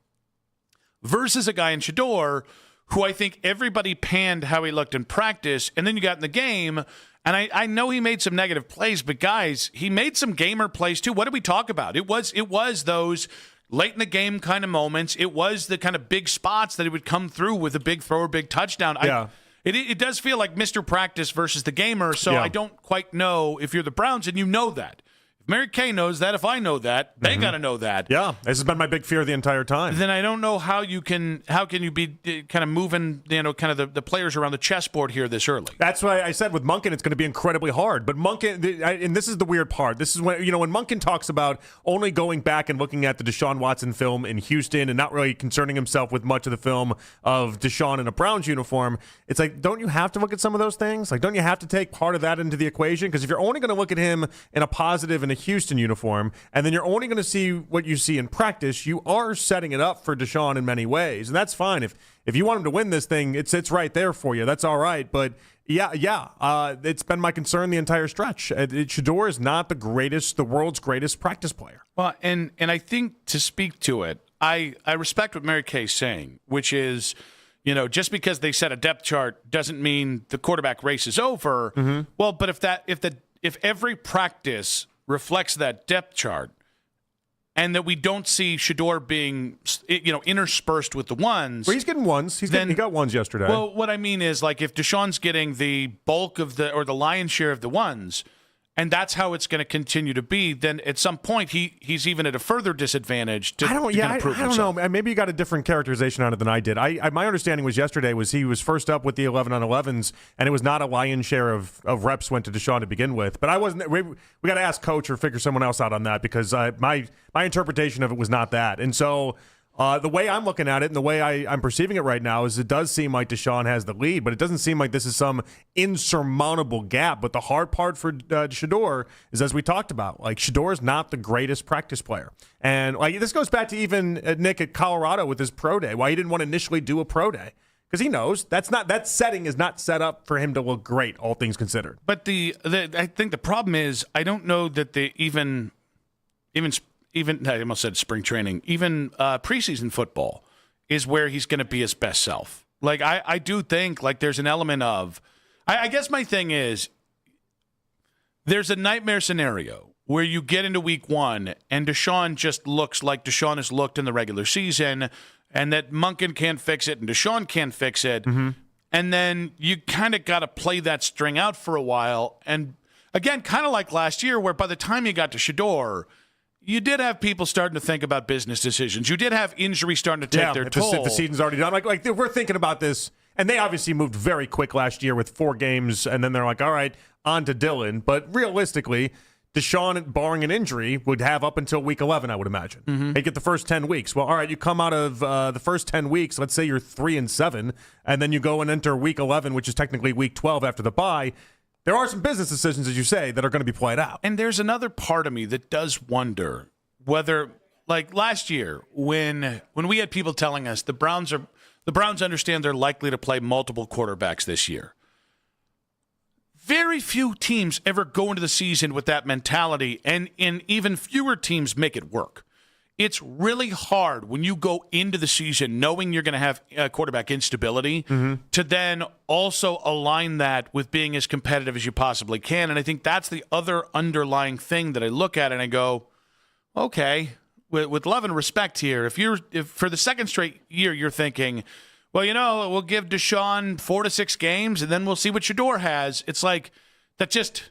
versus a guy in Shedeur who I think everybody panned how he looked in practice, and then you got in the game, and I know he made some negative plays, but guys, he made some gamer plays too. What did we talk about? It was those late in the game kind of moments. It was the kind of big spots that he would come through with a big throw or big touchdown. Yeah. It does feel like Mr. Practice versus the gamer, so I don't quite know if you're the Browns, and you know that. If Mary Kay knows that, if I know that, they got to know that. Yeah, this has been my big fear the entire time. Then I don't know how you can be kind of moving, kind of the players around the chessboard here this early. That's why I said with Monken it's going to be incredibly hard. But Monken, and this is the weird part. This is when when Monken talks about only going back and looking at the Deshaun Watson film in Houston and not really concerning himself with much of the film of Deshaun in a Browns uniform. It's like, don't you have to look at some of those things? Like, don't you have to take part of that into the equation? Because if you're only going to look at him in a positive in a Houston uniform, and then you're only going to see what you see in practice, you are setting it up for Deshaun in many ways, and that's fine. If you want him to win this thing, it's right there for you. That's all right. But it's been my concern the entire stretch. Shedeur is not the world's greatest practice player. Well, and I think to speak to it, I respect what Mary Kay's saying, which is, just because they set a depth chart doesn't mean the quarterback race is over. Mm-hmm. Well, but if every practice reflects that depth chart, and that we don't see Shedeur being, interspersed with the ones. Well, he's getting ones. He got ones yesterday. Well, what I mean is, like, if Deshaun's getting the bulk of the lion's share of the ones, and that's how it's going to continue to be, then at some point he's even at a further disadvantage to prove himself. I don't know. Maybe you got a different characterization on it than I did. My understanding was yesterday was he was first up with the 11-on-11s, and it was not a lion's share of reps went to Deshaun to begin with. But I wasn't. We got to ask coach or figure someone else out on that, because my interpretation of it was not that. And so the way I'm looking at it and the way I'm perceiving it right now is it does seem like Deshaun has the lead, but it doesn't seem like this is some insurmountable gap. But the hard part for Shedeur is, as we talked about, like, Shedeur is not the greatest practice player. And this goes back to even Nick at Colorado with his pro day, why he didn't want to initially do a pro day. Because he knows that setting is not set up for him to look great, all things considered. But I think the problem is, I don't know that they even I almost said spring training, even preseason football is where he's going to be his best self. Like, I do think, like, there's an element of, I guess my thing is, there's a nightmare scenario where you get into week one and Deshaun just looks like Deshaun has looked in the regular season, and that Monken can't fix it and Deshaun can't fix it. Mm-hmm. And then you kind of got to play that string out for a while. And again, kind of like last year, where by the time you got to Shedeur, you did have people starting to think about business decisions. You did have injuries starting to take their toll. The season's already done. Like we're thinking about this, and they obviously moved very quick last year with 4 games, and then they're like, all right, on to Dylan. But realistically, Deshaun, barring an injury, would have up until week 11, I would imagine. Mm-hmm. They get the first 10 weeks. Well, all right, you come out of the first 10 weeks, let's say you're 3-7, and then you go and enter week 11, which is technically week 12 after the bye. There are some business decisions, as you say, that are going to be played out. And there's another part of me that does wonder whether, like last year, when we had people telling us the Browns understand they're likely to play multiple quarterbacks this year. Very few teams ever go into the season with that mentality, and even fewer teams make it work. It's really hard when you go into the season knowing you're going to have quarterback instability to then also align that with being as competitive as you possibly can. And I think that's the other underlying thing that I look at and I go, okay, with love and respect here, if for the second straight year you're thinking, well, we'll give Deshaun 4 to 6 games and then we'll see what Shedeur has. It's like that just...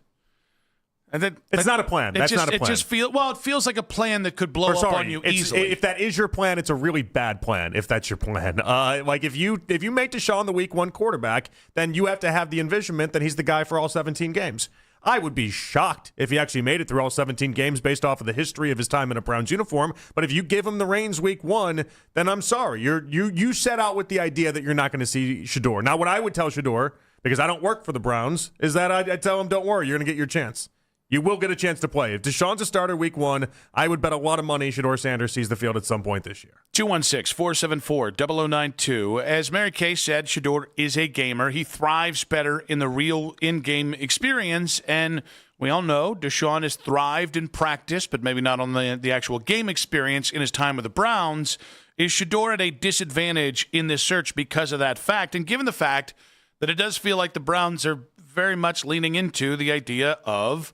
It's not a plan. That's not a plan. It just feels like a plan that could blow up on you easily. If that is your plan, it's a really bad plan. If that's your plan, like if you make Deshaun the week 1 quarterback, then you have to have the envisionment that he's the guy for all 17 games. I would be shocked if he actually made it through all 17 games based off of the history of his time in a Browns uniform. But if you give him the reins week 1, then I'm sorry. You set out with the idea that you're not going to see Shedeur. Now, what I would tell Shedeur, because I don't work for the Browns, is that I tell him, don't worry, you're going to get your chance. You will get a chance to play. If Deshaun's a starter week 1, I would bet a lot of money Shedeur Sanders sees the field at some point this year. 216-474-0092. As Mary Kay said, Shedeur is a gamer. He thrives better in the real in-game experience, and we all know Deshaun has thrived in practice, but maybe not on the actual game experience in his time with the Browns. Is Shedeur at a disadvantage in this search because of that fact? And given the fact that it does feel like the Browns are very much leaning into the idea of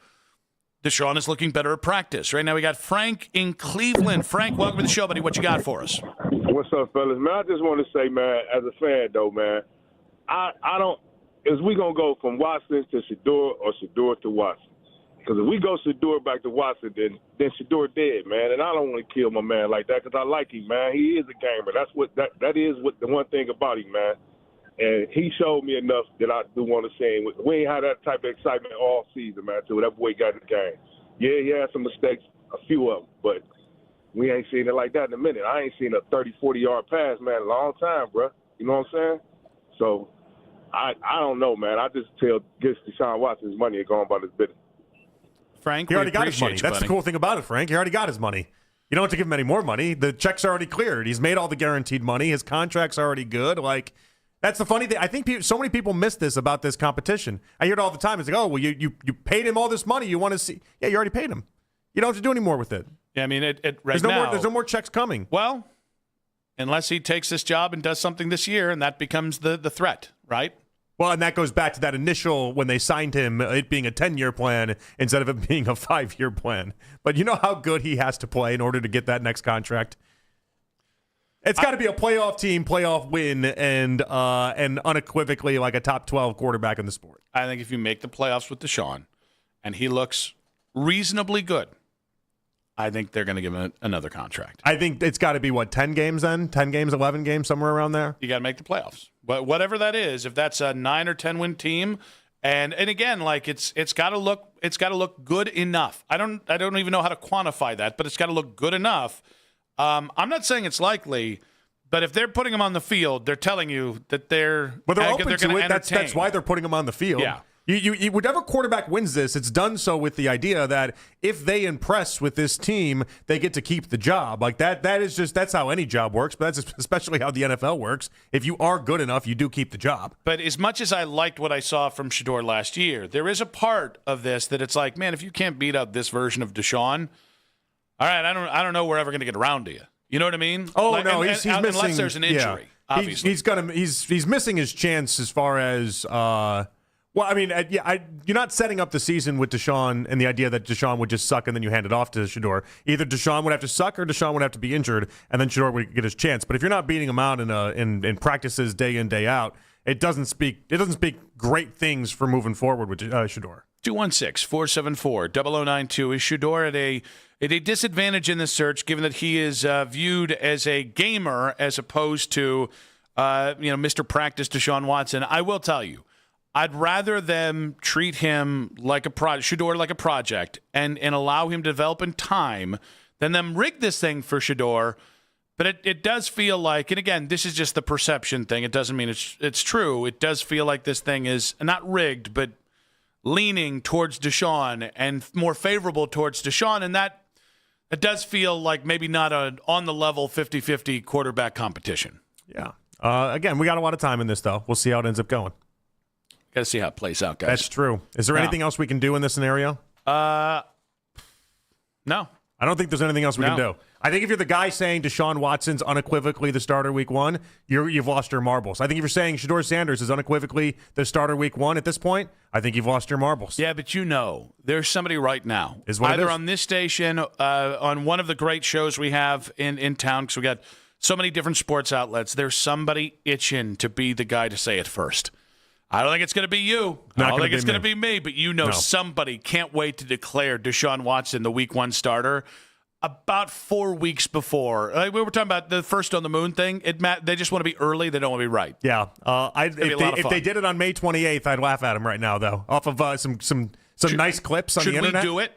Deshaun is looking better at practice. Right now we got Frank in Cleveland. Frank, welcome to the show, buddy. What you got for us? What's up, fellas? Man, I just want to say, man, as a fan, though, man, I don't – is we going to go from Watson to Shedeur or Shedeur to Watson? Because if we go Shedeur back to Watson, then Shedeur dead, man. And I don't want to kill my man like that because I like him, man. He is a gamer. That's that is what the one thing about him, man. And he showed me enough that I do want to see him. We ain't had that type of excitement all season, man, till that boy got in the game. Yeah, he had some mistakes, a few of them, but we ain't seen it like that in a minute. I ain't seen a 30, 40-yard pass, man, in a long time, bro. You know what I'm saying? So I don't know, man. I just gives Deshaun Watson his money and go on about his business. Frank, he already got his money. That's buddy. the cool thing about it, Frank. He already got his money. You don't have to give him any more money. The check's already cleared. He's made all the guaranteed money. His contract's already good. Like, that's the funny thing. I think so many people miss this about this competition. I hear it all the time. It's like, oh, well, you paid him all this money. You want to see? Yeah, you already paid him. You don't have to do any more with it. Yeah, I mean, there's no more checks coming. Well, unless he takes this job and does something this year, and that becomes the threat, right? Well, and that goes back to that initial, when they signed him, it being a 10-year plan instead of it being a 5-year plan. But you know how good he has to play in order to get that next contract? It's got to be a playoff team, playoff win, and unequivocally like a top 12 quarterback in the sport. I think if you make the playoffs with Deshaun and he looks reasonably good, I think they're going to give him another contract. I think it's got to be, 10 games then? 10 games, 11 games, somewhere around there? You got to make the playoffs. But whatever that is, if that's a 9 or 10 win team, and again, like it's got to look good enough. I don't even know how to quantify that, but it's got to look good enough. I'm not saying it's likely, but if they're putting him on the field, they're telling you that they're open to it. That's why they're putting him on the field. Yeah. You whatever quarterback wins this, it's done so with the idea that if they impress with this team, they get to keep the job. Like that's how any job works, but that's especially how the NFL works. If you are good enough, you do keep the job. But as much as I liked what I saw from Shedeur last year, there is a part of this that it's like, man, if you can't beat up this version of Deshaun, all right, I don't know we're ever going to get around to you. You know what I mean? Oh, no, he's missing. Unless there's an injury, obviously. He's missing his chance as far as well, I mean, you're not setting up the season with Deshaun and the idea that Deshaun would just suck and then you hand it off to Shedeur. Either Deshaun would have to suck or Deshaun would have to be injured, and then Shedeur would get his chance. But if you're not beating him out in practices day in, day out, it doesn't speak great things for moving forward with Shedeur. 216-474-0092. Is Shedeur at a disadvantage in this search, given that he is viewed as a gamer as opposed to Mr. Practice Deshaun Watson? I will tell you, I'd rather them treat him like Shedeur like a project and allow him to develop in time than them rig this thing for Shedeur. But it does feel like, and again, this is just the perception thing. It doesn't mean it's true. It does feel like this thing is not rigged, but leaning towards Deshaun and more favorable towards Deshaun. And that it does feel like maybe not an on-the-level 50-50 quarterback competition. Yeah. Again, we got a lot of time in this, though. We'll see how it ends up going. Got to see how it plays out, guys. That's true. Is there anything else we can do in this scenario? No. I don't think there's anything else we can do. I think if you're the guy saying Deshaun Watson's unequivocally the starter week 1, you've lost your marbles. I think if you're saying Shedeur Sanders is unequivocally the starter week 1 at this point, I think you've lost your marbles. Yeah, but there's somebody right now, either on this station, on one of the great shows we have in town, because we got so many different sports outlets, there's somebody itching to be the guy to say it first. I don't think it's going to be you. I don't think it's going to be me, but somebody can't wait to declare Deshaun Watson the week 1 starter. About 4 weeks before, we were talking about the first on the moon thing. They just want to be early. They don't want to be right. Yeah. If they did it on May 28th, I'd laugh at them right now, though. Off of some nice clips on the internet. Should we do it?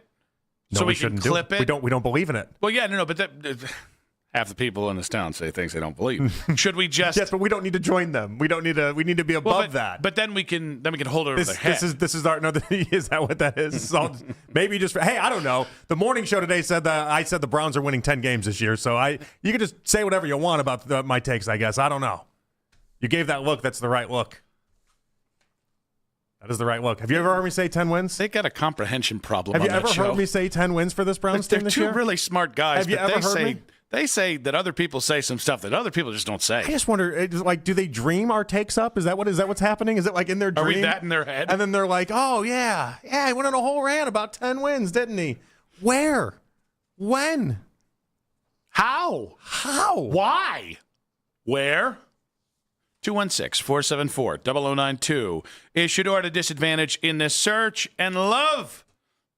No, so we shouldn't can clip it. it. We don't believe in it. Well, yeah, no, but half the people in this town say things they don't believe. Should we just? Yes, but we don't need to join them. We don't need to. We need to be above that. But then we can hold it over their head. This is our. No, is that what that is? This is all, maybe just. Hey, I don't know. The morning show today said that I said the Browns are winning 10 games this year. So you can just say whatever you want about my takes. I guess I don't know. You gave that look. That's the right look. That is the right look. Have you ever heard me say 10 wins? They got a comprehension problem. Have you ever heard me say 10 wins for this Browns team this year? They're two really smart guys. Have you ever heard me? They say that other people say some stuff that other people just don't say. I just wonder, do they dream our takes up? Is that what's happening? Is it like in their dream? Are we that in their head? And then they're like, oh, yeah, he went on a whole rant about 10 wins, didn't he? Where? When? How? Why? Where? 216-474-0092. Is Shedeur at a disadvantage in this search? And love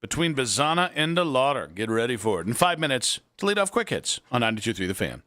between Bazana and DeLauder. Get ready for it. In 5 minutes to lead off Quick Hits on 92.3 The Fan.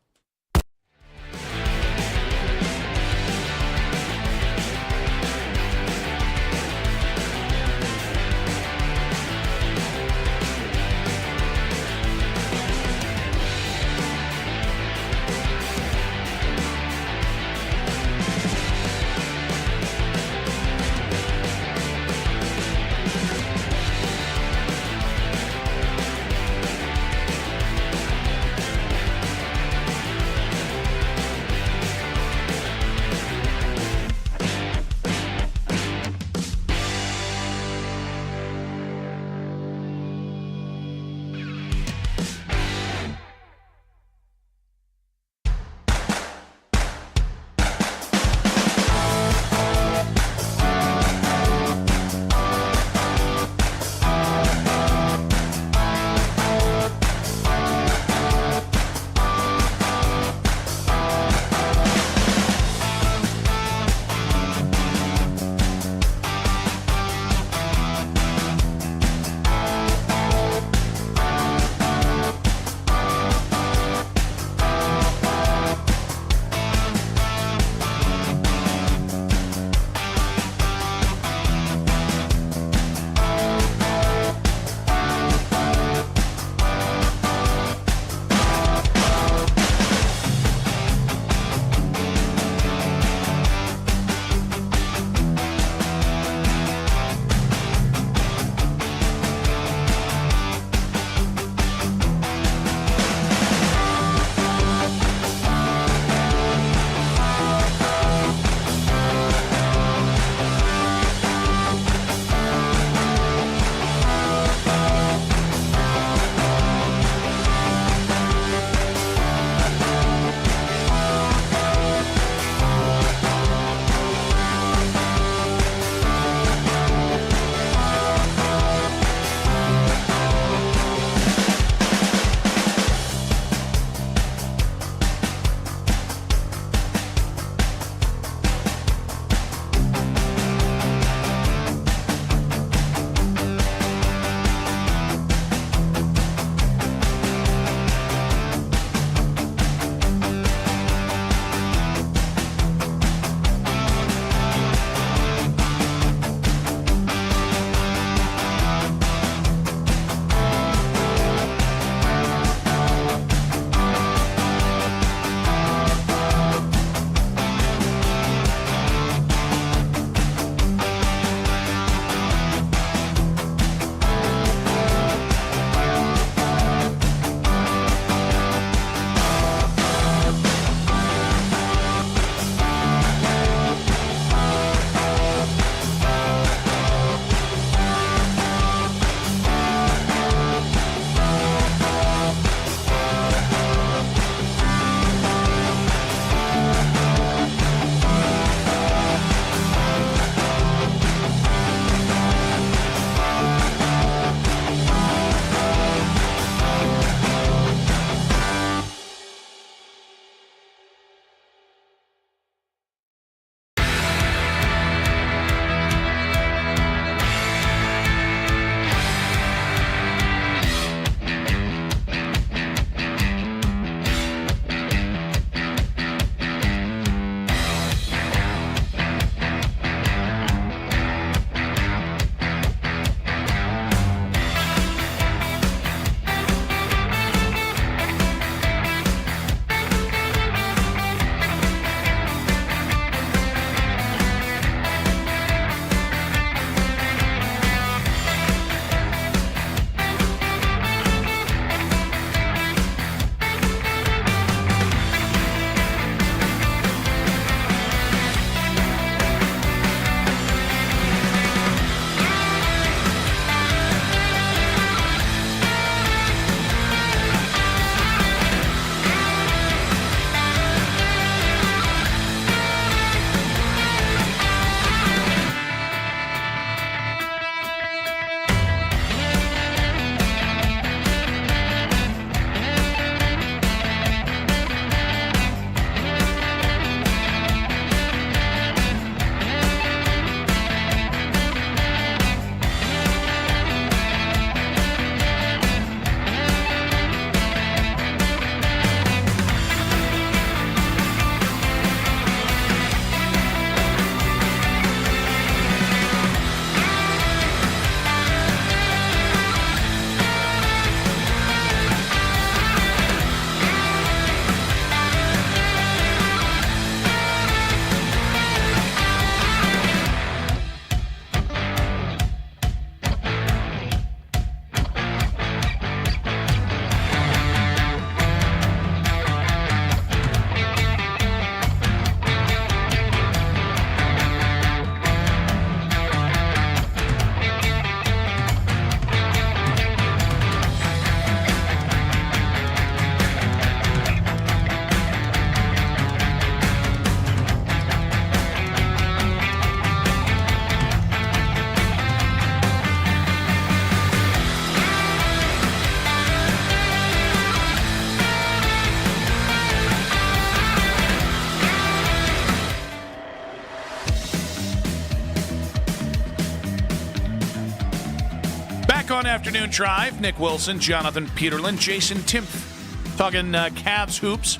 Back on Afternoon Drive, Nick Wilson, Jonathan Peterlin, Jason Timpf, talking Cavs hoops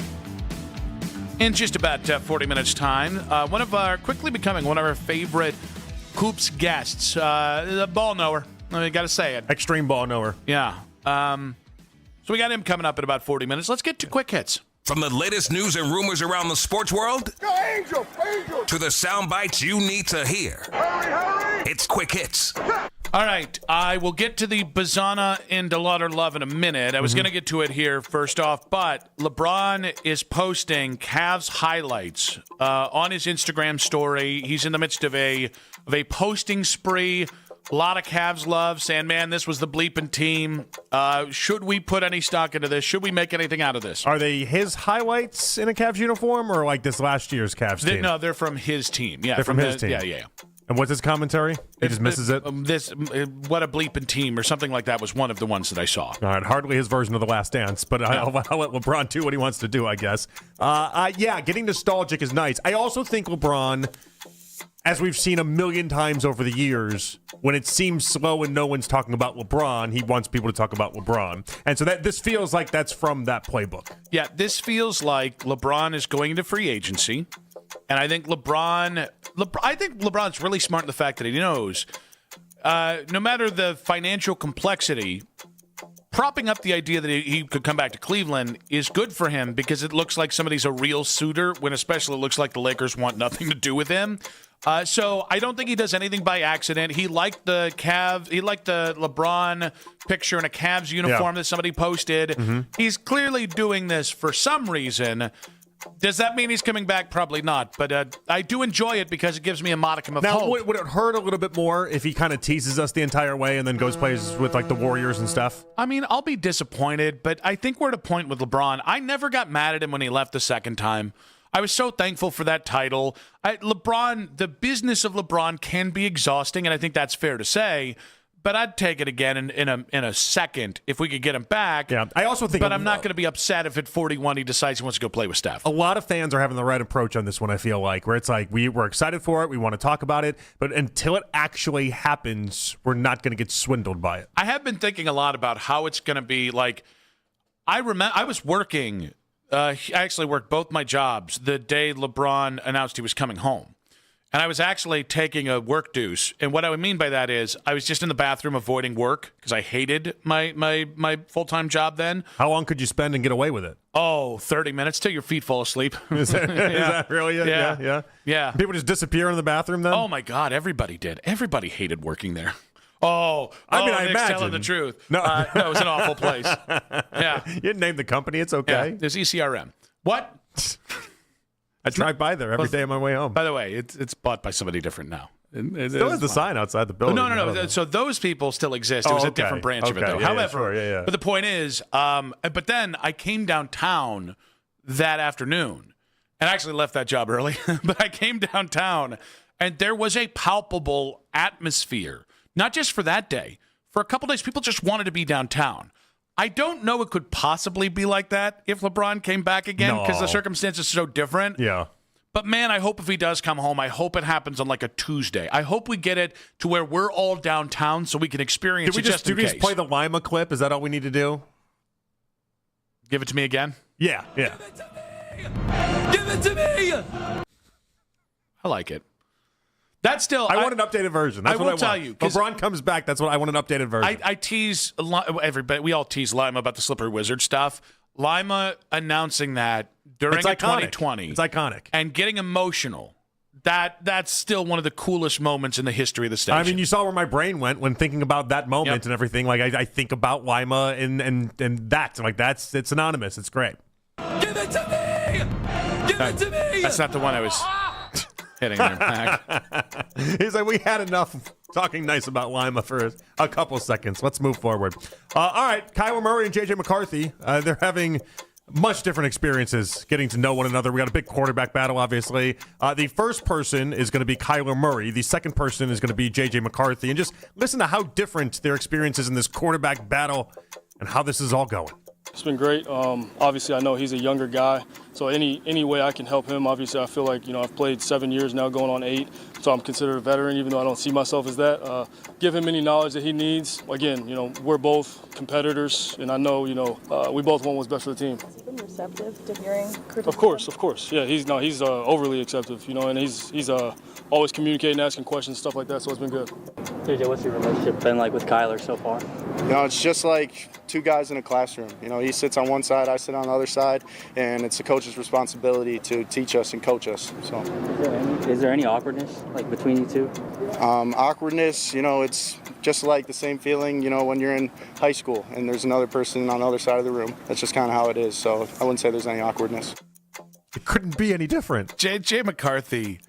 in just about 40 minutes' time. Quickly becoming one of our favorite hoops guests, the ball knower. I got to say it. Extreme ball knower. Yeah. So we got him coming up in about 40 minutes. Let's get to quick hits. From the latest news and rumors around the sports world Go Angel! to the sound bites you need to hear. Hurry! It's Quick Hits. All right, I will get to the Bazana and DeLauder love in a minute. I was going to get to it here first off, but LeBron is posting Cavs highlights on his Instagram story. He's in the midst of a posting spree. A lot of Cavs love, saying, man, this was the bleeping team. Should we put any stock into this? Should we make anything out of this? Are they his highlights in a Cavs uniform or like this last year's Cavs team? No, they're from his team. Yeah, they're from his team. Yeah. And what's his commentary? He just misses it? What a bleeping team or something like that was one of the ones that I saw. All right, hardly his version of The Last Dance, but I'll let LeBron do what he wants to do, I guess. Getting nostalgic is nice. I also think LeBron, as we've seen a million times over the years, when it seems slow and no one's talking about LeBron, he wants people to talk about LeBron. And so this feels like that's from that playbook. Yeah, this feels like LeBron is going into free agency. And I think LeBron's really smart in the fact that he knows no matter the financial complexity, propping up the idea that he could come back to Cleveland is good for him because it looks like somebody's a real suitor when especially it looks like the Lakers want nothing to do with him. So I don't think he does anything by accident. He liked the LeBron picture in a Cavs uniform that somebody posted. Mm-hmm. He's clearly doing this for some reason. Does that mean he's coming back? Probably not. But I do enjoy it because it gives me a modicum of hope. Would it hurt a little bit more if he kind of teases us the entire way and then goes plays with like the Warriors and stuff? I mean, I'll be disappointed, but I think we're at a point with LeBron. I never got mad at him when he left the second time. I was so thankful for that title. The business of LeBron can be exhausting, and I think that's fair to say. But I'd take it again in a second if we could get him back. Yeah, I also think. But I'm not going to be upset if at 41 he decides he wants to go play with Steph. A lot of fans are having the right approach on this one. I feel like where it's like we're excited for it, we want to talk about it, but until it actually happens, we're not going to get swindled by it. I have been thinking a lot about how it's going to be. Like, I was working. I actually worked both my jobs the day LeBron announced he was coming home. And I was actually taking a work deuce. And what I would mean by that is I was just in the bathroom avoiding work because I hated my full-time job then. How long could you spend and get away with it? 30 minutes till your feet fall asleep. Is that really it? Yeah. People just disappear in the bathroom then? Oh, my God. Everybody did. Everybody hated working there. I imagine. Telling the truth. No, it was an awful place. Yeah. You didn't name the company. It's okay. Yeah, there's ECRM. What? I drive by there every day on my way home. By the way, it's bought by somebody different now. It still has the sign outside the building. No. So those people still exist. It was a different branch of it, though. However, but the point is, but then I came downtown that afternoon, and I actually left that job early. But I came downtown, and there was a palpable atmosphere, not just for that day. For a couple days, people just wanted to be downtown. I don't know it could possibly be like that if LeBron came back again because the circumstances are so different. Yeah. But, man, I hope if he does come home, I hope it happens on like a Tuesday. I hope we get it to where we're all downtown so we can experience it just in case. Did we just play the Lima clip? Is that all we need to do? Give it to me again? Yeah. Give it to me! I like it. That's still. I want an updated version. That's I will tell you. LeBron comes back. That's what I want, an updated version. I tease everybody. We all tease Lima about the Slippery Wizard stuff. Lima announcing that during 2020. It's iconic. And getting emotional. That's still one of the coolest moments in the history of the station. I mean, you saw where my brain went when thinking about that moment and everything. Like I think about Lima and that. Like it's synonymous. It's great. Give it to me! Give it to me! That's not the one I was hitting there, Mac. He's like, we had enough talking nice about Lima for a couple seconds. Let's move forward. All right, Kyler Murray and J.J. McCarthy, they're having much different experiences getting to know one another. We got a big quarterback battle, obviously. The first person is going to be Kyler Murray. The second person is going to be J.J. McCarthy. And just listen to how different their experiences in this quarterback battle and how this is all going. It's been great. Obviously, I know he's a younger guy, so any way I can help him, obviously, I feel like, I've played 7 years now, going on 8, so I'm considered a veteran, even though I don't see myself as that. Give him any knowledge that he needs. Again, we're both competitors, and I know, we both want what's best for the team. Has he been receptive to hearing criticism? Of course. Yeah, he's overly acceptive, and he's always communicating, asking questions, stuff like that, so it's been good. JJ, what's your relationship been like with Kyler so far? It's just like two guys in a classroom. He sits on one side, I sit on the other side, and it's the coach's responsibility to teach us and coach us. So, is there any awkwardness like between you two? Awkwardness, it's just like the same feeling, when you're in high school and there's another person on the other side of the room. That's just kind of how it is. So I wouldn't say there's any awkwardness. It couldn't be any different. J.J. McCarthy,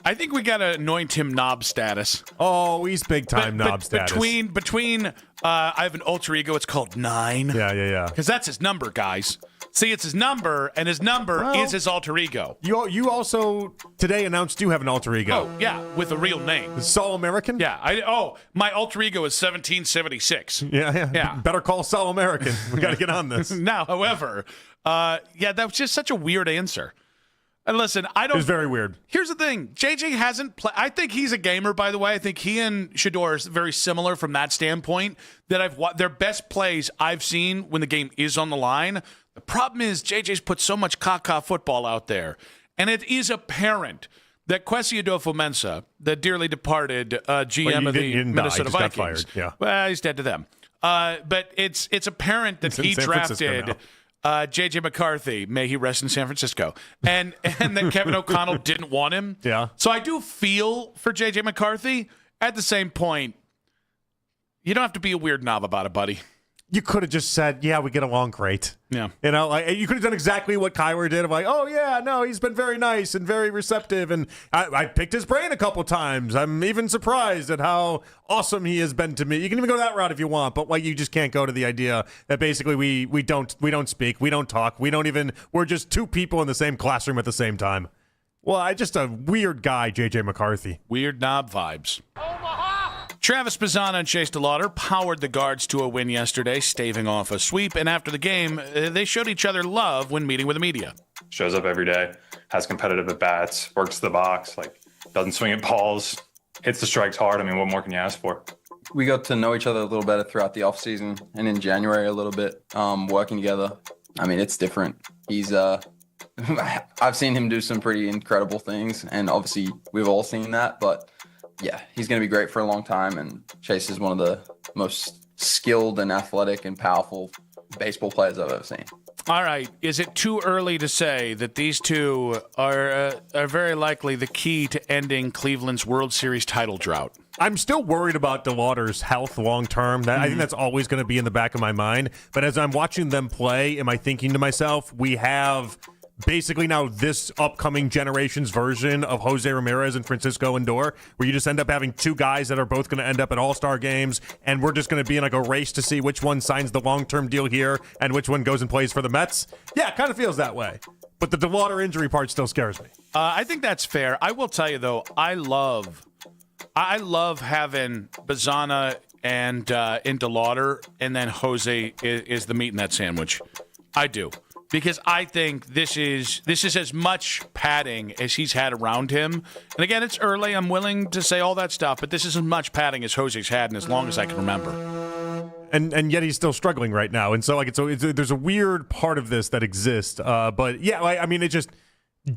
I think we got to anoint him knob status. Oh, he's big time knob status. Between I have an alter ego. It's called 9. Yeah. Because that's his number, guys. See, it's his number, and his number is his alter ego. You also today announced you have an alter ego. Oh, yeah, with a real name. Sol American? Yeah. My alter ego is 1776. Yeah. Better call Sol American. We got to get on this. Now, however, that was just such a weird answer. And listen, It was very weird. Here's the thing. JJ hasn't played. I think he's a gamer, by the way. I think he and Shedeur is very similar from that standpoint. That their best plays I've seen when the game is on the line. The problem is JJ's put so much caca football out there. And it is apparent that Kwesi Adolfo-Mensah, the dearly departed GM of the Minnesota Vikings. Got fired. Yeah. Well, he's dead to them. But it's apparent that he drafted J.J. McCarthy, may he rest in San Francisco, and that Kevin O'Connell didn't want him. Yeah. So I do feel for J.J. McCarthy. At the same point, you don't have to be a weird knob about it, buddy. You could have just said, yeah, we get along great. Yeah. You could have done exactly what Kyler did of like, oh, yeah, no, he's been very nice and very receptive. And I picked his brain a couple times. I'm even surprised at how awesome he has been to me. You can even go that route if you want, but you just can't go to the idea that basically we don't speak, we don't talk, we're just two people in the same classroom at the same time. Well, just a weird guy, J.J. McCarthy. Weird knob vibes. Travis Bazzana and Chase DeLauder powered the guards to a win yesterday, staving off a sweep. And after the game, they showed each other love when meeting with the media. Shows up every day, has competitive at-bats, works the box, doesn't swing at balls, hits the strikes hard. I mean, what more can you ask for? We got to know each other a little better throughout the offseason and in January a little bit, working together. I mean, it's different. He's I've seen him do some pretty incredible things, and obviously we've all seen that, but yeah, he's going to be great for a long time, and Chase is one of the most skilled and athletic and powerful baseball players I've ever seen. All right. Is it too early to say that these two are very likely the key to ending Cleveland's World Series title drought? I'm still worried about DeLauder's health long term. I think that's always going to be in the back of my mind. But as I'm watching them play, am I thinking to myself, we have basically now this upcoming generation's version of Jose Ramirez and Francisco Lindor, where you just end up having two guys that are both going to end up at all-star games, and we're just going to be in a race to see which one signs the long-term deal here and which one goes and plays for the Mets. Yeah, it kind of feels that way. But the DeLauder injury part still scares me. I think that's fair. I will tell you, though, I love having Bazzana and DeLauder, and then Jose is the meat in that sandwich. I do. Because I think this is as much padding as he's had around him. And again, it's early. I'm willing to say all that stuff, but this is as much padding as Jose's had in as long as I can remember. And yet he's still struggling right now. And so there's a weird part of this that exists. But yeah, I mean, it just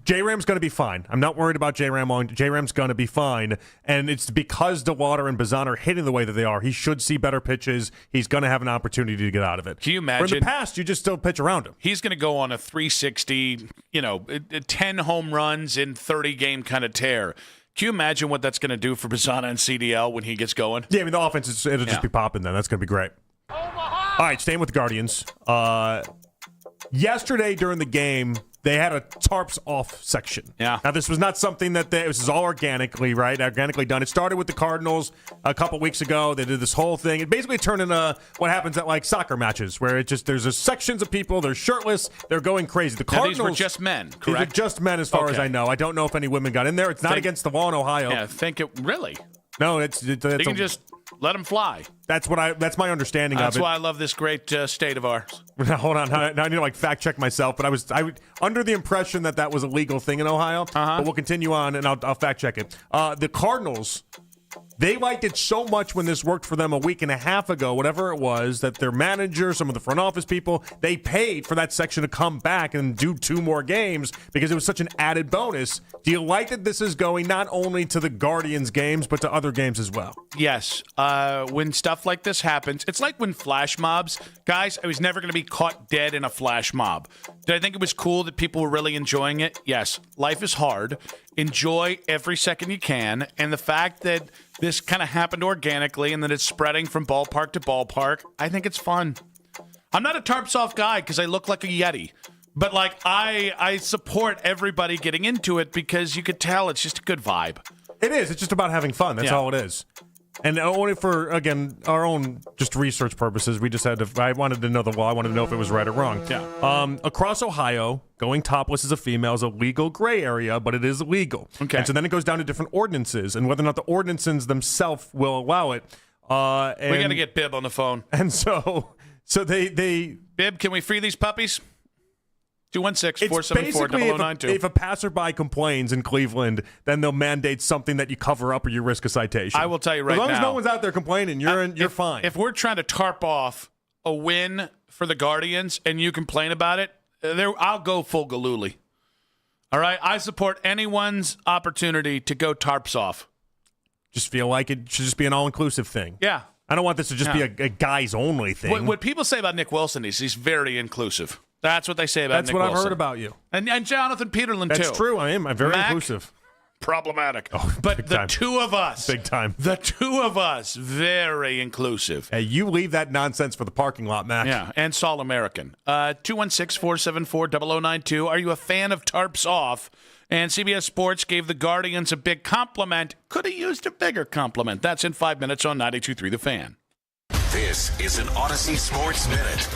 J-Ram's going to be fine. I'm not worried about J-Ram long. J-Ram's going to be fine. And it's because DeLauder and Bazzana are hitting the way that they are. He should see better pitches. He's going to have an opportunity to get out of it. Can you imagine? Where in the past, you just still pitch around him. He's going to go on a 360, 10 home runs in 30 game kind of tear. Can you imagine what that's going to do for Bazzana and CDL when he gets going? Yeah, I mean, the offense, it'll just be popping then. That's going to be great. All right, staying with the Guardians. Yesterday during the game, they had a tarps off section. Yeah. Now, this was not something this is all organically, right? Organically done. It started with the Cardinals a couple weeks ago. They did this whole thing. It basically turned into what happens at soccer matches, where there's sections of people, they're shirtless, they're going crazy. The Cardinals, these were just men, correct? These are just men as far as I know. I don't know if any women got in there. It's not against the law in Ohio. Yeah, really? No, they can just Let them fly. That's my understanding of it. That's why I love this great state of ours. Now, hold on. Now I need to fact check myself, but I was under the impression that was a legal thing in Ohio. But we'll continue on, and I'll fact check it. The Cardinals, they liked it so much when this worked for them a week and a half ago, whatever it was, that their manager, some of the front office people, they paid for that section to come back and do 2 more games because it was such an added bonus. Do you like that this is going not only to the Guardians games, but to other games as well? Yes. When stuff like this happens, it's like when flash mobs. Guys, I was never going to be caught dead in a flash mob. Did I think it was cool that people were really enjoying it? Yes. Life is hard. Enjoy every second you can. And the fact that this kind of happened organically and that it's spreading from ballpark to ballpark, I think it's fun. I'm not a tarps off guy because I look like a Yeti. But, I support everybody getting into it because you could tell it's just a good vibe. It is. It's just about having fun. That's all it is. And only for, again, our own just research purposes, we just had to, I wanted to know I wanted to know if it was right or wrong. Yeah. Across Ohio, going topless as a female is a legal gray area, but it is illegal. Okay. And so then it goes down to different ordinances and whether or not the ordinances themselves will allow it. We got to get Bib on the phone. And so they Bib, can we free these puppies? 216-474-0092. If a passerby complains in Cleveland, then they'll mandate something that you cover up or you risk a citation. I will tell you right now. As long as no one's out there complaining, you're fine. If we're trying to tarp off a win for the Guardians and you complain about it, I'll go full Galooly. All right? I support anyone's opportunity to go tarps off. Just feel like it should just be an all-inclusive thing. Yeah. I don't want this to just be a guys-only thing. What people say about Nick Wilson is he's very inclusive. That's what they say about Nick Wilson. That's what I've heard about you. And Jonathan Peterlin, too. That's true. I'm very inclusive. Problematic. Oh, but the time. two of us. Big time. The two of us, very inclusive. Hey, you leave that nonsense for the parking lot, Mac. Yeah, and Sol American. 216-474-0092. Are you a fan of tarps off? And CBS Sports gave the Guardians a big compliment. Could have used a bigger compliment. That's in 5 minutes on 92.3 The Fan. This is an Odyssey Sports Minute.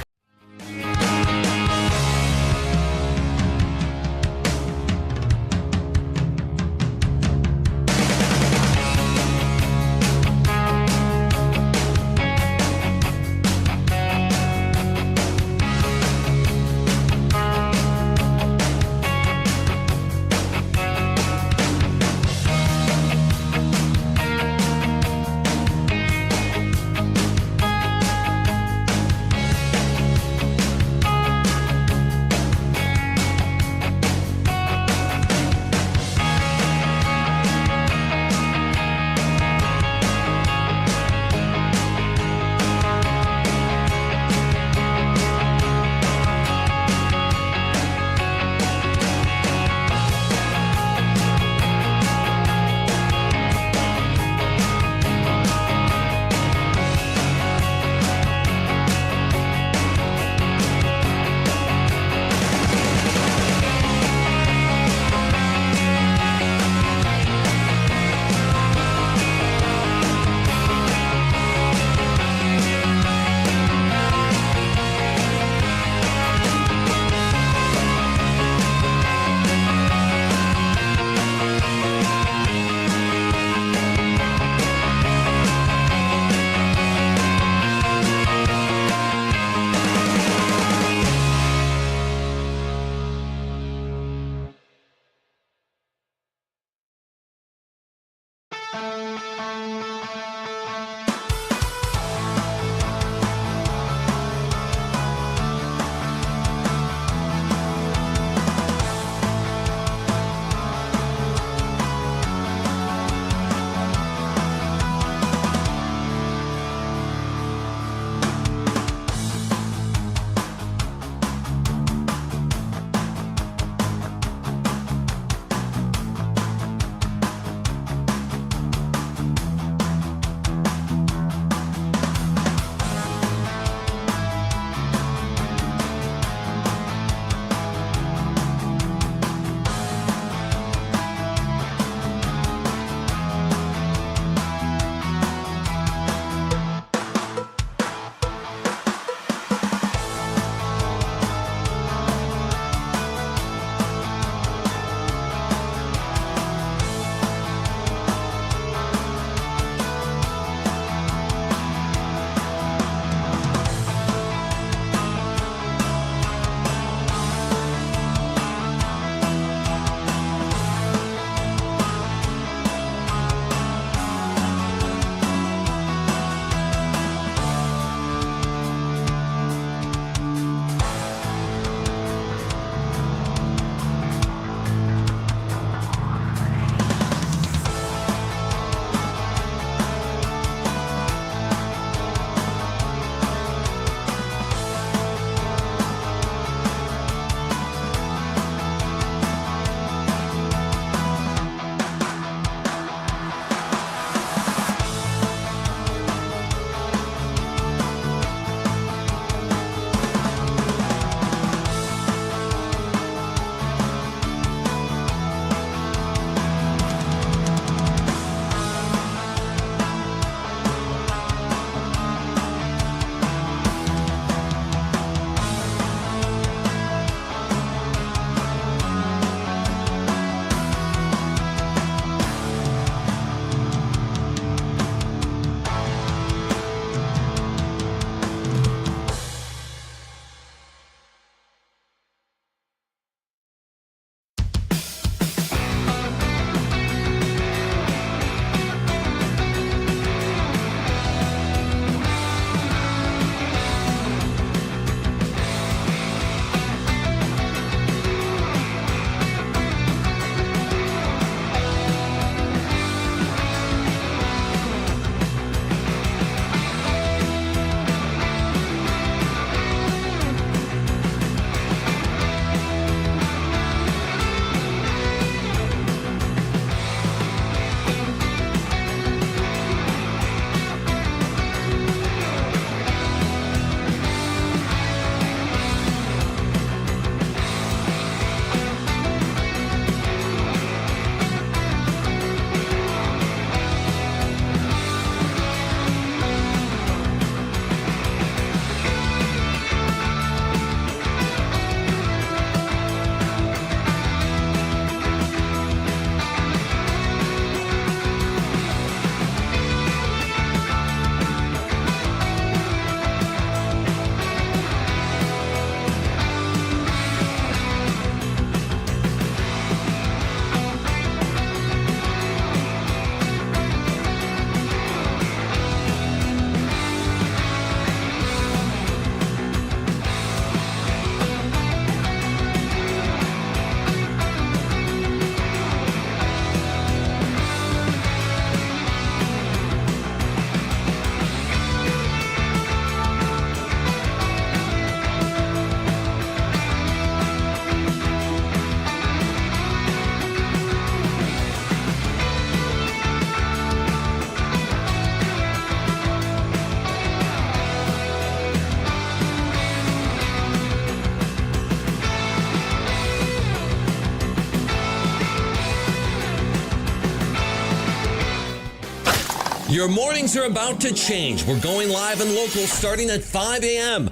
Your mornings are about to change. We're going live and local starting at 5 a.m.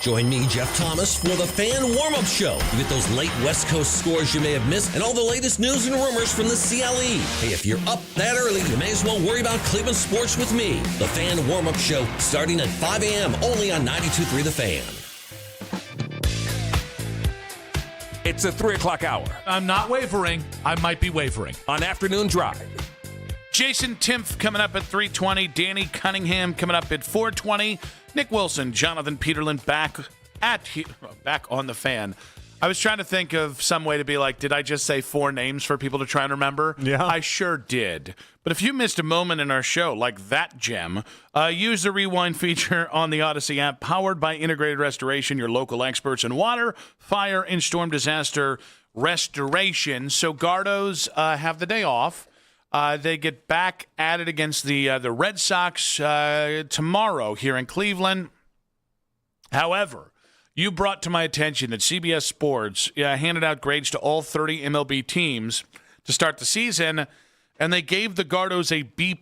Join me, Jeff Thomas, for the Fan Warm-Up Show. You get those late West Coast scores you may have missed and all the latest news and rumors from the CLE. Hey, if you're up that early, you may as well worry about Cleveland sports with me. The Fan Warm-Up Show starting at 5 a.m. only on 92.3 The Fan. It's a 3 o'clock hour. I'm not wavering. I might be wavering. On Afternoon Drive. Jason Timpf coming up at 3:20. Danny Cunningham coming up at 4:20. Nick Wilson, Jonathan Peterlin back on the Fan. I was trying to think of some way to be like, did I just say 4 names for people to try and remember? Yeah. I sure did. But if you missed a moment in our show, like that gem, use the rewind feature on the Odyssey app, powered by Integrated Restoration, your local experts in water, fire, and storm disaster restoration. So Gardos have the day off. They get back at it against the Red Sox tomorrow here in Cleveland. However, you brought to my attention that CBS Sports handed out grades to all 30 MLB teams to start the season, and they gave the Gardos a B+.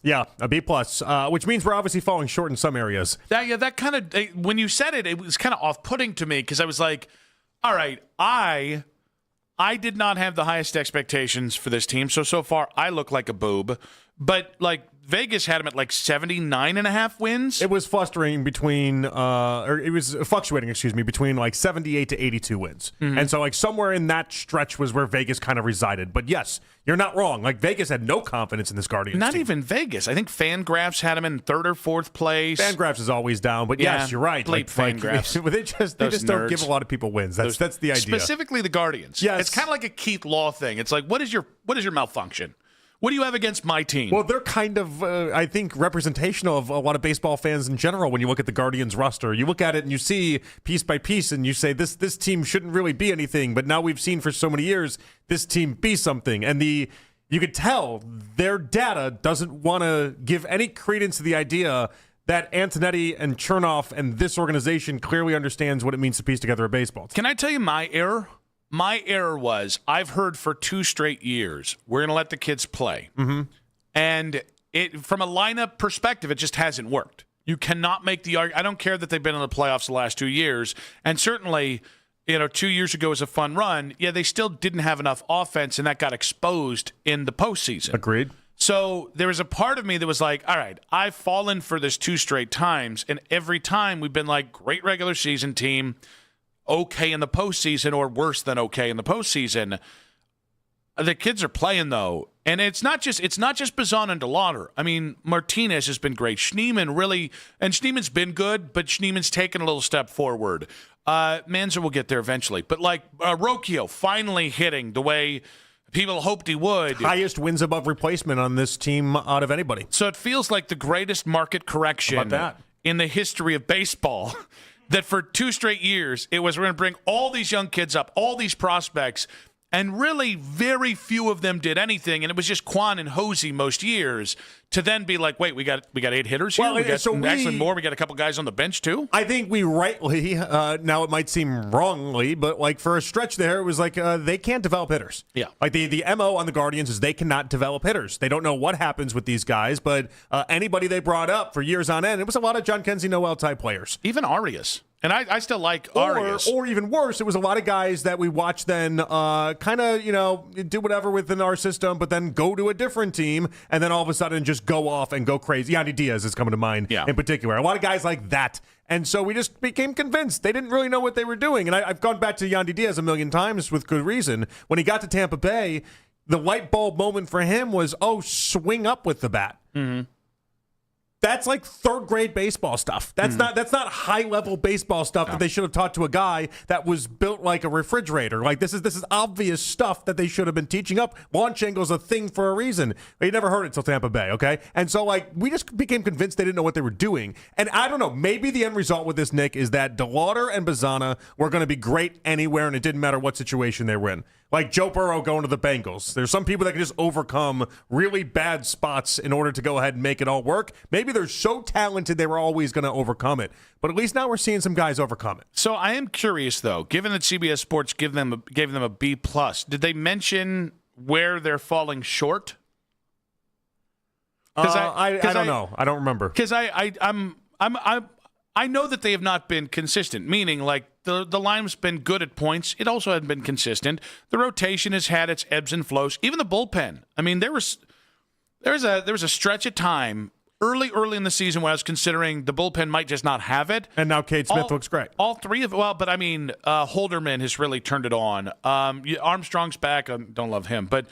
Yeah, a B+, which means we're obviously falling short in some areas. That kind of, when you said it, it was kind of off-putting to me because I was like, all right, I did not have the highest expectations for this team, so far I look like a boob. But, like, Vegas had them at, like, 79.5 wins. It was fluctuating between, between, like, 78 to 82 wins. Mm-hmm. And so, like, somewhere in that stretch was where Vegas kind of resided. But, yes, you're not wrong. Like, Vegas had no confidence in this Guardians Not team. even Vegas. I think Fangraphs had them in 3rd or 4th place. Fangraphs is always down. But, yes, you're right. Fangraphs. They just don't give a lot of people wins. That's the idea. Specifically the Guardians. Yes. It's kind of like a Keith Law thing. It's like, what is your malfunction? What do you have against my team? Well, they're kind of, I think, representational of a lot of baseball fans in general when you look at the Guardians roster. You look at it and you see piece by piece and you say, this team shouldn't really be anything, but now we've seen for so many years this team be something. And you could tell their data doesn't want to give any credence to the idea that Antonetti and Chernoff and this organization clearly understands what it means to piece together a baseball team. Can I tell you my error? My error was I've heard for 2 straight years we're going to let the kids play. Mm-hmm. And from a lineup perspective, it just hasn't worked. You cannot make the argument. I don't care that they've been in the playoffs the last 2 years. And certainly, 2 years ago was a fun run. Yeah, they still didn't have enough offense, and that got exposed in the postseason. Agreed. So there was a part of me that was like, all right, I've fallen for this 2 straight times. And every time we've been like, great regular season team, okay in the postseason, or worse than okay in the postseason. The kids are playing though, and it's not just Bazan and DeLauder. I mean, Martinez has been great. Schneeman's been good, but Schneeman's taken a little step forward. Manzer will get there eventually, but like Rocchio finally hitting the way people hoped he would. Highest wins above replacement on this team out of anybody. So it feels like the greatest market correction in the history of baseball. That for 2 straight years, it was we're going to bring all these young kids up, all these prospects, and really very few of them did anything. And it was just Quan and Hosey most years to then be like, wait, we got 8 hitters here? Actually more. We got a couple guys on the bench, too? I think we rightly, now it might seem wrongly, but like for a stretch there, it was like they can't develop hitters. Yeah. Like the MO on the Guardians is they cannot develop hitters. They don't know what happens with these guys, but anybody they brought up for years on end, it was a lot of John Kenzie Noel type players. Even Arias. And I still like Arias. Or even worse, it was a lot of guys that we watched then kind of, do whatever within our system, but then go to a different team and then all of a sudden just go off and go crazy. Yandy Diaz is coming to mind in particular. A lot of guys like that. And so we just became convinced they didn't really know what they were doing. And I've gone back to Yandy Diaz a million times with good reason. When he got to Tampa Bay, the light bulb moment for him was, swing up with the bat. Mm-hmm. That's like 3rd grade baseball stuff. That's not high level baseball stuff that they should have taught to a guy that was built like a refrigerator. Like this is obvious stuff that they should have been teaching up. Launch angle's a thing for a reason. You never heard it till Tampa Bay, okay? And so like we just became convinced they didn't know what they were doing. And I don't know, maybe the end result with this, Nick, is that DeLauder and Bazana were going to be great anywhere, and it didn't matter what situation they were in. Like Joe Burrow going to the Bengals. There's some people that can just overcome really bad spots in order to go ahead and make it all work. Maybe they're so talented they were always going to overcome it. But at least now we're seeing some guys overcome it. So I am curious, though, given that CBS Sports gave them a B+, did they mention where they're falling short? I don't know. I don't remember. Because I know that they have not been consistent, meaning like the line's been good at points. It also hasn't been consistent. The rotation has had its ebbs and flows. Even the bullpen. I mean, there was a stretch of time early in the season when I was considering the bullpen might just not have it. And now Cade Smith looks great. All three of but I mean, Holderman has really turned it on. Armstrong's back. I don't love him, but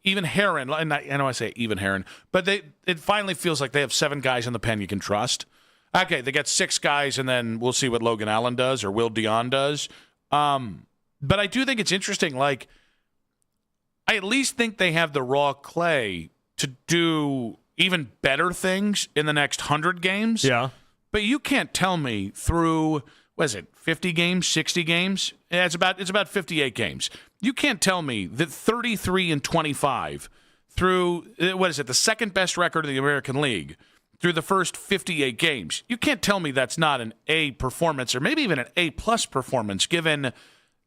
even Herron. And I know I say even Herron, but it finally feels like they have 7 guys in the pen you can trust. Okay, they got 6 guys, and then we'll see what Logan Allen does or Will Dion does. But I do think it's interesting. Like, I at least think they have the raw clay to do even better things in the next 100 games. Yeah. But you can't tell me through, 50 games, 60 games? Yeah, it's about 58 games. You can't tell me that 33-25 through, the second best record of the American League, through the first 58 games. You can't tell me that's not an A performance or maybe even an A-plus performance given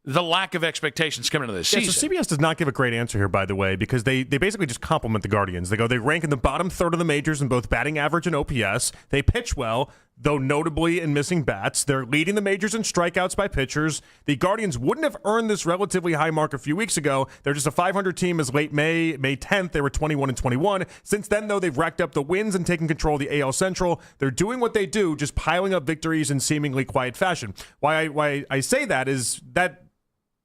the lack of expectations coming into this season. So CBS does not give a great answer here, by the way, because they basically just compliment the Guardians. They rank in the bottom third of the majors in both batting average and OPS. They pitch well, though notably in missing bats. They're leading the majors in strikeouts by pitchers. The Guardians wouldn't have earned this relatively high mark a few weeks ago. They're just a 500 team as late May 10th. They were 21-21. Since then, though, they've racked up the wins and taken control of the AL Central. They're doing what they do, just piling up victories in seemingly quiet fashion. Why I say that is that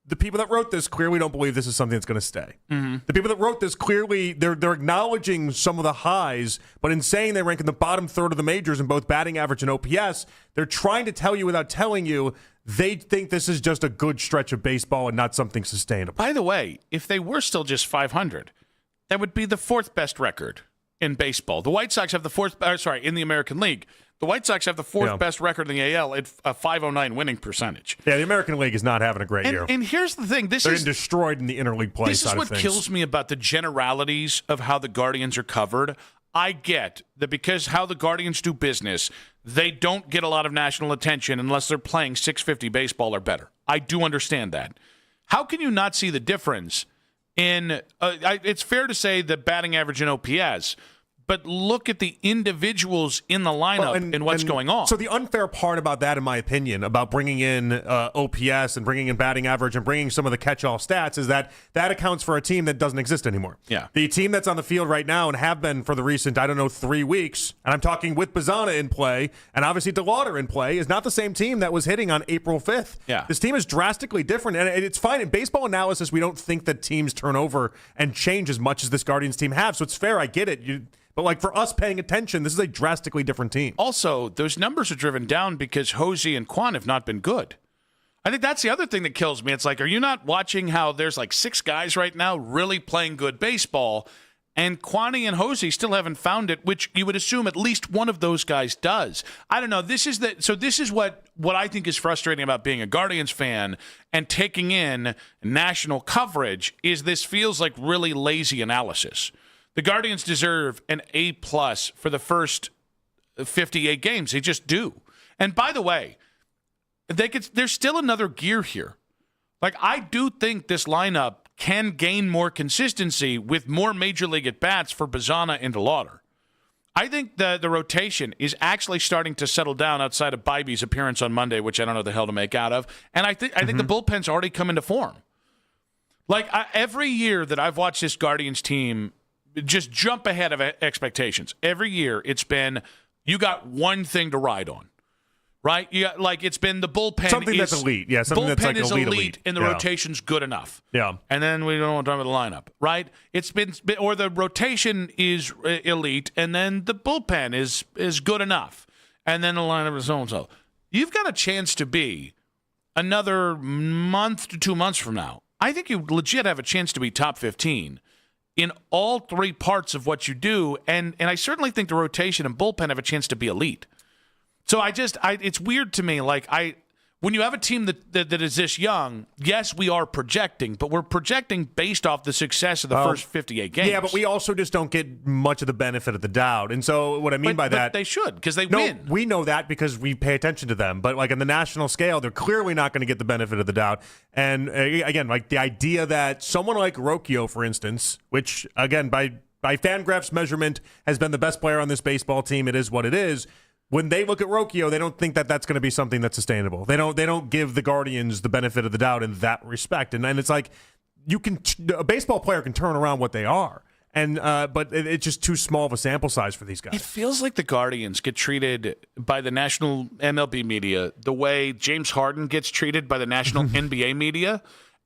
the people that wrote this clearly don't believe this is something that's going to stay. Mm-hmm. The people that wrote this clearly, they're acknowledging some of the highs, but in saying they rank in the bottom third of the majors in both batting average and OPS, they're trying to tell you without telling you they think this is just a good stretch of baseball and not something sustainable. By the way, if they were still just 500, that would be the 4th best record in baseball. The White Sox have the in the American League. The White Sox have the 4th best record in the AL at a .509 winning percentage. Yeah, the American League is not having a great year. And here's the thing. They're destroyed in the interleague play side of things. This is what kills me about the generalities of how the Guardians are covered. I get that because how the Guardians do business, they don't get a lot of national attention unless they're playing .650 baseball or better. I do understand that. How can you not see the difference in it's fair to say the batting average and OPS, but look at the individuals in the lineup and what's going on. So the unfair part about that, in my opinion, about bringing in OPS and bringing in batting average and bringing some of the catch-all stats is that accounts for a team that doesn't exist anymore. Yeah. The team that's on the field right now and have been for the recent, 3 weeks, and I'm talking with Bazzana in play and obviously DeLauder in play, is not the same team that was hitting on April 5th. Yeah. This team is drastically different, and it's fine. In baseball analysis, we don't think that teams turn over and change as much as this Guardians team have, so it's fair. I get it. But for us paying attention, this is a drastically different team. Also, those numbers are driven down because Hosey and Kwan have not been good. I think that's the other thing that kills me. It's like, are you not watching how there's 6 guys right now really playing good baseball, and Kwani and Hosey still haven't found it, which you would assume at least one of those guys does. I don't know. This is what I think is frustrating about being a Guardians fan and taking in national coverage is this feels like really lazy analysis. The Guardians deserve an A+ for the first 58 games. They just do. And by the way, there's still another gear here. I do think this lineup can gain more consistency with more major league at-bats for Bazzana and DeLauder. I think the rotation is actually starting to settle down outside of Bybee's appearance on Monday, which I don't know the hell to make out of. And I think the bullpen's already come into form. Every year that I've watched this Guardians team just jump ahead of expectations. Every year it's been, you got one thing to ride on, right? You got, it's been the bullpen. Something that's elite. Yeah, something that's elite. And the rotation's good enough. Yeah. And then we don't want to talk about the lineup, right? It's been, or the rotation is elite, and then the bullpen is good enough. And then the lineup is so-and-so. You've got a chance to be another month to 2 months from now. I think you legit have a chance to be top 15 in all 3 parts of what you do, and I certainly think the rotation and bullpen have a chance to be elite. So it's weird to me. When you have a team that is this young, yes, we are projecting, but we're projecting based off the success of the first 58 games. Yeah, but we also just don't get much of the benefit of the doubt. And so what I mean by that... But they should, because they win. We know that because we pay attention to them. But in the national scale, they're clearly not going to get the benefit of the doubt. And again, the idea that someone like Rocchio, for instance, which, again, by by Fangraphs measurement, has been the best player on this baseball team. It is what it is. When they look at Rocchio, they don't think that that's going to be something that's sustainable. They don't give the Guardians the benefit of the doubt in that respect. And it's like a baseball player can turn around what they are. But it's just too small of a sample size for these guys. It feels like the Guardians get treated by the national MLB media the way James Harden gets treated by the national NBA media.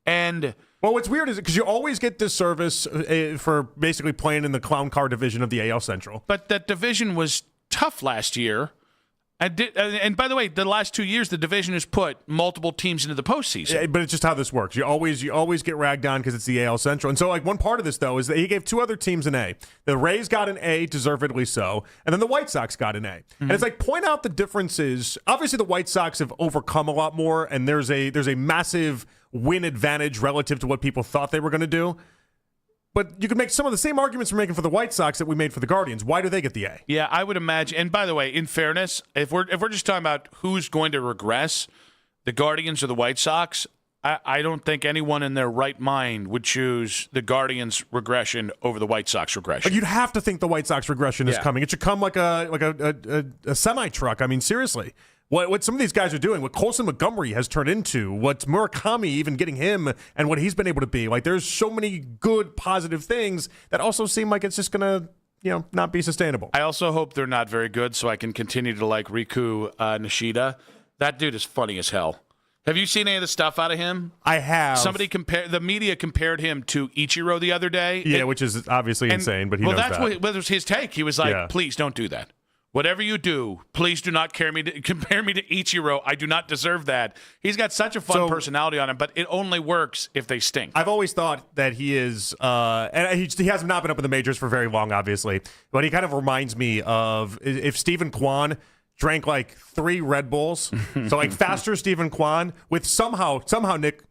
And well, what's weird is because you always get this service for basically playing in the clown car division of the AL Central. But that division was tough last year. And by the way, the last 2 years, the division has put multiple teams into the postseason. Yeah, but it's just how this works. You always get ragged on because it's the AL Central. And so, like, one part of this, though, is that he gave two other teams an A. The Rays got an A, deservedly so, and then the White Sox got an A. Mm-hmm. And it's like, point out the differences. Obviously, the White Sox have overcome a lot more, and there's a massive win advantage relative to what people thought they were going to do. But you can make some of the same arguments we're making for the White Sox that we made for the Guardians. Why do they get the A? Yeah, I would imagine. And by the way, in fairness, if we're just talking about who's going to regress, the Guardians or the White Sox, I don't think anyone in their right mind would choose the Guardians' regression over the White Sox regression. But you'd have to think the White Sox regression is coming. It should come like a semi truck. I mean, seriously. What some of these guys are doing, what Colson Montgomery has turned into, what Murakami even getting him and what he's been able to be. Like, there's so many good, positive things that also seem like it's just going to, not be sustainable. I also hope they're not very good so I can continue to like Riku Nishida. That dude is funny as hell. Have you seen any of the stuff out of him? I have. The media compared him to Ichiro the other day. Yeah, which is obviously insane, but he knows that. Well, that was his take. He was like, please don't do that. Whatever you do, please do not compare me to Ichiro. I do not deserve that. He's got such a fun personality on him, but it only works if they stink. I've always thought that he is, and he has not been up in the majors for very long, obviously, but he kind of reminds me of if Stephen Kwan drank like 3 Red Bulls, so like faster Stephen Kwan with somehow, Nick,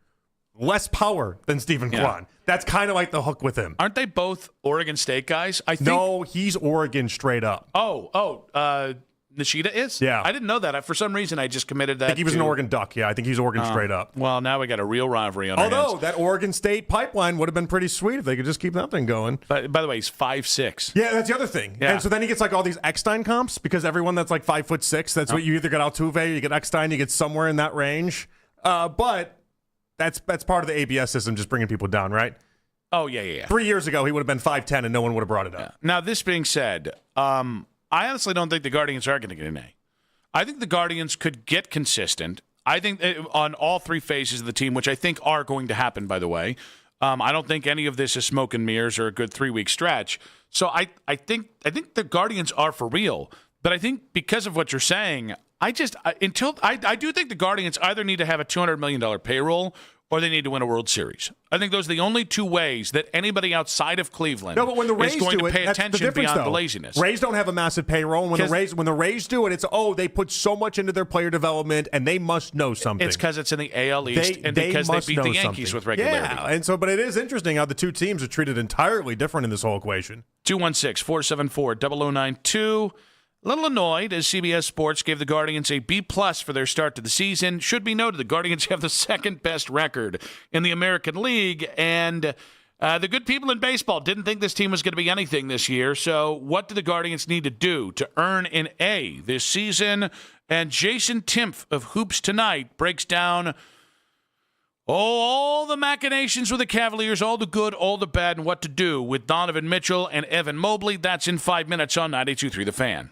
less power than Stephen Kwan. That's kind of like the hook with him. Aren't they both Oregon State guys? I think. No, he's Oregon straight up. Nishida is? Yeah. I didn't know that. For some reason, I just committed that. I think he was an Oregon Duck. Yeah, I think he's Oregon straight up. Well, now we got a real rivalry on our hands. Although, that Oregon State pipeline would have been pretty sweet if they could just keep that thing going. By the way, he's 5'6". Yeah, that's the other thing. Yeah. And so then he gets like all these Eckstein comps because everyone that's like 5'6", that's what you either get Altuve or you get Eckstein, you get somewhere in that range. But that's part of the ABS system, just bringing people down, right? Oh, yeah. 3 years ago, he would have been 5'10", and no one would have brought it up. Yeah. Now, this being said, I honestly don't think the Guardians are going to get an A. I think the Guardians could get consistent. I think on all 3 phases of the team, which I think are going to happen, by the way. I don't think any of this is smoke and mirrors or a good 3-week stretch. So I think the Guardians are for real. But I think because of what you're saying, I do think the Guardians either need to have a $200 million payroll or they need to win a World Series. I think those are the only 2 ways that anybody outside of Cleveland is going to pay attention beyond the laziness. Rays don't have a massive payroll. When the Rays do it, it's, they put so much into their player development, and they must know something. It's because it's in the AL East, and because they beat the Yankees with regularity. Yeah, and so, but it is interesting how the 2 teams are treated entirely different in this whole equation. 216-474-0092. A little annoyed as CBS Sports gave the Guardians a B+ for their start to the season. Should be noted, the Guardians have the 2nd best record in the American League, and the good people in baseball didn't think this team was going to be anything this year. So what do the Guardians need to do to earn an A this season? And Jason Timpf of Hoops Tonight breaks down all the machinations with the Cavaliers, all the good, all the bad, and what to do with Donovan Mitchell and Evan Mobley. That's in 5 minutes on 92.3 The Fan.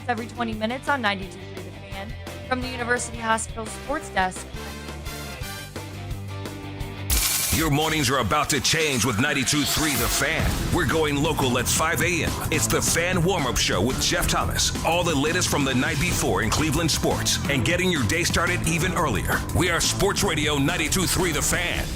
every 20 minutes on 92.3 The Fan. From the University Hospital Sports Desk. Your mornings are about to change with 92.3 The Fan. We're going local at 5 a.m. It's the Fan Warm-Up Show with Jeff Thomas. All the latest from the night before in Cleveland sports and getting your day started even earlier. We are Sports Radio 92.3 The Fan.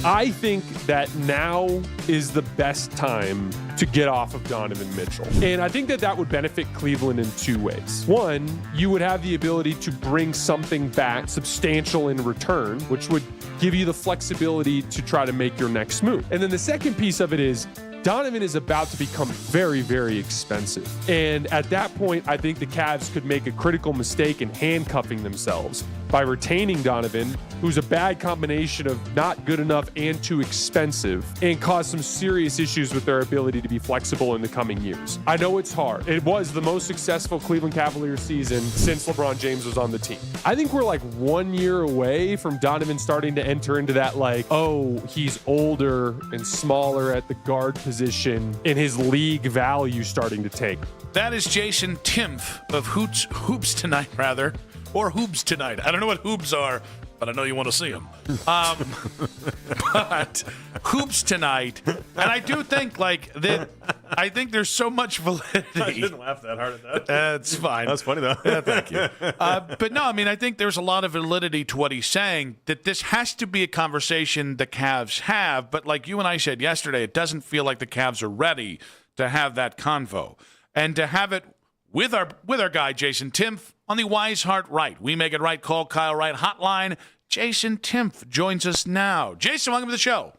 I think that now is the best time to get off of Donovan Mitchell. And I think that that would benefit Cleveland in two ways. One, you would have the ability to bring something back substantial in return, which would give you the flexibility to try to make your next move. And then the second piece of it is Donovan is about to become very, very expensive. And at that point, I think the Cavs could make a critical mistake in handcuffing themselves by retaining Donovan, who's a bad combination of not good enough and too expensive, and cause some serious issues with their ability to be flexible in the coming years. I know it's hard. It was the most successful Cleveland Cavaliers season since LeBron James was on the team. I think we're like 1 year away from Donovan starting to enter into that, like, oh, he's older and smaller at the guard position and his league value starting to take. That is Jason Timpf of Hoops Tonight, rather. Or Hoobs Tonight. I don't know what Hoobs are, but I know you want to see them. But Hoops Tonight, and I do think like that. I think there's so much validity. I didn't laugh that hard at that. That's fine. That's funny though. Yeah, thank you. But no, I mean, I think there's a lot of validity to what he's saying. That this has to be a conversation the Cavs have. But like you and I said yesterday, it doesn't feel like the Cavs are ready to have that convo and to have it with our guy Jason Timpf on the Wise Heart Right. We make it right. Call Kyle Wright hotline. Jason Timpf joins us now. Jason, welcome to the show.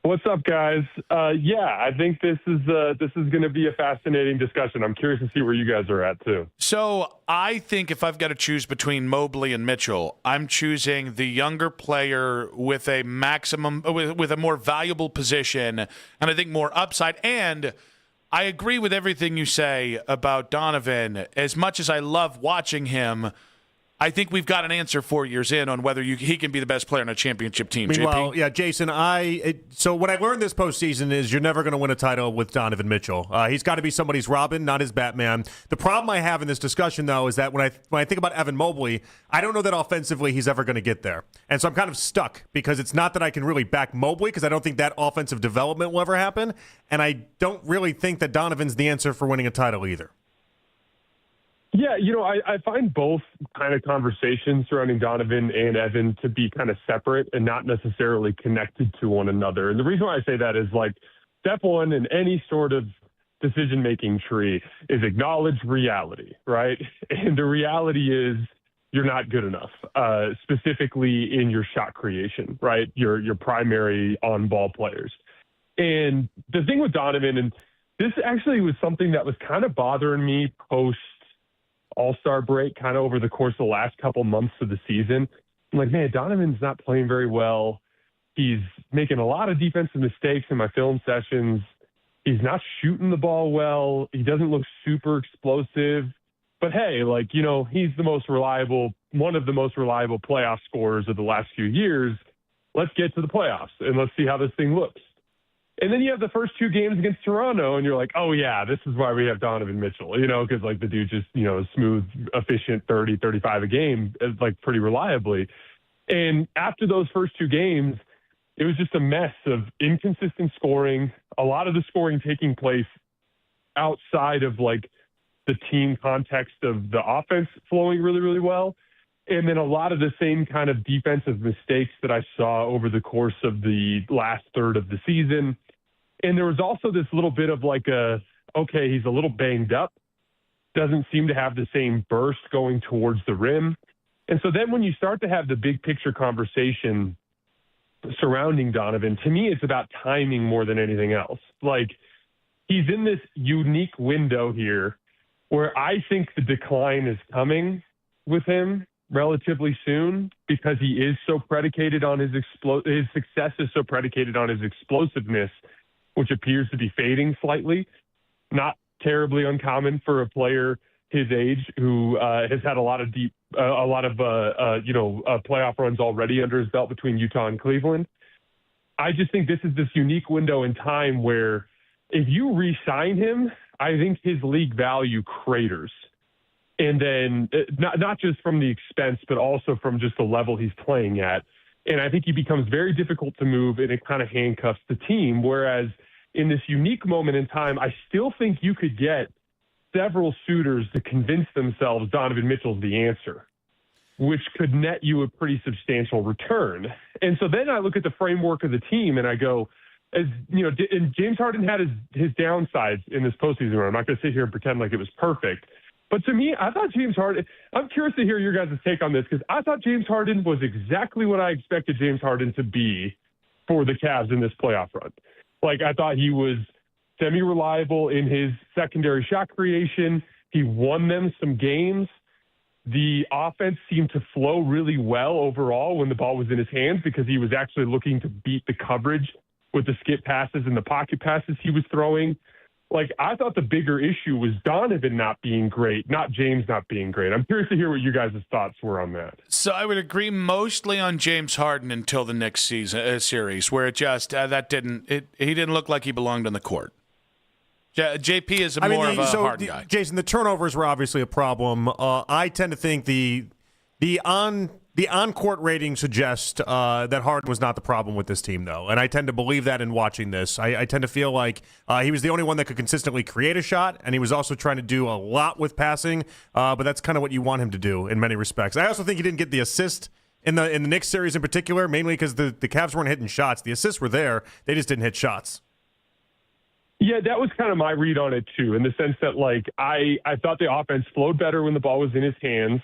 What's up, guys? I think this is going to be a fascinating discussion. I'm curious to see where you guys are at too. So I think if I've got to choose between Mobley and Mitchell, I'm choosing the younger player with a maximum, with a more valuable position, and I think more upside. And I agree with everything you say about Donovan. As much as I love watching him, I think we've got an answer 4 years in on whether he can be the best player on a championship team. Meanwhile, JP? yeah, Jason, so what I learned this postseason is you're never going to win a title with Donovan Mitchell. He's got to be somebody's Robin, not his Batman. The problem I have in this discussion, though, is that when I think about Evan Mobley, I don't know that offensively he's ever going to get there. And so I'm kind of stuck because it's not that I can really back Mobley because I don't think that offensive development will ever happen. And I don't really think that Donovan's the answer for winning a title either. Yeah, I find both kind of conversations surrounding Donovan and Evan to be kind of separate and not necessarily connected to one another. And the reason why I say that is like step one in any sort of decision-making tree is acknowledge reality, right? And the reality is you're not good enough, specifically in your shot creation, right? Your primary on-ball players. And the thing with Donovan, and this actually was something that was kind of bothering me post All-Star break, kind of over the course of the last couple months of the season. I'm like, man, Donovan's not playing very well. He's making a lot of defensive mistakes in my film sessions. He's not shooting the ball well. He doesn't look super explosive. But hey, he's the most reliable, one of the most reliable playoff scorers of the last few years. Let's get to the playoffs and let's see how this thing looks. And then you have the first two games against Toronto, and you're like, oh, yeah, this is why we have Donovan Mitchell, because, the dude just, smooth, efficient 30, 35 a game, pretty reliably. And after those first two games, it was just a mess of inconsistent scoring, a lot of the scoring taking place outside of, the team context of the offense flowing really, really well. And then a lot of the same kind of defensive mistakes that I saw over the course of the last third of the season. And there was also this little bit of he's a little banged up, doesn't seem to have the same burst going towards the rim. And so then when you start to have the big picture conversation surrounding Donovan, to me, it's about timing more than anything else. He's in this unique window here where I think the decline is coming with him relatively soon because he is so predicated on his success is so predicated on his explosiveness, which appears to be fading slightly. Not terribly uncommon for a player his age who has had a lot of playoff runs already under his belt between Utah and Cleveland. I just think this is this unique window in time where if you re-sign him, I think his league value craters. And then not just from the expense, but also from just the level he's playing at. And I think he becomes very difficult to move, and it kind of handcuffs the team. Whereas in this unique moment in time, I still think you could get several suitors to convince themselves Donovan Mitchell's the answer, which could net you a pretty substantial return. And so then I look at the framework of the team and I go, as you know, and James Harden had his downsides in this postseason run. I'm not going to sit here and pretend like it was perfect. But to me, I thought James Harden – I'm curious to hear your guys' take on this because I thought James Harden was exactly what I expected James Harden to be for the Cavs in this playoff run. Like, I thought he was semi-reliable in his secondary shot creation. He won them some games. The offense seemed to flow really well overall when the ball was in his hands because he was actually looking to beat the coverage with the skip passes and the pocket passes he was throwing. Like, I thought the bigger issue was Donovan not being great, not James not being great. I'm curious to hear what you guys' thoughts were on that. So I would agree mostly on James Harden until the next series, where it just he didn't look like he belonged on the court. JP is more of a Harden guy. Jason, the turnovers were obviously a problem. I tend to think the on-court rating suggests that Harden was not the problem with this team, though. And I tend to believe that in watching this. I tend to feel like he was the only one that could consistently create a shot, and he was also trying to do a lot with passing. But that's kind of what you want him to do in many respects. I also think he didn't get the assist in the Knicks series in particular, mainly because the Cavs weren't hitting shots. The assists were there. They just didn't hit shots. Yeah, that was kind of my read on it, too, in the sense that, like, I thought the offense flowed better when the ball was in his hands.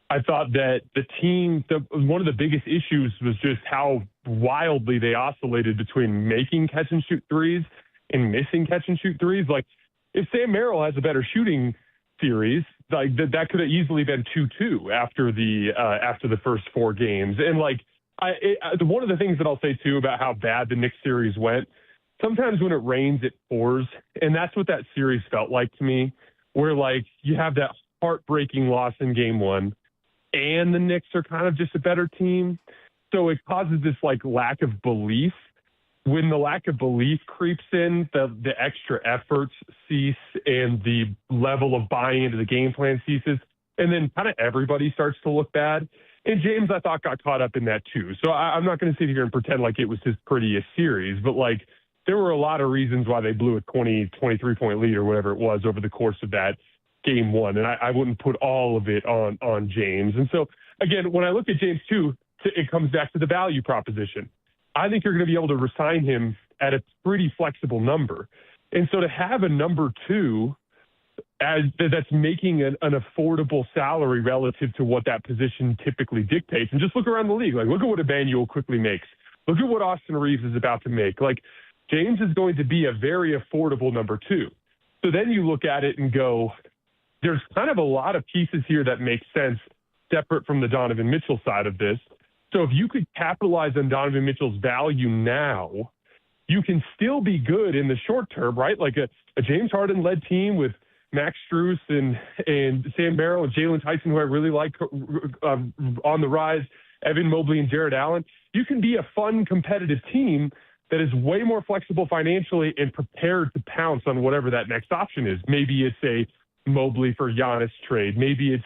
I thought that the team, one of the biggest issues was just how wildly they oscillated between making catch-and-shoot threes and missing catch-and-shoot threes. Like, if Sam Merrill has a better shooting series, like that could have easily been 2-2 after the first four games. And, like, one of the things that I'll say, too, about how bad the Knicks series went, sometimes when it rains, it pours. And that's what that series felt like to me, where, like, you have that heartbreaking loss in game one, and the Knicks are kind of just a better team. So it causes this, like, lack of belief. When the lack of belief creeps in, the extra efforts cease and the level of buying into the game plan ceases. And then kind of everybody starts to look bad. And James, I thought, got caught up in that too. So I'm not going to sit here and pretend like it was his prettiest series, but, like, there were a lot of reasons why they blew a 23-point lead or whatever it was over the course of that game one. And I wouldn't put all of it on James. And so, again, when I look at James, too, it comes back to the value proposition. I think you're going to be able to resign him at a pretty flexible number. And so to have a number two that's making an affordable salary relative to what that position typically dictates, and just look around the league. Like, look at what Emmanuel quickly makes. Look at what Austin Reeves is about to make. Like, James is going to be a very affordable number two. So then you look at it and go, there's kind of a lot of pieces here that make sense separate from the Donovan Mitchell side of this. So if you could capitalize on Donovan Mitchell's value now, you can still be good in the short term, right? Like a James Harden-led team with Max Strus and Sam Merrill and Jalen Tyson, who I really like on the rise, Evan Mobley and Jared Allen. You can be a fun, competitive team that is way more flexible financially and prepared to pounce on whatever that next option is. Maybe it's a Mobley for Giannis trade. Maybe it's,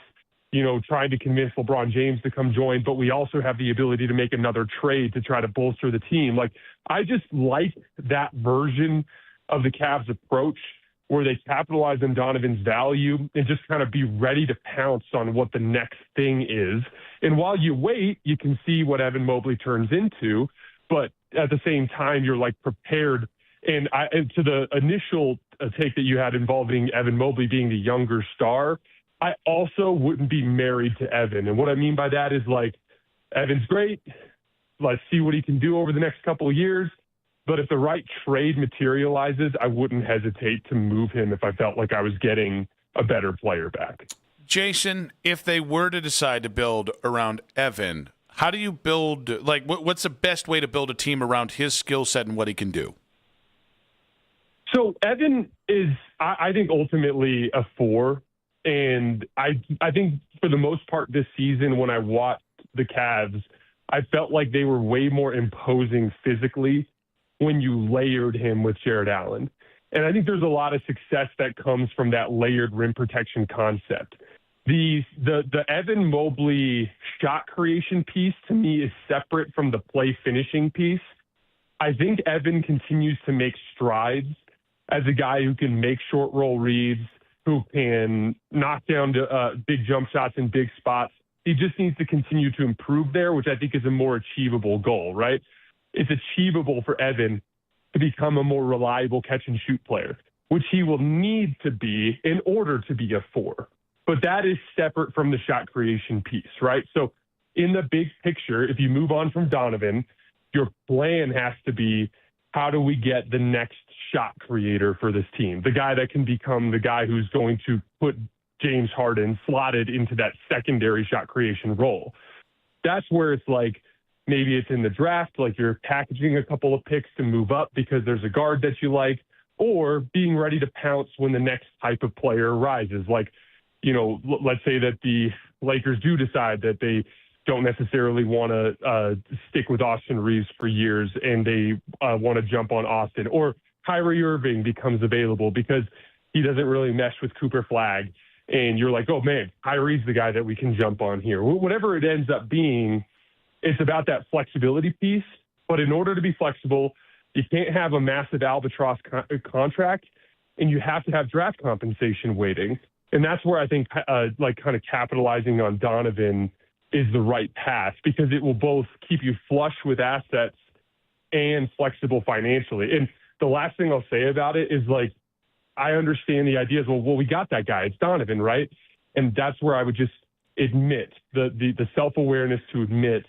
trying to convince LeBron James to come join, but we also have the ability to make another trade to try to bolster the team. Like, I just like that version of the Cavs approach where they capitalize on Donovan's value and just kind of be ready to pounce on what the next thing is. And while you wait, you can see what Evan Mobley turns into, but at the same time, you're, like, prepared. And to the initial take that you had involving Evan Mobley being the younger star, I also wouldn't be married to Evan. And what I mean by that is, like, Evan's great. Let's see what he can do over the next couple of years. But if the right trade materializes, I wouldn't hesitate to move him if I felt like I was getting a better player back. Jason, if they were to decide to build around Evan, how do you build, like, what's the best way to build a team around his skill set and what he can do? So Evan is, I think, ultimately a 4. And I think for the most part this season, when I watched the Cavs, I felt like they were way more imposing physically when you layered him with Jared Allen. And I think there's a lot of success that comes from that layered rim protection concept. The Evan Mobley shot creation piece to me is separate from the play finishing piece. I think Evan continues to make strides as a guy who can make short roll reads, who can knock down big jump shots in big spots. He just needs to continue to improve there, which I think is a more achievable goal, right? It's achievable for Evan to become a more reliable catch and shoot player, which he will need to be in order to be a 4. But that is separate from the shot creation piece, right? So in the big picture, if you move on from Donovan, your plan has to be, how do we get the next shot creator for this team? The guy that can become the guy who's going to put James Harden slotted into that secondary shot creation role. That's where it's like, maybe it's in the draft, like you're packaging a couple of picks to move up because there's a guard that you like, or being ready to pounce when the next type of player arises. Like, you know, let's say that the Lakers do decide that they don't necessarily want to stick with Austin Reeves for years and they want to jump on Austin, or Kyrie Irving becomes available because he doesn't really mesh with Cooper Flagg. And you're like, oh man, Kyrie's the guy that we can jump on here. Whatever it ends up being, it's about that flexibility piece. But in order to be flexible, you can't have a massive albatross contract, and you have to have draft compensation waiting. And that's where I think like kind of capitalizing on Donovan is the right path, because it will both keep you flush with assets and flexible financially. And the last thing I'll say about it is, like, I understand the idea is, well, we got that guy. It's Donovan, right? And that's where I would just admit the self-awareness to admit,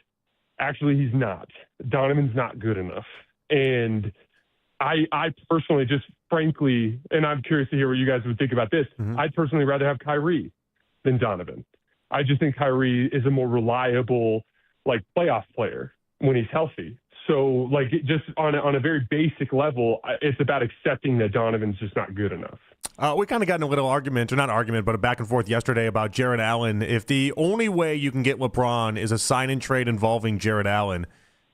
actually, he's not. Donovan's not good enough. And I personally, just frankly, and I'm curious to hear what you guys would think about this, I'd personally rather have Kyrie than Donovan. I just think Kyrie is a more reliable, like, playoff player when he's healthy. So, like, just on a very basic level, it's about accepting that Donovan's just not good enough. We kind of got in a little argument, or not argument, but a back and forth yesterday about Jarrett Allen. If the only way you can get LeBron is a sign-and trade involving Jarrett Allen,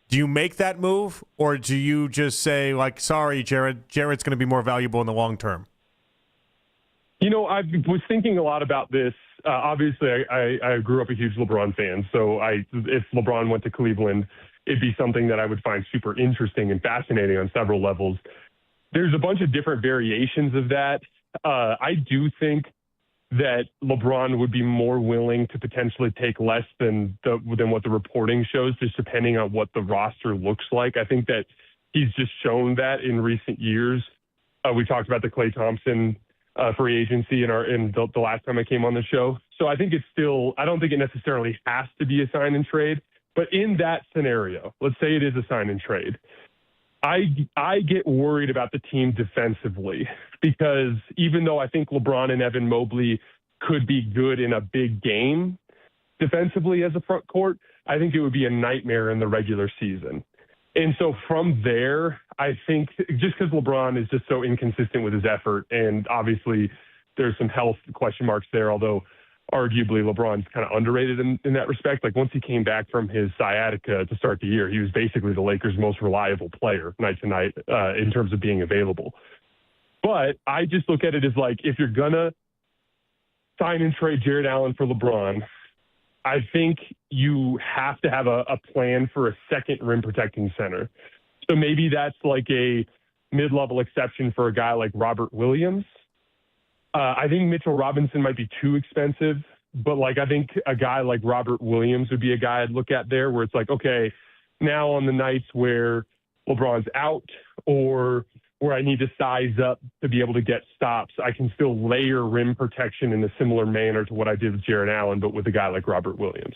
do you make that move, or do you just say, like, sorry, Jarrett's going to be more valuable in the long term? You know, I was thinking a lot about this. Obviously, I grew up a huge LeBron fan, so if LeBron went to Cleveland, it'd be something that I would find super interesting and fascinating on several levels. There's a bunch of different variations of that. I do think that LeBron would be more willing to potentially take less than what the reporting shows, just depending on what the roster looks like. I think that he's just shown that in recent years. We talked about the Klay Thompson free agency in the last time I came on the show. So I think it's still, I don't think it necessarily has to be a sign and trade, but in that scenario, let's say it is a sign and trade, I get worried about the team defensively, because even though I think LeBron and Evan Mobley could be good in a big game defensively as a front court, I think it would be a nightmare in the regular season. And so from there, I think just because LeBron is just so inconsistent with his effort, and obviously there's some health question marks there, although arguably LeBron's kind of underrated in that respect. Like, once he came back from his sciatica to start the year, he was basically the Lakers' most reliable player night to night in terms of being available. But I just look at it as, like, if you're going to sign and trade Jarrett Allen for LeBron, I think you have to have a plan for a second rim protecting center. So maybe that's like a mid-level exception for a guy like Robert Williams. I think Mitchell Robinson might be too expensive, but, like, I think a guy like Robert Williams would be a guy I'd look at there, where it's like, okay, now on the nights where LeBron's out or where I need to size up to be able to get stops, I can still layer rim protection in a similar manner to what I did with Jarrett Allen, but with a guy like Robert Williams.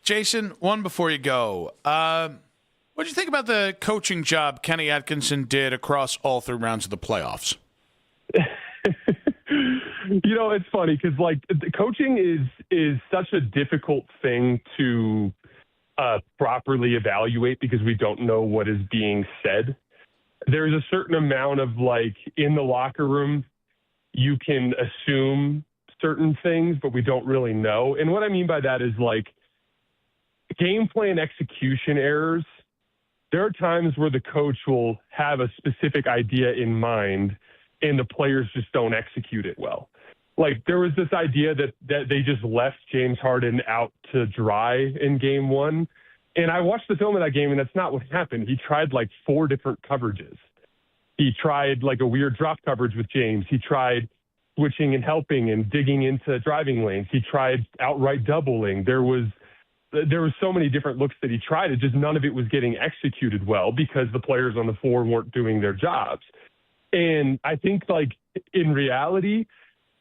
Jason, one before you go. What do you think about the coaching job Kenny Atkinson did across all 3 rounds of the playoffs? You know, it's funny because, like, coaching is such a difficult thing to properly evaluate because we don't know what is being said. There's a certain amount of, like, in the locker room, you can assume certain things, but we don't really know. And what I mean by that is, like, game plan execution errors. There are times where the coach will have a specific idea in mind, and the players just don't execute it well. Like, there was this idea that they just left James Harden out to dry in game one. And I watched the film of that game, and that's not what happened. He tried like 4 different coverages. He tried like a weird drop coverage with James. He tried switching and helping and digging into driving lanes. He tried outright doubling. There was so many different looks that he tried. It just none of it was getting executed well because the players on the floor weren't doing their jobs. And I think, like, in reality,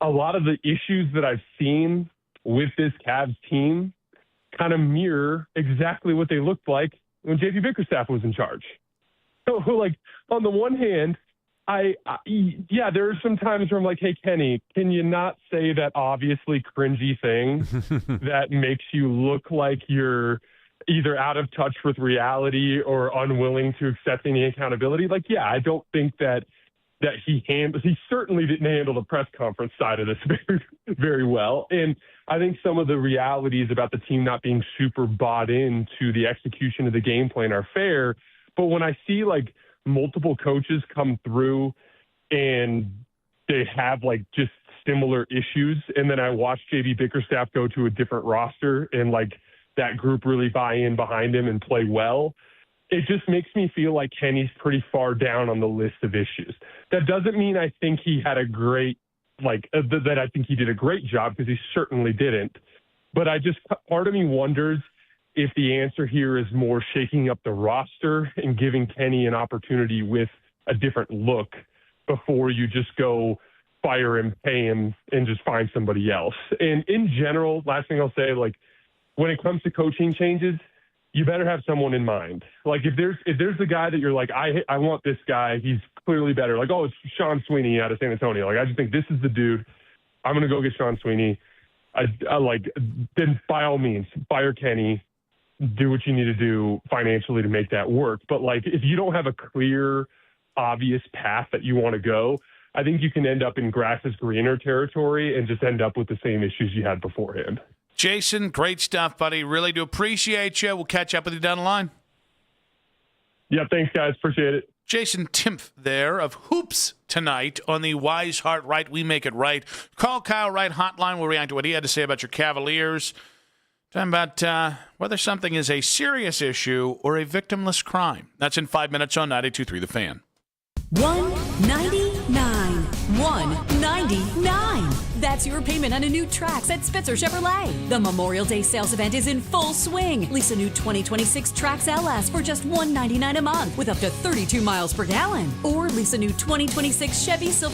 a lot of the issues that I've seen with this Cavs team kind of mirror exactly what they looked like when JB Bickerstaff was in charge. So, like, on the one hand, there are some times where I'm like, hey, Kenny, can you not say that obviously cringy thing that makes you look like you're either out of touch with reality or unwilling to accept any accountability? Like, yeah, I don't think that he certainly didn't handle the press conference side of this very, very well. And I think some of the realities about the team not being super bought into the execution of the game plan are fair. But when I see, like, multiple coaches come through and they have, like, just similar issues, and then I watch JB Bickerstaff go to a different roster and, like, that group really buy in behind him and play well, it just makes me feel like Kenny's pretty far down on the list of issues. That doesn't mean I think he had a great, that I think he did a great job, because he certainly didn't. But part of me wonders if the answer here is more shaking up the roster and giving Kenny an opportunity with a different look before you just go fire him, pay him, and just find somebody else. And in general, last thing I'll say, like, when it comes to coaching changes, you better have someone in mind. Like, if there's a guy that you're like, I want this guy, he's clearly better. Like, oh, it's Sean Sweeney out of San Antonio. Like, I just think this is the dude. I'm going to go get Sean Sweeney. Then by all means, fire Kenny, do what you need to do financially to make that work. But, like, if you don't have a clear, obvious path that you want to go, I think you can end up in grass is greener territory and just end up with the same issues you had beforehand. Jason, great stuff, buddy. Really do appreciate you. We'll catch up with you down the line. Yeah, thanks, guys. Appreciate it. Jason Timpf there of Hoops tonight on the Wise Heart Right, We Make It Right. Call Kyle Wright hotline. We'll react to what he had to say about your Cavaliers. Talking about whether something is a serious issue or a victimless crime. That's in 5 minutes on 92.3 The Fan. $199. $199. That's your payment on a new Trax at Spitzer Chevrolet. The Memorial Day sales event is in full swing. Lease a new 2026 Trax LS for just $199 a month with up to 32 miles per gallon. Or lease a new 2026 Chevy Silverado.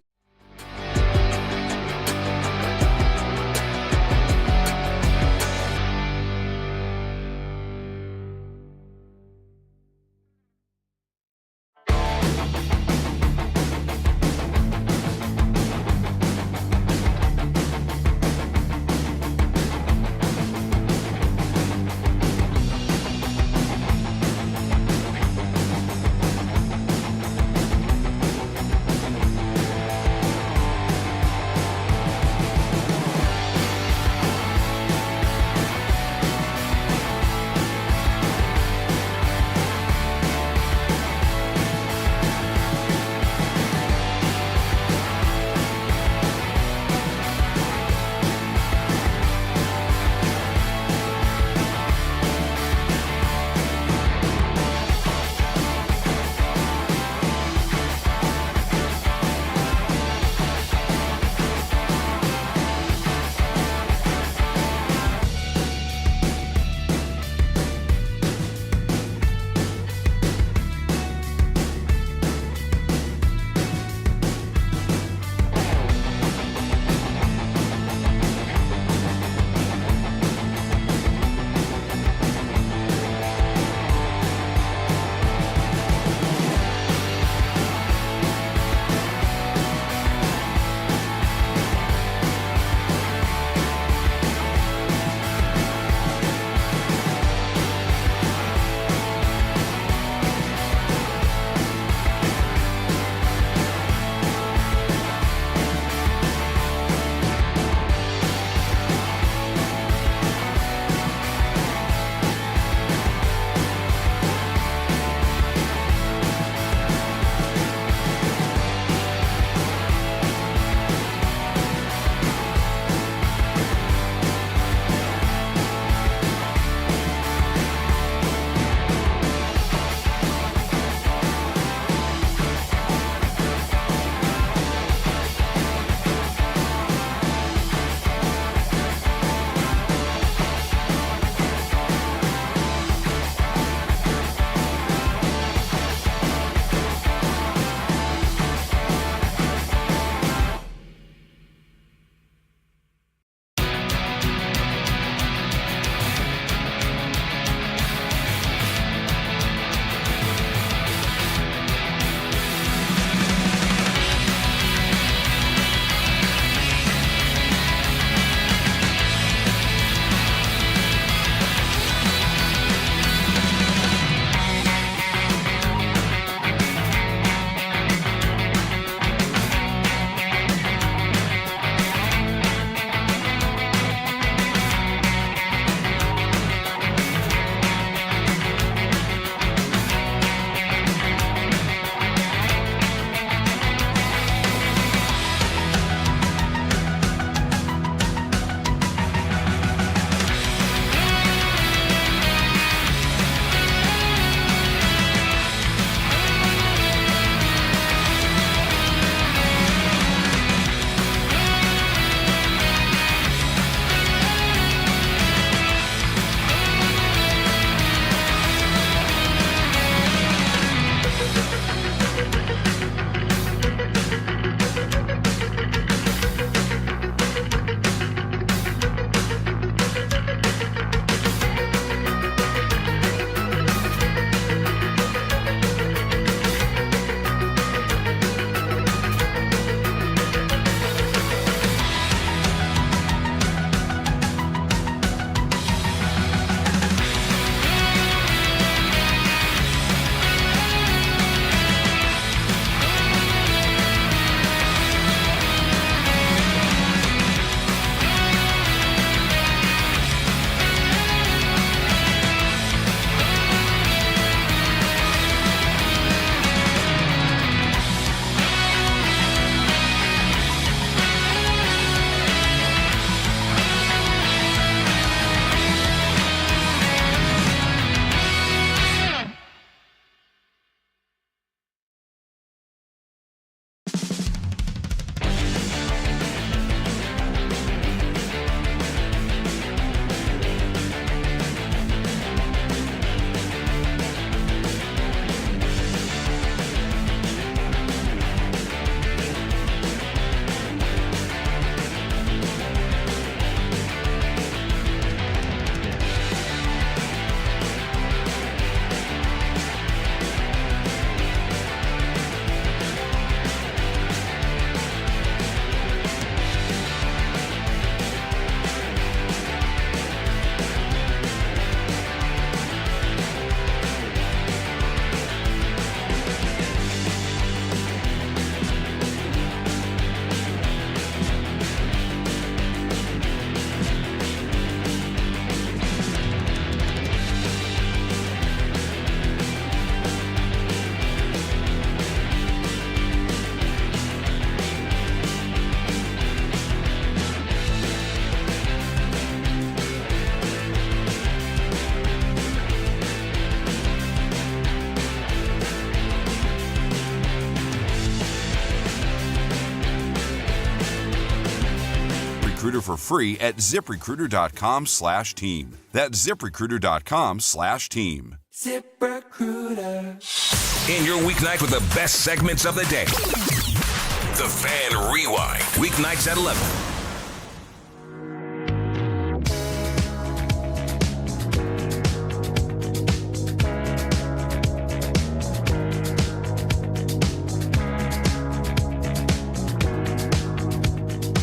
ZipRecruiter for free at ZipRecruiter.com/team. That's ZipRecruiter.com/team. ZipRecruiter. In your weeknight with the best segments of the day. The Fan Rewind. Weeknights at 11.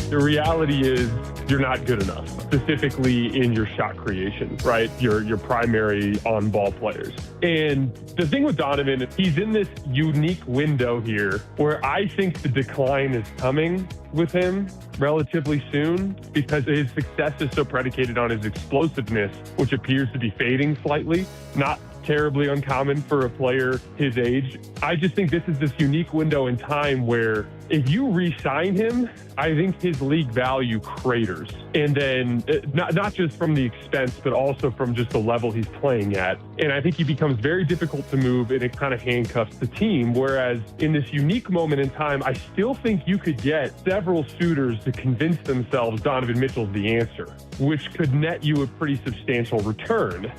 The reality is you're not good enough, specifically in your shot creation, right? Your primary on-ball players. And the thing with Donovan, he's in this unique window here where I think the decline is coming with him relatively soon because his success is so predicated on his explosiveness, which appears to be fading slightly, not terribly uncommon for a player his age. I just think this is this unique window in time where if you re-sign him, I think his league value craters. And then not just from the expense, but also from just the level he's playing at. And I think he becomes very difficult to move and it kind of handcuffs the team. Whereas in this unique moment in time, I still think you could get several suitors to convince themselves Donovan Mitchell's the answer, which could net you a pretty substantial return.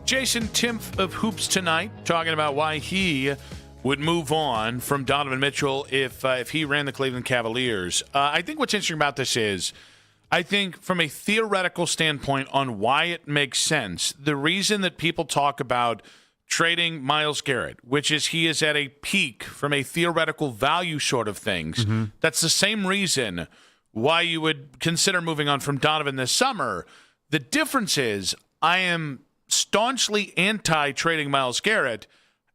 Jason Timpf of Hoops Tonight talking about why he would move on from Donovan Mitchell if he ran the Cleveland Cavaliers. I think what's interesting about this is, I think from a theoretical standpoint on why it makes sense, the reason that people talk about trading Myles Garrett, which is he is at a peak from a theoretical value sort of things, that's the same reason why you would consider moving on from Donovan this summer. The difference is I am staunchly anti-trading Myles Garrett,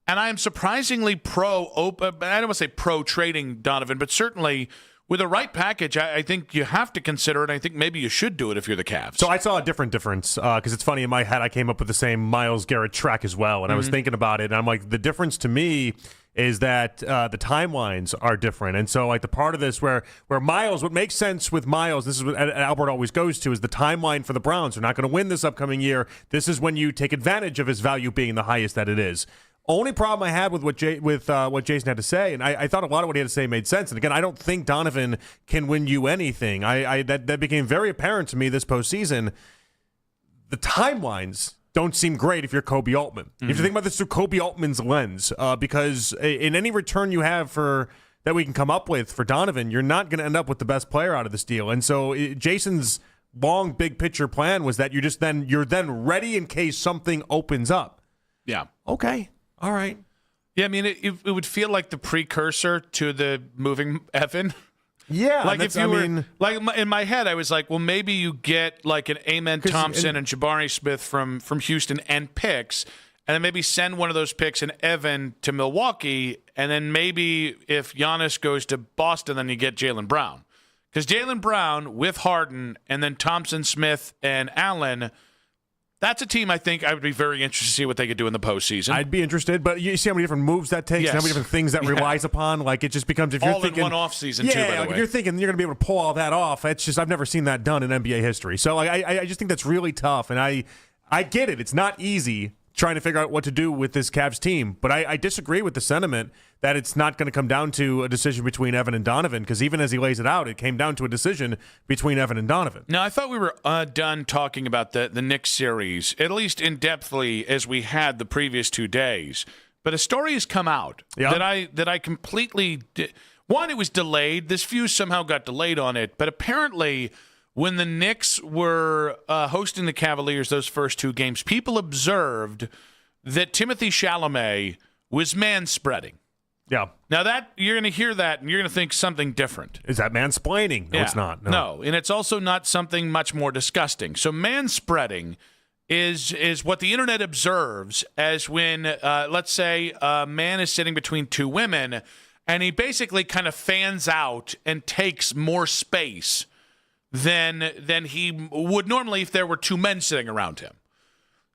and I am surprisingly I don't want to say pro-trading Donovan, but certainly with the right package, I think you have to consider it. I think maybe you should do it if you're the Cavs. So I saw a different difference because it's funny, in my head I came up with the same Myles Garrett track as well, and I was thinking about it, and I'm like, the difference to me is that the timelines are different. And so like the part of this where Myles, what makes sense with Myles, this is what Albert always goes to, is the timeline for the Browns. They're not going to win this upcoming year. This is when you take advantage of his value being the highest that it is. Only problem I had with what Jason had to say, and I thought a lot of what he had to say made sense. And again, I don't think Donovan can win you anything. That became very apparent to me this postseason. The timelines don't seem great if you're Kobe Altman. You have to think about this through Kobe Altman's lens, because in any return you have that we can come up with for Donovan, you're not going to end up with the best player out of this deal. And so Jason's long big picture plan was that you're then ready in case something opens up. Yeah. Okay. All right. Yeah, I mean, it would feel like the precursor to the moving Evan. Yeah, like if you were like in my head, I was like, well, maybe you get like an Amen Thompson and Jabari Smith from Houston and picks, and then maybe send one of those picks and Evan to Milwaukee, and then maybe if Giannis goes to Boston, then you get Jaylen Brown, because Jaylen Brown with Harden and then Thompson, Smith, and Allen. That's a team I think I would be very interested to see what they could do in the postseason. I'd be interested, but you see how many different moves that takes, and how many different things that relies upon. Like it just becomes, if you're all thinking in one offseason, too. By the way, if you're thinking you're going to be able to pull all that off, it's just I've never seen that done in NBA history. So I just think that's really tough, and I get it. It's not easy trying to figure out what to do with this Cavs team, but I disagree with the sentiment that it's not going to come down to a decision between Evan and Donovan, because even as he lays it out, it came down to a decision between Evan and Donovan. Now, I thought we were done talking about the Knicks series, at least in-depthly as we had the previous 2 days. But a story has come out that I completely one, it was delayed. This fuse somehow got delayed on it, but apparently when the Knicks were hosting the Cavaliers those first 2 games, people observed that Timothy Chalamet was manspreading. Yeah. Now that you're going to hear that and you're going to think something different. Is that mansplaining? No, it's not. No, and it's also not something much more disgusting. So manspreading is what the internet observes as when, let's say, a man is sitting between 2 women and he basically kind of fans out and takes more space than he would normally if there were 2 men sitting around him.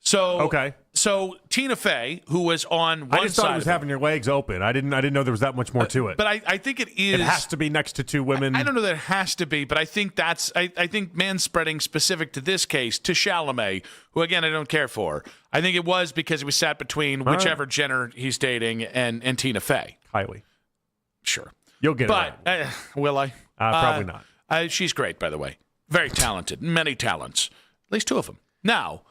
So Tina Fey, who was on one side, I just thought it was having your legs open. I didn't know there was that much more to it. But I think it is. It has to be next to 2 women. I don't know that it has to be, but I think that's. I think manspreading specific to this case to Chalamet, who again I don't care for. I think it was because he was sat between whichever Jenner he's dating and Tina Fey. Kylie. Sure. You'll get it. But will I? Probably not. She's great, by the way. Very talented. Many talents. At least 2 of them. Now,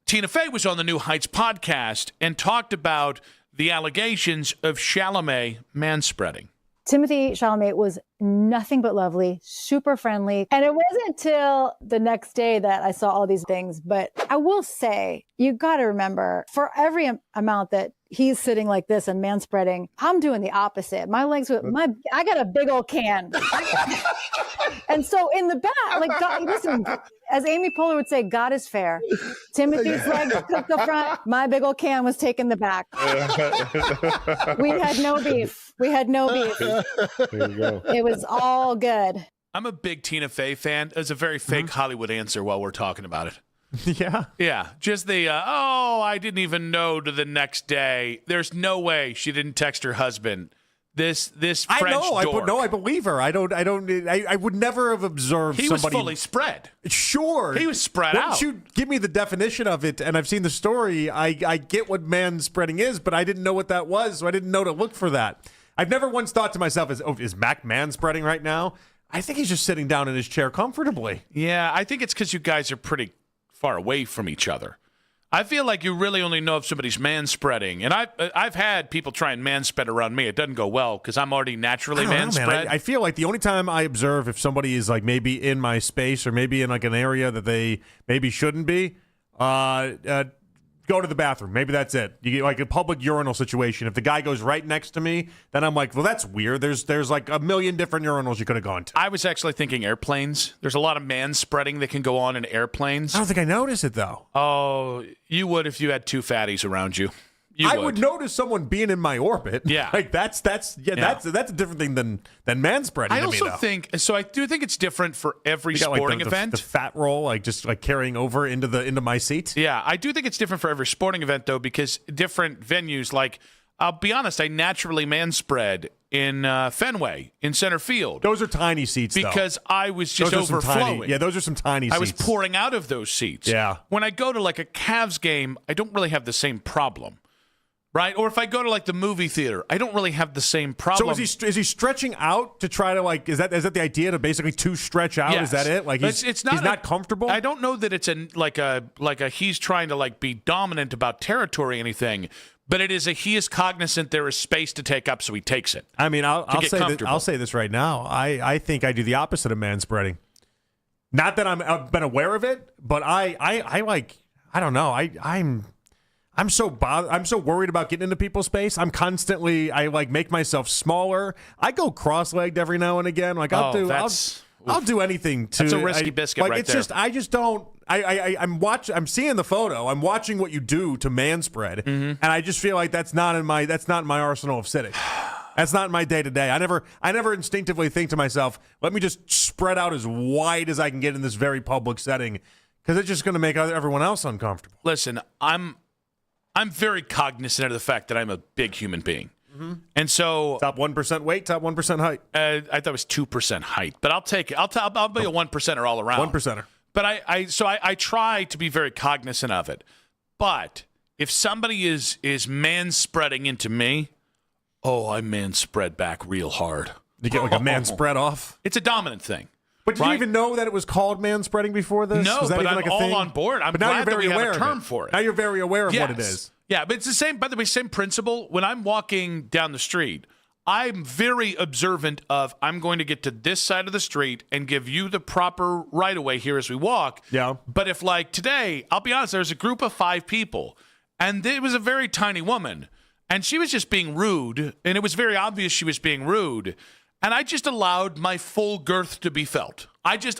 Tina Fey was on the New Heights podcast and talked about the allegations of Chalamet manspreading. Timothée Chalamet was nothing but lovely, super friendly. And it wasn't until the next day that I saw all these things. But I will say, you got to remember, for every amount that he's sitting like this and manspreading, I'm doing the opposite. My legs, I got a big old can. And so in the back, like, God, listen, as Amy Poehler would say, God is fair. Timothy's legs took the front. My big old can was taking the back. We had no beef. There you go. It was all good. I'm a big Tina Fey fan. It's a very fake Hollywood answer while we're talking about it. Yeah. Yeah. Just the, I didn't even know to the next day. There's no way she didn't text her husband. This French dork. I believe her. I would never have observed He somebody. was fully spread. Sure. He was spread out. Once you give me the definition of it, and I've seen the story, I get what manspreading is, but I didn't know what that was, so I didn't know to look for that. I've never once thought to myself, is Mac manspreading right now? I think he's just sitting down in his chair comfortably. Yeah, I think it's because you guys are pretty far away from each other. I feel like you really only know if somebody's manspreading. And I've had people try and manspread around me. It doesn't go well because I'm already naturally manspread. I feel like the only time I observe if somebody is like maybe in my space or maybe in like an area that they maybe shouldn't be, go to the bathroom. Maybe that's it. You get like a public urinal situation. If the guy goes right next to me, then I'm like, well, that's weird. There's like a million different urinals you could have gone to. I was actually thinking airplanes. There's a lot of manspreading that can go on in airplanes. I don't think I noticed it, though. Oh, you would if you had 2 fatties around you. I would notice someone being in my orbit. Yeah. Like that's a different thing than manspreading. I to also me, though. think so. I do think it's different for every You got, like, sporting the event. The fat roll, like just like carrying over into my seat. Yeah, I do think it's different for every sporting event though, because different venues. Like, I'll be honest, I naturally manspread in Fenway in center field. Those are tiny seats, because though. I was just Those are overflowing. those are some tiny seats. I was pouring out of those seats. Yeah. When I go to like a Cavs game, I don't really have the same problem. Right? Or if I go to like the movie theater, I don't really have the same problem. So is he stretching out to try to like is that the idea to basically to stretch out? Yes. Is that it? Like he's not comfortable? I don't know that it's like a he's trying to like be dominant about territory or anything, but it is he is cognizant there is space to take up, so he takes it. I mean, I'll say this right now. I think I do the opposite of manspreading. Not that I've been aware of it, but I like I don't know. I'm so worried about getting into people's space. I'm constantly I like make myself smaller. I go cross-legged every now and again. Like I'll do anything to. That's a risky biscuit like right it's there. just I just don't. I'm seeing the photo. I'm watching what you do to manspread, and I just feel like that's not in my arsenal of sitting. That's not my day to day. I never instinctively think to myself, let me just spread out as wide as I can get in this very public setting, because it's just going to make everyone else uncomfortable. Listen, I'm very cognizant of the fact that I'm a big human being. Mm-hmm. And so top 1% weight, top 1% height. I thought it was 2% height, but I'll take it. I'll be a 1%er all around. 1%er. But I try to be very cognizant of it. But if somebody is manspreading into me, I manspread back real hard. You get like a man spread off? It's a dominant thing. But did you even know that it was called manspreading before this? No, was that but even I'm like a all thing? on board. I'm but now glad you're that very we aware have a term of it. for it. Now you're very aware of what it Yes. is. Yeah, but it's the same, by the way, same principle. When I'm walking down the street, I'm very observant of I'm going to get to this side of the street and give you the proper right-of-way here as we walk. Yeah. But if like today, I'll be honest, there was a group of 5 people, and it was a very tiny woman, and she was just being rude, and it was very obvious she was being rude. And I just allowed my full girth to be felt. I just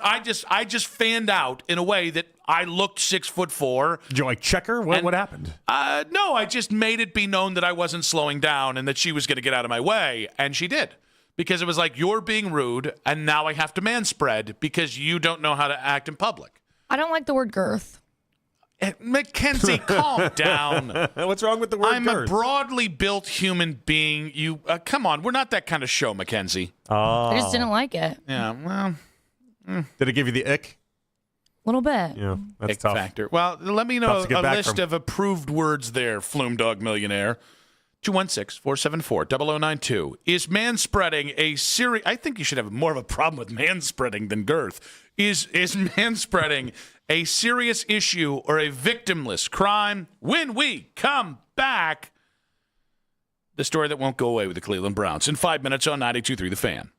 fanned out in a way that I looked 6'4". Did you like check her? What happened? No, I just made it be known that I wasn't slowing down and that she was going to get out of my way, and she did. Because it was like, you're being rude, and now I have to manspread because you don't know how to act in public. I don't like the word girth. Mackenzie, calm down. What's wrong with the word girth? I'm a broadly built human being. You come on, we're not that kind of show, Mackenzie. Oh. I just didn't like it. Yeah, well. Did it give you the ick? A little bit. Yeah, that's Ick tough. factor. Well, let me know Tough to get a back list from. of approved words there, Flume Dog Millionaire. 216-474-0092. Is manspreading a serious... I think you should have more of a problem with manspreading than girth. Is manspreading a serious issue or a victimless crime? When we come back, the story that won't go away with the Cleveland Browns. In 5 minutes on 92.3 The Fan.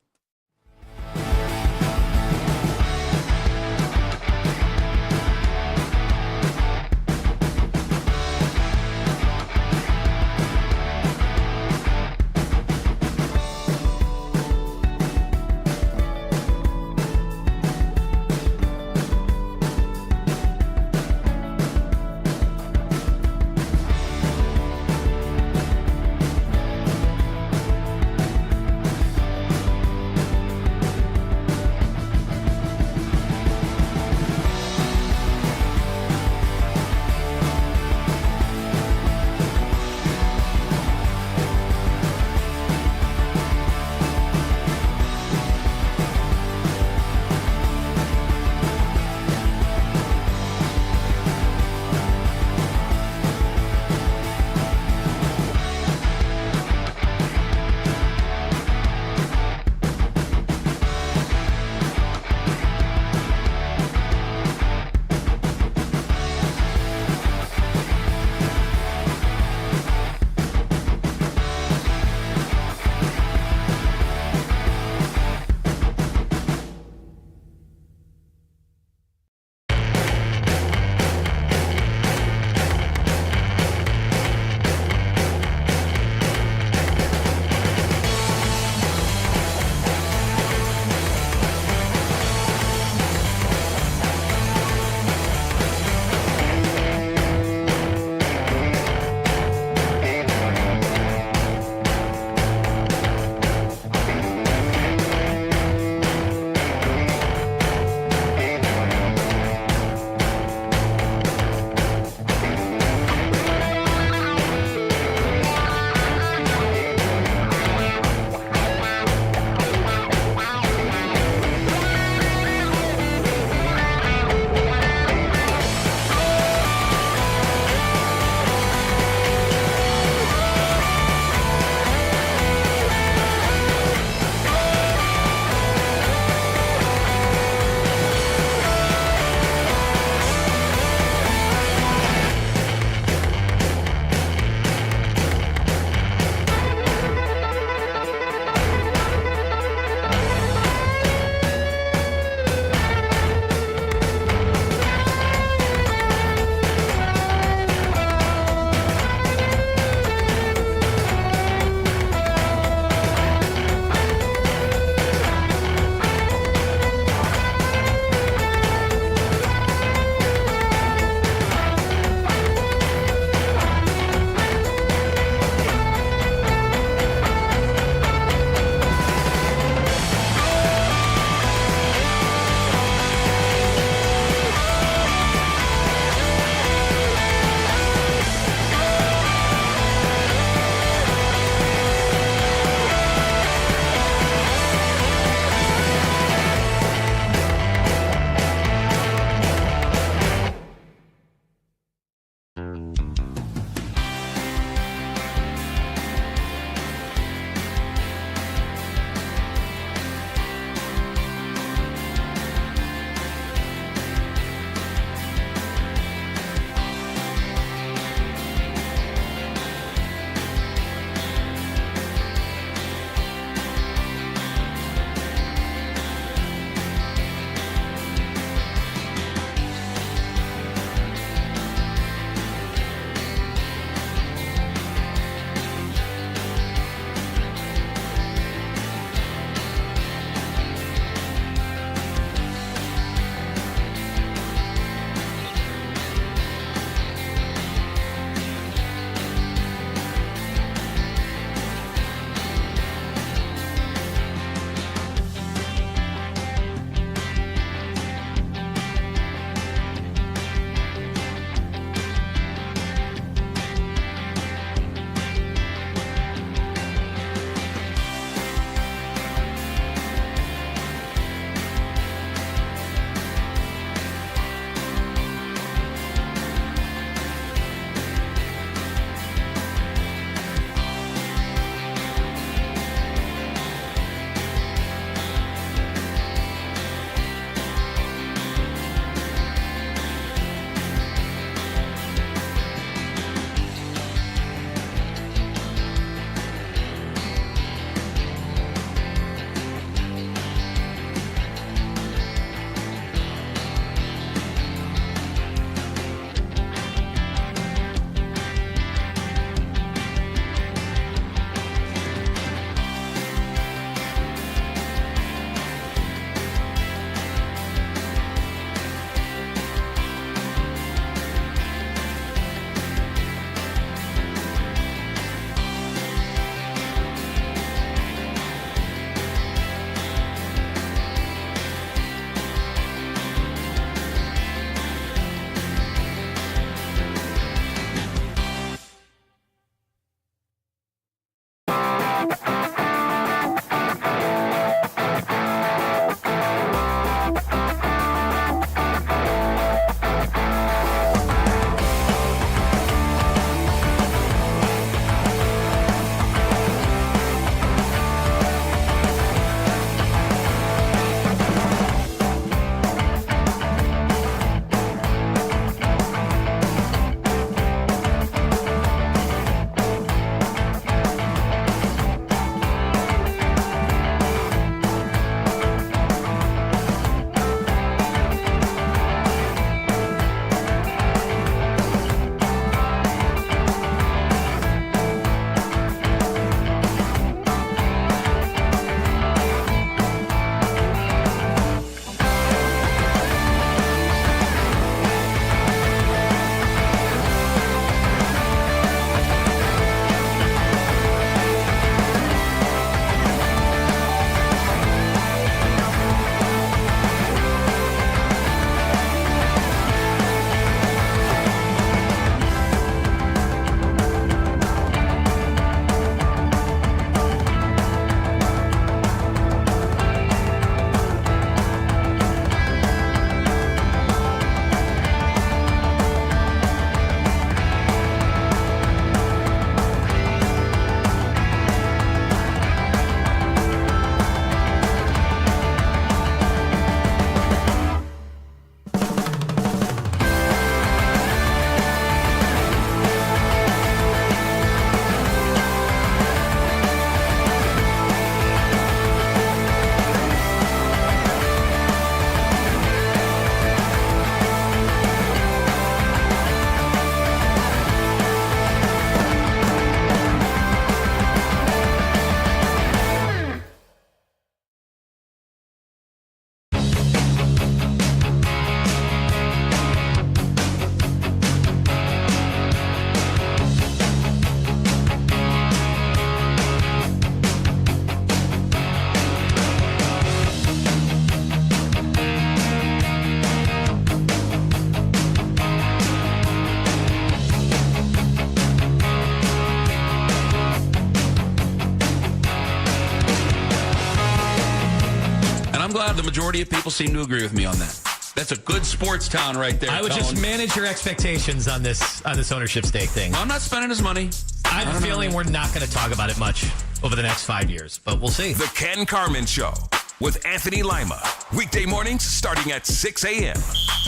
the majority of people seem to agree with me on that. That's a good sports town right there. I would just manage your expectations on this ownership stake thing. I'm not spending his money. I have a feeling we're not going to talk about it much over the next 5 years, but we'll see. The Ken Carman Show with Anthony Lima. Weekday mornings starting at 6 a.m.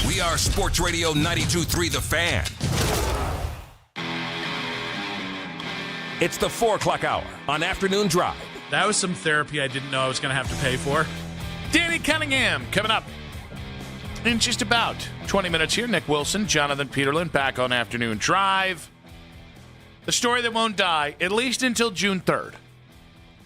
We are Sports Radio 92.3 The Fan. It's the 4 o'clock hour on Afternoon Drive. That was some therapy I didn't know I was going to have to pay for. Danny Cunningham coming up in just about 20 minutes here. Nick Wilson, Jonathan Peterlin back on Afternoon Drive. The story that won't die, at least until June 3rd.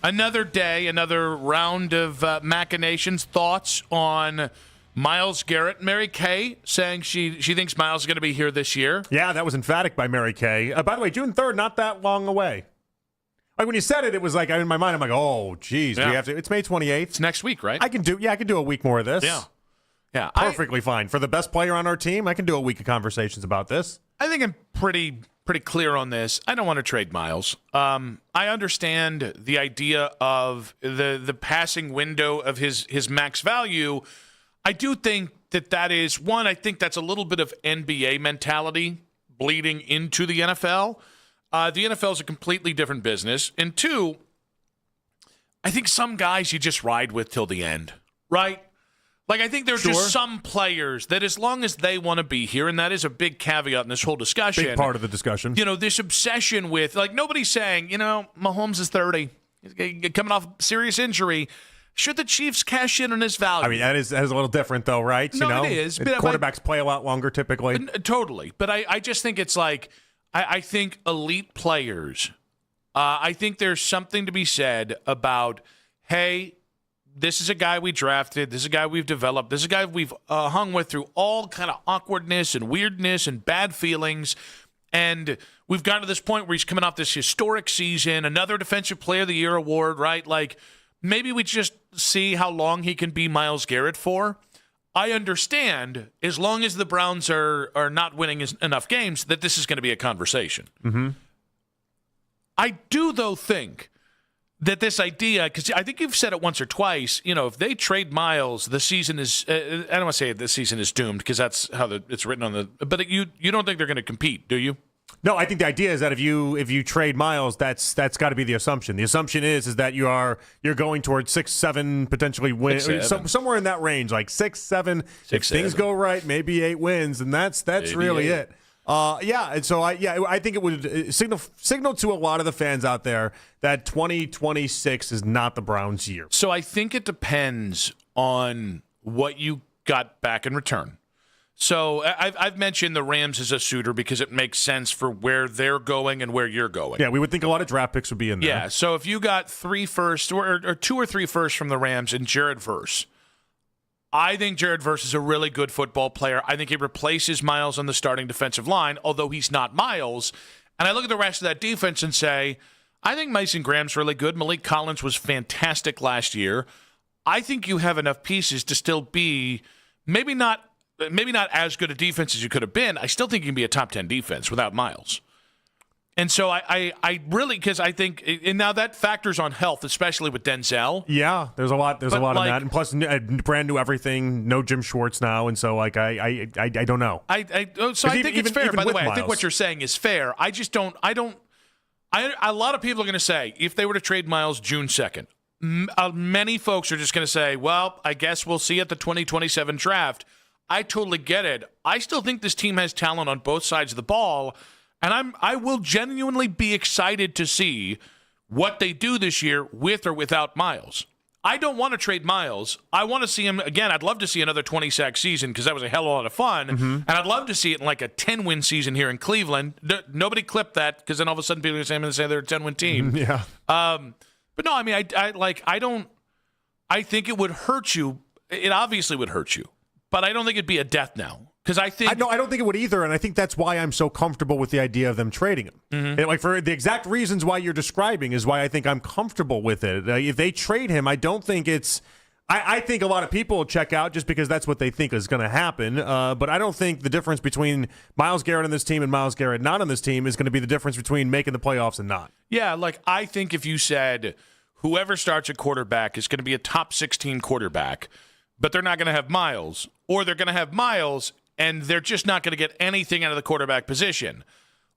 Another day, another round of machinations, thoughts on Myles Garrett. Mary Kay saying she thinks Myles is going to be here this year. Yeah, that was emphatic by Mary Kay. By the way, June 3rd, not that long away. Like when you said it, it was like in my mind, I'm like, oh, geez, Yeah. we have to. It's May 28th. It's next week, right? I can do a week more of this. Yeah, perfectly fine. For the best player on our team, I can do a week of conversations about this. I think I'm pretty clear on this. I don't want to trade Myles. I understand the idea of the passing window of his max value. I do think that is one. I think that's a little bit of NBA mentality bleeding into the NFL. The NFL is a completely different business. And two, I think some guys you just ride with till the end, right? Like, I think there's just some players that as long as they want to be here, and that is a big caveat in this whole discussion. Big part of the discussion. You know, this obsession with, like, nobody's saying, Mahomes is 30, he's coming off serious injury. Should the Chiefs cash in on his value? I mean, that is a little different, though, right? No, it is. But quarterbacks play a lot longer typically. Totally. But I just think it's like, I think elite players, I think there's something to be said about, hey, this is a guy we drafted. This is a guy we've developed. This is a guy we've hung with through all kind of awkwardness and weirdness and bad feelings. And we've gotten to this point where he's coming off this historic season, another Defensive Player of the Year award, right? Like, maybe we just see how long he can be Myles Garrett for. I understand, as long as the Browns are not winning enough games, that this is going to be a conversation. Mm-hmm. I do, though, think that this idea, because I think you've said it once or twice, if they trade Myles, the season is, I don't want to say the season is doomed, because that's how it's written on the, but you don't think they're going to compete, do you? No, I think the idea is that if you trade Myles, that's got to be the assumption. The assumption is that you're going towards 6-7 potentially wins, somewhere in that range, like 6-7. If things go right, maybe 8 wins, and that's maybe really 8. It. And so I think it would signal to a lot of the fans out there that 2026 is not the Browns' year. So I think it depends on what you got back in return. So I've mentioned the Rams as a suitor because it makes sense for where they're going and where you're going. Yeah, we would think a lot of draft picks would be in there. Yeah, so if you got 3 firsts or 2 or 3 firsts from the Rams and Jared Verse, I think Jared Verse is a really good football player. I think he replaces Myles on the starting defensive line, although he's not Myles. And I look at the rest of that defense and say, I think Mason Graham's really good. Malik Collins was fantastic last year. I think you have enough pieces to still be maybe not as good a defense as you could have been. I still think you can be a top 10 defense without Myles. And so I really, because I think, and now that factors on health, especially with Denzel. Yeah, there's a lot in that, and plus brand new everything. No Jim Schwartz now, and so I don't know. I think it's fair. By the way, Myles. I think what you're saying is fair. I just don't. A lot of people are going to say if they were to trade Myles June 2nd, many folks are just going to say, well, I guess we'll see at the 2027 draft. I totally get it. I still think this team has talent on both sides of the ball. And I will genuinely be excited to see what they do this year with or without Myles. I don't want to trade Myles. I want to see him, again, I'd love to see another 20-sack season because that was a hell of a lot of fun. Mm-hmm. And I'd love to see it in like a 10-win season here in Cleveland. Nobody clipped that because then all of a sudden people are going to say they're a 10-win team. Yeah. But no, I mean, I think it would hurt you. It obviously would hurt you. But I don't think it'd be a death now. Because I don't think it would either, and I think that's why I'm so comfortable with the idea of them trading him. Mm-hmm. And like for the exact reasons why you're describing is why I think I'm comfortable with it. If they trade him, I don't think it's. I think a lot of people will check out just because that's what they think is going to happen. But I don't think the difference between Myles Garrett on this team and Myles Garrett not on this team is going to be the difference between making the playoffs and not. Yeah, like I think if you said whoever starts at quarterback is going to be a top 16 quarterback. but they're not going to have Miles, or they're going to have Miles and they're just not going to get anything out of the quarterback position.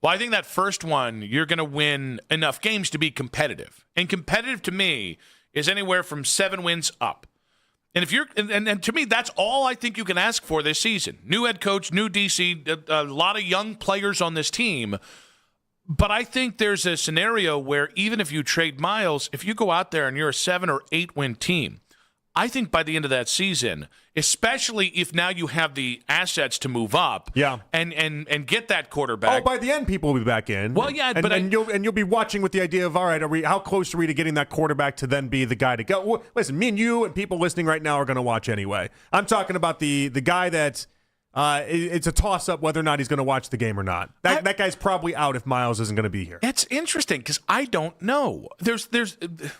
Well, I think that first one, you're going to win enough games to be competitive. And competitive to me is anywhere from 7 wins up. And if you're, and to me, that's all I think you can ask for this season. New head coach, new DC, a lot of young players on this team. But I think there's a scenario where even if you trade Miles, if you go out there and you're a 7 or 8 win team, I think by the end of that season, especially if now you have the assets to move up, and get that quarterback. Oh, by the end, people will be back in. Well, yeah, and you'll be watching with the idea of, all right, how close are we to getting that quarterback to then be the guy to go? Well, listen, me and you and people listening right now are going to watch anyway. I'm talking about the guy that. It's a toss-up whether or not he's going to watch the game or not. That guy's probably out if Miles isn't going to be here. It's interesting because I don't know. There's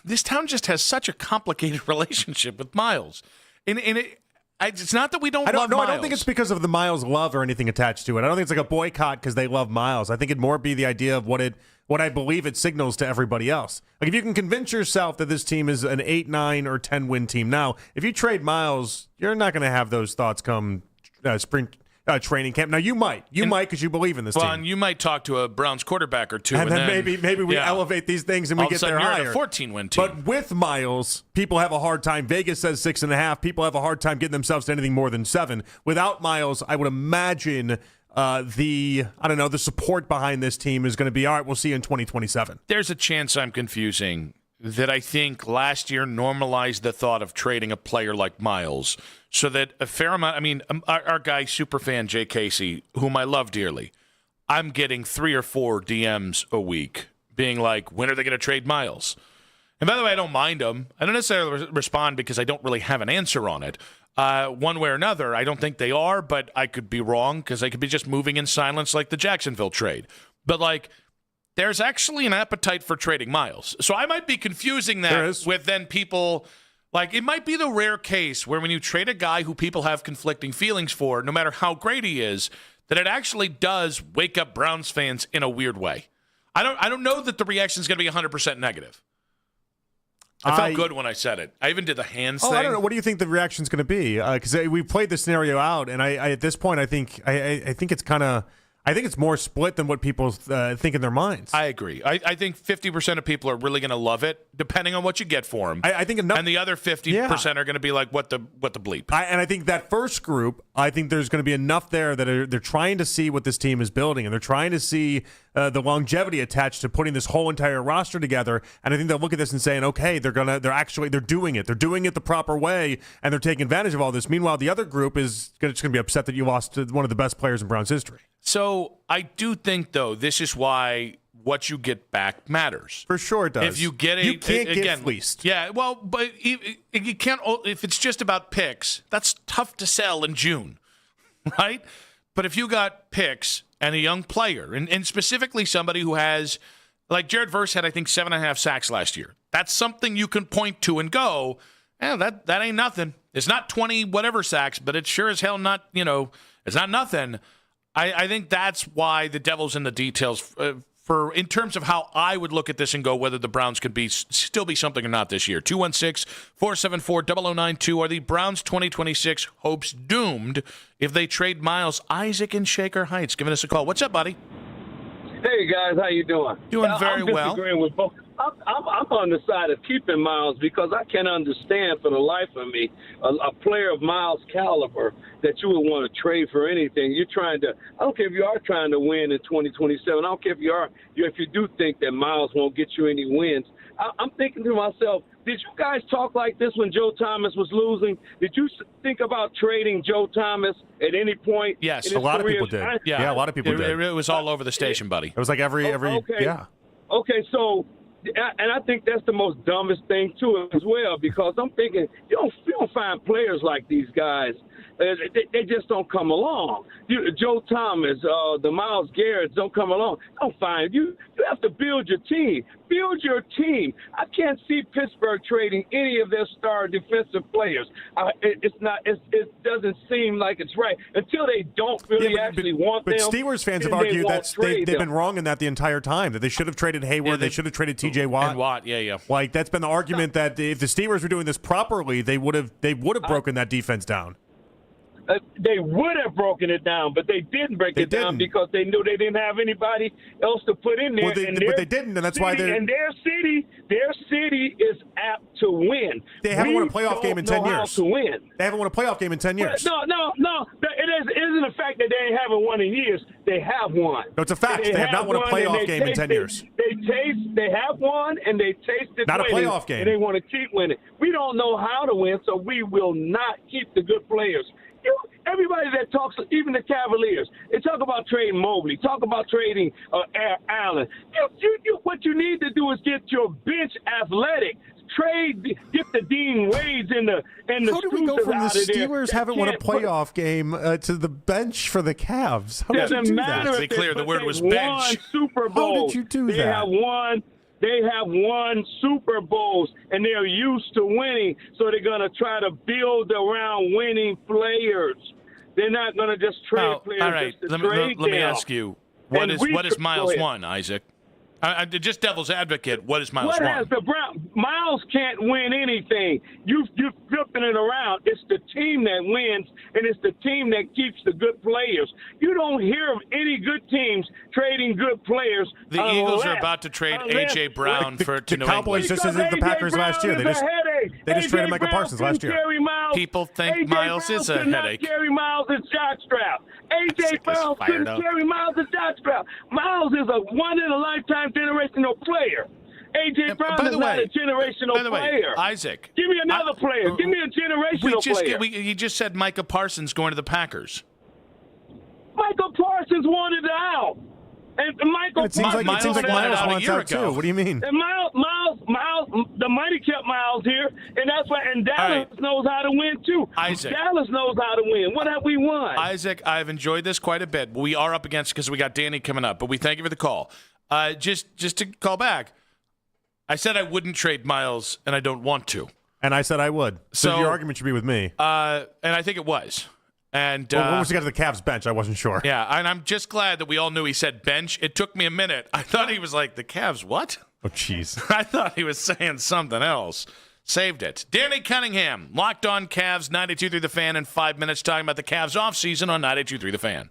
this town just has such a complicated relationship with Miles, and it's not that we don't love Miles. I don't think it's because of the Miles love or anything attached to it. I don't think it's like a boycott because they love Miles. I think it'd more be the idea of what I believe it signals to everybody else. Like if you can convince yourself that this team is an 8, 9, or 10 win team now, if you trade Miles, you're not going to have those thoughts come spring training camp. Now you might because you believe in this team. Well, and you might talk to a Browns quarterback or two, and then maybe we elevate these things and we get there higher. You're a 14-win team. But with Miles, people have a hard time. Vegas says 6.5. People have a hard time getting themselves to anything more than 7. Without Miles, I would imagine the support behind this team is going to be, all right, we'll see you in 2027. There's a chance I'm confusing that I think last year normalized the thought of trading a player like Miles so that a fair amount, I mean, our guy, superfan Jay Casey, whom I love dearly, I'm getting 3 or 4 DMs a week being like, when are they going to trade Miles? And by the way, I don't mind them. I don't necessarily respond because I don't really have an answer on it. One way or another, I don't think they are, but I could be wrong because they could be just moving in silence like the Jacksonville trade. But like, there's actually an appetite for trading Miles. So I might be confusing that with then people, like it might be the rare case where when you trade a guy who people have conflicting feelings for, no matter how great he is, that it actually does wake up Browns fans in a weird way. I don't know that the reaction is going to be 100% negative. I felt good when I said it. I even did the hands thing. I don't know. What do you think the reaction is going to be? Because we played the scenario out, and I at this point, I think it's kind of. I think it's more split than what people think in their minds. I agree. I think 50% of people are really going to love it, depending on what you get for them. I think enough, and the other 50% are going to be like, what the bleep. And I think that first group, I think there's going to be enough there that they're trying to see what this team is building, and they're trying to see the longevity attached to putting this whole entire roster together. And I think they'll look at this and saying, okay, they're doing it. They're doing it the proper way, and they're taking advantage of all this. Meanwhile, the other group is just going to be upset that you lost one of the best players in Browns history. So I do think, though, this is why what you get back matters. For sure it does. If you get you can't get fleeced. Yeah, well, but you can't. If it's just about picks, that's tough to sell in June, right? But if you got picks and a young player, and specifically somebody who has, like Jared Verse had, I think, 7.5 sacks last year. That's something you can point to and go, that ain't nothing. It's not 20 whatever sacks, but it's sure as hell not, it's not nothing. I think that's why the devil's in the details in terms of how I would look at this and go whether the Browns could still be something or not this year. 216-474-0092. Are the Browns 2026 hopes doomed if they trade Miles? Isaac in Shaker Heights giving us a call. What's up, buddy? Hey, guys. How you doing? Doing very well. I'm disagreeing with both. I'm on the side of keeping Miles because I can't understand for the life of me a player of Miles' caliber that you would want to trade for anything. You're trying to. I don't care if you are trying to win in 2027. I don't care if if you do think that Miles won't get you any wins. I'm thinking to myself, did you guys talk like this when Joe Thomas was losing? Did you think about trading Joe Thomas at any point? Yes, a lot of people did. Yeah, a lot of people did. It was all over the station, buddy. It was like every yeah. Okay, so. And I think that's the most dumbest thing, too, as well, because I'm thinking you don't find players like these guys They just don't come along. Joe Thomas, the Myles Garretts don't come along. Don't find you have to build your team. Build your team. I can't see Pittsburgh trading any of their star defensive players. It doesn't seem like it's right until they don't really actually want them. But Steelers fans have argued that they've been wrong in that the entire time. That they should have traded Hayward. They should have traded T.J. Watt. And Watt, yeah. Like that's been the argument that if the Steelers were doing this properly, they would have broken that defense down. They would have broken it down, but they didn't break it down because they knew they didn't have anybody else to put in there. But they didn't, and that's why they're. And their city is apt to win. They haven't won a playoff game in 10 years. To win. They haven't won a playoff game in 10 years. No. It isn't a fact that they haven't won in years. They have won. No, it's a fact. They have not won a playoff game in 10 years. They have won, and they tasted not winning, a playoff game. And they want to keep winning. We don't know how to win, so we will not keep the good players. Everybody that talks, even the Cavaliers, they talk about trading Mobley, talk about trading Allen. What you need to do is get your bench athletic. Get the Dean Wades and the How do we go from the Steelers haven't won a playoff game to the bench for the Cavs? How did you do that? To be clear, the word was bench. Super Bowl. How did you do that? They have won Super Bowls, and they're used to winning, so they're going to try to build around winning players. They're not going to just trade players. All right, just to let me ask you, what is Miles go won, Isaac? Just devil's advocate, what is Miles won? Miles can't win anything. You're flipping it around. It's the team that wins, and it's the team that keeps the good players. You don't hear of any good teams trading good players. The Eagles are about to trade A.J. Brown to New England. The Cowboys just as the Packers last year. They just traded Micah Parsons last year. People think Miles is a headache. Carry Miles' jockstrap. A.J. Brown couldn't carry Miles' jockstrap. Miles is a one-in-a-lifetime generational player. A.J. Brown is not a generational player. Isaac. Give me another player. Give me a generational player. You just said Micah Parsons going to the Packers. Micah Parsons wanted out. And Michael it seems like Miles wants out too. What do you mean? And Miles, the money kept Miles here, and that's why. And Dallas knows how to win too. Isaac. Dallas knows how to win. What have we won? Isaac, I've enjoyed this quite a bit. We are up against because we got Danny coming up, but we thank you for the call. Just to call back, I said I wouldn't trade Miles, and I don't want to. And I said I would. So your argument should be with me. And I think it was. And once we got to the Cavs bench, I wasn't sure. Yeah, and I'm just glad that we all knew he said bench. It took me a minute. I thought he was like, the Cavs what? Oh, jeez. I thought he was saying something else. Saved it. Danny Cunningham, Locked On Cavs, 92.3 The Fan in 5 minutes, talking about the Cavs offseason on 92.3 The Fan.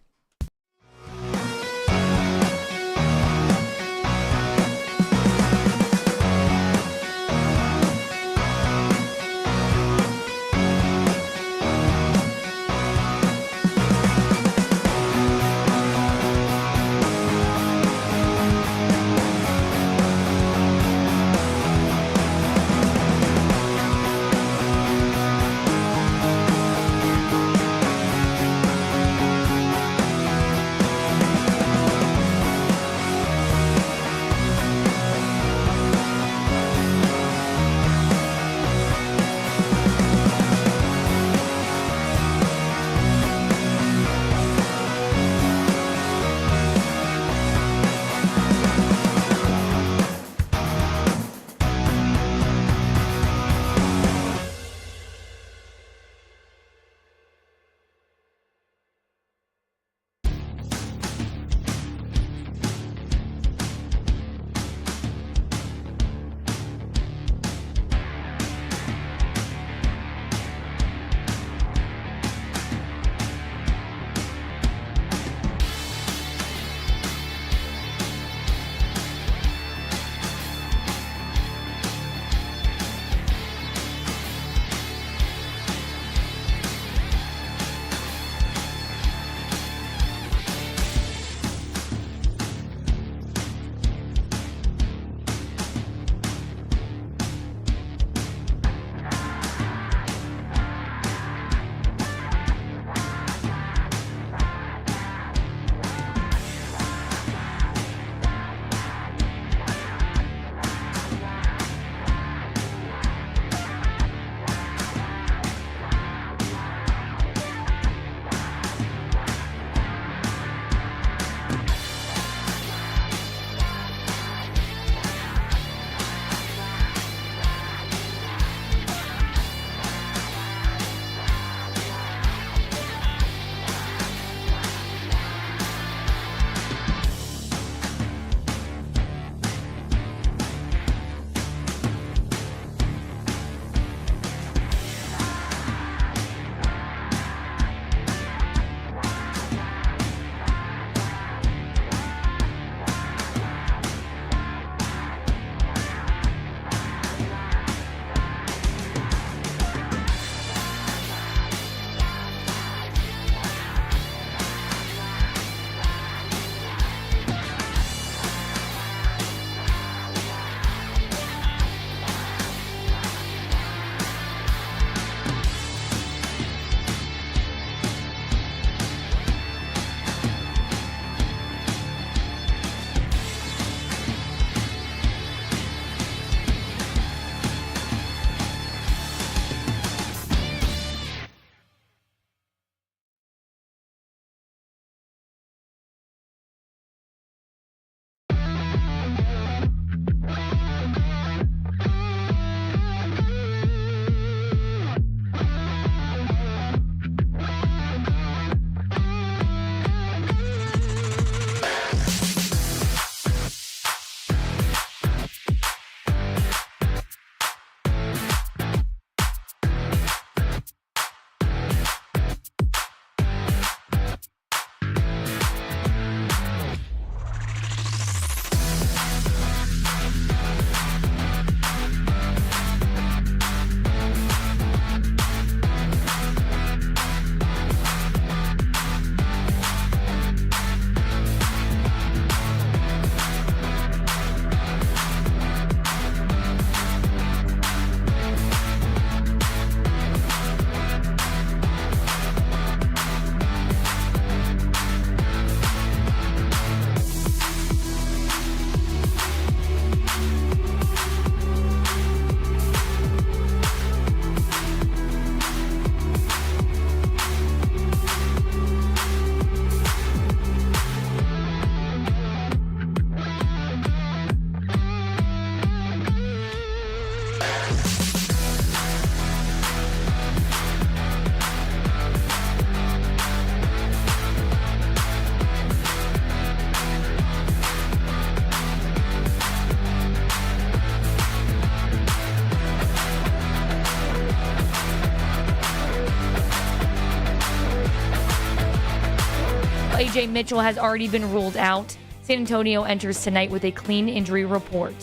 TJ Mitchell has already been ruled out. San Antonio enters tonight with a clean injury report.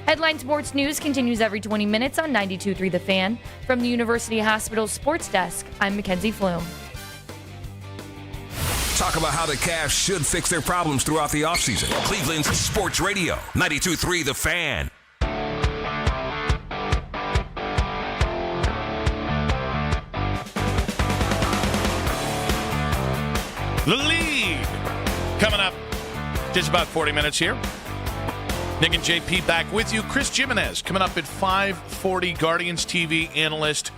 Headline Sports News continues every 20 minutes on 92.3 The Fan. From the University Hospital Sports Desk, I'm Mackenzie Flume. Talk about how the Cavs should fix their problems throughout the offseason. Cleveland's Sports Radio, 92.3 The Fan. The lead coming up just about 40 minutes here. Nick and JP back with you. Chris Jimenez coming up at 5:40, Guardians TV analyst.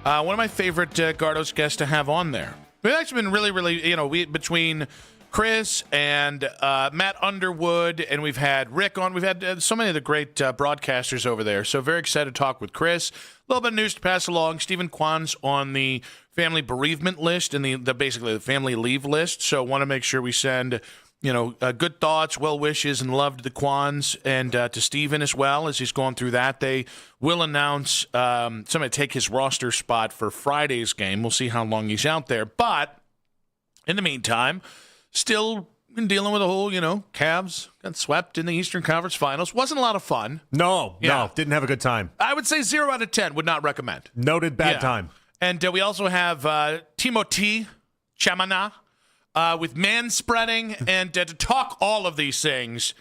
One of my favorite Gardos guests to have on there. We've actually been really, between Chris and Matt Underwood, and we've had Rick on. We've had so many of the great broadcasters over there. So very excited to talk with Chris. A little bit of news to pass along. Stephen Kwan's on the family bereavement list and basically the family leave list. So want to make sure we send good thoughts, well wishes, and love to the Kwans and to Stephen as well as he's going through that. They will announce somebody take his roster spot for Friday's game. We'll see how long he's out there. But in the meantime, still been dealing with the whole, Cavs got swept in the Eastern Conference Finals. Wasn't a lot of fun. No, didn't have a good time. I would say 0 out of 10. Would not recommend. Noted bad time. And we also have Timothy Chamana with manspreading and to talk all of these things.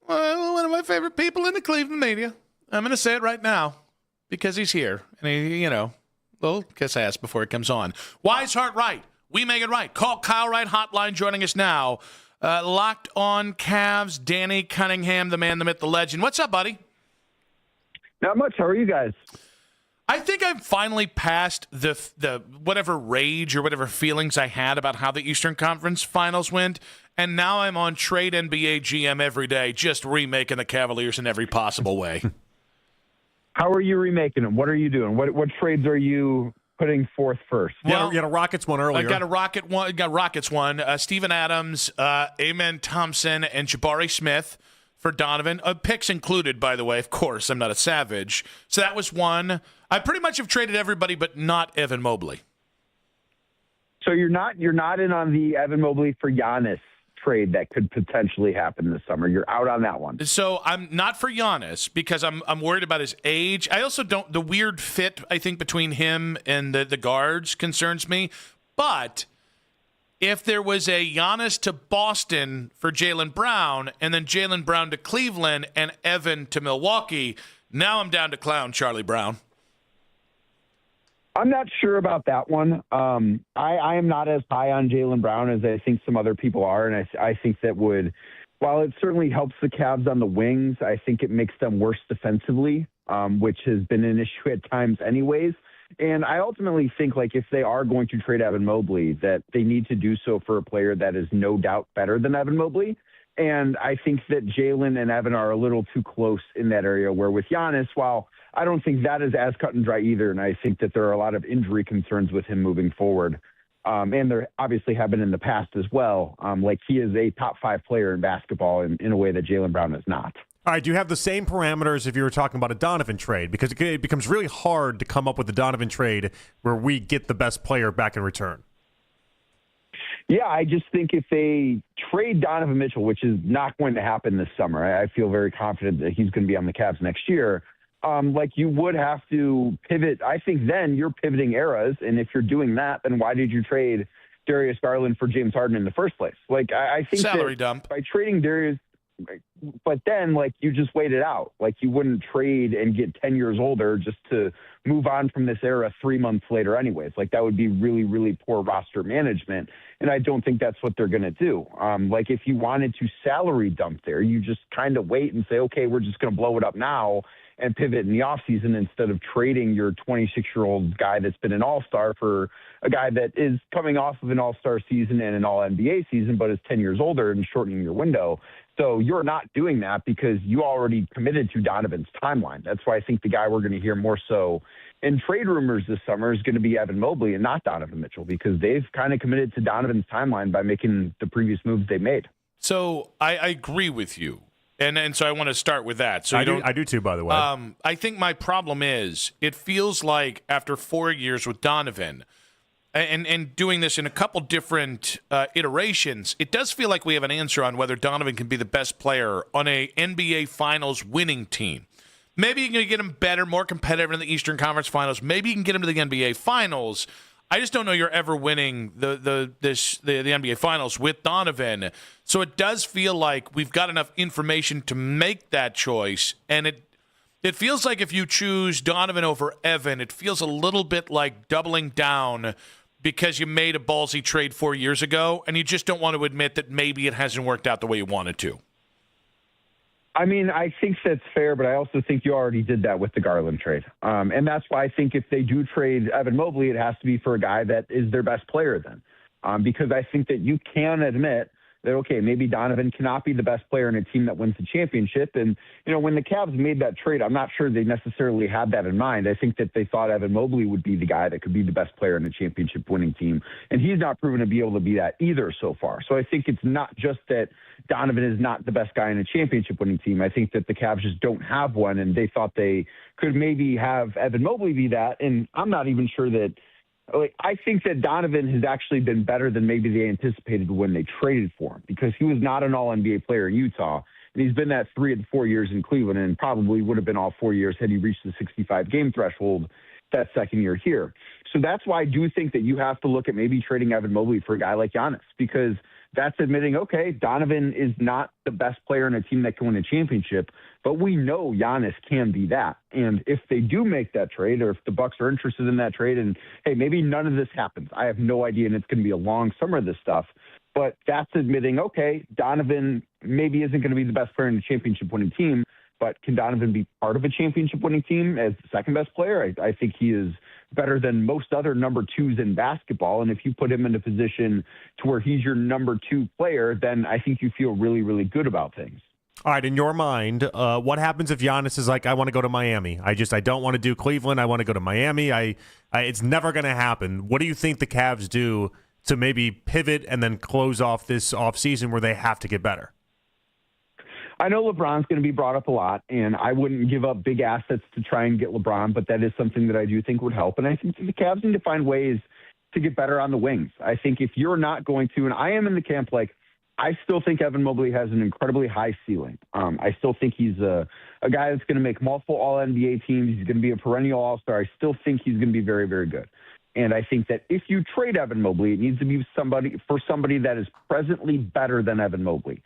Well, one of my favorite people in the Cleveland media. I'm going to say it right now because he's here. And he, little kiss ass before it comes on. Wise Heart Right. We make it right. Call Kyle Wright Hotline joining us now. Locked on Cavs, Danny Cunningham, the man, the myth, the legend. What's up, buddy? Not much. How are you guys? I think I've finally passed the whatever rage or whatever feelings I had about how the Eastern Conference Finals went, and now I'm on Trade NBA GM every day, just remaking the Cavaliers in every possible way. How are you remaking them? What are you doing? What trades are you putting forth first? Well, you had a Rockets one earlier. I got a Rockets one. Steven Adams, Amen Thompson, and Jabari Smith for Donovan. Picks included, by the way. Of course, I'm not a savage. So that was one. I pretty much have traded everybody, but not Evan Mobley. So you're not in on the Evan Mobley for Giannis trade that could potentially happen this summer. You're out on that one. So I'm not for Giannis because I'm worried about his age. I also don't. The weird fit I think between him and the guards concerns me. But if there was a Giannis to Boston for Jaylen Brown and then Jaylen Brown to Cleveland and Evan to Milwaukee, now I'm down to clown Charlie Brown. I'm not sure about that one. I am not as high on Jaylen Brown as I think some other people are, and I think that while it certainly helps the Cavs on the wings, I think it makes them worse defensively, which has been an issue at times anyways. And I ultimately think, if they are going to trade Evan Mobley, that they need to do so for a player that is no doubt better than Evan Mobley. And I think that Jaylen and Evan are a little too close in that area, where with Giannis, while I don't think that is as cut and dry either, and I think that there are a lot of injury concerns with him moving forward. And there obviously have been in the past as well. He is a top 5 player in basketball in a way that Jaylen Brown is not. All right, do you have the same parameters if you were talking about a Donovan trade? Because it becomes really hard to come up with a Donovan trade where we get the best player back in return. Yeah, I just think if they trade Donovan Mitchell, which is not going to happen this summer, I feel very confident that he's going to be on the Cavs next year. You would have to pivot. I think then you're pivoting eras. And if you're doing that, then why did you trade Darius Garland for James Harden in the first place? I think salary dump by trading Darius, but then you just wait it out. You wouldn't trade and get 10 years older just to move on from this era 3 months later anyways. That would be really, really poor roster management. And I don't think that's what they're going to do. If you wanted to salary dump there, you just kind of wait and say, okay, we're just going to blow it up now and pivot in the offseason instead of trading your 26-year-old guy that's been an all-star for a guy that is coming off of an all-star season and an all-NBA season but is 10 years older and shortening your window. So you're not doing that because you already committed to Donovan's timeline. That's why I think the guy we're going to hear more so in trade rumors this summer is going to be Evan Mobley and not Donovan Mitchell because they've kind of committed to Donovan's timeline by making the previous moves they made. So I agree with you. And so I want to start with that. So I do too, by the way. I think my problem is it feels like after 4 years with Donovan, and doing this in a couple different iterations, it does feel like we have an answer on whether Donovan can be the best player on a NBA Finals winning team. Maybe you can get him better, more competitive in the Eastern Conference Finals. Maybe you can get him to the NBA Finals. I just don't know you're ever winning the NBA Finals with Donovan. So it does feel like we've got enough information to make that choice, and it feels like if you choose Donovan over Evan, it feels a little bit like doubling down because you made a ballsy trade 4 years ago, and you just don't want to admit that maybe it hasn't worked out the way you wanted to. I mean, I think that's fair, but I also think you already did that with the Garland trade. And that's why I think if they do trade Evan Mobley, it has to be for a guy that is their best player then. Because I think that you can admit that, okay, maybe Donovan cannot be the best player in a team that wins the championship. And, you know, when the Cavs made that trade, I'm not sure they necessarily had that in mind. I think that they thought Evan Mobley would be the guy that could be the best player in a championship winning team. And he's not proven to be able to be that either so far. So I think it's not just that Donovan is not the best guy in a championship winning team. I think that the Cavs just don't have one, and they thought they could maybe have Evan Mobley be that. And I'm not even sure that, I think that Donovan has actually been better than maybe they anticipated when they traded for him, because he was not an all-NBA player in Utah. And he's been that 3 of the 4 years in Cleveland, and probably would have been all 4 years had he reached the 65-game threshold that second year here. So that's why I do think that you have to look at maybe trading Evan Mobley for a guy like Giannis, because that's admitting, okay, Donovan is not the best player in a team that can win a championship, but we know Giannis can be that. And if they do make that trade, or if the Bucks are interested in that trade, and hey, maybe none of this happens, I have no idea, and it's going to be a long summer of this stuff, but that's admitting, okay, Donovan maybe isn't going to be the best player in a championship winning team, but can Donovan be part of a championship winning team as the second best player? I think he is better than most other number twos in basketball. And if you put him in a position to where he's your number 2 player, then I think you feel really, really good about things. All right, in your mind, what happens if Giannis is like, I want to go to Miami? I don't want to do Cleveland. I want to go to Miami. It's never going to happen. What do you think the Cavs do to maybe pivot and then close off this offseason where they have to get better? I know LeBron's going to be brought up a lot, and I wouldn't give up big assets to try and get LeBron, but that is something that I do think would help. And I think the Cavs need to find ways to get better on the wings. I think if you're not going to, and I am in the camp, like, I still think Evan Mobley has an incredibly high ceiling. I still think he's a guy that's going to make multiple All-NBA teams. He's going to be a perennial All-Star. I still think he's going to be very, very good. And I think that if you trade Evan Mobley, it needs to be somebody that is presently better than Evan Mobley.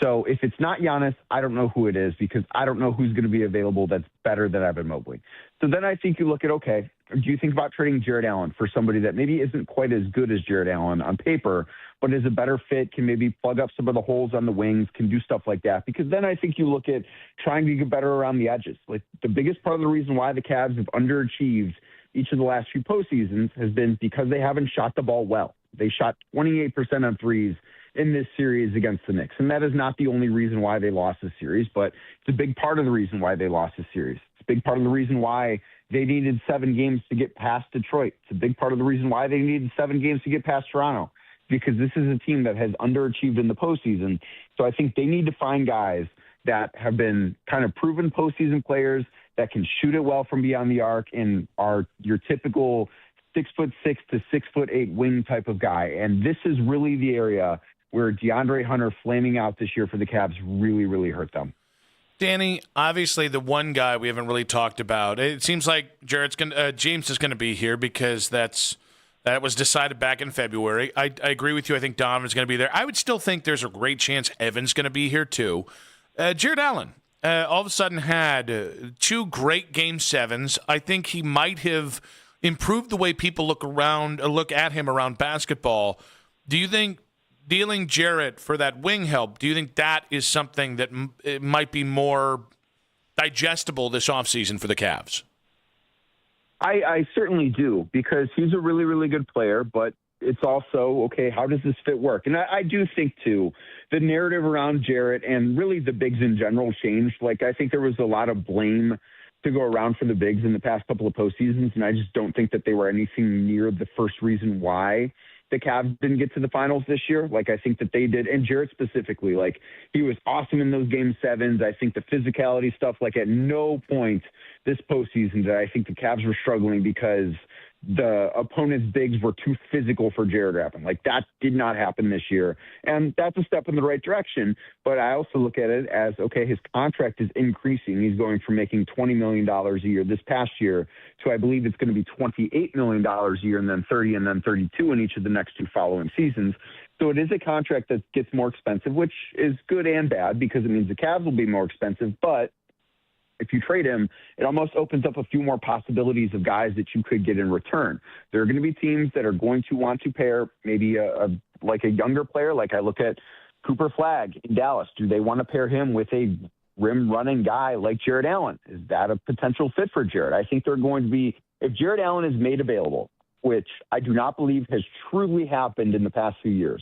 So if it's not Giannis, I don't know who it is, because I don't know who's going to be available that's better than Evan Mobley. So then I think you look at, okay, do you think about trading Jarrett Allen for somebody that maybe isn't quite as good as Jarrett Allen on paper, but is a better fit, can maybe plug up some of the holes on the wings, can do stuff like that? Because then I think you look at trying to get better around the edges. Like, the biggest part of the reason why the Cavs have underachieved each of the last few postseasons has been because they haven't shot the ball well. They shot 28% on threes in this series against the Knicks. And that is not the only reason why they lost this series, but it's a big part of the reason why they lost this series. It's a big part of the reason why they needed 7 games to get past Detroit. It's a big part of the reason why they needed 7 games to get past Toronto, because this is a team that has underachieved in the postseason. So I think they need to find guys that have been kind of proven postseason players that can shoot it well from beyond the arc and are your typical 6'6" to 6'8" wing type of guy. And this is really the area where DeAndre Hunter flaming out this year for the Cavs really, really hurt them. Danny, obviously the one guy we haven't really talked about, it seems like James is going to be here because that was decided back in February. I agree with you. I think Donovan's going to be there. I would still think there's a great chance Evan's going to be here too. Jarrett Allen all of a sudden had 2 great Game 7s. I think he might have improved the way people look at him around basketball. Do you think dealing Jarrett for that wing help, do you think that is something that it might be more digestible this offseason for the Cavs? I certainly do, because he's a really, really good player, but it's also, okay, how does this fit work? And I do think, too, the narrative around Jarrett and really the bigs in general changed. Like, I think there was a lot of blame to go around for the bigs in the past couple of postseasons, and I just don't think that they were anything near the first reason why the Cavs didn't get to the finals this year. Like, I think that they did, and Jarrett specifically, like, he was awesome in those Game 7s. I think the physicality stuff, like, at no point this postseason did I think the Cavs were struggling because the opponent's bigs were too physical for Jared Allen. Like, that did not happen this year. And that's a step in the right direction. But I also look at it as, okay, his contract is increasing. He's going from making $20 million a year this past year to, I believe it's going to be $28 million a year, and then 30 and then 32 in each of the next two following seasons. So it is a contract that gets more expensive, which is good and bad because it means the Cavs will be more expensive. But if you trade him, it almost opens up a few more possibilities of guys that you could get in return. There are going to be teams that are going to want to pair maybe a younger player. Like I look at Cooper Flagg in Dallas. Do they want to pair him with a rim running guy like Jared Allen? Is that a potential fit for Jared? I think they're going to be, if Jared Allen is made available, which I do not believe has truly happened in the past few years.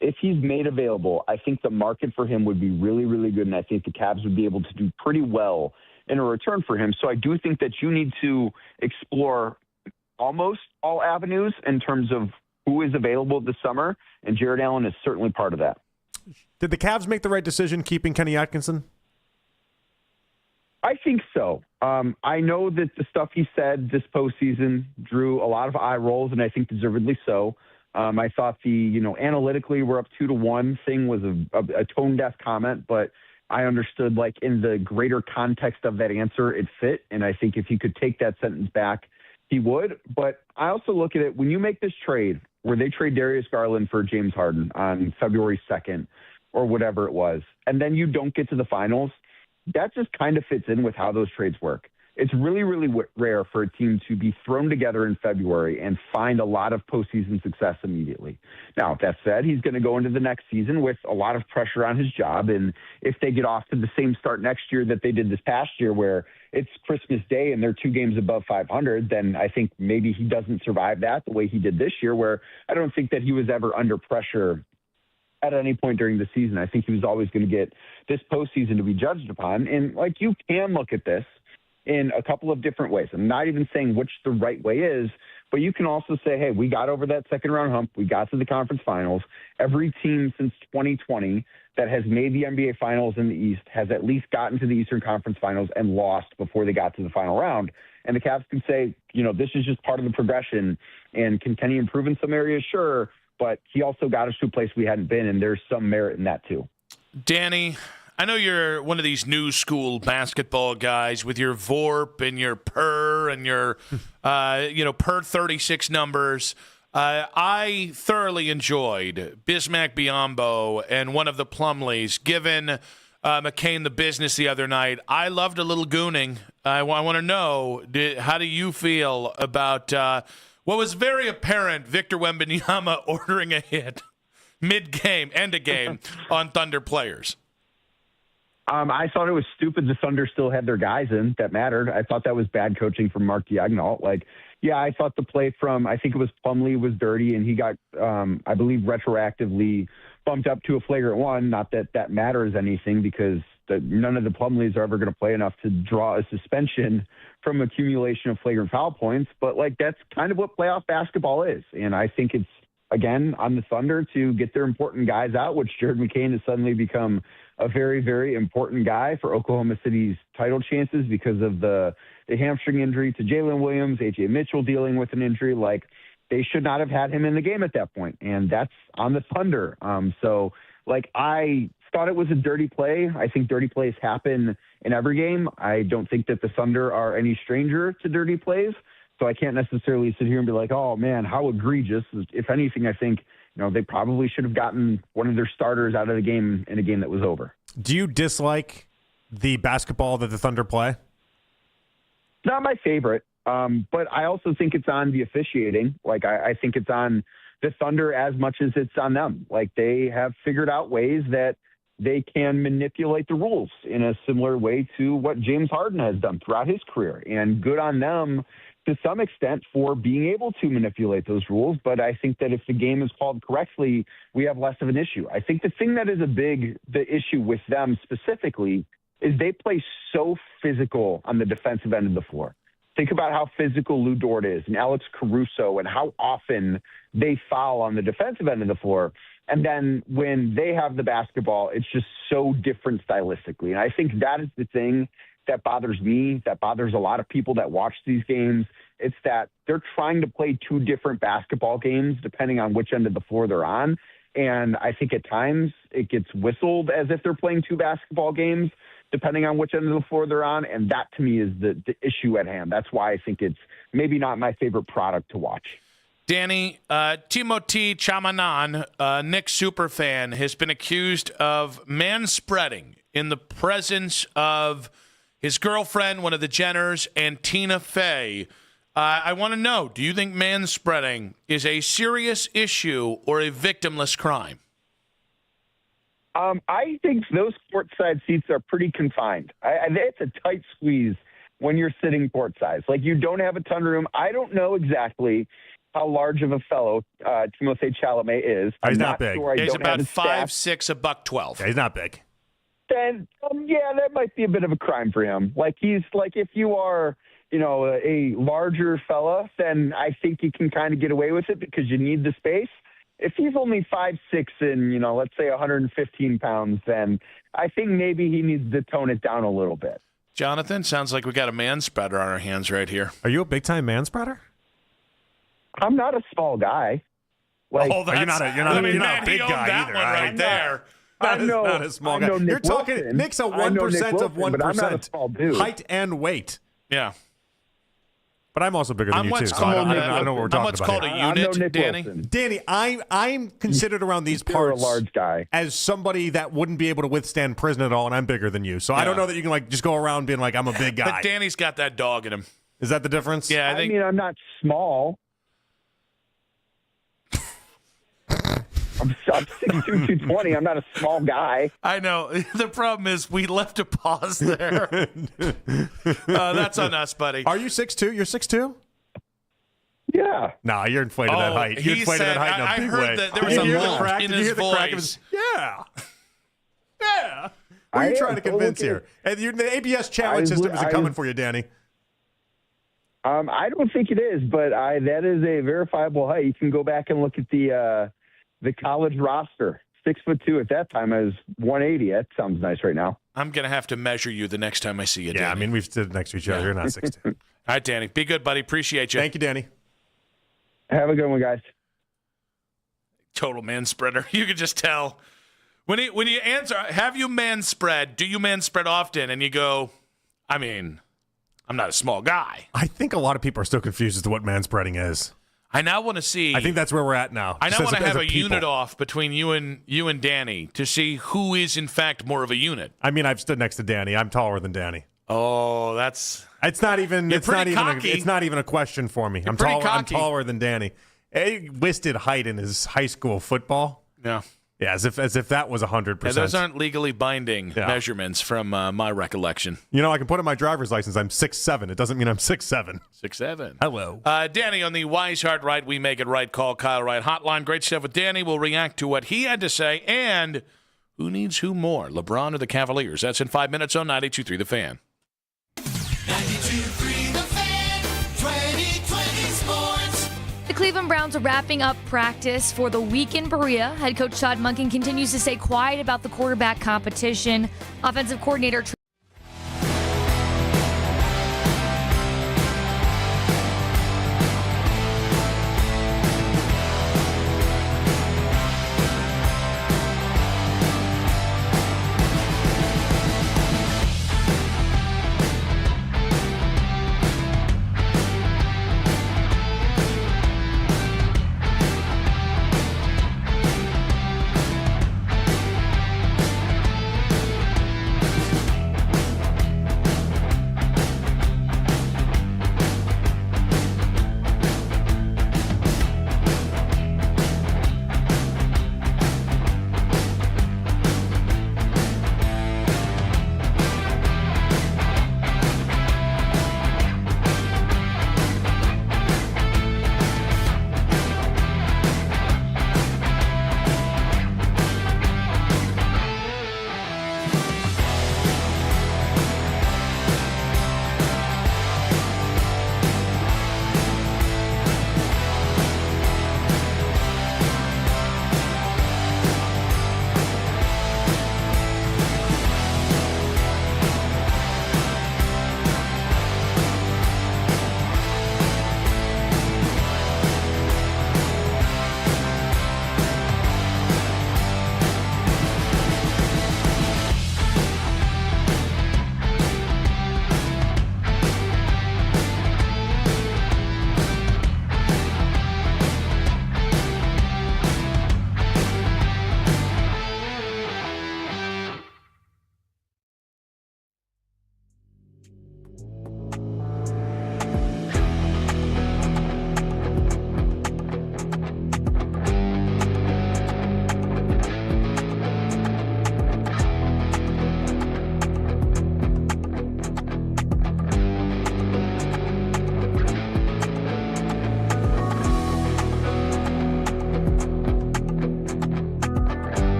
If he's made available, I think the market for him would be really, really good, and I think the Cavs would be able to do pretty well in a return for him. So I do think that you need to explore almost all avenues in terms of who is available this summer, and Jared Allen is certainly part of that. Did the Cavs make the right decision keeping Kenny Atkinson? I think so. I know that the stuff he said this postseason drew a lot of eye rolls, and I think deservedly so. I thought the, analytically we're up 2-1 thing was a tone-deaf comment, but I understood, like, in the greater context of that answer, it fit. And I think if he could take that sentence back, he would. But I also look at it, when you make this trade where they trade Darius Garland for James Harden on February 2nd or whatever it was, and then you don't get to the finals, that just kind of fits in with how those trades work. It's really, really rare for a team to be thrown together in February and find a lot of postseason success immediately. Now, that said, he's going to go into the next season with a lot of pressure on his job. And if they get off to the same start next year that they did this past year, where it's Christmas Day and they're 2 games above 500, then I think maybe he doesn't survive that the way he did this year, where I don't think that he was ever under pressure at any point during the season. I think he was always going to get this postseason to be judged upon. And, like, you can look at this in a couple of different ways. I'm not even saying which the right way is, but you can also say, hey, we got over that second round hump. We got to the conference finals. Every team since 2020 that has made the NBA finals in the East has at least gotten to the Eastern Conference finals and lost before they got to the final round. And the Cavs can say, this is just part of the progression. And can Kenny improve in some areas? Sure. But he also got us to a place we hadn't been, and there's some merit in that too. Danny, I know you're one of these new school basketball guys with your VORP and your PER and your, PER 36 numbers. I thoroughly enjoyed Bismack Biyombo and one of the Plumleys giving McCain the business the other night. I loved a little gooning. I want to know, how do you feel about what was very apparent, Victor Wembanyama ordering a hit mid-game, end of game, on Thunder players? I thought it was stupid the Thunder still had their guys in that mattered. I thought that was bad coaching from Mark Diagonal. I thought the play from, I think it was Plumlee, was dirty, and he got, I believe, retroactively bumped up to a flagrant one. Not that that matters anything, because none of the Plumlees are ever going to play enough to draw a suspension from accumulation of flagrant foul points. But, that's kind of what playoff basketball is. And I think it's, again, on the Thunder to get their important guys out, which Jared McCain has suddenly become a very, very important guy for Oklahoma City's title chances because of the hamstring injury to Jalen Williams, A.J. Mitchell dealing with an injury. They should not have had him in the game at that point, and that's on the Thunder. I thought it was a dirty play. I think dirty plays happen in every game. I don't think that the Thunder are any stranger to dirty plays, so I can't necessarily sit here and be like, oh, man, how egregious. If anything, I think they probably should have gotten one of their starters out of the game in a game that was over. Do you dislike the basketball that the Thunder play? Not my favorite, but I also think it's on the officiating. I think it's on the Thunder as much as it's on them. They have figured out ways that they can manipulate the rules in a similar way to what James Harden has done throughout his career. And good on them to some extent for being able to manipulate those rules. But I think that if the game is called correctly, we have less of an issue. I think the thing that is the issue with them specifically is they play so physical on the defensive end of the floor. Think about how physical Lou Dort is and Alex Caruso and how often they foul on the defensive end of the floor. And then when they have the basketball, it's just so different stylistically. And I think that is the thing that bothers me, that bothers a lot of people that watch these games, It's that they're trying to play two different basketball games depending on which end of the floor they're on. And I think at times it gets whistled as if they're playing two basketball games depending on which end of the floor they're on. And that, to me, is the issue at hand. That's why I think it's maybe not my favorite product to watch. Danny, Timothy Chamanan, Knicks superfan, has been accused of manspreading in the presence of his girlfriend, one of the Jenners, and Tina Fey. I want to know, do you think manspreading is a serious issue or a victimless crime? I think those courtside seats are pretty confined. It's a tight squeeze when you're sitting courtside. Like, you don't have a ton of room. I don't know exactly how large of a fellow Timothée Chalamet is. He's not big. Sure. He's about 5'6", $112. Yeah, he's not big. Then, yeah, that might be a bit of a crime for him. Like, he's like, if you are, a larger fella, then I think you can kind of get away with it because you need the space. If he's only 5'6" and, let's say 115 pounds, then I think maybe he needs to tone it down a little bit. Jonathan, sounds like we got a manspreader on our hands right here. Are you a big-time manspreader? I'm not a small guy. Like, you're not a big guy either. Right there. Not a small guy. You're talking Nick's a 1% of 1%. But I'm not a small dude. Height and weight. Yeah. But I'm also bigger than you, too. So I don't know what we're talking about. I'm what's called a unit, Danny. Danny, I'm considered around these parts a large guy. as somebody that wouldn't be able to withstand prison at all, and I'm bigger than you. So I don't know that you can just go around being like, I'm a big guy. But Danny's got that dog in him. Is that the difference? Yeah, I mean, I'm not small. I'm 6'2", 220. I'm not a small guy. I know. The problem is we left a pause there. That's on us, buddy. Are you 6'2"? You're 6'2"? Yeah. Nah, you're inflated that height. You inflated that height in a big way. I heard that there was a lump in his voice. Yeah. Yeah. Who are you trying to convince here? And the ABS challenge system isn't coming for you, Danny. I don't think it is, but that is a verifiable height. You can go back and look at the college roster. 6'2" at that time. I was 180. That sounds nice right now. I'm going to have to measure you the next time I see you, Danny. Yeah, I mean, we've stood next to each other. You're not 6'2". All right, Danny. Be good, buddy. Appreciate you. Thank you, Danny. Have a good one, guys. Total man spreader. You can just tell. When you answer, have you man spread? Do you man spread often? And you go, I mean, I'm not a small guy. I think a lot of people are still confused as to what manspreading is. I now want to see. I think that's where we're at now. I now want to have a unit off between you and Danny to see who is in fact more of a unit. I mean, I've stood next to Danny. I'm taller than Danny. Oh, it's not even a question for me. I'm taller than Danny. He listed height in his high school football. Yeah. Yeah, as if that was 100%. Yeah, those aren't legally binding measurements from my recollection. I can put in my driver's license I'm 6'7". It doesn't mean I'm 6'7". 6'7". Hello. Danny on the Wise Heart Right, We Make It Right, Call Kyle Wright hotline. Great stuff with Danny. We'll react to what he had to say and who needs who more, LeBron or the Cavaliers. That's in 5 minutes on 92.3 The Fan. 92.3 The Fan, 2020 Sports. The Cleveland Browns are wrapping up practice for the week in Berea. Head coach Todd Monken continues to stay quiet about the quarterback competition. Offensive coordinator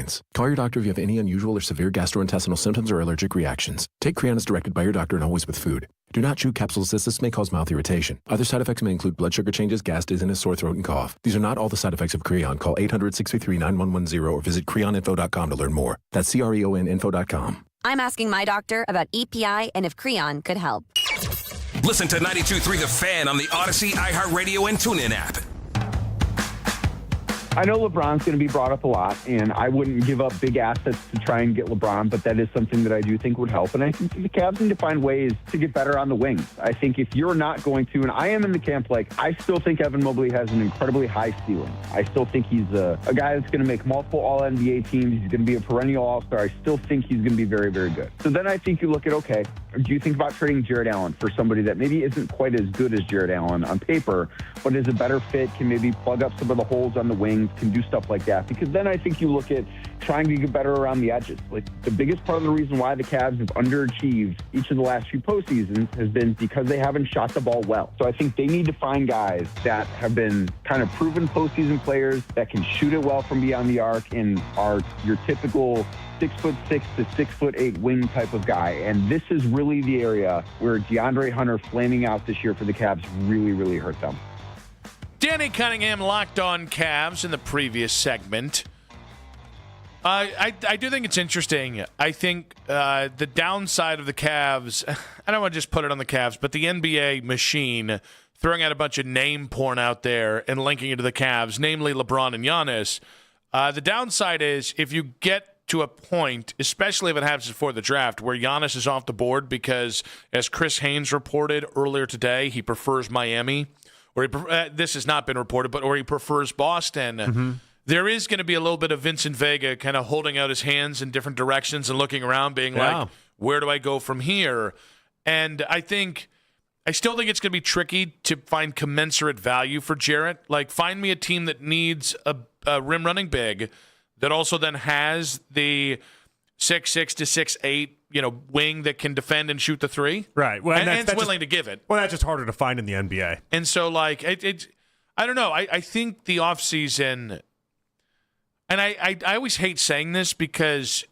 signs. Call your doctor if you have any unusual or severe gastrointestinal symptoms or allergic reactions. Take Creon as directed by your doctor and always with food. Do not chew capsules as this may cause mouth irritation. Other side effects may include blood sugar changes, gas, dizziness, sore throat, and cough. These are not all the side effects of Creon. Call 800-633-9110 or visit creoninfo.com to learn more. That's CREONinfo.com. I'm asking my doctor about EPI and if Creon could help. Listen to 92.3 The Fan on the Odyssey, iHeartRadio, and TuneIn app. I know LeBron's going to be brought up a lot, and I wouldn't give up big assets to try and get LeBron, but that is something that I do think would help. And I think the Cavs need to find ways to get better on the wings. I think if you're not going to, and I am in the camp, I still think Evan Mobley has an incredibly high ceiling. I still think he's a guy that's going to make multiple All-NBA teams. He's going to be a perennial All-Star. I still think he's going to be very, very good. So then I think you look at, okay, do you think about trading Jared Allen for somebody that maybe isn't quite as good as Jared Allen on paper, but is a better fit, can maybe plug up some of the holes on the wings, can do stuff like that? Because then I think you look at trying to get better around the edges. The biggest part of the reason why the Cavs have underachieved each of the last few postseasons has been because they haven't shot the ball well. So I think they need to find guys that have been kind of proven postseason players that can shoot it well from beyond the arc and are your typical 6'6" to 6'8" wing type of guy. And this is really the area where DeAndre Hunter flaming out this year for the Cavs really, really hurt them. Danny Cunningham locked on Cavs in the previous segment. I do think it's interesting. I think the downside of the Cavs, I don't want to just put it on the Cavs, but the NBA machine throwing out a bunch of name porn out there and linking it to the Cavs, namely LeBron and Giannis. The downside is if you get to a point, especially if it happens before the draft, where Giannis is off the board because, as Chris Haynes reported earlier today, he prefers Miami. Or this has not been reported, or he prefers Boston. Mm-hmm. There is going to be a little bit of Vincent Vega kind of holding out his hands in different directions and looking around, being like, where do I go from here? And I still think it's going to be tricky to find commensurate value for Jarrett. Find me a team that needs a rim running big that also then has the 6'6" to 6'8", wing that can defend and shoot the three. Right. Well, and that's willing to give it. Well, that's just harder to find in the NBA. And so, I don't know. I think the offseason, and I always hate saying this because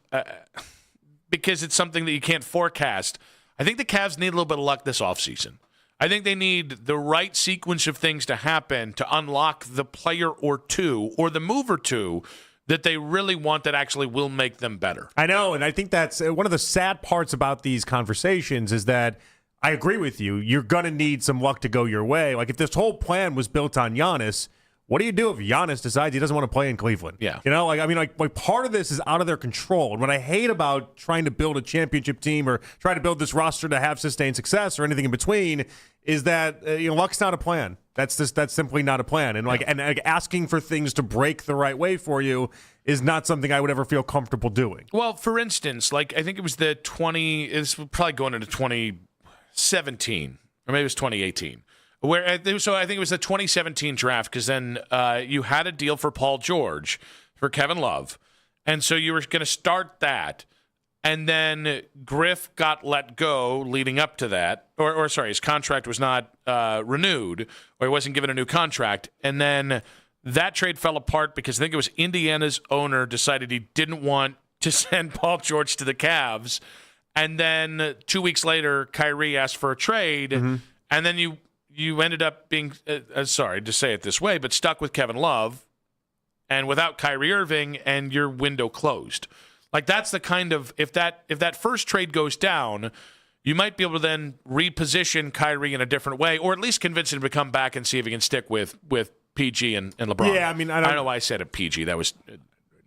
it's something that you can't forecast. I think the Cavs need a little bit of luck this offseason. I think they need the right sequence of things to happen to unlock the player or two or the move or two that they really want that actually will make them better. I know, and I think that's one of the sad parts about these conversations is that I agree with you. You're going to need some luck to go your way. If this whole plan was built on Giannis, what do you do if Giannis decides he doesn't want to play in Cleveland? Yeah. Part of this is out of their control. And what I hate about trying to build a championship team or try to build this roster to have sustained success or anything in between is that luck's not a plan. That's simply not a plan. And asking for things to break the right way for you is not something I would ever feel comfortable doing. Well, for instance, I think it was it's probably going into 2017 or maybe it was 2018. So I think it was the 2017 draft because then you had a deal for Paul George for Kevin Love. And so you were going to start that. And then Griff got let go leading up to that. Or his contract was not renewed or he wasn't given a new contract. And then that trade fell apart because I think it was Indiana's owner decided he didn't want to send Paul George to the Cavs. And then 2 weeks later, Kyrie asked for a trade. Mm-hmm. And then you ended up being, sorry to say it this way, but stuck with Kevin Love and without Kyrie Irving and your window closed. That's the kind of, if that first trade goes down, you might be able to then reposition Kyrie in a different way or at least convince him to come back and see if he can stick with PG and LeBron. Yeah, I don't know why I said it PG. That was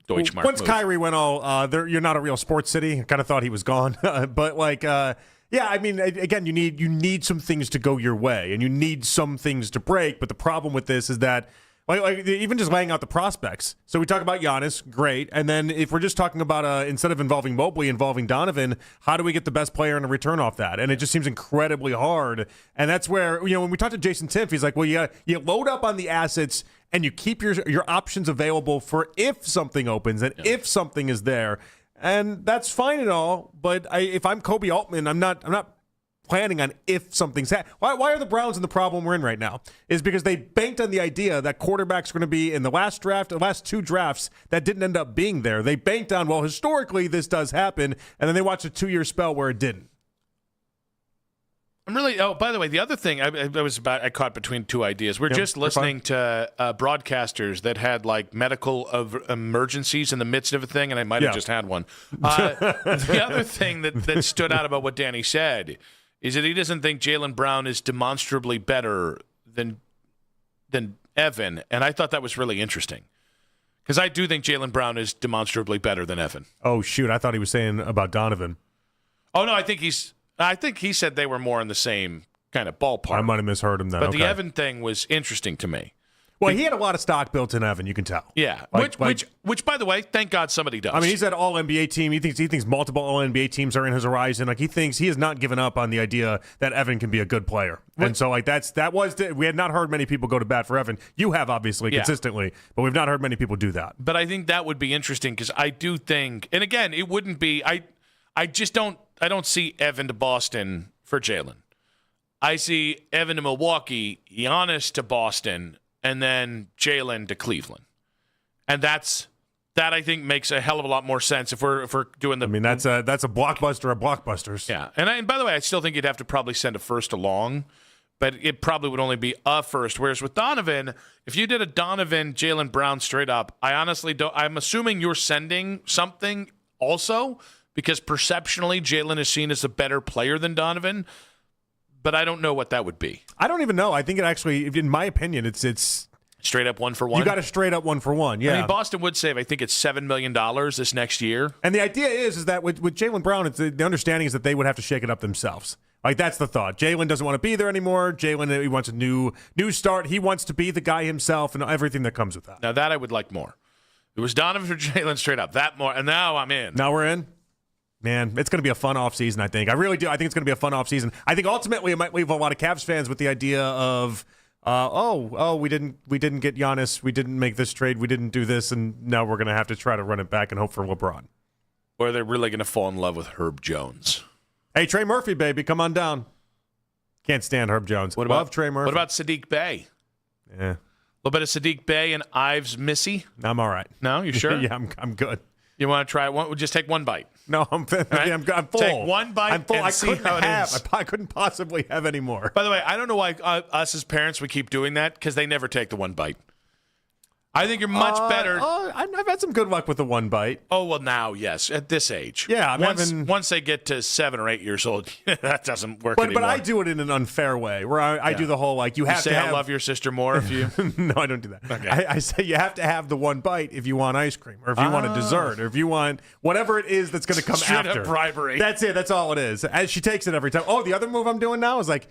Deutschmark. Once Kyrie went all, you're not a real sports city. I kind of thought he was gone. But yeah, again, you need some things to go your way, and you need some things to break. But the problem with this is that, even just laying out the prospects. So we talk about Giannis, great, and then if we're just talking about instead of involving Mobley, involving Donovan, how do we get the best player in a return off that? And it just seems incredibly hard. And that's where when we talk to Jason Timpf, he's like, well, you load up on the assets and you keep your options available for if something opens and if something is there. And that's fine and all, but if I'm Kobe Altman, I'm not planning on if something's why are the Browns in the problem we're in right now? Is because they banked on the idea that quarterbacks are going to be in the last two drafts that didn't end up being there. They banked on, well, historically this does happen, and then they watched a 2-year spell where it didn't. By the way, the other thing I caught between two ideas. We're just listening to broadcasters that had like medical emergencies in the midst of a thing, and I might have just had one. The other thing that stood out about what Danny said is that he doesn't think Jaylen Brown is demonstrably better than Evan, and I thought that was really interesting because I do think Jaylen Brown is demonstrably better than Evan. Oh shoot! I thought he was saying about Donovan. Oh no, I think he said they were more in the same kind of ballpark. I might have misheard him then. But the Evan thing was interesting to me. Well, he had a lot of stock built in Evan, you can tell. Yeah, which, by the way, thank God somebody does. I mean, he's at All-NBA team. He thinks multiple All-NBA teams are in his horizon. Like, he thinks he has not given up on the idea that Evan can be a good player. And so, like, we had not heard many people go to bat for Evan. You have, obviously, consistently, but we've not heard many people do that. But I think that would be interesting because I do think, and again, it wouldn't be, I don't see Evan to Boston for Jaylen. I see Evan to Milwaukee, Giannis to Boston, and then Jaylen to Cleveland. And that I think makes a hell of a lot more sense if we're doing the. I mean, that's a blockbuster of blockbusters. Yeah, and by the way, I still think you'd have to probably send a first along, but it probably would only be a first. Whereas with Donovan, if you did a Donovan Jaylen Brown straight up, I honestly don't. I'm assuming you're sending something also because perceptionally Jaylen is seen as a better player than Donovan. But I don't know what that would be. I don't even know. I think it actually, in my opinion, it's straight up 1-for-1. You got a straight up 1-for-1. Yeah. I mean, Boston would save, I think it's $7 million this next year. And the idea is that with Jaylen Brown, the understanding is that they would have to shake it up themselves. Like, that's the thought. Jaylen doesn't want to be there anymore. Jaylen, he wants a new start. He wants to be the guy himself and everything that comes with that. Now that I would like more. It was Donovan for Jaylen straight up. That more, and now I'm in. Now we're in. Man, it's going to be a fun offseason, I think. I really do. I think it's going to be a fun offseason. I think ultimately it might leave a lot of Cavs fans with the idea of, we didn't get Giannis, we didn't make this trade, we didn't do this, and now we're going to have to try to run it back and hope for LeBron. Or they're really going to fall in love with Herb Jones. Hey, Trey Murphy, baby, come on down. Can't stand Herb Jones. Love Trey Murphy. What about Sadiq Bey? Yeah. A little bit of Sadiq Bey and Ives Missy? I'm all right. No, you sure? Yeah, I'm good. You want to try one? We'll just take one bite. No, I'm full. Take one bite. I'm full. And see how it is. I couldn't possibly have any more. By the way, I don't know why us as parents we keep doing that because they never take the one bite. I think you're much better. I've had some good luck with the one bite. Oh, well, now, yes, at this age. Yeah, once they get to 7 or 8 years old, that doesn't work anymore. But I do it in an unfair way, where I do the whole, like, you have to have... I love your sister more if you... No, I don't do that. Okay. I say you have to have the one bite if you want ice cream, or if you want a dessert, or if you want whatever it is that's going to come Straight after. up bribery. That's it. That's all it is. As she takes it every time. Oh, the other move I'm doing now is like,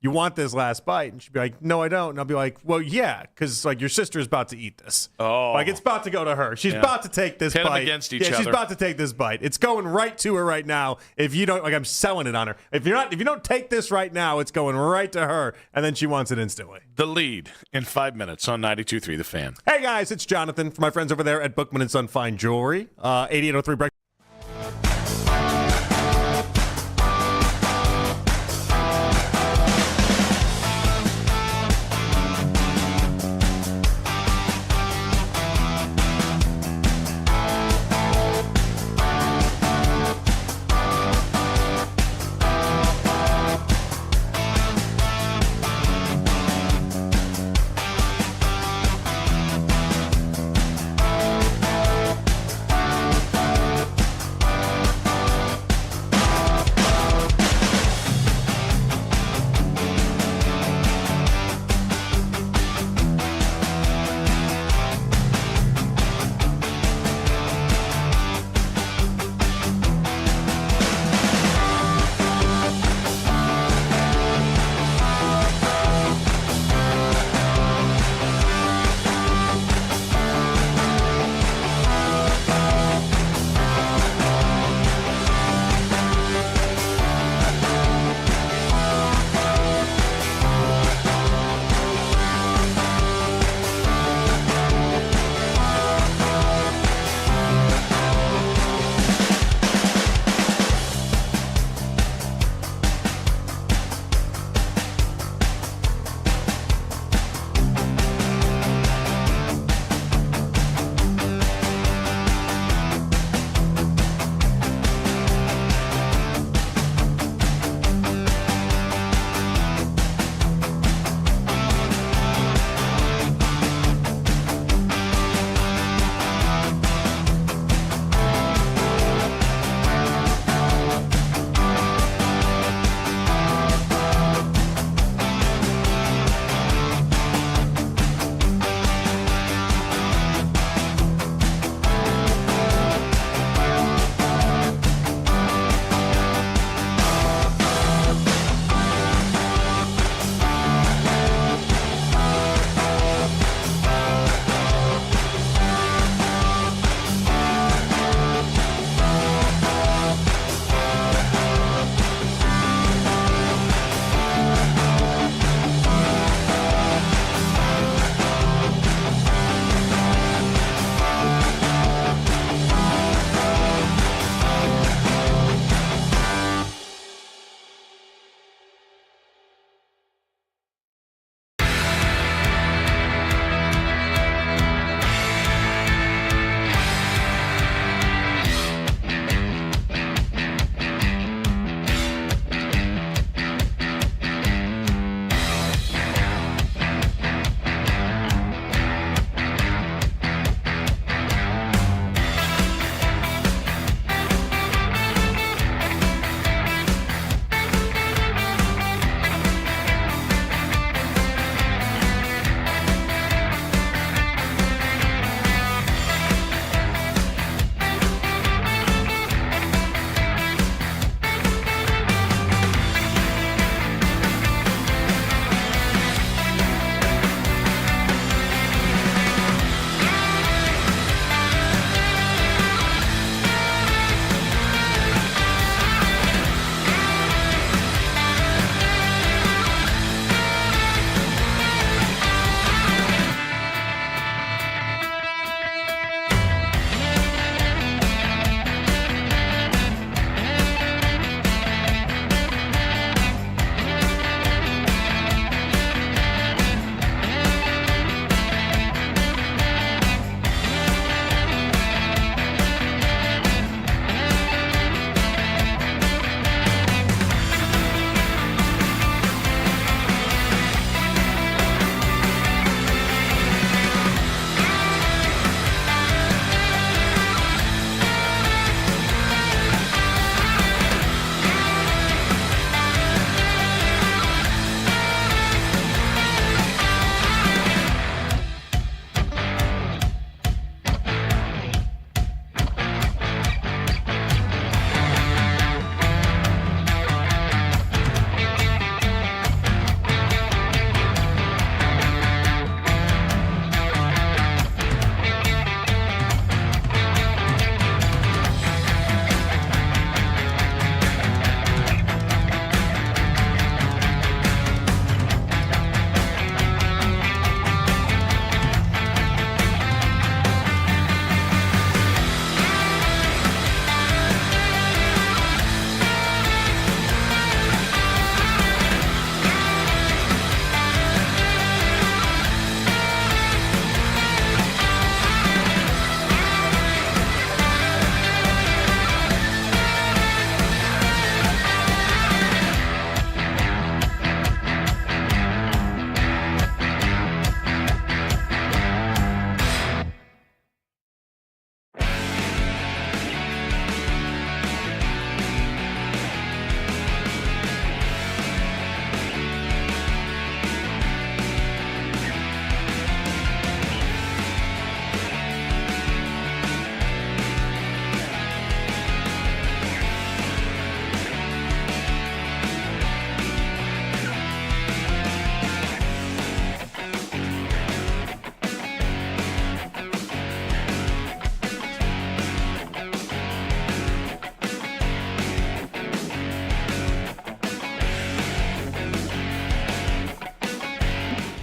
you want this last bite? And she'd be like, no, I don't. And I'll be like, well, yeah, because like your sister's about to eat this. Oh. Like it's about to go to her. She's about to take this Pit bite. them against each She's other. about to take this bite. It's going right to her right now. If you don't, like I'm selling it on her. If you don't take this right now, it's going right to her. And then she wants it instantly. The lead in 5 minutes on 92.3 The Fan. Hey guys, it's Jonathan from my friends over there at Bookman & Son Fine Jewelry. 8803 Breakfast.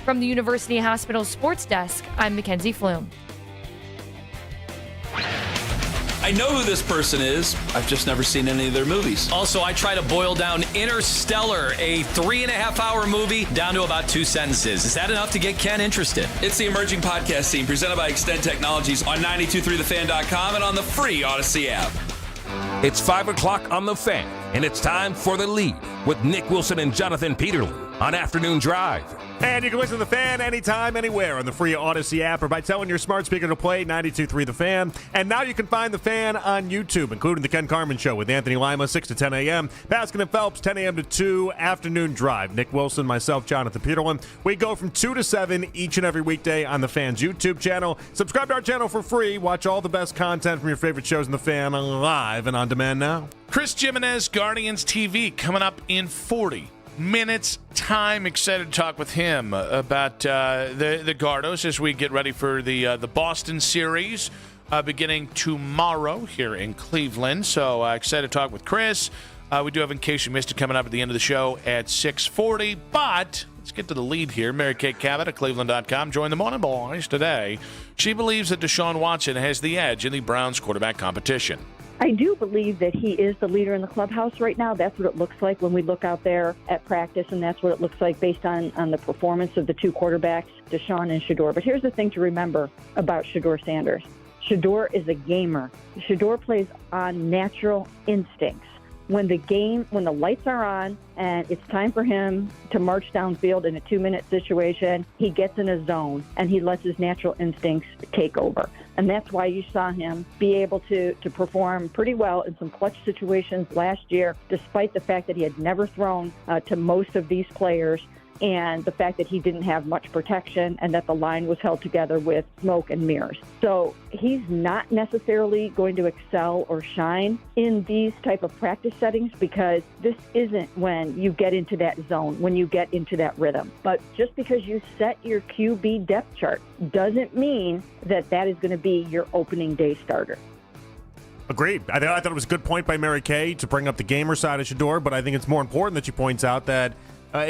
From the University Hospital Sports Desk, I'm Mackenzie Flume. I know who this person is. I've just never seen any of their movies. Also, I try to boil down Interstellar, a 3.5-hour movie, down to about 2 sentences. Is that enough to get Ken interested? It's the Emerging Podcast Team presented by Extend Technologies on 923thefan.com and on the free Odyssey app. It's 5 o'clock on The Fan, and it's time for The Lead with Nick Wilson and Jonathan Peterlin on Afternoon Drive. And you can listen to The Fan anytime, anywhere on the free Odyssey app or by telling your smart speaker to play 92.3 The Fan. And now you can find The Fan on YouTube, including The Ken Carman Show with Anthony Lima, 6 to 10 a.m. Baskin and Phelps, 10 a.m. to 2, Afternoon Drive. Nick Wilson, myself, Jonathan Peterlin. We go from 2 to 7 each and every weekday on The Fan's YouTube channel. Subscribe to our channel for free. Watch all the best content from your favorite shows in The Fan live and on demand now. Chris Jimenez, Guardians TV, coming up in 40 minutes time. Excited to talk with him about the Gardos as we get ready for the Boston series beginning tomorrow here in Cleveland. So excited to talk with Chris. We do have In Case You Missed It coming up at the end of the show at 6:40. But let's get to the lead here. Mary Kate Cabot at Cleveland.com joined the Morning Boys today. She believes that Deshaun Watson has the edge in the Browns quarterback competition. I do believe that he is the leader in the clubhouse right now. That's what it looks like when we look out there at practice, and that's what it looks like based on the performance of the two quarterbacks, Deshaun and Shedeur. But here's the thing to remember about Shedeur Sanders. Shedeur is a gamer. Shedeur plays on natural instincts. When the lights are on and it's time for him to march downfield in a 2-minute situation, he gets in a zone and he lets his natural instincts take over. And that's why you saw him be able to perform pretty well in some clutch situations last year, despite the fact that he had never thrown to most of these players and the fact that he didn't have much protection and that the line was held together with smoke and mirrors. So he's not necessarily going to excel or shine in these type of practice settings because this isn't when you get into that zone, when you get into that rhythm. But just because you set your QB depth chart doesn't mean that that is going to be your opening day starter. Agreed. I thought it was a good point by Mary Kay to bring up the gamer side of Shedeur, but I think it's more important that she points out that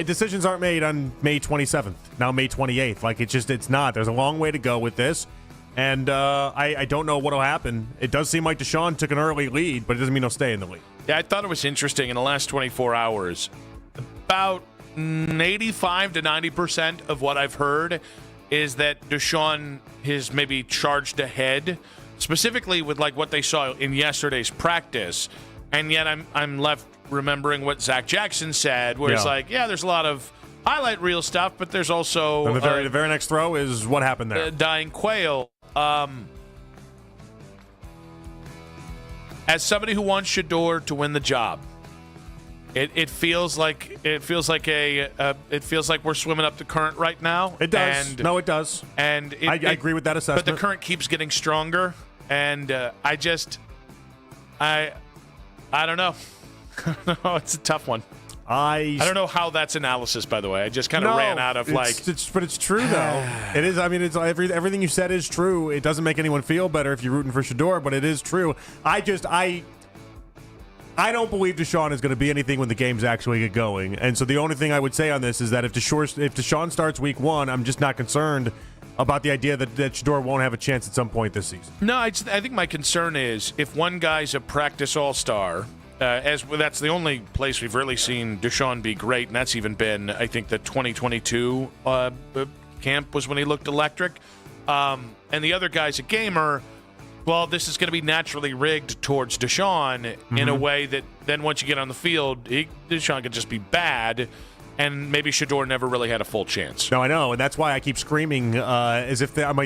decisions aren't made on May 27th, now May 28th. It's not. There's a long way to go with this. And I don't know what will happen. It does seem like Deshaun took an early lead, but it doesn't mean he'll stay in the lead. Yeah, I thought it was interesting in the last 24 hours. About 85 to 90% of what I've heard is that Deshaun has maybe charged ahead, specifically with what they saw in yesterday's practice. And yet I'm left remembering what Zach Jackson said, where it's there's a lot of highlight reel stuff, but there's also and the very next throw is what happened there. Dying quail. As somebody who wants Shedeur to win the job, it feels like we're swimming up the current right now. It does. It does. And I agree with that assessment. But the current keeps getting stronger, and I don't know. It's a tough one. I don't know how that's analysis, by the way. I just kind of ran out of but it's true though. It is. I mean, it's everything you said is true. It doesn't make anyone feel better if you're rooting for Shedeur, but it is true. I don't believe Deshaun is going to be anything when the games actually get going. And so the only thing I would say on this is that if Deshaun starts week 1, I'm just not concerned about the idea that Shedeur won't have a chance at some point this season. No, I think my concern is if one guy's a practice all-star. That's the only place we've really seen Deshaun be great, and that's even been, I think, the 2022 camp was when he looked electric. And the other guy's a gamer. Well, this is going to be naturally rigged towards Deshaun in a way that then once you get on the field, Deshaun could just be bad. And maybe Shedeur never really had a full chance. No, I know, and that's why I keep screaming as if I'm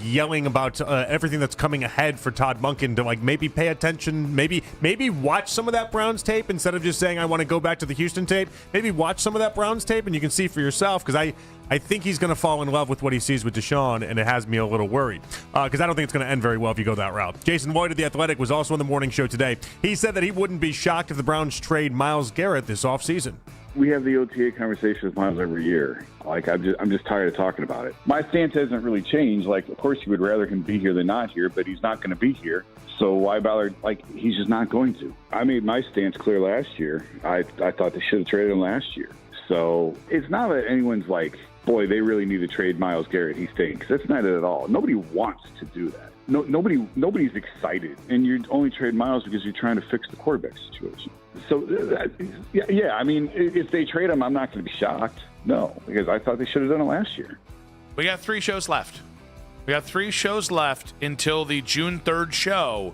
yelling about everything that's coming ahead for Todd Monken to maybe pay attention, maybe watch some of that Browns tape instead of just saying I want to go back to the Houston tape. Maybe watch some of that Browns tape and you can see for yourself because I think he's going to fall in love with what he sees with Deshaun, and it has me a little worried because I don't think it's going to end very well if you go that route. Jason Lloyd of The Athletic was also on the morning show today. He said that he wouldn't be shocked if the Browns trade Myles Garrett this offseason. We have the OTA conversation with Myles every year. I'm just tired of talking about it. My stance hasn't really changed. Of course, you would rather him be here than not here, but he's not going to be here. So why bother? He's just not going to. I made my stance clear last year. I thought they should have traded him last year. So it's not that anyone's boy, they really need to trade Myles Garrett. He's staying. Because that's not it at all. Nobody wants to do that. Nobody's excited. And you only trade Myles because you're trying to fix the quarterback situation. So, yeah, I mean, if they trade him, I'm not going to be shocked. No, because I thought they should have done it last year. We got 3 shows left. We got 3 shows left until the June 3rd show.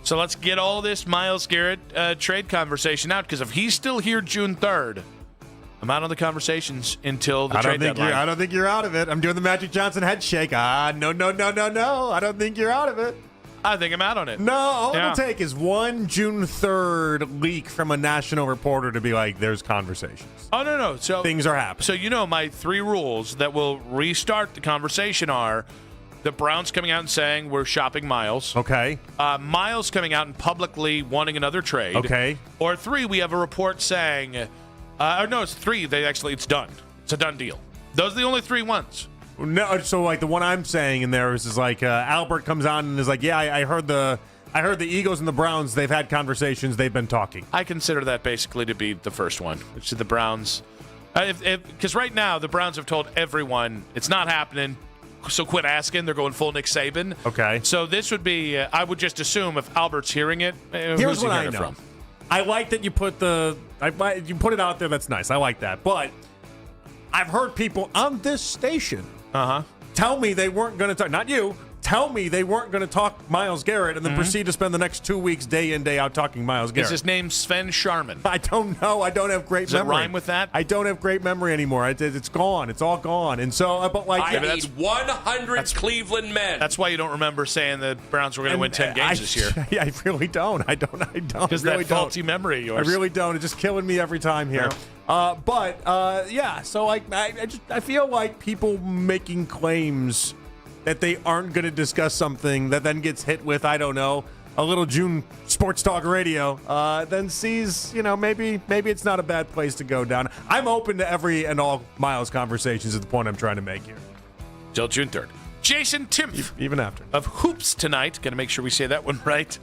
So let's get all this Myles Garrett trade conversation out, because if he's still here June 3rd, I'm out on the conversations until the trade deadline. I don't think you're out of it. I'm doing the Magic Johnson head shake. No. I don't think you're out of it. I think I'm out on it. No, all it'll take is one June 3rd leak from a national reporter to be like, there's conversations. Oh, no. So things are happening. So, my 3 rules that will restart the conversation are the Browns coming out and saying we're shopping Myles. Okay. Myles coming out and publicly wanting another trade. Okay. Or 3, we have a report saying, it's 3. It's done. It's a done deal. Those are the only 3 ones. No, so like the one I'm saying in there is like Albert comes on and is like, yeah, I heard the Eagles and the Browns, they've had conversations, they've been talking. I consider that basically to be the first one, which is the Browns. Because right now the Browns have told everyone it's not happening, so quit asking. They're going full Nick Saban. Okay. So this would be, I would just assume if Albert's hearing it, here's who's what he I hearing know. it from? I like that you put you put it out there. That's nice. I like that. But I've heard people on this station tell me they weren't going to talk. Not you. Tell me they weren't going to talk Myles Garrett and then proceed to spend the next 2 weeks day in, day out talking Myles Garrett. Is his name Sven Sharman? I don't know. I don't have great Does memory. Does it rhyme with that? I don't have great memory anymore. It's gone. It's all gone. And so, but like, I need 100 Cleveland men. That's why you don't remember saying the Browns were going to win 10 games this year. I really don't. I don't. Because really that faulty memory of yours. I really don't. It's just killing me every time here. Yeah. So I feel like people making claims that they aren't going to discuss something that then gets hit with, I don't know, a little June Sports Talk Radio, then sees, maybe it's not a bad place to go down. I'm open to every and all Myles conversations is the point I'm trying to make here. Till June 3rd. Jason Timpf. Even after. Of Hoops Tonight. Got to make sure we say that one right.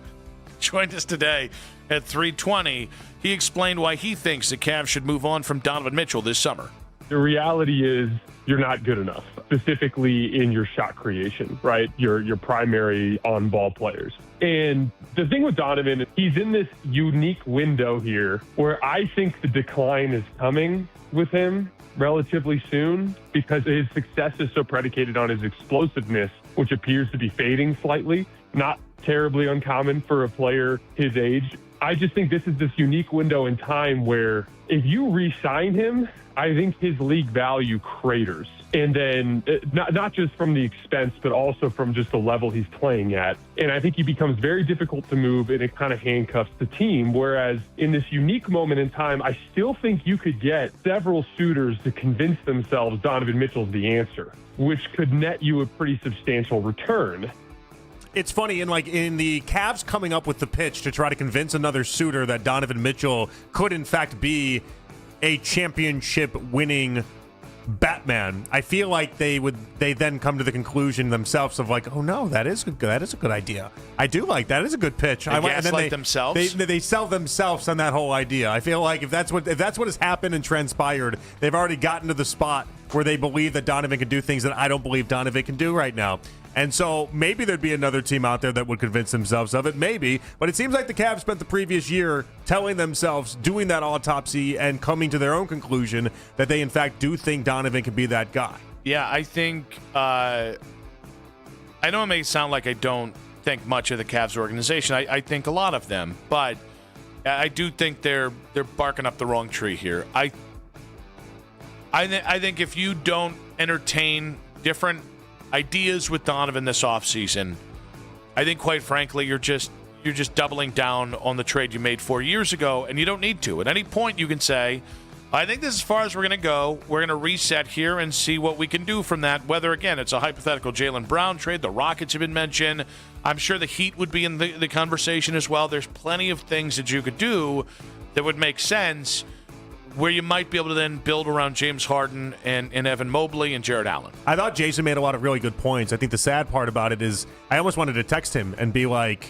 Joined us today at 3:20. He explained why he thinks the Cavs should move on from Donovan Mitchell this summer. The reality is you're not good enough, specifically in your shot creation, right? Your primary on-ball players. And the thing with Donovan, he's in this unique window here where I think the decline is coming with him relatively soon because his success is so predicated on his explosiveness, which appears to be fading slightly. Not terribly uncommon for a player his age. I just think this is this unique window in time where if you re-sign him, I think his league value craters. And then not just from the expense, but also from just the level he's playing at. And I think he becomes very difficult to move, and it kind of handcuffs the team. Whereas in this unique moment in time, I still think you could get several suitors to convince themselves Donovan Mitchell's the answer, which could net you a pretty substantial return. It's funny, in the Cavs coming up with the pitch to try to convince another suitor that Donovan Mitchell could in fact be a championship winning Batman, I feel like they then come to the conclusion themselves of like, oh no, that is a good idea. I do like that. Is a good pitch. They gaslight themselves. They sell themselves on that whole idea. I feel like if that's what has happened and transpired, they've already gotten to the spot where they believe that Donovan can do things that I don't believe Donovan can do right now. And so maybe there'd be another team out there that would convince themselves of it, maybe. But it seems like the Cavs spent the previous year telling themselves, doing that autopsy, and coming to their own conclusion that they, in fact, do think Donovan can be that guy. Yeah, I think I know it may sound like I don't think much of the Cavs organization. I think a lot of them. But I do think they're barking up the wrong tree here. I think if you don't entertain different ideas with Donovan this offseason, I think, quite frankly, you're just doubling down on the trade you made 4 years ago, and you don't need to. At any point, you can say, I think this is as far as we're going to go. We're going to reset here and see what we can do from that, whether, again, it's a hypothetical Jaylen Brown trade. The Rockets have been mentioned. I'm sure the Heat would be in the conversation as well. There's plenty of things that you could do that would make sense, where you might be able to then build around James Harden and Evan Mobley and Jared Allen. I thought Jason made a lot of really good points. I think the sad part about it is I almost wanted to text him and be like,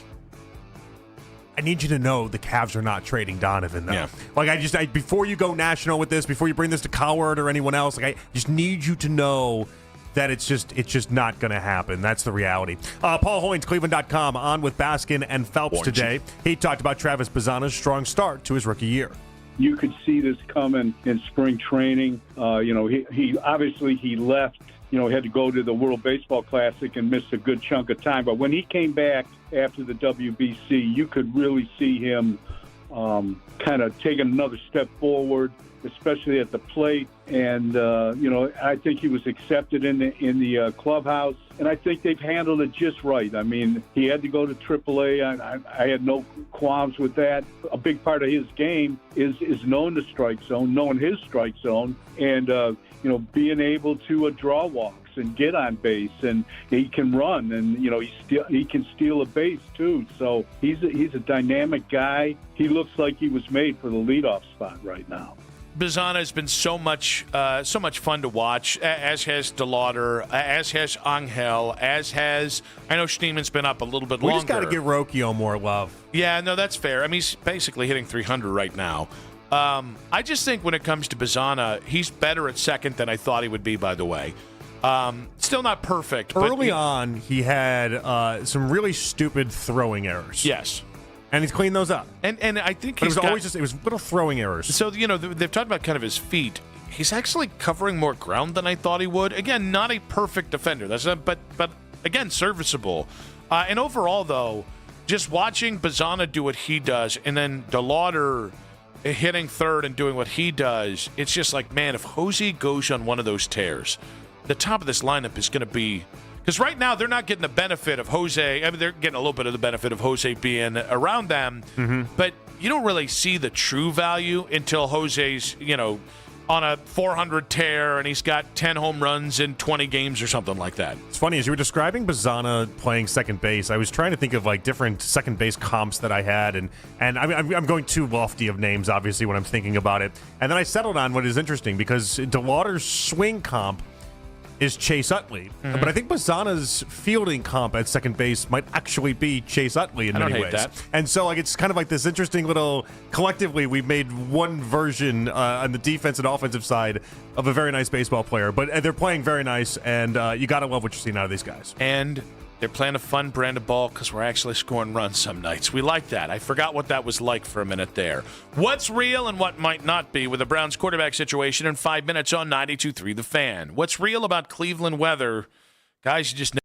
I need you to know the Cavs are not trading Donovan, though. Yeah. Like, before you go national with this, before you bring this to Coward or anyone else, like, I just need you to know that it's just not going to happen. That's the reality. Paul Hoynes, Cleveland.com, on with Baskin and Phelps today. He talked about Travis Bazzana's strong start to his rookie year. You could see this coming in spring training. He obviously he left. Had to go to the World Baseball Classic and missed a good chunk of time. But when he came back after the WBC, you could really see him kind of taking another step forward, especially at the plate. And I think he was accepted in the clubhouse, and I think they've handled it just right. I mean, he had to go to AAA. I had no qualms with that. A big part of his game is knowing the strike zone, knowing his strike zone, and being able to draw walks and get on base, and he can run, and he can steal a base too. So he's a dynamic guy. He looks like he was made for the leadoff spot right now. Bazzana has been so much fun to watch, as has DeLauder, as has Angel, as has, I know Schneeman's been up a little bit longer. We just got to give Rocchio more love. Yeah, no, that's fair. I mean, he's basically hitting 300 right now. I just think when it comes to Bazzana, he's better at second than I thought he would be, by the way. Still not perfect. Early on, he had some really stupid throwing errors. Yes. And he's cleaned those up. And I think it was little throwing errors. So, they've talked about kind of his feet. He's actually covering more ground than I thought he would. Again, not a perfect defender. But again, serviceable. And overall, though, just watching Bazzana do what he does, and then DeLauder hitting third and doing what he does, it's just like, man, if Jose goes on one of those tears, the top of this lineup is going to be... Because right now, they're not getting the benefit of Jose. I mean, they're getting a little bit of the benefit of Jose being around them. Mm-hmm. But you don't really see the true value until Jose's, on a 400 tear and he's got 10 home runs in 20 games or something like that. It's funny, as you were describing Bazzana playing second base, I was trying to think of like different second base comps that I had, and I'm going too lofty of names, obviously, when I'm thinking about it. And then I settled on what is interesting, because DeLauder's swing comp is Chase Utley. Mm-hmm. But I think Bazzana's fielding comp at second base might actually be Chase Utley in many ways. That. And so it's kind of like this interesting little, collectively, we've made one version on the defense and offensive side of a very nice baseball player. But they're playing very nice, and you got to love what you're seeing out of these guys. And they're playing a fun brand of ball because we're actually scoring runs some nights. We like that. I forgot what that was like for a minute there. What's real and what might not be with the Browns quarterback situation in 5 minutes on 92.3 The Fan. What's real about Cleveland weather? Guys, you just know.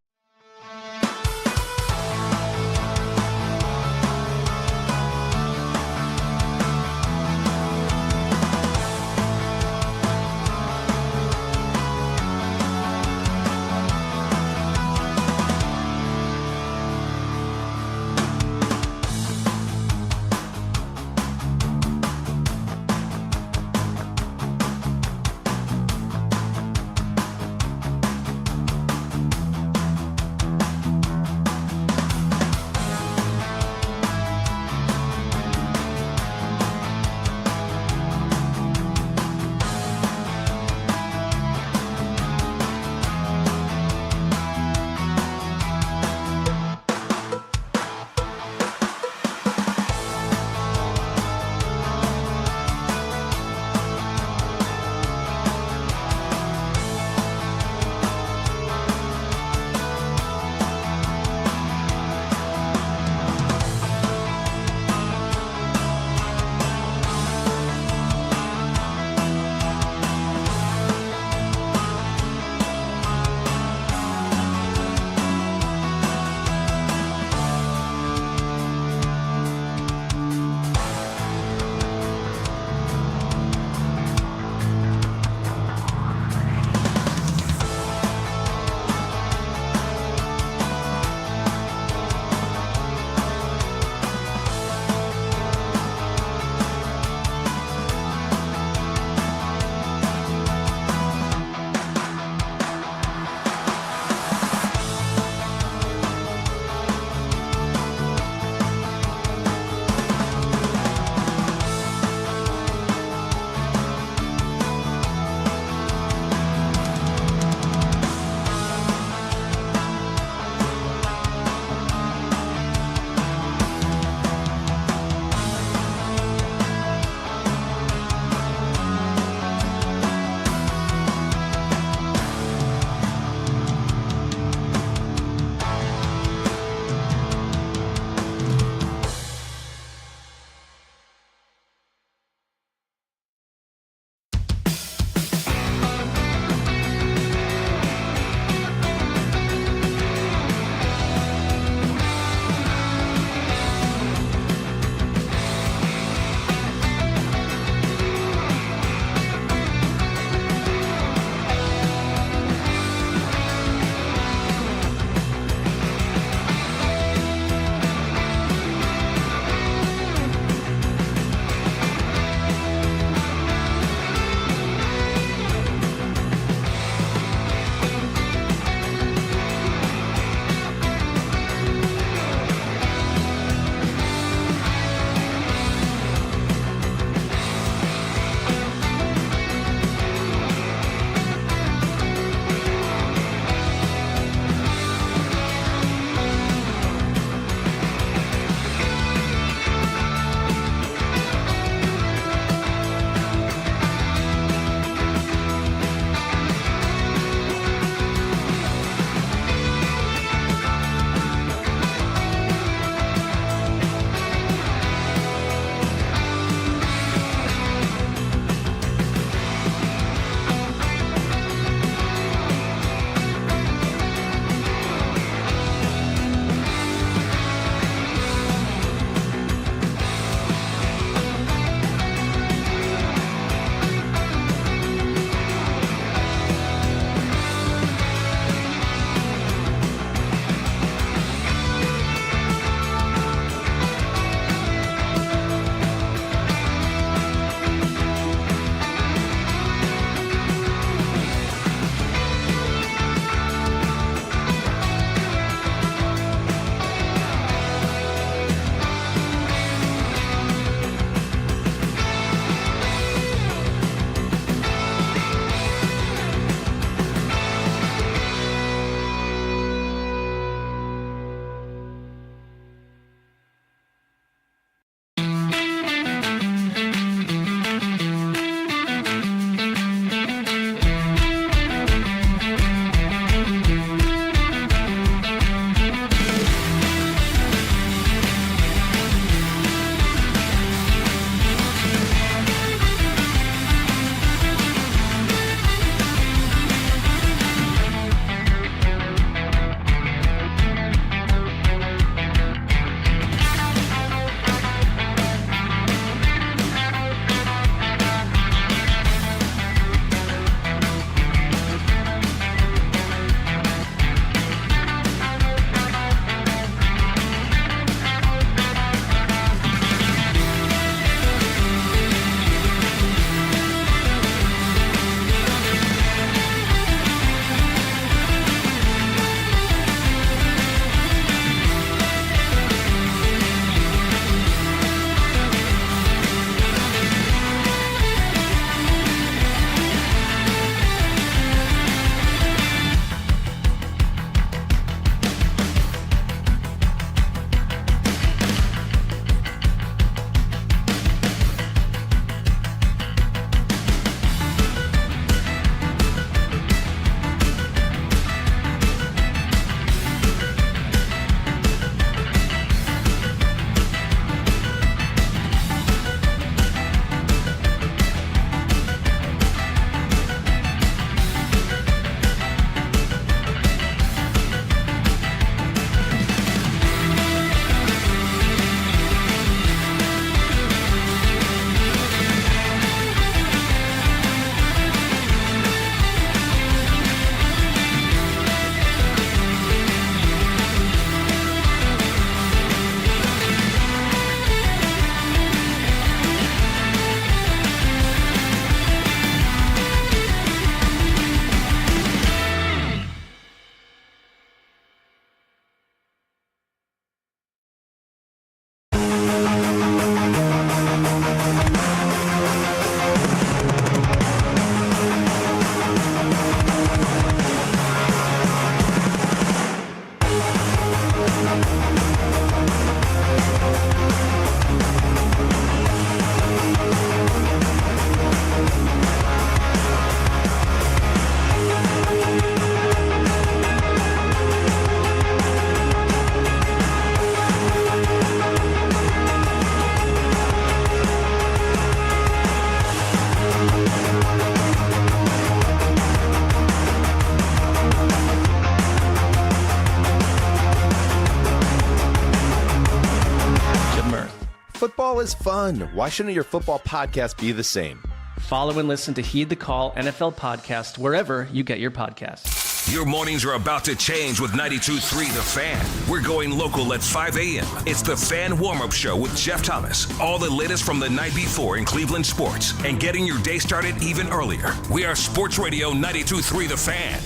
is fun. Why shouldn't your football podcast be the same? Follow and listen to Heed the Call NFL podcast wherever you get your podcasts. Your mornings are about to change with 92.3 The Fan. We're going local at 5 a.m. It's the Fan Warm-Up Show with Jeff Thomas. All the latest from the night before in Cleveland sports and getting your day started even earlier. We are Sports Radio 92.3 The Fan.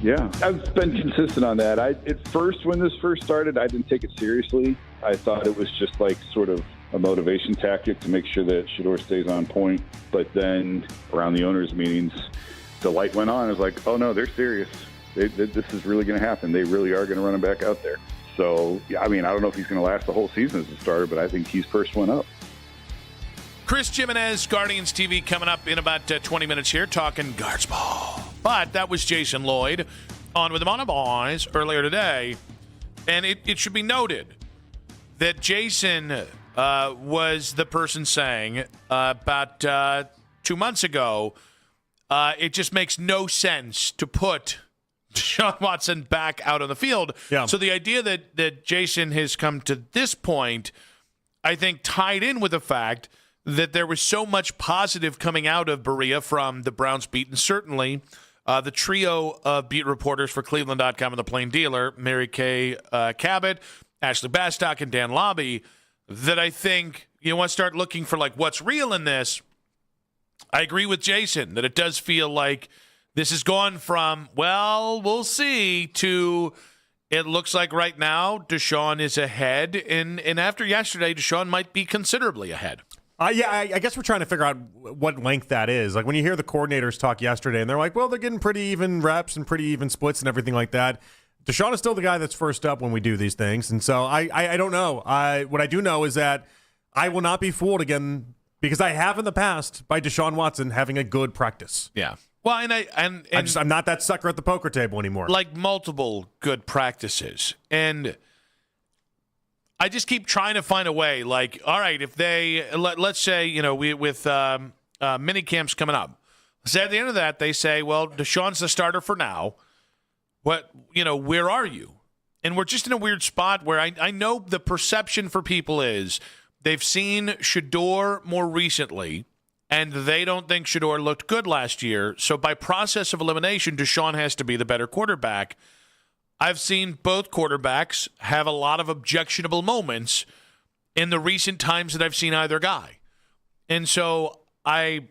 Yeah, I've been consistent on that. At first, when this first started, I didn't take it seriously. I thought it was just like sort of a motivation tactic to make sure that Shedeur stays on point. But then around the owners' meetings, the light went on. It was like, oh, no, they're serious. This is really going to happen. They really are going to run him back out there. So, yeah, I mean, I don't know if he's going to last the whole season as a starter, but I think he's first one up. Chris Jimenez, Guardians TV, coming up in about 20 minutes here, talking Guards ball. But that was Jason Lloyd on with the Mono Boys earlier today. And it should be noted that Jason was the person saying about 2 months ago, it just makes no sense to put Deshaun Watson back out on the field. Yeah. So the idea that Jason has come to this point, I think, tied in with the fact that there was so much positive coming out of Berea from the Browns beat, and certainly the trio of beat reporters for Cleveland.com and The Plain Dealer, Mary Kay Cabot, Ashley Bastock, and Dan Lobby, that I think you want to start looking for like what's real in this. I agree with Jason that it does feel like this has gone from, well, we'll see, to it looks like right now Deshaun is ahead, and after yesterday, Deshaun might be considerably ahead. I guess we're trying to figure out what length that is. Like when you hear the coordinators talk yesterday, and they're like, well, they're getting pretty even reps and pretty even splits and everything like that. Deshaun is still the guy that's first up when we do these things. And so I don't know. What I do know is that I will not be fooled again, because I have in the past, by Deshaun Watson having a good practice. Yeah. Well, and I'm not that sucker at the poker table anymore. Like multiple good practices. And I just keep trying to find a way. Like, all right, if they let's say, with mini camps coming up, say at the end of that they say, well, Deshaun's the starter for now. Where are you? And we're just in a weird spot where I know the perception for people is they've seen Shedeur more recently, and they don't think Shedeur looked good last year. So by process of elimination, Deshaun has to be the better quarterback. I've seen both quarterbacks have a lot of objectionable moments in the recent times that I've seen either guy. And so I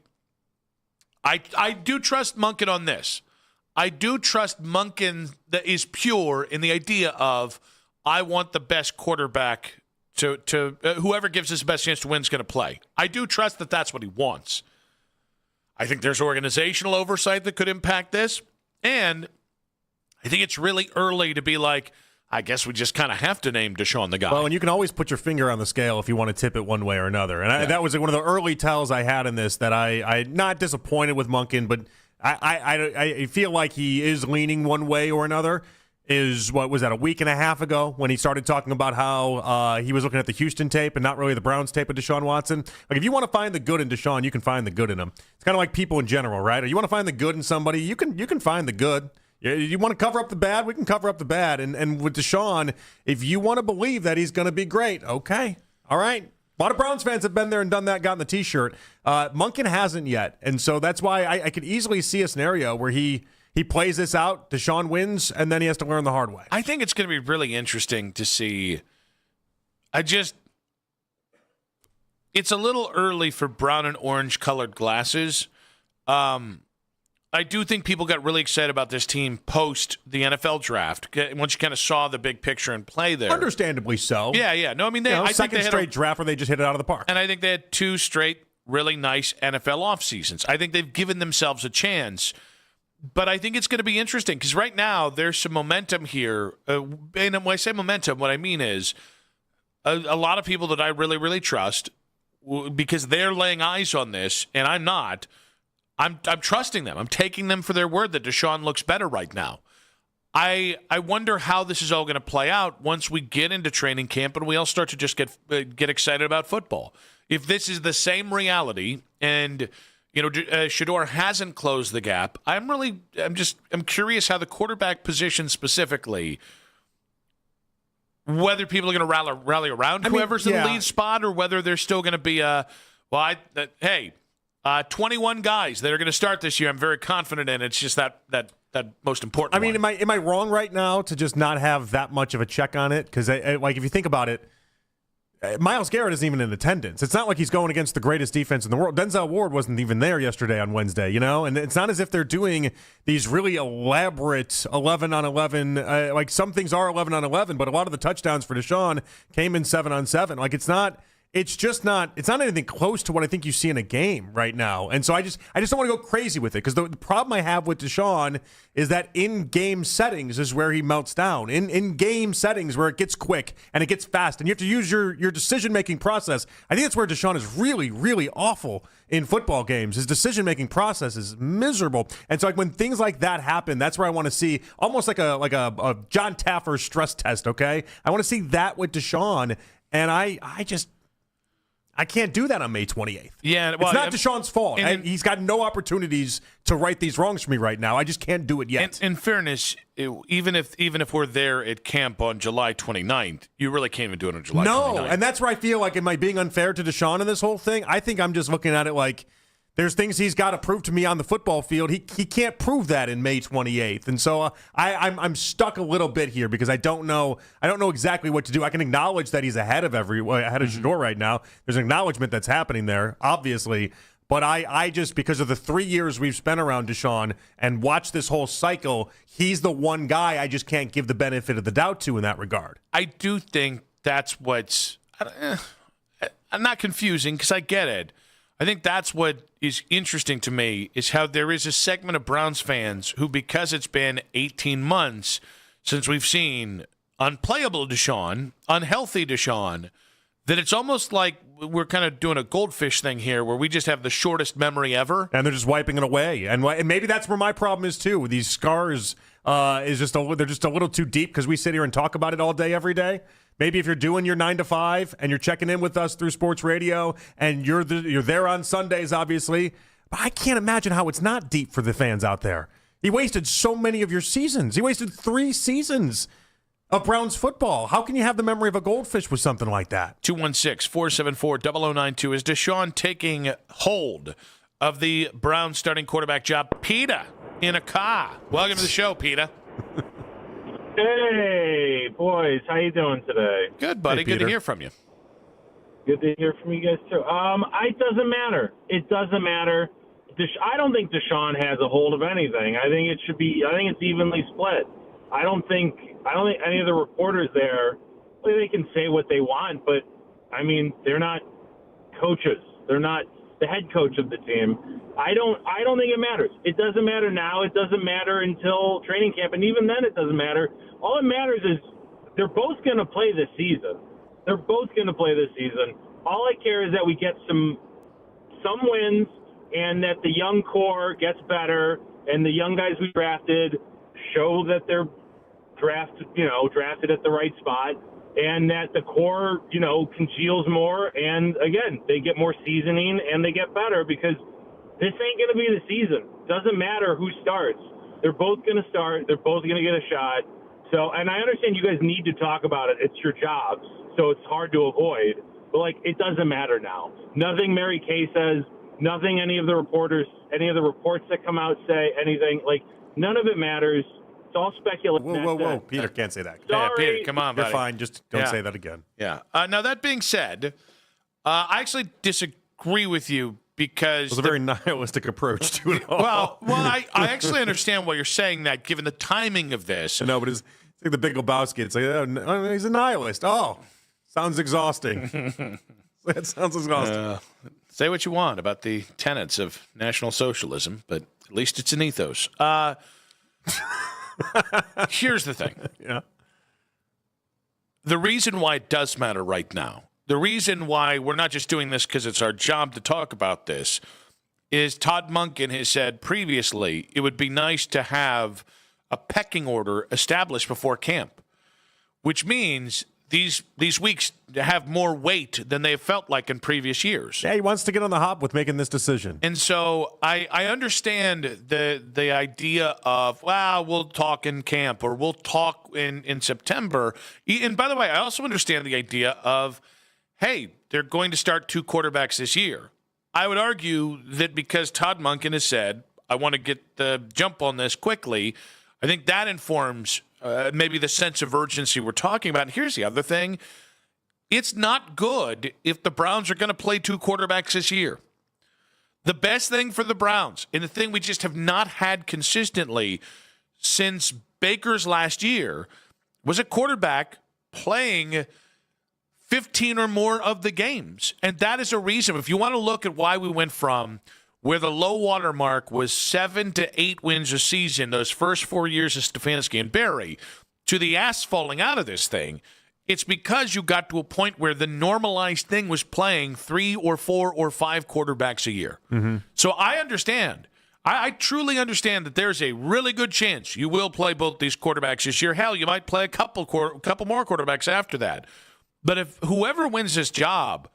do trust Monken on this. I do trust Monken that is pure in the idea of I want the best quarterback to whoever gives us the best chance to win is going to play. I do trust that that's what he wants. I think there's organizational oversight that could impact this, and I think it's really early to be like, I guess we just kind of have to name Deshaun the guy. Well, and you can always put your finger on the scale if you want to tip it one way or another. And that was one of the early tells I had in this, that I'm not disappointed with Monken, but I feel like he is leaning one way or another. What was that, a week and a half ago, when he started talking about how he was looking at the Houston tape and not really the Browns tape of Deshaun Watson. Like, if you want to find the good in Deshaun, you can find the good in him. It's kind of like people in general, right? If you want to find the good in somebody, you can find the good. You want to cover up the bad? We can cover up the bad. And with Deshaun, if you want to believe that he's going to be great, okay, all right. A lot of Browns fans have been there and done that, gotten the T-shirt. Monken hasn't yet, and so that's why I could easily see a scenario where he plays this out, Deshaun wins, and then he has to learn the hard way. I think it's going to be really interesting to see. It's a little early for brown and orange colored glasses. I do think people got really excited about this team post the NFL draft once you kind of saw the big picture and play there. Understandably so. Yeah. No, I mean, I think second straight draft where they just hit it out of the park. And I think they had 2 straight really nice NFL off seasons. I think they've given themselves a chance. But I think it's going to be interesting because right now there's some momentum here. And when I say momentum, what I mean is a lot of people that I really, really trust, because they're laying eyes on this, and I'm not. I'm trusting them. I'm taking them for their word that Deshaun looks better right now. I wonder how this is all going to play out once we get into training camp and we all start to just get excited about football. If this is the same reality and Shedeur hasn't closed the gap, I'm curious how the quarterback position specifically whether people are going to rally around whoever's in the lead spot, or whether there's still going to be 21 guys that are going to start this year. I'm very confident in. It's just that most important. I mean, am I wrong right now to just not have that much of a check on it? Because like if you think about it, Myles Garrett isn't even in attendance. It's not like he's going against the greatest defense in the world. Denzel Ward wasn't even there yesterday on Wednesday, and it's not as if they're doing these really elaborate 11 on 11. Like some things are 11 on 11, but a lot of the touchdowns for Deshaun came in 7 on 7. Like it's not anything close to what I think you see in a game right now. And so I just don't want to go crazy with it, because the problem I have with Deshaun is that in-game settings is where he melts down. In-game settings where it gets quick and it gets fast and you have to use your decision-making process. I think that's where Deshaun is really, really awful in football games. His decision-making process is miserable. And so like when things like that happen, that's where I want to see almost like a John Taffer stress test, okay? I want to see that with Deshaun, and I can't do that on May 28th. Yeah, well, it's not Deshaun's fault. He's got no opportunities to right these wrongs for me right now. I just can't do it yet. In fairness, even if we're there at camp on July 29th, you really can't even do it on July 29th. No, and that's where I feel like, am I being unfair to Deshaun in this whole thing? I think I'm just looking at it like there's things he's got to prove to me on the football field. He can't prove that in May 28th, and so I'm stuck a little bit here because I don't know exactly what to do. I can acknowledge that he's ahead of Shedeur right now. There's an acknowledgement that's happening there, obviously, but I just, because of the 3 years we've spent around Deshaun and watched this whole cycle, he's the one guy I just can't give the benefit of the doubt to in that regard. I do think that's what's I'm not confusing, because I get it. I think that's what is interesting to me, is how there is a segment of Browns fans who, because it's been 18 months since we've seen unplayable Deshaun, unhealthy Deshaun, that it's almost like we're kind of doing a goldfish thing here where we just have the shortest memory ever. And they're just wiping it away. And maybe that's where my problem is too. These scars they're just a little too deep because we sit here and talk about it all day, every day. Maybe if you're doing your 9 to 5 and you're checking in with us through sports radio and you're there on Sundays, obviously, but I can't imagine how it's not deep for the fans out there. He wasted so many of your seasons. He wasted 3 seasons of Browns football. How can you have the memory of a goldfish with something like that? 216-474-0092. Is Deshaun taking hold of the Browns starting quarterback job? Peter in a car. Welcome to the show, Peter. Hey, boys. How you doing today? Good, buddy. Hey, good to hear from you. Good to hear from you guys, too. It doesn't matter. It doesn't matter. I don't think Deshaun has a hold of anything. I think it's evenly split. I don't think any of the reporters there, they can say what they want, but, I mean, they're not coaches. They're not the head coach of the team. I don't think it matters. It doesn't matter now. It doesn't matter until training camp, and even then it doesn't matter. All that matters is they're both going to play this season. They're both going to play this season. All I care is that we get some wins and that the young core gets better and the young guys we drafted show that they're drafted at the right spot, and that the core, congeals more, and again, they get more seasoning and they get better, because this ain't going to be the season. Doesn't matter who starts. They're both going to start. They're both going to get a shot. So, and I understand you guys need to talk about it. It's your jobs, so it's hard to avoid. But, it doesn't matter now. Nothing Mary Kay says, nothing any of the reports that come out say, anything. None of it matters. It's all speculation. Whoa. Peter can't say that. Yeah, Peter, come on, buddy. You're fine. Just don't say that again. Yeah. Now, that being said, I actually disagree with you, because it was a very nihilistic approach to it all. Well, I actually understand why you're saying that, given the timing of this. No, but it's like the Big Lebowski. It's like, he's a nihilist. Oh, sounds exhausting. That sounds exhausting. Say what you want about the tenets of National Socialism, but at least it's an ethos. Here's the thing. Yeah. The reason why it does matter right now, the reason why we're not just doing this because it's our job to talk about this, is Todd Monken has said previously it would be nice to have a pecking order established before camp, which means these weeks have more weight than they've felt like in previous years. Yeah, he wants to get on the hop with making this decision. And so I understand the idea of, well, we'll talk in camp or we'll talk in September. And by the way, I also understand the idea of, hey, they're going to start 2 quarterbacks this year. I would argue that because Todd Monken has said, I want to get the jump on this quickly, I think that informs maybe the sense of urgency we're talking about. And here's the other thing. It's not good if the Browns are going to play 2 quarterbacks this year. The best thing for the Browns, and the thing we just have not had consistently since Baker's last year, was a quarterback playing 15 or more of the games. And that is a reason. If you want to look at why we went from where the low water mark was 7 to 8 wins a season, those first 4 years of Stefanski and Barry, to the ass falling out of this thing, it's because you got to a point where the normalized thing was playing 3 or 4 or 5 quarterbacks a year. Mm-hmm. So I understand. I truly understand that there's a really good chance you will play both these quarterbacks this year. Hell, you might play a couple more quarterbacks after that. But if whoever wins this job,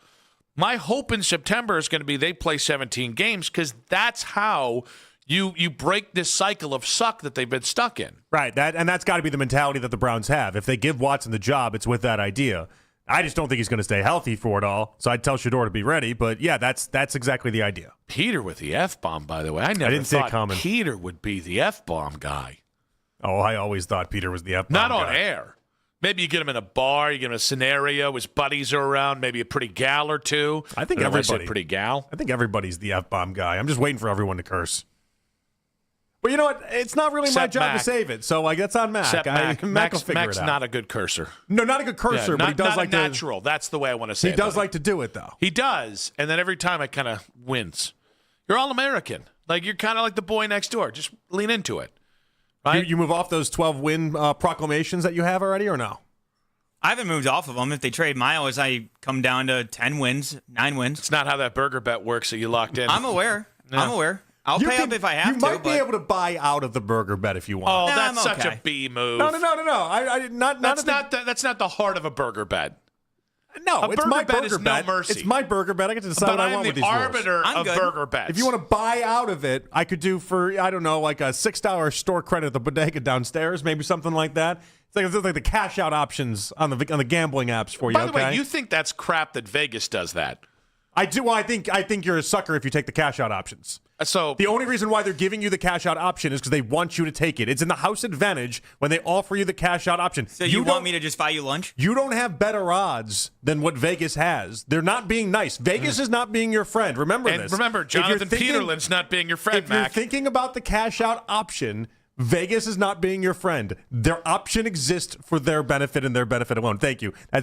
my hope in September is going to be they play 17 games, because that's how you break this cycle of suck that they've been stuck in. Right, that's got to be the mentality that the Browns have. If they give Watson the job, it's with that idea. I just don't think he's going to stay healthy for it all, so I'd tell Shedeur to be ready. But, yeah, that's exactly the idea. Peter with the F-bomb, by the way. I didn't see it coming. Peter would be the F-bomb guy. Oh, I always thought Peter was the F-bomb guy. Not on air. Maybe you get him in a bar, you get him in a scenario, his buddies are around, maybe a pretty gal or two. I think pretty gal. I think everybody's the F-bomb guy. I'm just waiting for everyone to curse. But you know what? It's not really my job to save it. So that's on Mac. Mac will figure Mac's it out. not a good cursor. No, not a good cursor, but he does like natural. That's the way I want to say it. He does like to do it, though. He does. And then every time I kind of wins. You're All-American. Like, you're kind of like the boy next door. Just lean into it. Right? You move off those 12-win proclamations that you have already, or no? I haven't moved off of them. If they trade Miles, I come down to 10 wins, 9 wins. It's not how that burger bet works that you locked in. I'm aware. Yeah. I'm aware. I'll pay up if I have to. You might be able to buy out of the burger bet if you want. Oh, that's such a B move. No. That's not the heart of a burger bet. No, it's my burger bet. No mercy. It's my burger bet. I get to decide what I want with these rules. But I'm the arbiter of burger bets. If you want to buy out of it, I could do for, I don't know, like a $6 store credit at the bodega downstairs, maybe something like that. It's like the cash out options on the gambling apps for you. By the way, you think that's crap that Vegas does that? I do. Well, I think you're a sucker if you take the cash out options. So the only reason why they're giving you the cash out option is because they want you to take it. It's in the house advantage when they offer you the cash out option. So you want me to just buy you lunch? You don't have better odds than what Vegas has. They're not being nice. Vegas is not being your friend. Remember this. And remember, Jonathan Peterlin's not being your friend, Mac. If you're thinking about the cash out option, Vegas is not being your friend. Their option exists for their benefit and their benefit alone. Thank you. I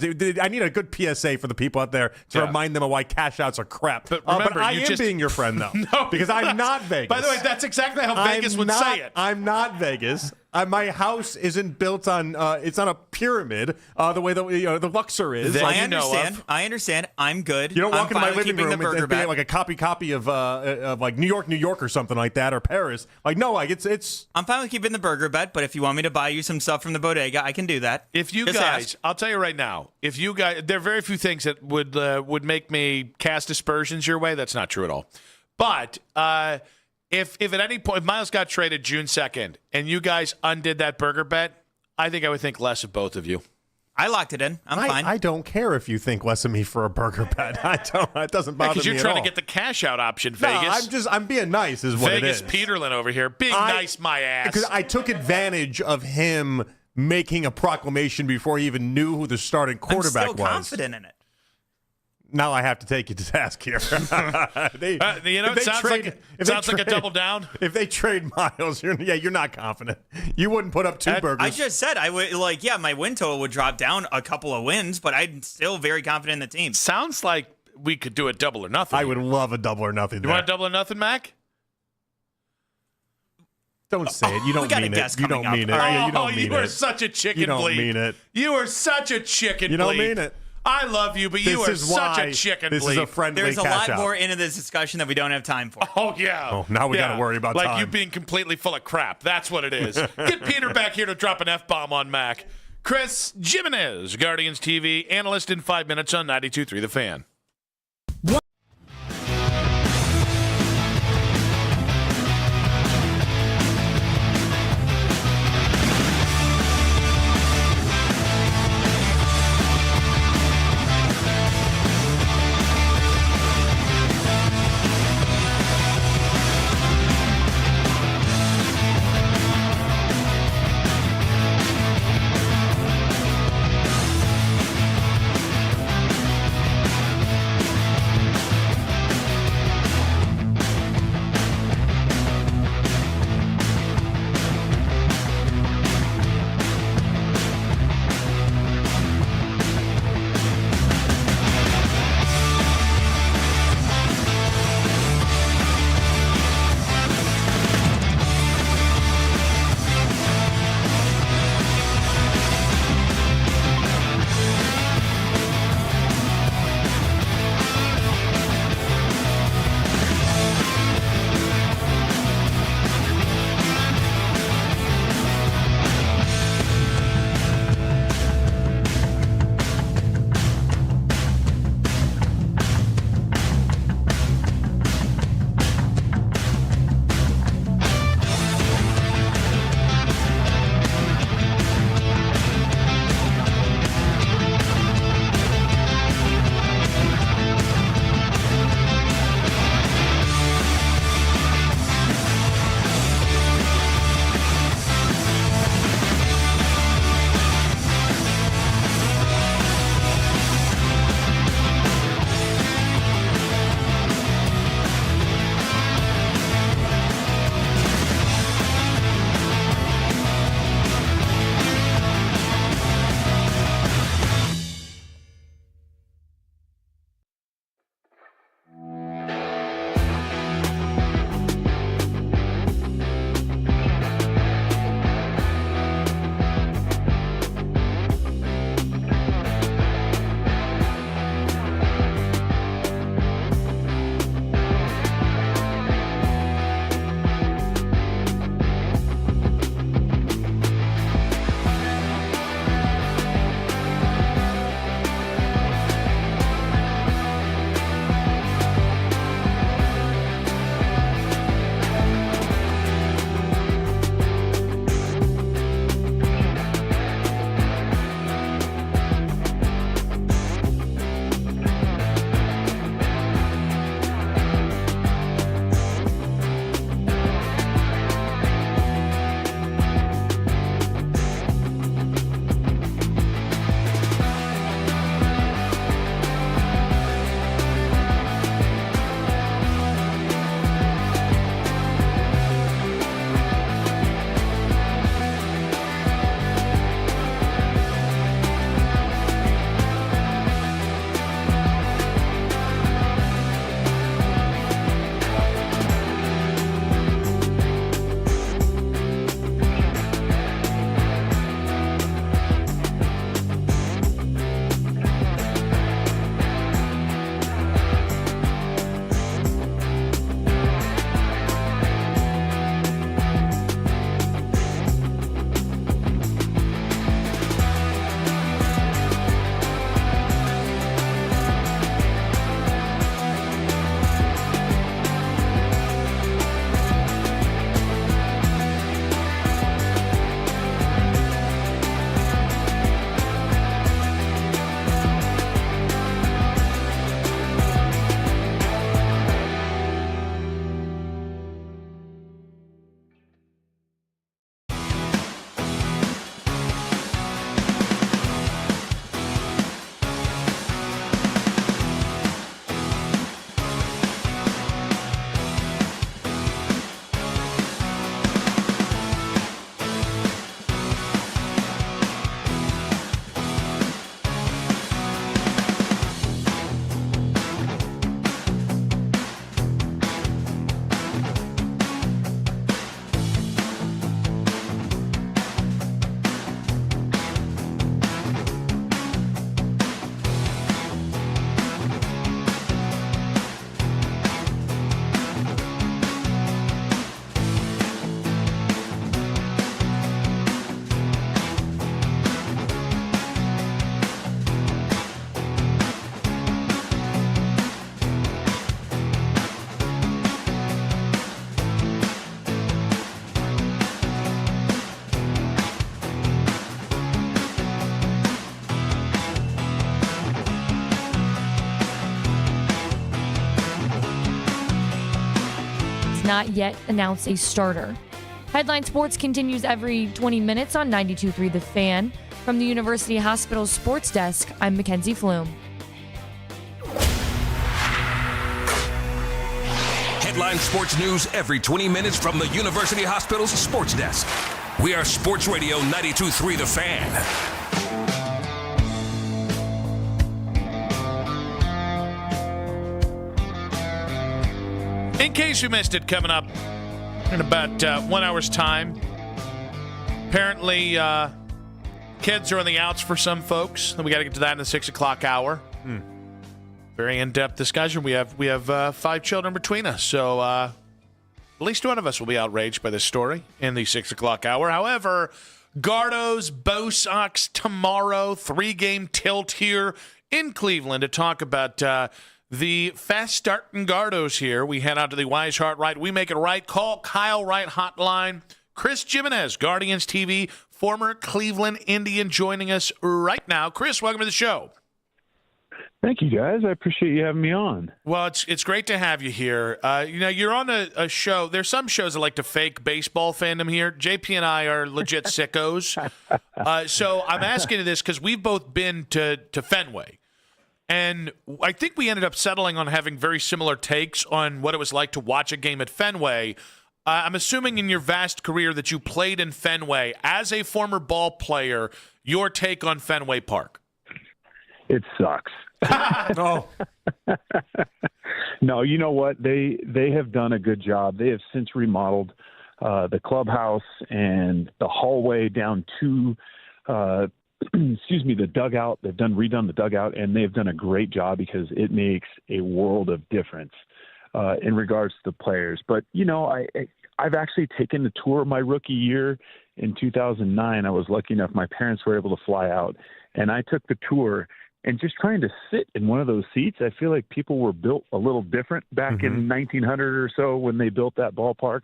need a good PSA for the people out there to remind them of why cash outs are crap. But remember, I am being your friend, though. No, because I'm not Vegas. By the way, that's exactly how Vegas would say it. I'm not Vegas. My house isn't built on. It's on a pyramid, the way the Luxor is. I understand. I understand. I'm good. You don't walk into my living room and be bet. like a copy of like New York or something like that, or Paris. Like no, like it's. I'm fine with keeping the burger bet, but if you want me to buy you some stuff from the bodega, I can do that. If you guys, I'll tell you right now, if you guys, there are very few things that would make me cast aspersions your way. That's not true at all. But If at any point, if Miles got traded June 2nd and you guys undid that burger bet, I think I would think less of both of you. I locked it in. I'm fine. I don't care if you think less of me for a burger bet. I don't. It doesn't bother me at all. Because you're trying to get the cash out option, Vegas. No, I'm being nice is what it is. Vegas Peterlin over here. Being nice, my ass. Because I took advantage of him making a proclamation before he even knew who the starting quarterback was. I'm still confident in it. Now I have to take you to task here. It sounds like a double down. If they trade Miles, you're not confident. You wouldn't put up 2 burgers. I just said I would my win total would drop down a couple of wins, but I'm still very confident in the team. Sounds like we could do a double or nothing. I would love a double or nothing. You want a double or nothing, Mac? Don't say it. You don't mean it. You don't mean it. Oh, you don't mean it. You are such a chicken bleep. You don't mean it. You are such a chicken bleep. You don't mean it. I love you, but you are such a chicken bleep. This is a friendly There's a lot out. more into this discussion that we don't have time for. Oh, yeah. Oh, now we got to worry about time. Like you being completely full of crap. That's what it is. Get Peter back here to drop an F-bomb on Mac. Chris Jimenez, Guardians TV analyst in 5 minutes on 92.3 The Fan. has not yet announced a starter. Headline Sports continues every 20 minutes on 92.3 The Fan. From the University Hospital Sports Desk, I'm Mackenzie Flume. Headline Sports News every 20 minutes from the University Hospital's Sports Desk. We are Sports Radio 92.3 The Fan. In case you missed it, coming up in about 1 hour's time, apparently kids are on the outs for some folks. We got to get to that in the 6 o'clock hour. Very in-depth discussion. We have 5 children between us, so at least one of us will be outraged by this story in the 6 o'clock hour. However, Gardos, Bo Sox tomorrow, 3-game tilt here in Cleveland to talk about the fast start in Gardos here. We head out to the Wise Heart Right, We Make It Right. Call Kyle Wright hotline. Chris Jimenez, Guardians TV, former Cleveland Indian, joining us right now. Chris, welcome to the show. Thank you, guys. I appreciate you having me on. Well, it's great to have you here. You're on a show. There's some shows that like to fake baseball fandom here. JP and I are legit sickos. So I'm asking you this because we've both been to Fenway. And I think we ended up settling on having very similar takes on what it was like to watch a game at Fenway. I'm assuming in your vast career that you played in Fenway. As a former ball player, your take on Fenway Park? It sucks. Oh. No, you know what? They have done a good job. They have since remodeled the clubhouse and the hallway down to the dugout. They've redone the dugout, and they've done a great job because it makes a world of difference in regards to the players. But, I've actually taken the tour my rookie year in 2009. I was lucky enough. My parents were able to fly out, and I took the tour. And just trying to sit in one of those seats, I feel like people were built a little different back in 1900 or so when they built that ballpark.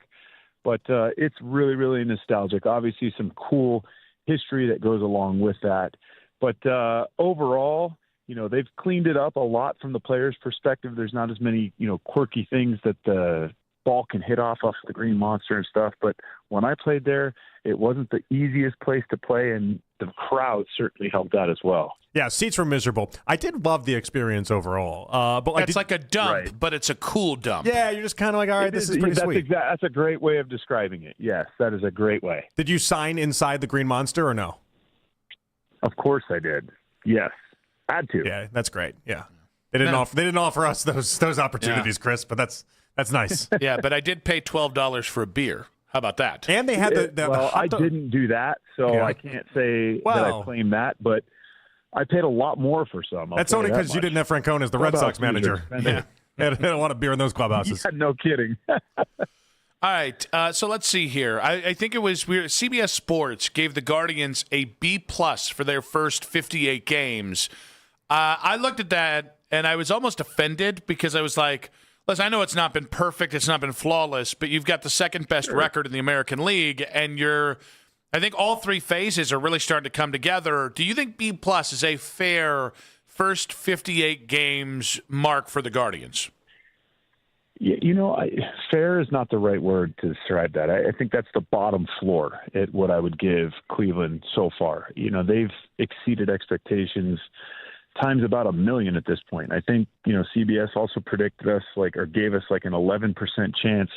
But it's really, really nostalgic. Obviously, some cool history that goes along with that. But overall, they've cleaned it up a lot from the players' perspective. There's not as many, quirky things that the ball can hit off the green monster and stuff. But when I played there, it wasn't the easiest place to play, and the crowd certainly helped out as well. Yeah, seats were miserable. I did love the experience overall. But it's like a dump, but it's a cool dump. Yeah, you're just kind of like, all right, this is pretty sweet. That's a great way of describing it. Yes, that is a great way. Did you sign inside the Green Monster or no? Of course I did. Yes, had to. Yeah, that's great. Yeah, they didn't offer us those opportunities, Chris. But that's nice. Yeah, but I did pay $12 for a beer. How about that? And they had I didn't do that, so I can't say that I claim that, but I paid a lot more for some. That's only because you didn't have Francona as the Red Sox manager. Yeah. They had a lot of beer in those clubhouses. Yeah, no kidding. All right, so let's see here. I think it was CBS Sports gave the Guardians a B+ for their first 58 games. I looked at that, and I was almost offended because I was like, listen, I know it's not been perfect, it's not been flawless, but you've got the second-best record in the American League, and I think all 3 phases are really starting to come together. Do you think B+ is a fair first 58 games mark for the Guardians? Yeah, fair is not the right word to describe that. I think that's the bottom floor at what I would give Cleveland so far. They've exceeded expectations times about 1 million at this point. I think, CBS also predicted us or gave us an 11% chance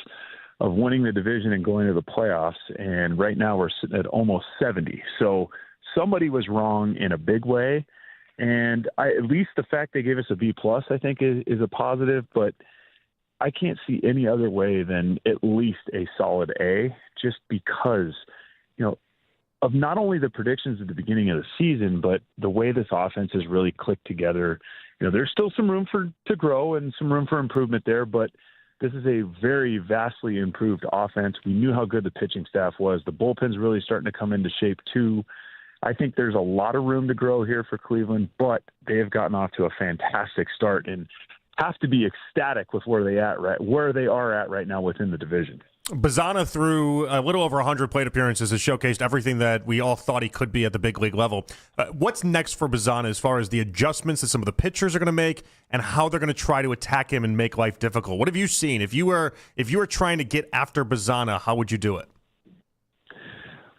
of winning the division and going to the playoffs. And right now we're sitting at almost 70. So somebody was wrong in a big way. And at least the fact they gave us a B+, I think is a positive, but I can't see any other way than at least a solid A, just because, of not only the predictions at the beginning of the season, but the way this offense has really clicked together. There's still some room to grow and some room for improvement there, but this is a very vastly improved offense. We knew how good the pitching staff was. The bullpen's really starting to come into shape too. I think there's a lot of room to grow here for Cleveland, but they have gotten off to a fantastic start. And have to be ecstatic with where they are at right now within the division. Bazana, through a little over 100 plate appearances, has showcased everything that we all thought he could be at the big league level. What's next for Bazana as far as the adjustments that some of the pitchers are going to make and how they're going to try to attack him and make life difficult? What have you seen? If you were trying to get after Bazana, how would you do it?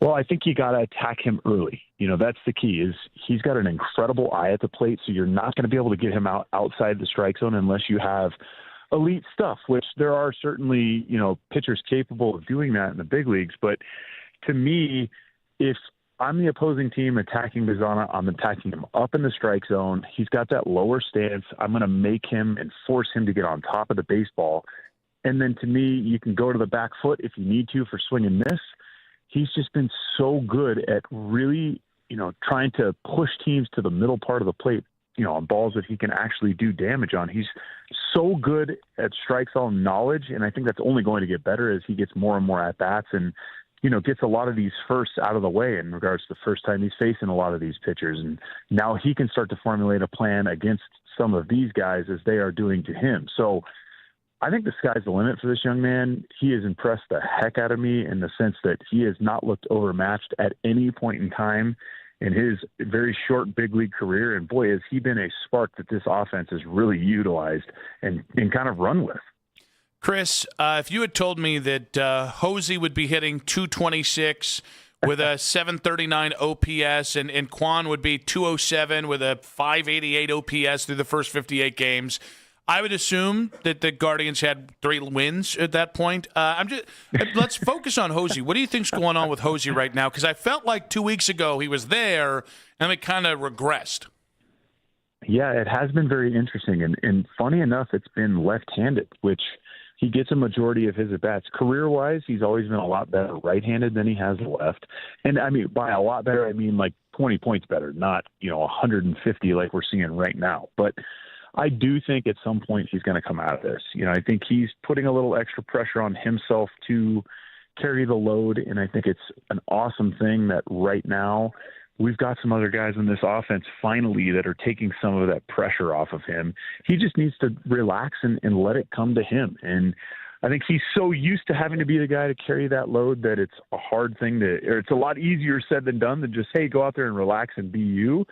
Well, I think you got to attack him early. That's the key. Is he's got an incredible eye at the plate, so you're not going to be able to get him outside the strike zone unless you have elite stuff, which there are certainly, pitchers capable of doing that in the big leagues. But to me, if I'm the opposing team attacking Bazana, I'm attacking him up in the strike zone. He's got that lower stance. I'm going to make him and force him to get on top of the baseball. And then to me, you can go to the back foot if you need to for swing and miss. He's just been so good at really, trying to push teams to the middle part of the plate, on balls that he can actually do damage on. He's so good at strike zone knowledge, and I think that's only going to get better as he gets more and more at-bats and, gets a lot of these firsts out of the way in regards to the first time he's facing a lot of these pitchers. And now he can start to formulate a plan against some of these guys as they are doing to him. So I think the sky's the limit for this young man. He has impressed the heck out of me in the sense that he has not looked overmatched at any point in time in his very short big league career. And boy, has he been a spark that this offense has really utilized and kind of run with. Chris, if you had told me that Hosey would be hitting 226 with a 739 OPS and Quan would be 207 with a 588 OPS through the first 58 games, I would assume that the Guardians had 3 wins at that point. Let's focus on Hosey. What do you think's going on with Hosey right now? Because I felt like 2 weeks ago he was there and it kind of regressed. Yeah, it has been very interesting. And funny enough, it's been left-handed, which he gets a majority of his at-bats. Career-wise, he's always been a lot better right-handed than he has left. And I mean, by a lot better, I mean like 20 points better, not, 150 like we're seeing right now. But I do think at some point he's going to come out of this. I think he's putting a little extra pressure on himself to carry the load, and I think it's an awesome thing that right now we've got some other guys in this offense finally that are taking some of that pressure off of him. He just needs to relax and let it come to him. And I think he's so used to having to be the guy to carry that load that it's a hard thing or it's a lot easier said than done than just, hey, go out there and relax and be you.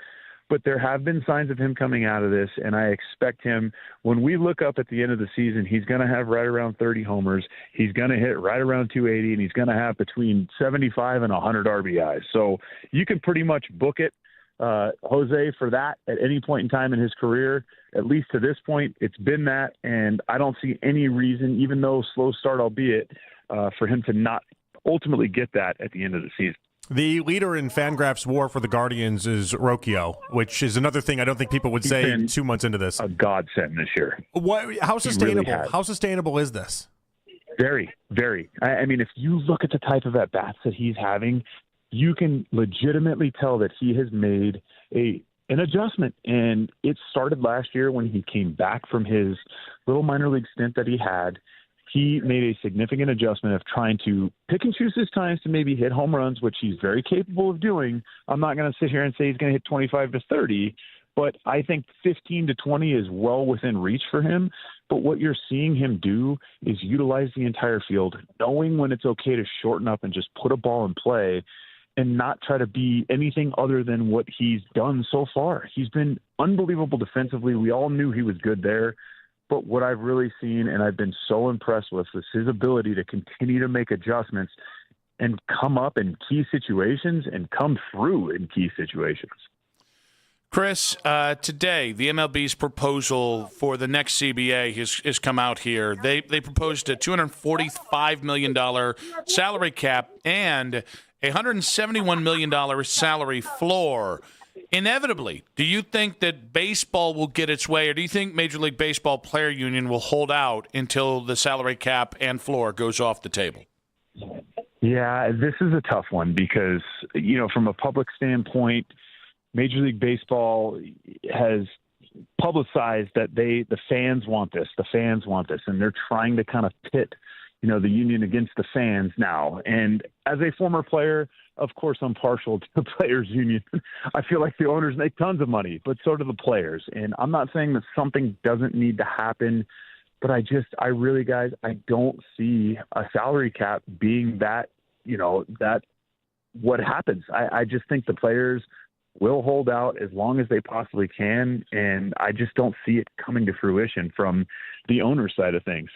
But there have been signs of him coming out of this, and I expect him, when we look up at the end of the season, he's going to have right around 30 homers. He's going to hit right around 280, and he's going to have between 75 and 100 RBIs. So you can pretty much book it, Jose, for that at any point in time in his career. At least to this point, it's been that, and I don't see any reason, even though slow start albeit, for him to not ultimately get that at the end of the season. The leader in Fangraphs WAR for the Guardians is Rocchio, which is another thing I don't think people would say 2 months into this. A godsend this year. How sustainable? Really how sustainable is this? Very, very. I mean, if you look at the type of at-bats that he's having, you can legitimately tell that he has made an adjustment. And it started last year when he came back from his little minor league stint that he had. He made a significant adjustment of trying to pick and choose his times to maybe hit home runs, which he's very capable of doing. I'm not going to sit here and say he's going to hit 25 to 30, but I think 15 to 20 is well within reach for him. But what you're seeing him do is utilize the entire field, knowing when it's okay to shorten up and just put a ball in play and not try to be anything other than what he's done so far. He's been unbelievable defensively. We all knew he was good there. But what I've really seen and I've been so impressed with is his ability to continue to make adjustments and come up in key situations and come through in key situations. Chris, today the MLB's proposal for the next CBA has come out here. They proposed a $245 million salary cap and a $171 million salary floor. Inevitably, do you think that baseball will get its way, or do you think Major League Baseball Player Union will hold out until the salary cap and floor goes off the table? Yeah, this is a tough one because, from a public standpoint, Major League Baseball has publicized that the fans want this, and they're trying to kind of pit the union against the fans now. And as a former player, of course, I'm partial to the players union. I feel like the owners make tons of money, but so do the players. And I'm not saying that something doesn't need to happen, but I really, guys, I don't see a salary cap being that what happens. I just think the players will hold out as long as they possibly can, and I just don't see it coming to fruition from the owner side of things.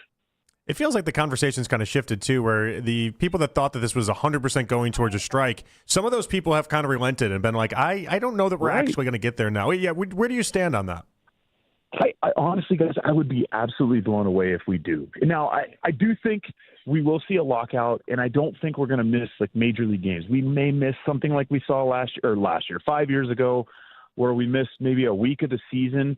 It feels like the conversation's kind of shifted, too, where the people that thought that this was 100% going towards a strike, some of those people have kind of relented and been like, I don't know that we're actually going to get there now. Yeah, where do you stand on that? I honestly, guys, I would be absolutely blown away if we do. Now, I do think we will see a lockout, and I don't think we're going to miss like major league games. We may miss something like we saw last year, 5 years ago, where we missed maybe a week of the season.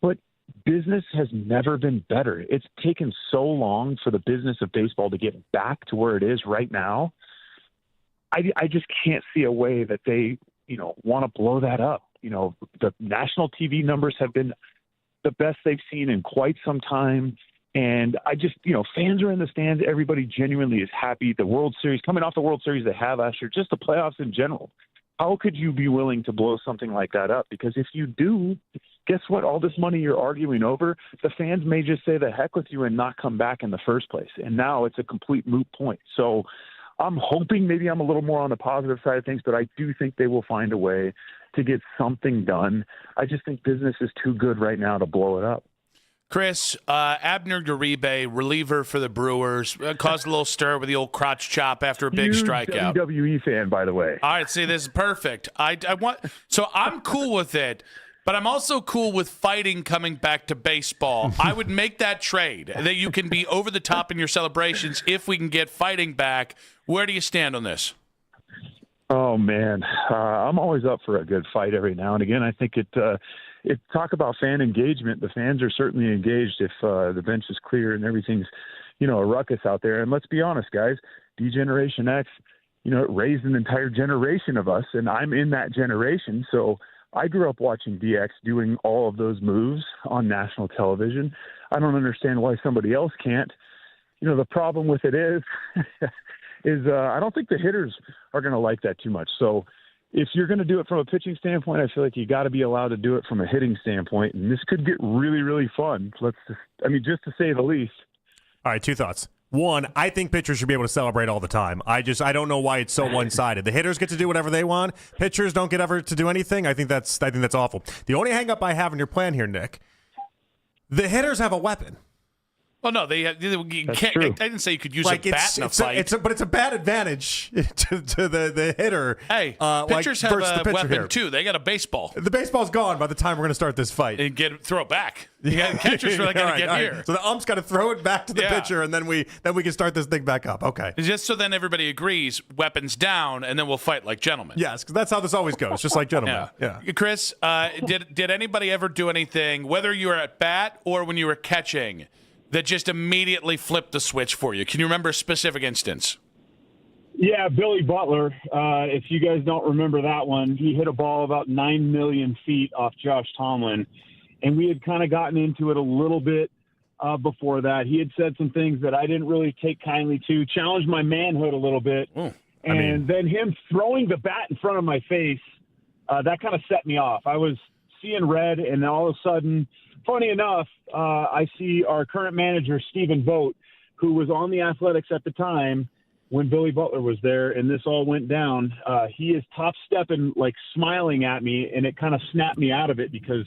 But business has never been better. It's taken so long for the business of baseball to get back to where it is right now. I just can't see a way that they, want to blow that up. The national TV numbers have been the best they've seen in quite some time. And I just, fans are in the stands. Everybody genuinely is happy. The World Series, coming off the World Series they had last year, just the playoffs in general. How could you be willing to blow something like that up? Because if you do, guess what? All this money you're arguing over, the fans may just say the heck with you and not come back in the first place. And now it's a complete moot point. So I'm hoping maybe I'm a little more on the positive side of things, but I do think they will find a way to get something done. I just think business is too good right now to blow it up. Chris, Abner Uribe, reliever for the Brewers, caused a little stir with the old crotch chop after a big strikeout. WWE fan, by the way. All right, see, this is perfect. So I'm cool with it, but I'm also cool with fighting coming back to baseball. I would make that trade, that you can be over the top in your celebrations if we can get fighting back. Where do you stand on this? Oh, man. I'm always up for a good fight every now and again. I think talk about fan engagement. The fans are certainly engaged if the bench is clear and everything's, a ruckus out there. And let's be honest, guys, D-Generation X, it raised an entire generation of us, and I'm in that generation. So I grew up watching DX doing all of those moves on national television. I don't understand why somebody else can't. The problem with it is I don't think the hitters are going to like that too much. So if you're going to do it from a pitching standpoint, I feel like you got to be allowed to do it from a hitting standpoint. And this could get really, really fun. Just to say the least. All right, two thoughts. One, I think pitchers should be able to celebrate all the time. I don't know why it's so one-sided. The hitters get to do whatever they want. Pitchers don't get ever to do anything. I think that's awful. The only hang-up I have in your plan here, Nick, the hitters have a weapon. Well, no, you can't. I didn't say you could use a bat in a fight. But it's a bad advantage to the hitter. Hey, pitchers have a weapon here, too. They got a baseball. The baseball's gone by the time we're going to start this fight. And throw it back. Catchers really got to get here. So the ump's got to throw it back to the pitcher, and then we can start this thing back up. Okay. Just so then everybody agrees, weapons down, and then we'll fight like gentlemen. Yes, because that's how this always goes, just like gentlemen. Yeah. Chris, did anybody ever do anything, whether you were at bat or when you were catching, that just immediately flipped the switch for you? Can you remember a specific instance? Yeah, Billy Butler. If you guys don't remember that one, he hit a ball about 9 million feet off Josh Tomlin, and we had kind of gotten into it a little bit before that. He had said some things that I didn't really take kindly to, challenged my manhood a little bit, then him throwing the bat in front of my face, that kind of set me off. I was seeing red, and all of a sudden, funny enough, I see our current manager, Stephen Vogt, who was on the Athletics at the time when Billy Butler was there, and this all went down. He is top-stepping, smiling at me, and it kind of snapped me out of it because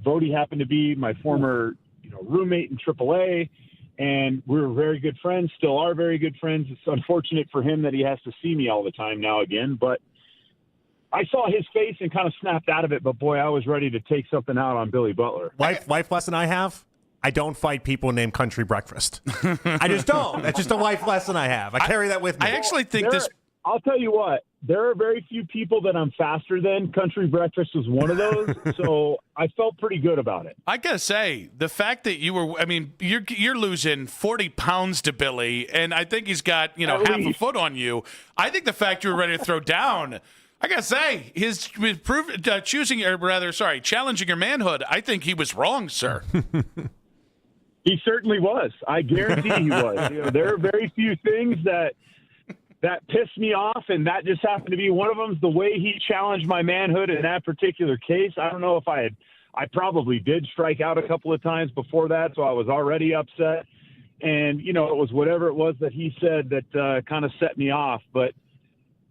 Vogt happened to be my former roommate in AAA, and we were very good friends, still are very good friends. It's unfortunate for him that he has to see me all the time now again, but I saw his face and kind of snapped out of it, but boy, I was ready to take something out on Billy Butler. Life lesson I have, I don't fight people named Country Breakfast. I just don't. That's just a life lesson I have. I carry that with me. I actually think I'll tell you what, there are very few people that I'm faster than. Country Breakfast was one of those, so I felt pretty good about it. I gotta say, the fact that you're losing 40 pounds to Billy, and I think he's got half a foot on you. I think the fact you were ready to throw down, I gotta say, challenging your manhood, I think he was wrong, sir. He certainly was. I guarantee he was. There are very few things that pissed me off, and that just happened to be one of them. The way he challenged my manhood in that particular case. I don't know if I probably did strike out a couple of times before that, so I was already upset. And, it was whatever it was that he said that kind of set me off. But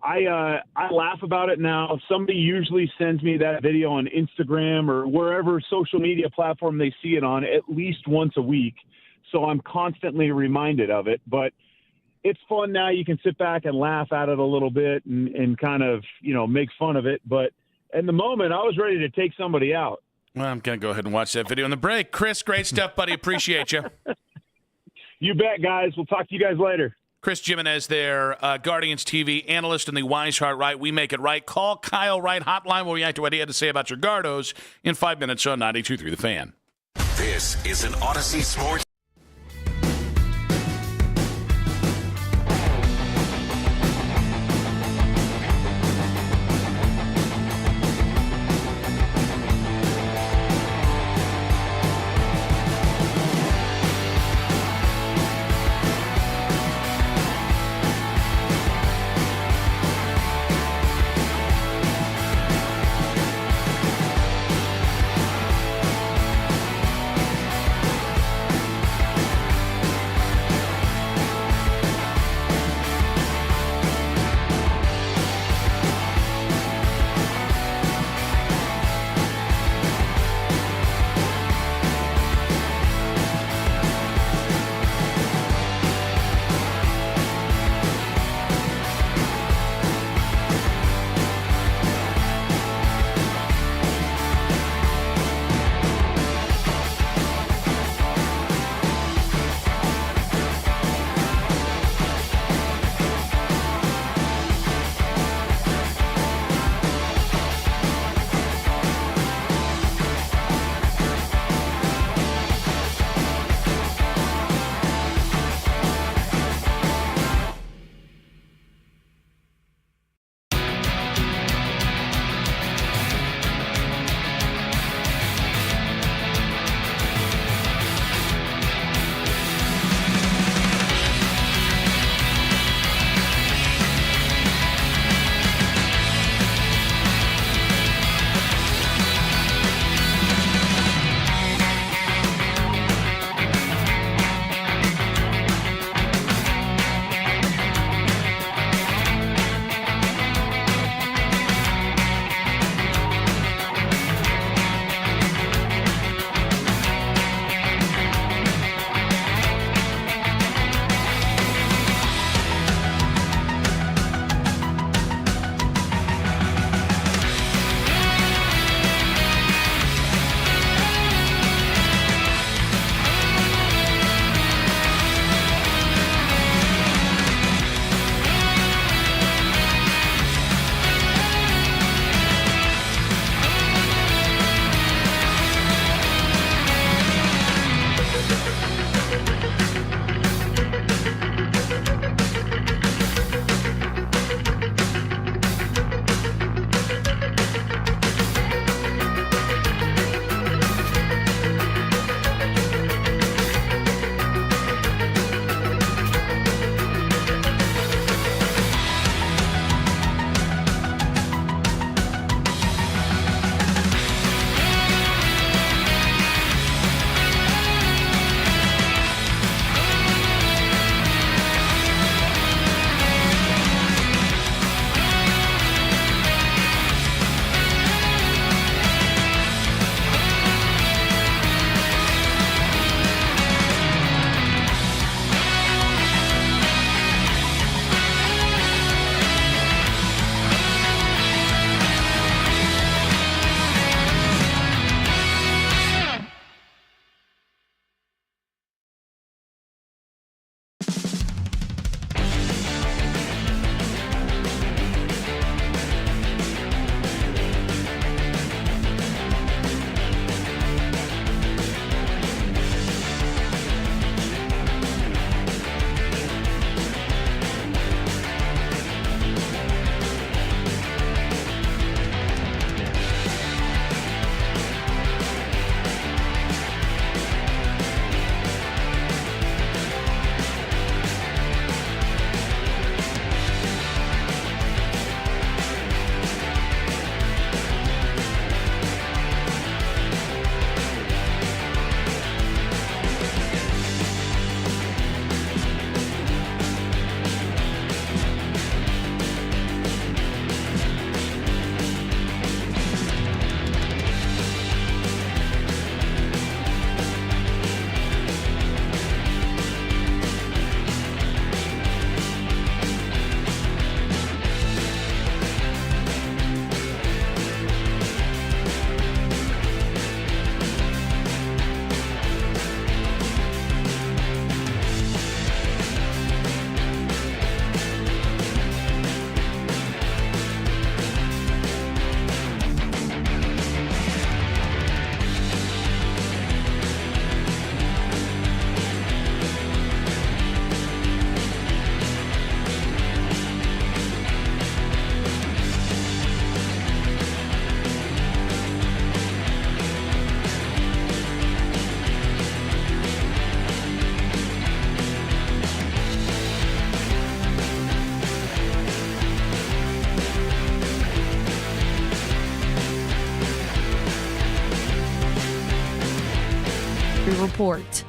I laugh about it now. Somebody usually sends me that video on Instagram or wherever social media platform they see it on at least once a week. So I'm constantly reminded of it. But it's fun now. You can sit back and laugh at it a little bit and kind of, make fun of it. But in the moment, I was ready to take somebody out. Well, I'm going to go ahead and watch that video in the break. Chris, great stuff, buddy. Appreciate you. You bet, guys. We'll talk to you guys later. Chris Jimenez there, Guardians TV analyst in the Weishart Right, We Make It Right. Call Kyle Wright hotline. We'll react to what he had to say about your Gardos in 5 minutes on 92.3 The Fan. This is an Odyssey Sports. report.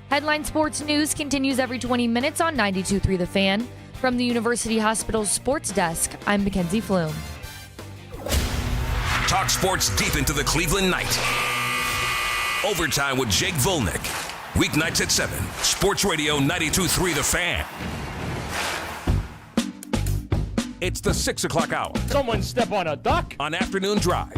Headline Sports News continues every 20 minutes on 92.3 The Fan. From the University Hospital Sports Desk, I'm Mackenzie Flume. Talk sports deep into the Cleveland night. Overtime with Jake Volnick. Weeknights at 7. Sports Radio 92.3 The Fan. It's the 6 o'clock hour. Someone step on a duck? On Afternoon Drive.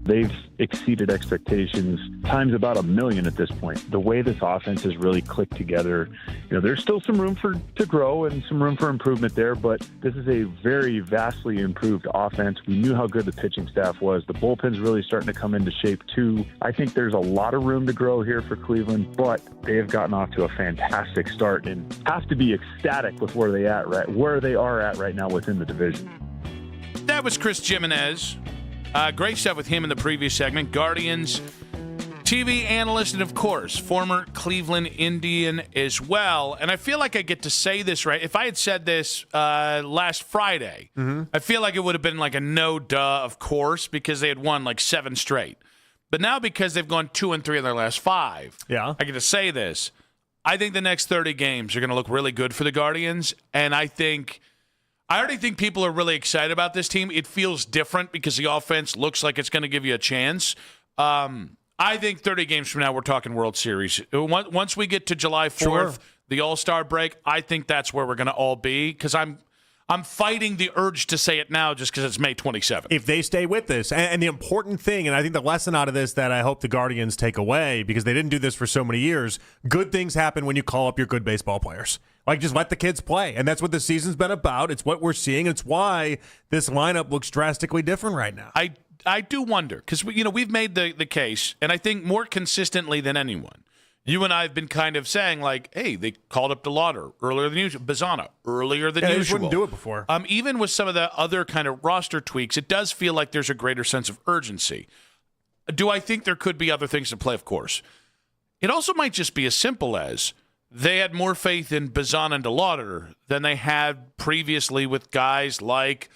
They've exceeded expectations times about 1 million at this point. The way this offense has really clicked together, there's still some room to grow and some room for improvement there, but this is a very vastly improved offense. We knew how good the pitching staff was. The bullpen's really starting to come into shape too. I think there's a lot of room to grow here for Cleveland, but they have gotten off to a fantastic start and have to be ecstatic with where they are at right now within the division. That was Chris Jimenez. Great stuff with him in the previous segment. Guardians TV analyst and, of course, former Cleveland Indian as well. And I feel like I get to say this right. If I had said this last Friday, I feel like it would have been like a no duh, of course, because they had won like 7 straight. But now because they've gone 2-3 in their last 5, I get to say this. I think the next 30 games are going to look really good for the Guardians, and I already think people are really excited about this team. It feels different because the offense looks like it's going to give you a chance. I think 30 games from now, we're talking World Series. Once we get to July 4th, the All-Star break, I think that's where we're going to all be because I'm fighting the urge to say it now just because it's May 27th. If they stay with this, and the important thing, and I think the lesson out of this that I hope the Guardians take away, because they didn't do this for so many years, good things happen when you call up your good baseball players. Like, just let the kids play. And that's what the season's been about. It's what we're seeing. It's why this lineup looks drastically different right now. I do wonder, because we've made the case, and I think more consistently than anyone. You and I have been kind of saying, like, hey, they called up DeLauder earlier than usual, Bazzana earlier than usual. They wouldn't do it before. Even with some of the other kind of roster tweaks, it does feel like there's a greater sense of urgency. Do I think there could be other things to play? Of course. It also might just be as simple as they had more faith in Bazzana and DeLauder than they had previously with guys like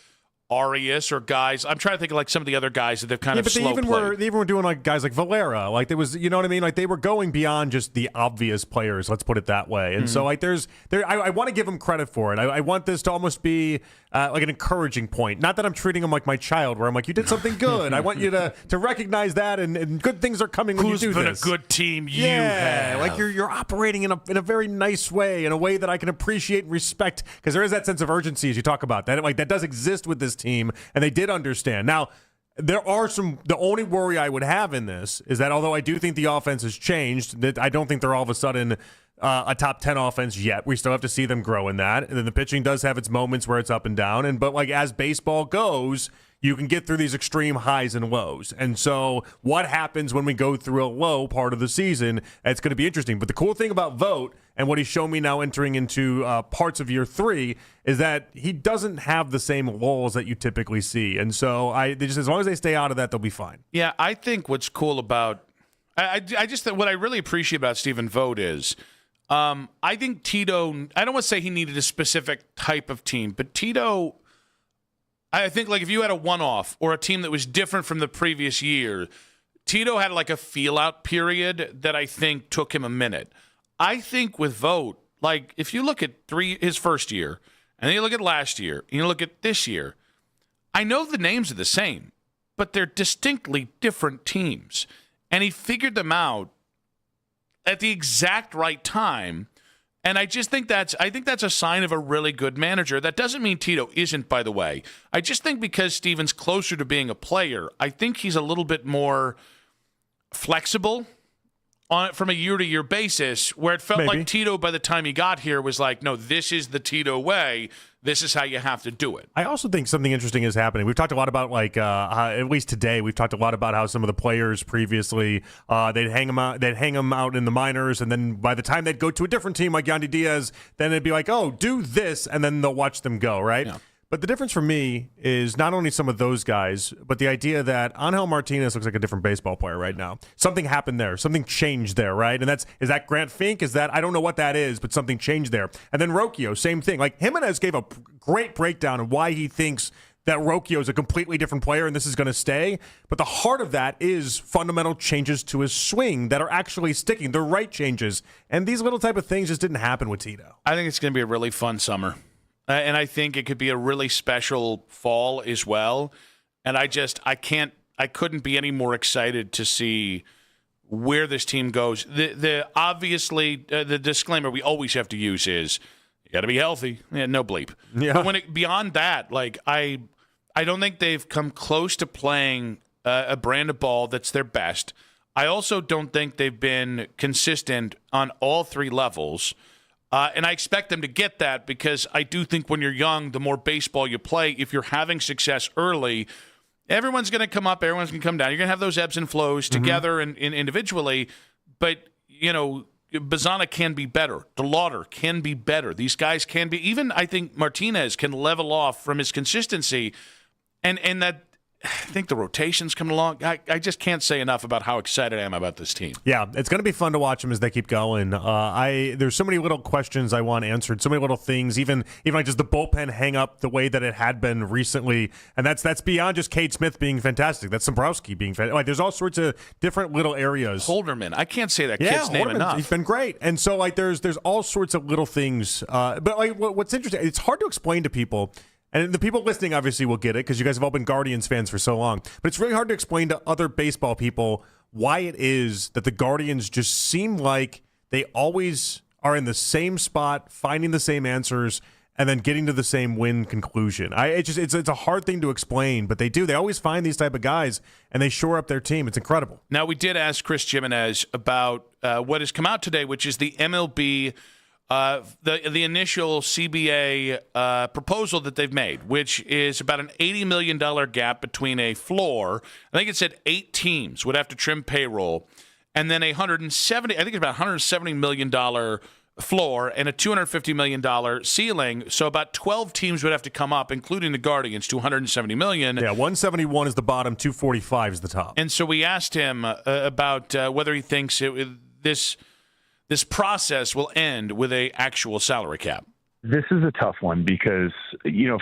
Arias or guys. I'm trying to think of like some of the other guys that they've kind of slow played. They even were doing like guys like Valera. Like there was, you know what I mean? Like they were going beyond just the obvious players. Let's put it that way. And so like I want to give them credit for it. I want this to almost be like an encouraging point. Not that I'm treating them like my child, where I'm like, you did something good. I want you to recognize that, and good things are coming when you do this. Who's been a good team? You have. Like you're operating in a very nice way, in a way that I can appreciate and respect, because there is that sense of urgency as you talk about that. Like that does exist with this team, and they did understand. Now, there are the only worry I would have in this is that although I do think the offense has changed, that I don't think they're all of a sudden a top 10 offense yet. We still have to see them grow in that. And then the pitching does have its moments where it's up and down. But like as baseball goes, you can get through these extreme highs and lows. And so what happens when we go through a low part of the season, it's going to be interesting. But the cool thing about Vogt and what he's shown me now entering into parts of year 3 is that he doesn't have the same lulls that you typically see. And so as long as they stay out of that, they'll be fine. Yeah, I think what's cool about I just what I really appreciate about Stephen Vogt is I think Tito, I don't want to say he needed a specific type of team, but Tito, I think like if you had a one-off or a team that was different from the previous year, Tito had like a feel-out period that I think took him a minute. I think with Vogt, like if you look at his first year, and then you look at last year, and you look at this year, I know the names are the same, but they're distinctly different teams. And he figured them out at the exact right time. And I think that's a sign of a really good manager. That doesn't mean Tito isn't, by the way. I just think because Steven's closer to being a player, I think he's a little bit more flexible from a year-to-year basis, where it felt like Tito, by the time he got here, was like, no, this is the Tito way. This is how you have to do it. I also think something interesting is happening. We've talked a lot about, like, at least today, we've talked a lot about how some of the players previously, they'd hang them out in the minors, and then by the time they'd go to a different team like Yandy Diaz, then it'd be like, oh, do this, and then they'll watch them go, right? Yeah. But the difference for me is not only some of those guys, but the idea that Angel Martinez looks like a different baseball player right now. Something happened there. Something changed there, right? And is that Grant Fink? I don't know what that is, but something changed there. And then Rocchio, same thing. Like Jimenez gave a great breakdown of why he thinks that Rocchio is a completely different player and this is going to stay. But the heart of that is fundamental changes to his swing that are actually sticking, the right changes. And these little type of things just didn't happen with Tito. I think it's going to be a really fun summer. And I think it could be a really special fall as well. And I couldn't be any more excited to see where this team goes. Obviously, the disclaimer we always have to use is you got to be healthy. Yeah, no bleep. Yeah. But beyond that, like I don't think they've come close to playing a brand of ball that's their best. I also don't think they've been consistent on all three levels. And I expect them to get that because I do think when you're young, the more baseball you play, if you're having success early, everyone's going to come up, everyone's going to come down. You're going to have those ebbs and flows together and individually. But, Bazzana can be better. DeLauder can be better. These guys can be. Even I think Martinez can level off from his consistency. And that I think the rotation's coming along. I just can't say enough about how excited I am about this team. Yeah, it's going to be fun to watch them as they keep going. There's so many little questions I want answered, so many little things, even like just the bullpen hang up the way that it had been recently, and that's beyond just Cade Smith being fantastic. That's Dombrowski being fantastic. Like, there's all sorts of different little areas. Holderman, I can't say that kid's name enough. He's been great, and so like there's all sorts of little things. But like what's interesting, it's hard to explain to people. And the people listening obviously will get it because you guys have all been Guardians fans for so long. But it's really hard to explain to other baseball people why it is that the Guardians just seem like they always are in the same spot, finding the same answers, and then getting to the same win conclusion. It's a hard thing to explain, but they do. They always find these type of guys, and they shore up their team. It's incredible. Now, we did ask Chris Jimenez about what has come out today, which is the MLB the initial CBA proposal that they've made, which is about an $80 million gap between a floor. I think it said 8 teams would have to trim payroll, and then $170 million floor and a $250 million ceiling. So about 12 teams would have to come up, including the Guardians, to $170 million. Yeah, 171 is the bottom, 245 is the top. And so we asked him about whether he thinks this process will end with a actual salary cap. This is a tough one because,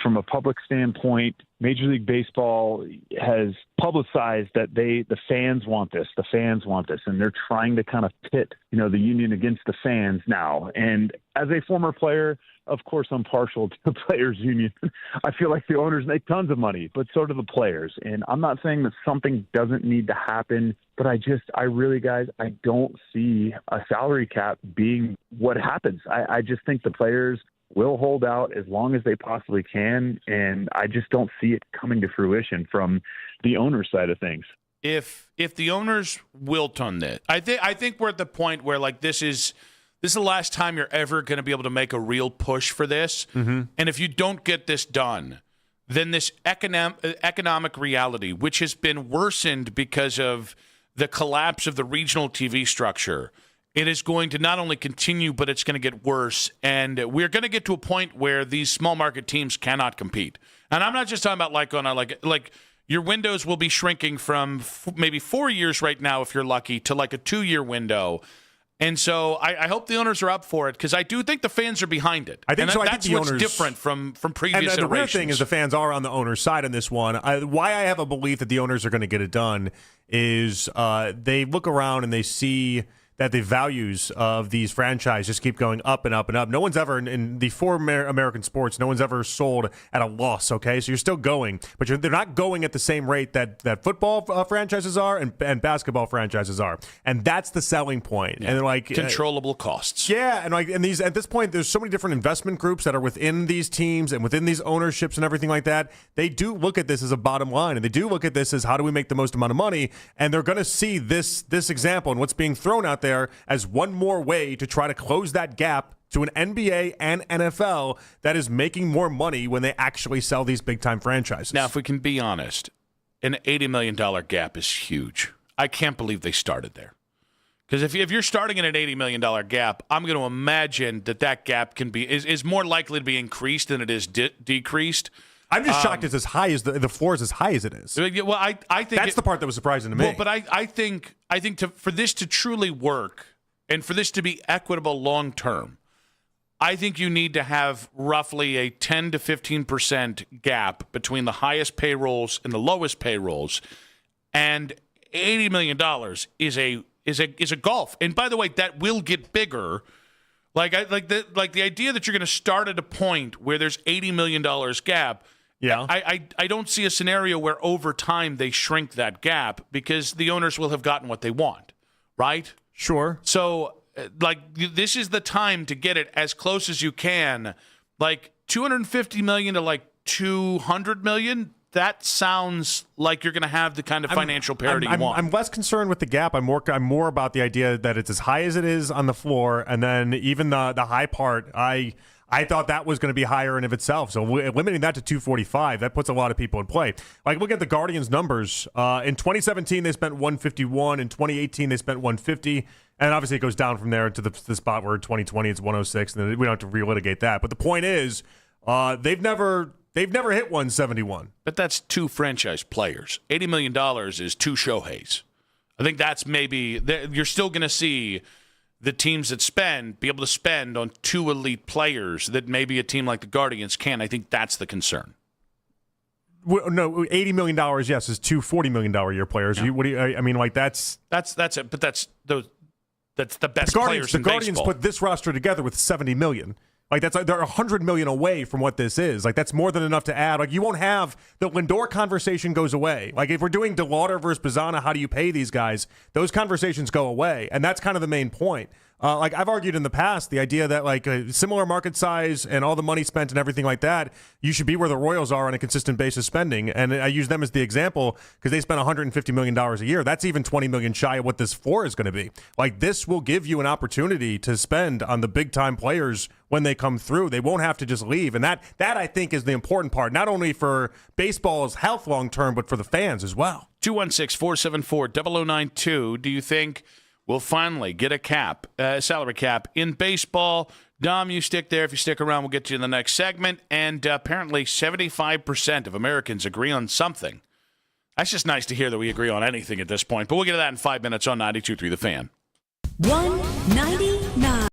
from a public standpoint, Major League Baseball has publicized that the fans want this. The fans want this, and they're trying to kind of pit, the union against the fans now. And as a former player, of course, I'm partial to the players' union. I feel like the owners make tons of money, but so do the players. And I'm not saying that something doesn't need to happen, but I really, guys, I don't see a salary cap being what happens. I just think the players will hold out as long as they possibly can, and I just don't see it coming to fruition from the owner side of things. If the owners wilt on this, I think we're at the point where like this is the last time you're ever going to be able to make a real push for this. Mm-hmm. And if you don't get this done, then this economic reality, which has been worsened because of the collapse of the regional TV structure, it is going to not only continue, but it's going to get worse. And we're going to get to a point where these small market teams cannot compete. And I'm not just talking about like your windows will be shrinking from maybe 4 years right now, if you're lucky, to like a 2-year window. And so I hope the owners are up for it because I do think the fans are behind it. I think so. That's what's different from previous iterations. And the weird thing is the fans are on the owner's side on this one. Why I have a belief that the owners are going to get it done is they look around and they see that the values of these franchises just keep going up and up and up. No one's ever, in the 4 American sports, no one's ever sold at a loss, okay? So you're still going, but they're not going at the same rate that football franchises are and basketball franchises are. And that's the selling point. Yeah. And like controllable costs. Yeah, and these at this point, there's so many different investment groups that are within these teams and within these ownerships and everything like that. They do look at this as a bottom line, and they do look at this as how do we make the most amount of money, and they're going to see this example and what's being thrown out there as one more way to try to close that gap to an NBA and NFL that is making more money when they actually sell these big-time franchises. Now, if we can be honest, an $80 million gap is huge. I can't believe they started there. Because if you're starting in an $80 million gap, I'm going to imagine that gap is more likely to be increased than it is decreased. I'm just shocked it's as high as the floor is as high as it is. Well, I think that's the part that was surprising to me. Well, but I think for this to truly work and for this to be equitable long term, I think you need to have roughly a 10 to 15% gap between the highest payrolls and the lowest payrolls, and $80 million is a gulf. And by the way, that will get bigger. Like the idea that you're going to start at a point where there's $80 million gap. Yeah, I don't see a scenario where over time they shrink that gap because the owners will have gotten what they want, right? Sure. So, this is the time to get it as close as you can. Like $250 million to like $200 million. That sounds like you're going to have the kind of financial parity you want. I'm less concerned with the gap. I'm more about the idea that it's as high as it is on the floor, and then even the high part, I thought that was going to be higher in of itself. So limiting that to 245, that puts a lot of people in play. Like, look at the Guardians' numbers. In 2017, they spent 151. In 2018, they spent 150. And obviously, it goes down from there to the spot where in 2020 it's 106, and we don't have to relitigate that. But the point is, they've never hit 171. But that's two franchise players. $80 million is two Shoheis. I think that's maybe you're still going to see the teams that be able to spend on two elite players that maybe a team like the Guardians can. I think that's the concern. No, $80 million, yes, is two $40 million a year players. Yeah. I mean, like that's it. But that's the best players in baseball. The Guardians put this roster together with $70 million. Like they're $100 million away from what this is. Like that's more than enough to add. Like you won't have the Lindor conversation goes away. Like if we're doing DeLauder versus Bazzana, how do you pay these guys? Those conversations go away, and that's kind of the main point. Like I've argued in the past, the idea that like a similar market size and all the money spent and everything like that, you should be where the Royals are on a consistent basis spending. And I use them as the example because they spend $150 million a year. That's even $20 million shy of what this floor is going to be. Like this will give you an opportunity to spend on the big time players when they come through. They won't have to just leave. And that I think is the important part, not only for baseball's health long term, but for the fans as well. 216-474-0092. Do you think we'll finally get a salary cap in baseball? Dom, you stick there. If you stick around, we'll get to you in the next segment. And apparently 75% of Americans agree on something. That's just nice to hear that we agree on anything at this point. But we'll get to that in 5 minutes on 92.3 The Fan. 199.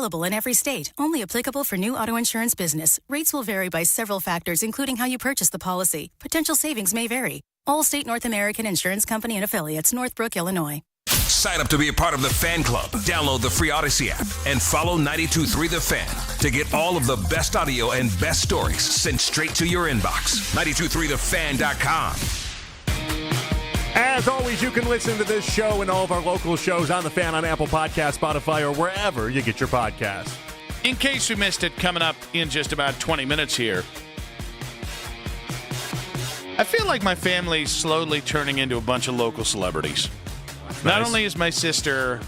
available in every state. Only applicable for new auto insurance business. Rates will vary by several factors, including how you purchase the policy. Potential savings may vary. Allstate North American Insurance Company and Affiliates, Northbrook, Illinois. Sign up to be a part of the Fan Club. Download the free Odyssey app and follow 92.3 The Fan to get all of the best audio and best stories sent straight to your inbox. 92.3thefan.com. As always, you can listen to this show and all of our local shows on The Fan on Apple Podcasts, Spotify, or wherever you get your podcasts. In case you missed it, coming up in just about 20 minutes here, I feel like my family's slowly turning into a bunch of local celebrities. Not only is my sister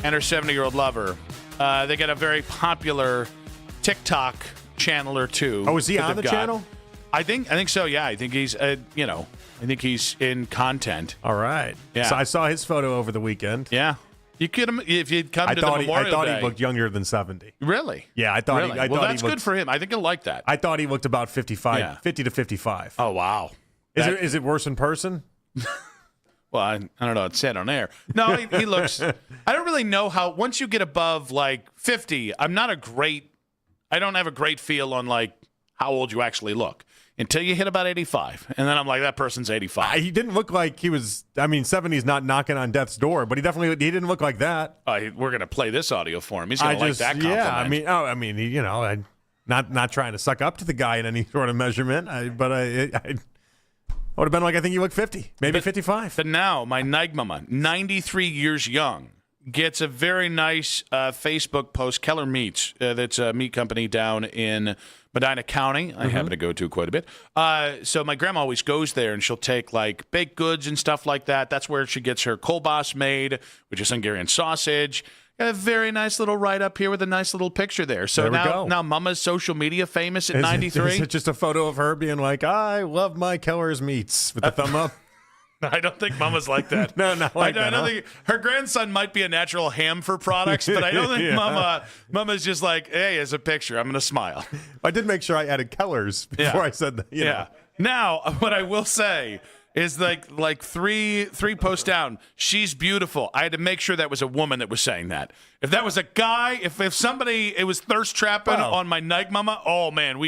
and her 70-year-old lover, they got a very popular TikTok channel or two. Oh, is he on the channel? I think so. Yeah, I think he's I think he's in content. All right. Yeah. So I saw his photo over the weekend. Yeah. You could if you'd come to the Memorial I thought Day. he looked younger than 70. Really? Yeah, I thought. Really? I well, thought that's he looked, good for him. I think he'll like that. I thought he looked about 55, Yeah. 50 to 55. Oh wow. Is it worse in person? Well, I don't know. It's said on air. No, he looks. I don't really know how. Once you get above like 50, I don't have a great feel on like how old you actually look until you hit about 85, and then I'm like, that person's 85. He didn't look like he was. I mean, 70's not knocking on death's door, but he didn't look like that. We're gonna play this audio for him. He's gonna like that compliment. Yeah, I mean, I'm not trying to suck up to the guy in any sort of measurement, but I would have been like, I think you look 50, maybe 55. But now, my Nigmama, 93 years young, gets a very nice Facebook post. Keller Meats, that's a meat company down in Medina County. I happen to go to quite a bit. So my grandma always goes there, and she'll take like baked goods and stuff like that. That's where she gets her kielbasa made, which is Hungarian sausage. Got a very nice little write-up here with a nice little picture there. So now Mama's social media famous at 93. Is it just a photo of her being like, I love my Keller's meats with the thumb up? I don't think Mama's like that. No, not like that. I don't think her grandson might be a natural ham for products, but I don't think Mama's just like, hey, as a picture, I'm going to smile. I did make sure I added Keller's before I said that. You know. Now, what I will say is like three posts down, she's beautiful. I had to make sure that was a woman that was saying that. If that was a guy, if somebody, it was thirst trapping on my Nigmama, oh man,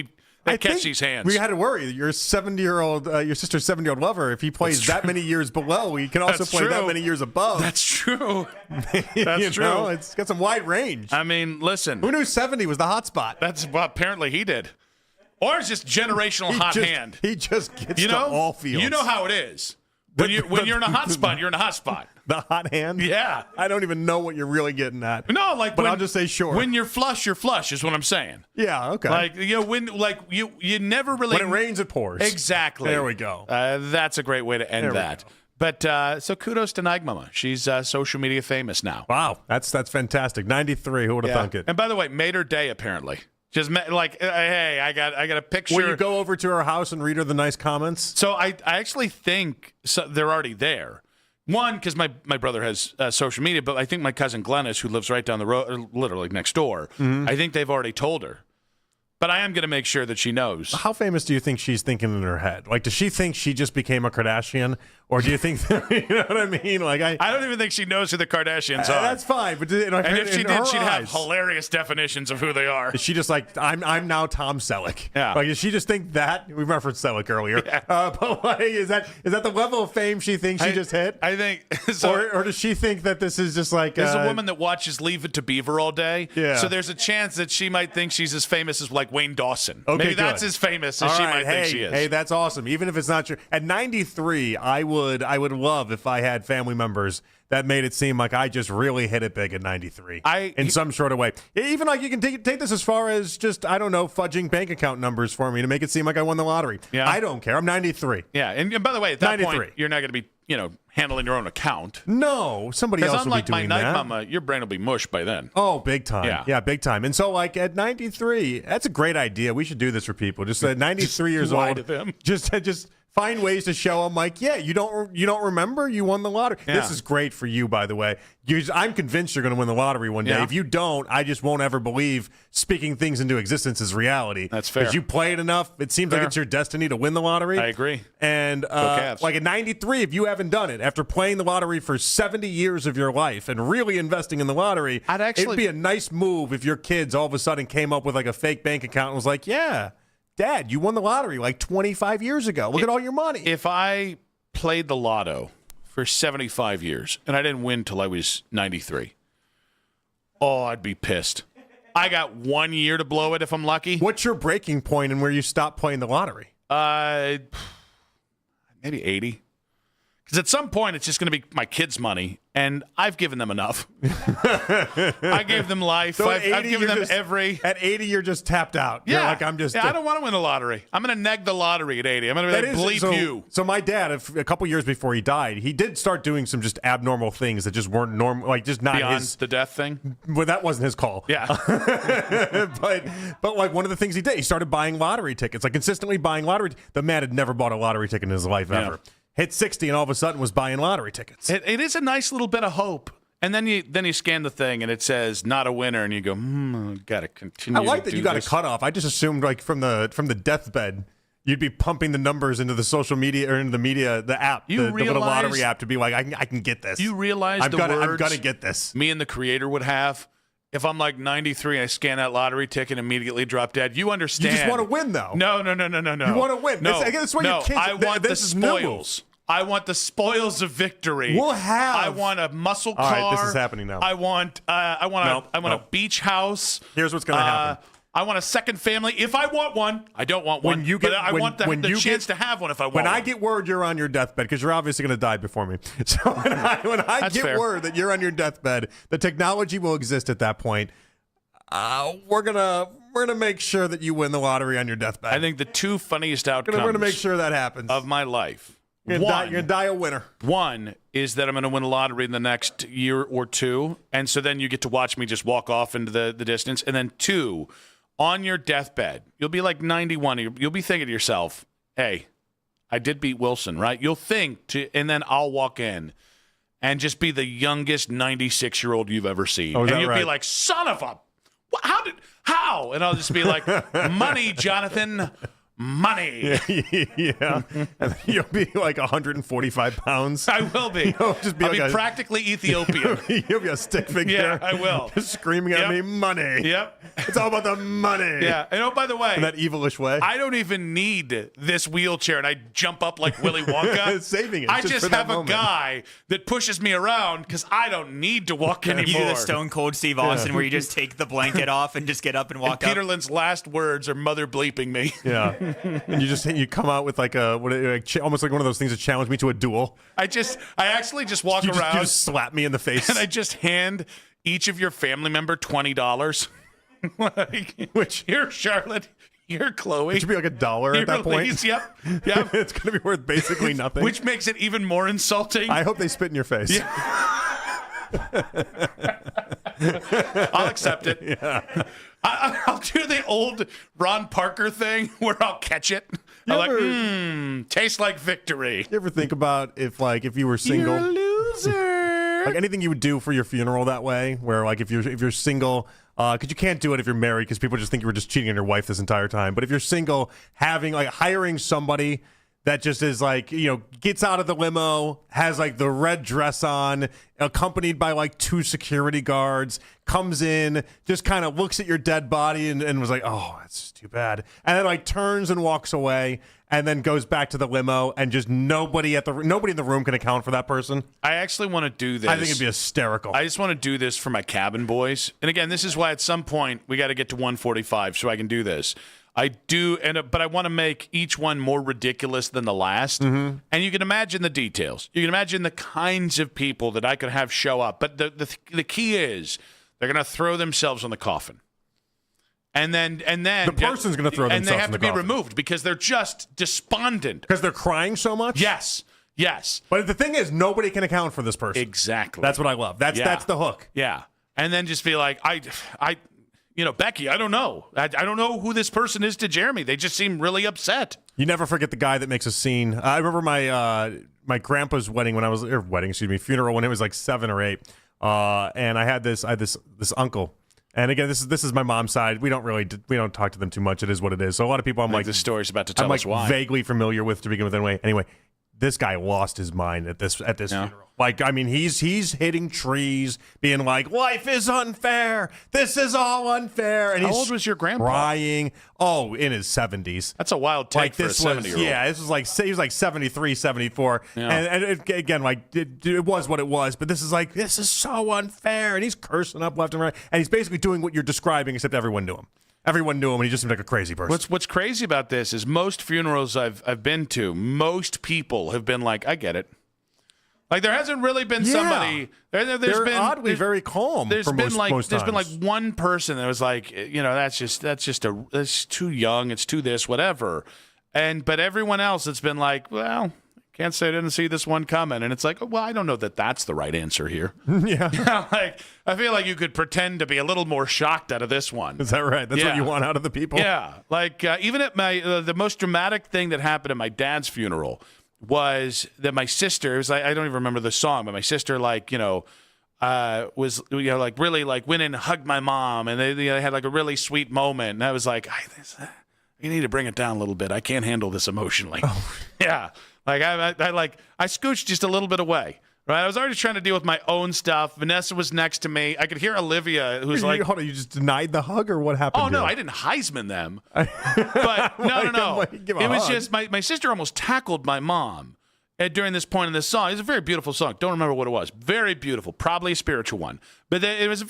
I'd catch these hands. We had to worry. Your 70-year-old, your sister's 70-year-old lover, if he plays that many years below, he can also play that many years above. That's true. That's true. It's got some wide range. I mean, listen. Who knew 70 was the hot spot? Apparently he did. Or it's just generational hand. He just gets to all fields. You know how it is. When you're in a hot spot, you're in a hot spot. The hot hand? Yeah. I don't even know what you're really getting at. No, but I'll just say sure. When you're flush is what I'm saying. Yeah, okay. Like, you never really. When it rains, it pours. Exactly. There we go. That's a great way to end that. But so kudos to Nigmama. She's social media famous now. Wow, that's fantastic. 93. Who would have thunk it? And by the way, made her day apparently. Just like, hey, I got a picture. Will you go over to her house and read her the nice comments? So I actually think they're already there. One, because my brother has social media, but I think my cousin Glennis, who lives right down the road, literally next door, I think they've already told her. But I am going to make sure that she knows. How famous do you think she's thinking in her head? Like, does she think she just became a Kardashian? Or do you think, you know what I mean? Like, I don't even think she knows who the Kardashians are. That's fine. But and if she did, she'd have hilarious definitions of who they are. Is she just like, I'm now Tom Selleck? Yeah. Like, does she just think that? We referenced Selleck earlier. Yeah. But like, is that the level of fame she thinks she just hit? I think so. Or does she think that this is just like... There's a woman that watches Leave It to Beaver all day. Yeah. So there's a chance that she might think she's as famous as like Wayne Dawson. Okay, Maybe good. that's as famous as she might think she is. Hey, that's awesome. Even if it's not true. At 93, I would love if I had family members that made it seem like I just really hit it big at 93 in some sort of way. Even like you can take this as far as just, I don't know, fudging bank account numbers for me to make it seem like I won the lottery. Yeah. I don't care. I'm 93. Yeah. And by the way, at that 93. point, you're not going to be, handling your own account. No, somebody else will be unlike doing my that. Nigmama, your brain will be mush by then. Oh, big time. Yeah, big time. And so, like, at 93, that's a great idea. We should do this for people. Just at 93 years lie old, to them. just Find ways to show them, like, yeah, you don't remember you won the lottery. Yeah. This is great for you, by the way. I'm convinced you're going to win the lottery one day. Yeah. If you don't, I just won't ever believe speaking things into existence is reality. That's fair. Because you play it enough, it seems like it's your destiny to win the lottery. I agree. And like at 93, if you haven't done it, after playing the lottery for 70 years of your life and really investing in the lottery, it'd be a nice move if your kids all of a sudden came up with like a fake bank account and was like, yeah, Dad, you won the lottery like 25 years ago. Look at all your money. If I played the lotto for 75 years and I didn't win till I was 93, I'd be pissed. I got 1 year to blow it if I'm lucky. What's your breaking point and where you stop playing the lottery? Maybe 80. Because at some point, it's just going to be my kids' money, and I've given them enough. I gave them life. So I've given them At 80, you're just tapped out. Yeah. You're like, I'm just. I don't want to win the lottery. I'm going to neg the lottery at 80. I'm going to be like, bleep you. So my dad, a couple years before he died, he did start doing some just abnormal things that just weren't normal, like just not Beyond his. the death thing? Well, that wasn't his call. Yeah. but like one of the things he did, he started buying lottery tickets, like consistently buying lottery. The man had never bought a lottery ticket in his life ever. Hit 60 and all of a sudden was buying lottery tickets. It is a nice little bit of hope. And then you scan the thing and it says not a winner, and you go, gotta continue. I like to that do you got this. a cutoff. I just assumed like from the deathbed, you'd be pumping the numbers into the social media or into the media, the app, the little lottery app to be like, I can get this. You realize I'm words gonna get this. Me and the creator would have. If I'm like 93 and I scan that lottery ticket and immediately drop dead, you understand. You just want to win, though. No. You want to win. No, That's why your kids. I want the this is new. spoils. I want the spoils of victory. We'll have. I want a muscle car. All right, this is happening now. I want a beach house. Here's what's going to happen. I want a second family if I want one. I don't want one. But I want the chance to have one if I want when one. I get word you're on your deathbed, because you're obviously going to die before me. So when I get fair. word that you're on your deathbed, the technology will exist at that point. We're gonna make sure that you win the lottery on your deathbed. I think the two funniest outcomes. We're gonna make sure that happens of my life. You're gonna die a winner. One is that I'm going to win a lottery in the next year or two, and so then you get to watch me just walk off into the distance. And then two, on your deathbed, you'll be like 91. You'll be thinking to yourself, "Hey, I did beat Wilson, right?" You'll think and then I'll walk in and just be the youngest 96-year-old you've ever seen, and you'll be like, "Son of a, how?" And I'll just be like, "Money, Jonathan." Money. Yeah. And you'll be like 145 pounds. I will be. I'll be practically Ethiopian. You'll be a stick figure. Yeah, I will. Just screaming at me, money. Yep. It's all about the money. Yeah. And by the way, in that evilish way. I don't even need this wheelchair, and I jump up like Willy Wonka. Saving it. I just for that have moment. a guy that pushes me around because I don't need to walk anymore. You do the Stone Cold Steve Austin where you just take the blanket off and just get up and walk and up. Peterlin's last words are mother bleeping me. Yeah. And you come out with like almost like one of those things that challenge me to a duel. I actually just walk around. You just slap me in the face. And I just hand each of your family member $20. Here, Charlotte. Here, Chloe. It should be like $1 at that point. Elise, yep. It's going to be worth basically nothing. Which makes it even more insulting. I hope they spit in your face. Yeah. I'll accept it. Yeah. I'll do the old Ron Parker thing where I'll catch it. Tastes like victory. You ever think about if you were single? You're a loser. Like anything you would do for your funeral that way, where like if you're single, because you can't do it if you're married, because people just think you were just cheating on your wife this entire time. But if you're single, hiring somebody that just is like, gets out of the limo, has like the red dress on, accompanied by like 2 security guards, comes in, just kind of looks at your dead body and was like, oh, that's just too bad. And then like turns and walks away and then goes back to the limo, and just nobody in the room can account for that person. I actually want to do this. I think it'd be hysterical. I just want to do this for my cabin boys. And again, this is why at some point we got to get to 145 so I can do this. I do, but I want to make each one more ridiculous than the last. Mm-hmm. And you can imagine the details. You can imagine the kinds of people that I could have show up. But the key is they're going to throw themselves on the coffin. And then the person's going to throw themselves in the coffin. And they have to be removed because they're just despondent. Because they're crying so much? Yes. But the thing is, nobody can account for this person. Exactly. That's what I love. That's the hook. Yeah. And then just be like, Becky, I don't know. I don't know who this person is to Jeremy. They just seem really upset. You never forget the guy that makes a scene. I remember my grandpa's funeral when it was like 7 or 8. And I had this uncle. And again, this is my mom's side. We don't talk to them too much. It is what it is. So a lot of people the story's about to tell us why. Vaguely familiar with to begin with anyway. This guy lost his mind at this funeral. Like, I mean, he's hitting trees, being like, "Life is unfair. This is all unfair." And How old was your grandpa? Crying. Oh, in his 70s. That's a wild take for a 70-year-old. Yeah, this was like he was like 73, 74. Yeah. And again, like it was what it was. But this is so unfair, and he's cursing up left and right, and he's basically doing what you're describing, except everyone knew him. Everyone knew him, and he just seemed like a crazy person. What's crazy about this is most funerals I've been to, most people have been like, I get it. Like there hasn't really been somebody. They're oddly very calm. There's for been most been like times. one person that was like, that's too young. It's too this, whatever. But everyone else, it's been like, well, can't say I didn't see this one coming. And it's like, well, I don't know that that's the right answer here. Yeah. Like I feel like you could pretend to be a little more shocked out of this one. Is that right? That's what you want out of the people? Yeah. Like even at the most dramatic thing that happened at my dad's funeral was that my sister, it was like, I don't even remember the song, but my sister was like really like went and hugged my mom, and they had like a really sweet moment, and I was like, you need to bring it down a little bit. I can't handle this emotionally. Yeah. Like I scooched just a little bit away. Right, I was already trying to deal with my own stuff. Vanessa was next to me. I could hear Olivia, who's like, "Hold on, you just denied the hug, or what happened?" Oh no, here? I didn't Heisman them. But no. It was just my sister almost tackled my mom during this point in this song. It's a very beautiful song. Don't remember what it was. Very beautiful, probably a spiritual one. But it was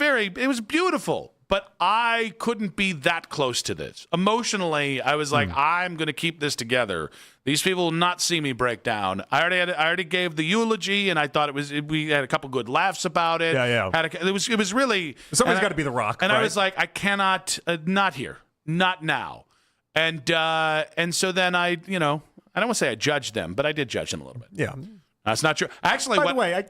beautiful. But I couldn't be that close to this. Emotionally, I was like, I'm going to keep this together. These people will not see me break down. I already gave the eulogy, and I thought we had a couple good laughs about it. Yeah. It was really. Somebody's got to be the Rock. And right? I was like, I cannot, not here, not now. And so then I don't want to say I judged them, but I did judge them a little bit. Yeah. That's not true. Actually, by the way,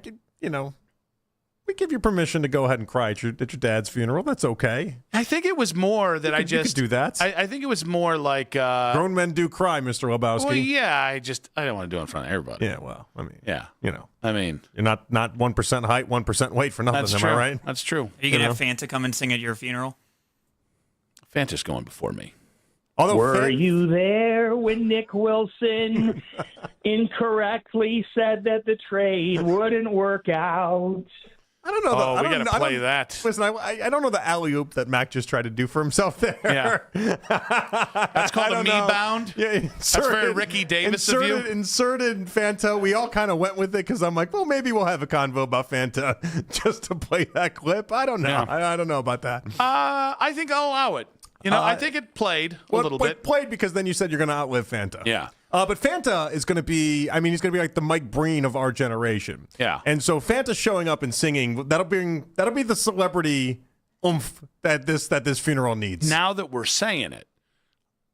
we give you permission to go ahead and cry at your dad's funeral. That's okay. I think it was more that you could do that. I think it was more like grown men do cry, Mr. Lebowski. Well, yeah. I don't want to do it in front of everybody. Yeah. Well, I mean, yeah. I mean, you're not 1% height, 1% weight for nothing. That's am true. I right? That's true. Are you gonna have Fanta come and sing at your funeral? Fanta's going before me. Although were you there when Nick Wilson incorrectly said that the trade wouldn't work out? I don't know. We got to play that. Listen, I don't know the alley-oop that Mac just tried to do for himself there. Yeah. That's called a me-bound? Yeah, that's very Ricky Davis of you. Inserted Fanta. We all kind of went with it because I'm like, well, maybe we'll have a convo about Fanta just to play that clip. I don't know. Yeah. I don't know about that. I think I'll allow it. I think it played a little bit. Played because then you said you're going to outlive Fanta. Yeah. But Fanta is going to be, he's going to be like the Mike Breen of our generation. Yeah. And so Fanta showing up and singing, that'll be the celebrity oomph that this funeral needs. Now that we're saying it,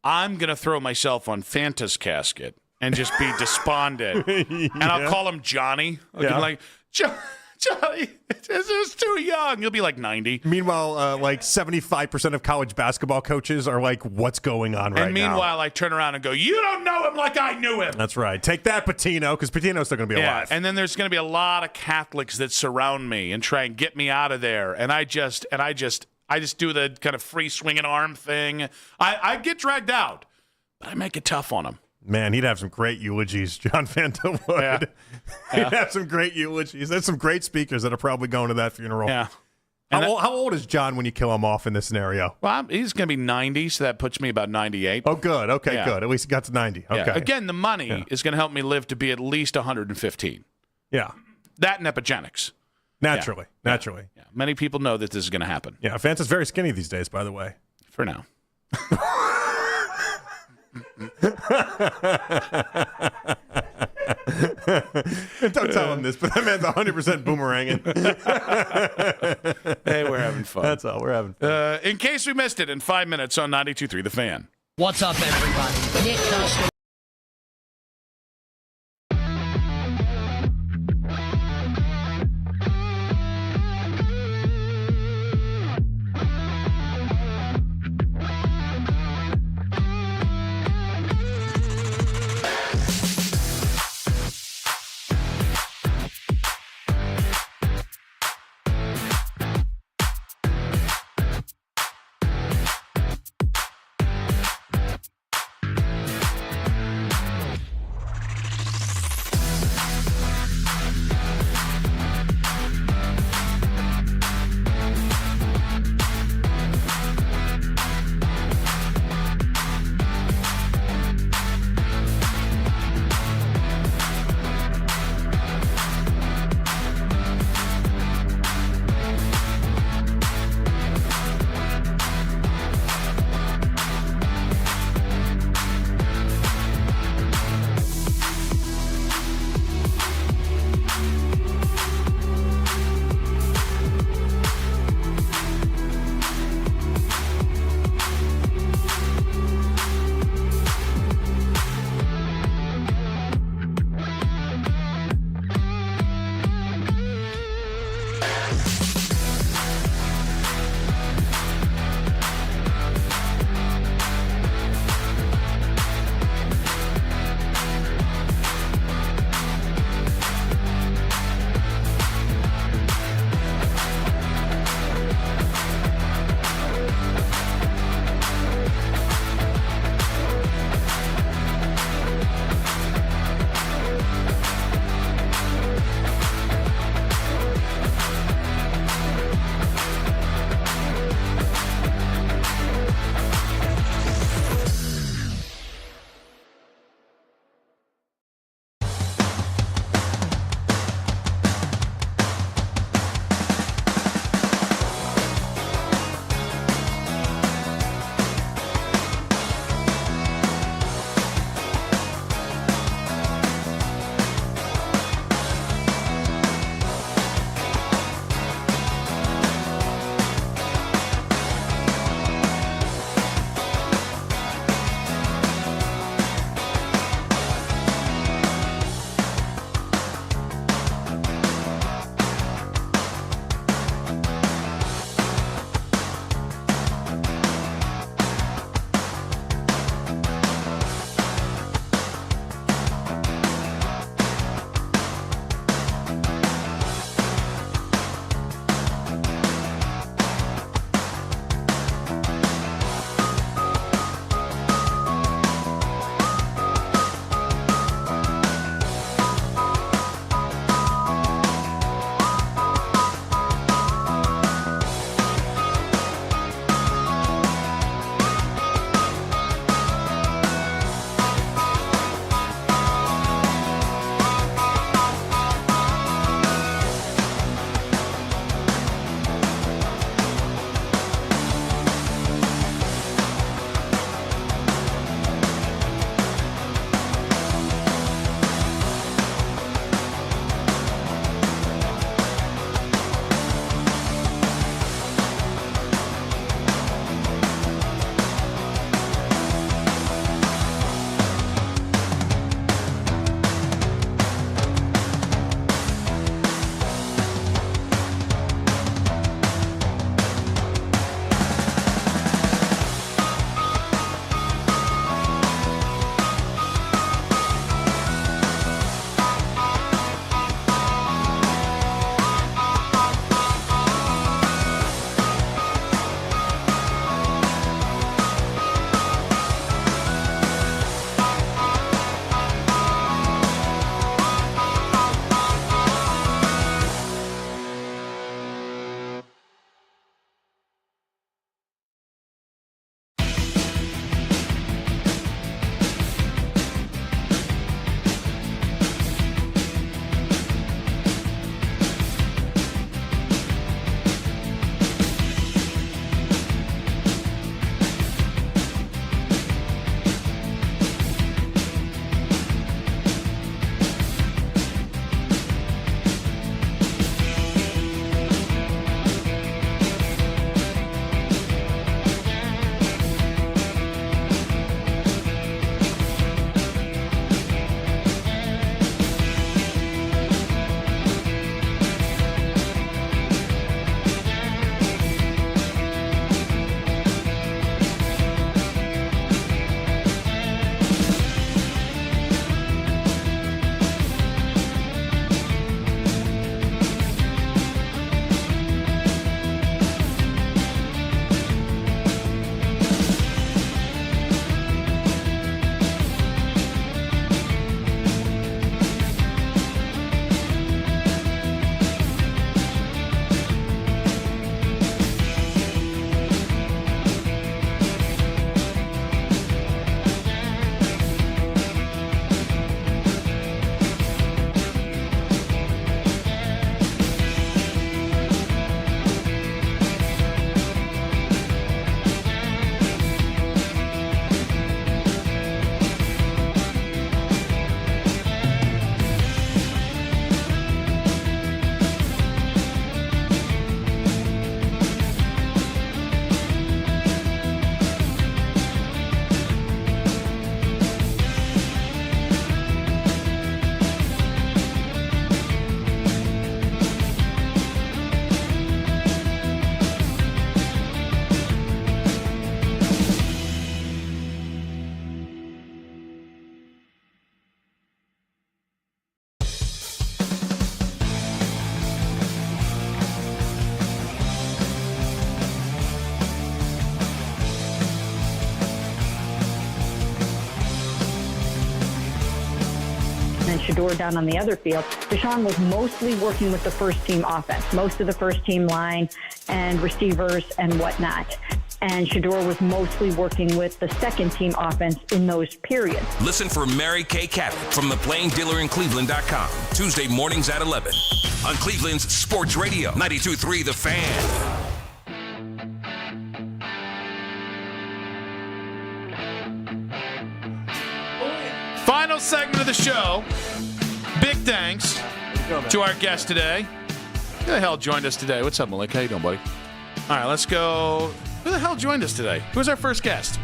I'm going to throw myself on Fanta's casket and just be despondent. And I'll call him Johnny. I'll be like, Johnny, this is too young. You'll be like 90. Meanwhile, like 75% of college basketball coaches are like, what's going on right now? And meanwhile, I turn around and go, you don't know him like I knew him. That's right. Take that, Patino, because Patino's still going to be alive. And then there's going to be a lot of Catholics that surround me and try and get me out of there. And I just do the kind of free swinging arm thing. I get dragged out, but I make it tough on them. Man, he'd have some great eulogies. John Fanta would. Yeah. He'd have some great eulogies. There's some great speakers that are probably going to that funeral. Yeah. How old is John when you kill him off in this scenario? Well, he's going to be 90, so that puts me about 98. Oh, good. Okay, good. At least he got to 90. Okay. Yeah. Again, the money is going to help me live to be at least 115. Yeah. That and epigenics. Naturally. Naturally. Yeah. Many people know that this is going to happen. Yeah, Fanta's very skinny these days, by the way. For now. Don't tell him this, but that man's 100% boomeranging. Hey, we're having fun. That's all. We're having fun. In case we missed it, in 5 minutes on 92.3 The Fan. What's up, everybody? Nick Costa. Shedeur down on the other field, Deshaun was mostly working with the first-team offense, most of the first-team line and receivers and whatnot. And Shedeur was mostly working with the second-team offense in those periods. Listen for Mary Kay Cabot from the Plain Dealer in Cleveland.com. Tuesday mornings at 11 on Cleveland's Sports Radio, 92.3 The Fan. Final segment of the show. Big thanks to our guest today. Who the hell joined us today? What's up, Malik? How you doing, buddy? All right, let's go. Who the hell joined us today? Who was our first guest?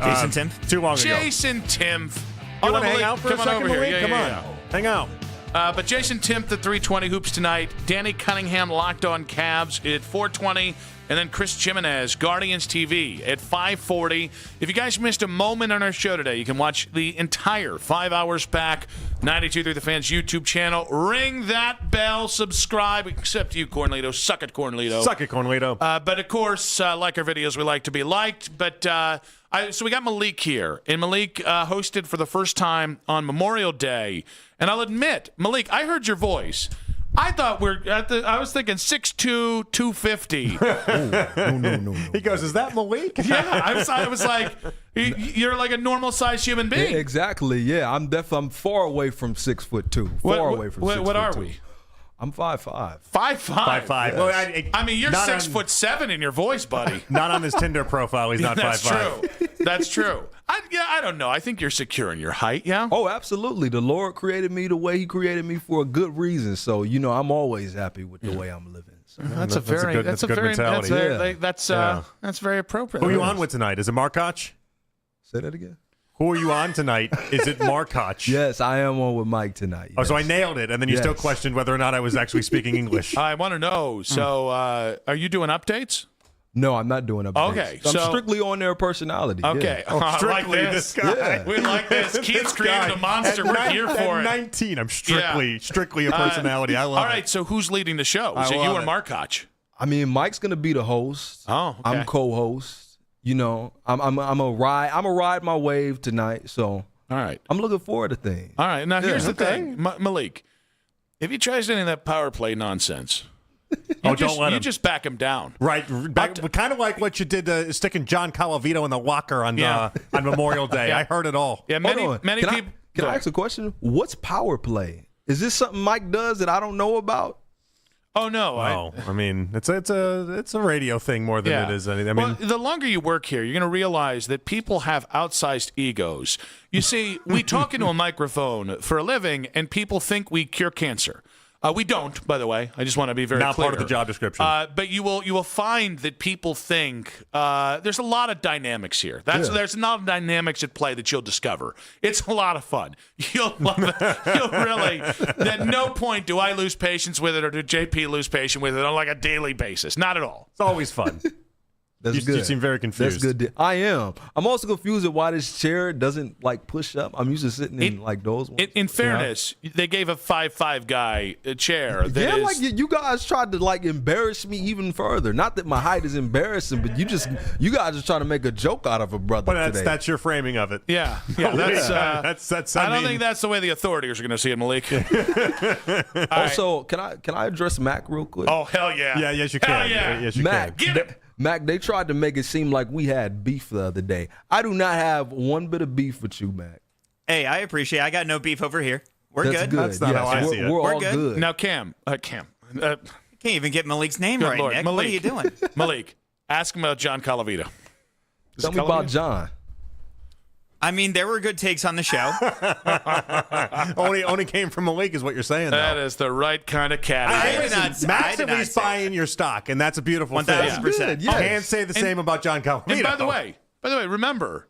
Jason Timpf. Too long ago. Jason Timpf. You want to hang out for a second, over Malik? here. Come on. Hang out. But Jason Timpf at 3:20 Hoops tonight. Danny Cunningham locked on Cavs at 4:20. And then Chris Jimenez, Guardians TV at 5:40. If you guys missed a moment on our show today, you can watch the entire 5 hours back. 92.3 The Fan's YouTube channel. Ring that bell, subscribe. Except you, Cornlito. Suck it, Cornlito. Suck it, Cornlito. But of course, like our videos, we like to be liked. But so we got Malik here, and Malik hosted for the first time on Memorial Day. And I'll admit, Malik, I heard your voice. I thought I was thinking 6'2", 250. No. He goes, "Is that Malik?" Yeah, I was like, you're like a normal sized human being. Yeah, exactly. Yeah, I'm far away from 6'2". Far away from 6'2". What are we? I'm 5'5". 5'5". 5'5". Yes. Well, I mean, you're 6'7" in your voice, buddy. Not on his Tinder profile. He's not 5'5". That's true. That's true. I don't know. I think you're secure in your height, yeah? Oh, absolutely. The Lord created me the way He created me for a good reason. So, I'm always happy with the way I'm living. So. That's a good mentality. That's very appropriate. Who are you on with tonight? Is it Markoch? Say that again. Who are you on tonight? Is it Markoch? Yes, I am on with Mike tonight. Yes. Oh, so I nailed it, and then you still questioned whether or not I was actually speaking English. I want to know. So, are you doing updates? No, I'm not doing updates. Okay, I'm strictly on their personality. Okay, Yeah. strictly like this guy. Yeah. We like this. Keith's created a monster. We're here for it. At 19, I'm strictly a personality. I love it. All right, so who's leading the show? Is it you or Markoch? I mean, Mike's going to be the host. Oh, okay. I'm co-host. I'm a ride my wave tonight. So all right, I'm looking forward to things. All right, now here's the thing, Malik. If he tries any of that power play nonsense. Don't let him. You just back him down. Right. Kind of like what you did sticking John Colavito in the locker on Memorial Day. Yeah. I heard it all. Yeah, many people. Can I ask a question? What's power play? Is this something Mike does that I don't know about? Oh no! I mean, it's a radio thing more than it is anything. I mean, the longer you work here, you're going to realize that people have outsized egos. You see, we talk into a microphone for a living, and people think we cure cancer. We don't, by the way. I just want to be very clear. Not part of the job description. But you will find that people think there's a lot of dynamics here. There's a lot of dynamics at play that you'll discover. It's a lot of fun. You'll love it. You'll really. At no point do I lose patience with it, or do JP lose patience with it on like a daily basis. Not at all. It's always fun. That's good. You seem very confused. That's good. I am. I'm also confused at why this chair doesn't push up. I'm used to sitting in those ones. In fairness, they gave a 5'5" guy a chair. That you guys tried to embarrass me even further. Not that my height is embarrassing, but you guys are trying to make a joke out of a brother today. That's your framing of it. Yeah. That's. I don't think that's the way the authorities are going to see it, Malik. Also, can I address Mac real quick? Oh hell yeah. Yeah. Yes, you can. Hell yeah. Yes, you Mac, can. Get him. Mac, they tried to make it seem like we had beef the other day. I do not have one bit of beef with you, Mac. Hey, I appreciate it. I got no beef over here. We're That's good. good. That's not how I see it. We're all good. good. Now, Cam. Can't even get Malik's name Good right, Lord. Nick. Malik. What are you doing? Malik, ask him about John Colavito. Tell me about John. I mean, there were good takes on the show. only came from Malik is what you're saying, though. That is the right kind of cat. Max at least buying your stock, and that's a beautiful thing. 1,000%. Yes. I can't say the same about John Colavito. And by the way, remember,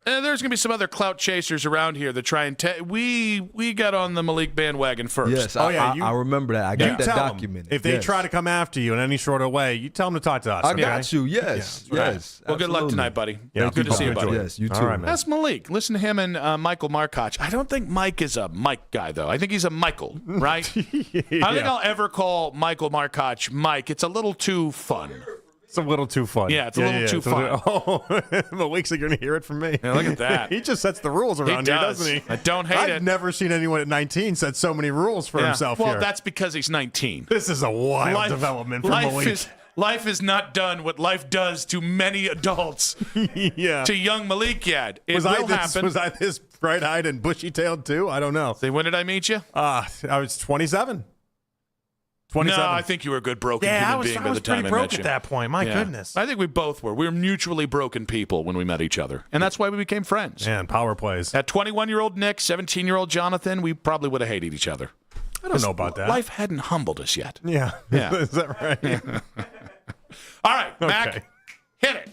there's going to be some other clout chasers around here that try and we got on the Malik bandwagon first. Yes, I remember that. I got that documented. If they try to come after you in any sort of way, you tell them to talk to us. I got you. Yes. Yes. Well, good luck tonight, buddy. Yeah, good to see you, buddy. Yes, you too. All right, man. That's Malik. Listen to him and Michael Markoch. I don't think Mike is a Mike guy, though. I think he's a Michael, right? I don't think I'll ever call Michael Markoch Mike. It's a little too fun. It's a little too fun. Yeah, it's a little too fun. Malik's going to hear it from me. Yeah, look at that. He just sets the rules around here, doesn't he? I don't hate it. I've never seen anyone at 19 set so many rules for himself Well, here. that's because he's 19. This is a wild development for Malik. Life is not done what life does to many adults. Yeah. To young Malik yet. It was will I happen. Was I this bright-eyed and bushy-tailed too? I don't know. Say, when did I meet you? I was 27. 27. No, I think you were a good broken human being by the time I met you. I was pretty broke at that point. My goodness. I think we both were. We were mutually broken people when we met each other. And that's why we became friends. Man, power plays. At 21-year-old Nick, 17-year-old Jonathan, we probably would have hated each other. I don't know about that. Life hadn't humbled us yet. Yeah. Yeah. Is that right? All right, Mac, hit it.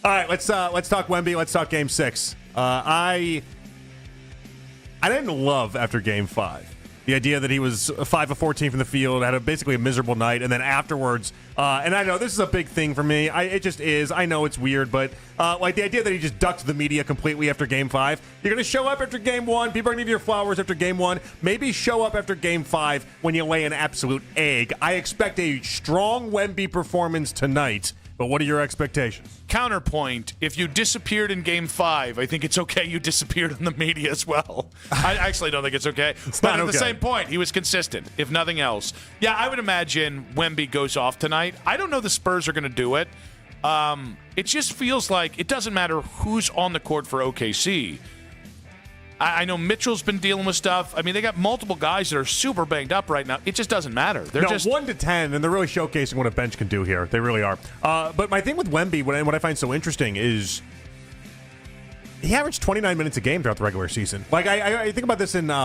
All right, let's talk Wemby. Let's talk Game 6. I didn't love after Game 5 the idea that he was 5 of 14 from the field, had basically a miserable night, and then afterwards, and I know this is a big thing for me. It just is. I know it's weird, but like the idea that he just ducked the media completely after Game 5. You're going to show up after Game 1. People are going to give you your flowers after Game 1. Maybe show up after Game 5 when you lay an absolute egg. I expect a strong Wemby performance tonight. But what are your expectations? Counterpoint, if you disappeared in Game 5, I think it's okay you disappeared in the media as well. I actually don't think it's okay. But at the same point, he was consistent, if nothing else. Yeah, I would imagine Wemby goes off tonight. I don't know the Spurs are going to do it. It just feels like it doesn't matter who's on the court for OKC. I know Mitchell's been dealing with stuff. I mean, they got multiple guys that are super banged up right now. It just doesn't matter. They're just 1 to 10, and they're really showcasing what a bench can do here. They really are. But my thing with Wemby, what I find so interesting is he averaged 29 minutes a game throughout the regular season. Like I think about this in when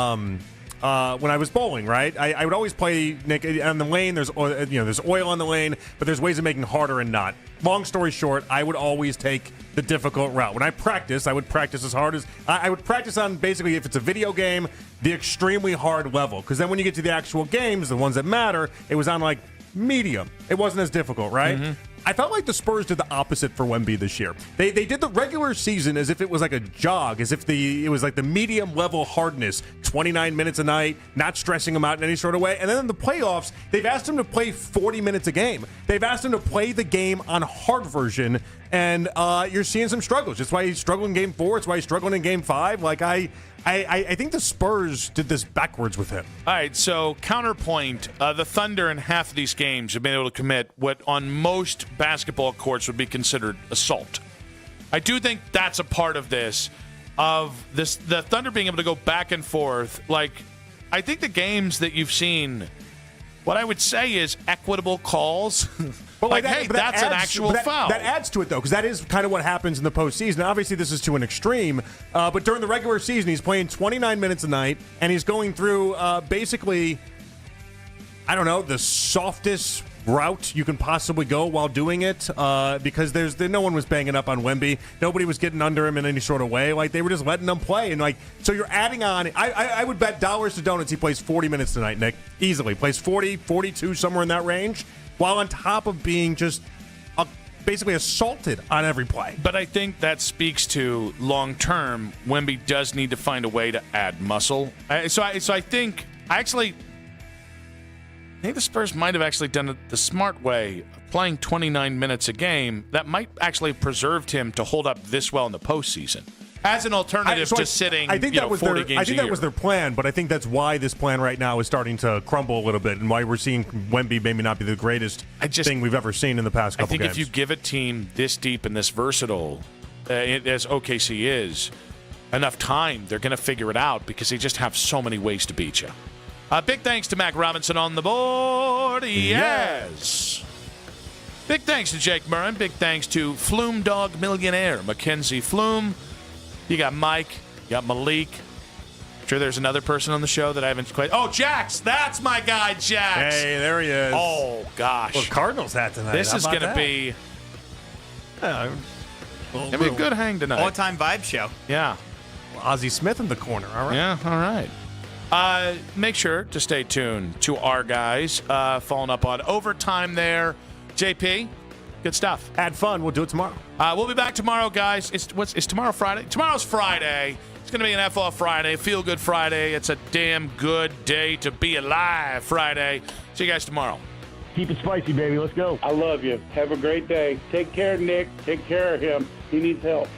I was bowling, right? I would always play Nick on the lane. There's oil on the lane, but there's ways of making harder and not. Long story short, I would always take the difficult route. When I practice, I would practice as hard as I would practice on basically, if it's a video game, the extremely hard level. Because then when you get to the actual games, the ones that matter, it was on like medium. It wasn't as difficult, right? Mm-hmm. I felt like the Spurs did the opposite for Wemby this year. They did the regular season as if it was like a jog, as if it was like the medium level hardness, 29 minutes a night, not stressing him out in any sort of way. And then in the playoffs, they've asked him to play 40 minutes a game. They've asked him to play the game on hard version, and you're seeing some struggles. That's why he's struggling in Game 4. It's why he's struggling in Game 5. Like I think the Spurs did this backwards with him. All right, so counterpoint, the Thunder in half of these games have been able to commit what on most basketball courts would be considered assault. I do think that's a part of this, the Thunder being able to go back and forth. Like, I think the games that you've seen, what I would say is equitable calls. But like, hey, that's an actual foul. That adds to it, though, because that is kind of what happens in the postseason. Obviously, this is to an extreme, but during the regular season, he's playing 29 minutes a night, and he's going through basically, I don't know, the softest route you can possibly go while doing it, because no one was banging up on Wemby. Nobody was getting under him in any sort of way. Like, they were just letting him play. And, like, so you're adding on. I would bet dollars to donuts he plays 40 minutes tonight, Nick. Easily. Plays 40, 42, somewhere in that range, while on top of being just basically assaulted on every play. But I think that speaks to long-term, Wemby does need to find a way to add muscle. So I think the Spurs might have actually done it the smart way, playing 29 minutes a game. That might actually have preserved him to hold up this well in the postseason, as an alternative to sitting 40 games I think that was their plan, but I think that's why this plan right now is starting to crumble a little bit, and why we're seeing Wemby maybe not be the greatest thing we've ever seen in the past couple games. I think if you give a team this deep and this versatile, as OKC is, enough time, they're going to figure it out, because they just have so many ways to beat you. Big thanks to Mac Robinson on the board. Yes. Big thanks to Jake Murren. Big thanks to Flume Dog Millionaire, Mackenzie Flume. You got Mike. You got Malik. I'm sure there's another person on the show that I haven't quite. Oh, Jax. That's my guy, Jax. Hey, there he is. Oh, gosh. Well, Cardinals hat tonight. This is going to be it'll be a good hang tonight. All-time vibe show. Yeah. Ozzie Smith in the corner. All right. Yeah, all right. Make sure to stay tuned to our guys following up on overtime there. JP, good stuff. Had fun. We'll do it tomorrow. We'll be back tomorrow, guys. Is tomorrow Friday? Tomorrow's Friday. It's going to be an FL Friday, Feel Good Friday. It's a damn good day to be alive Friday. See you guys tomorrow. Keep it spicy, baby. Let's go. I love you. Have a great day. Take care, Nick. Take care of him. He needs help.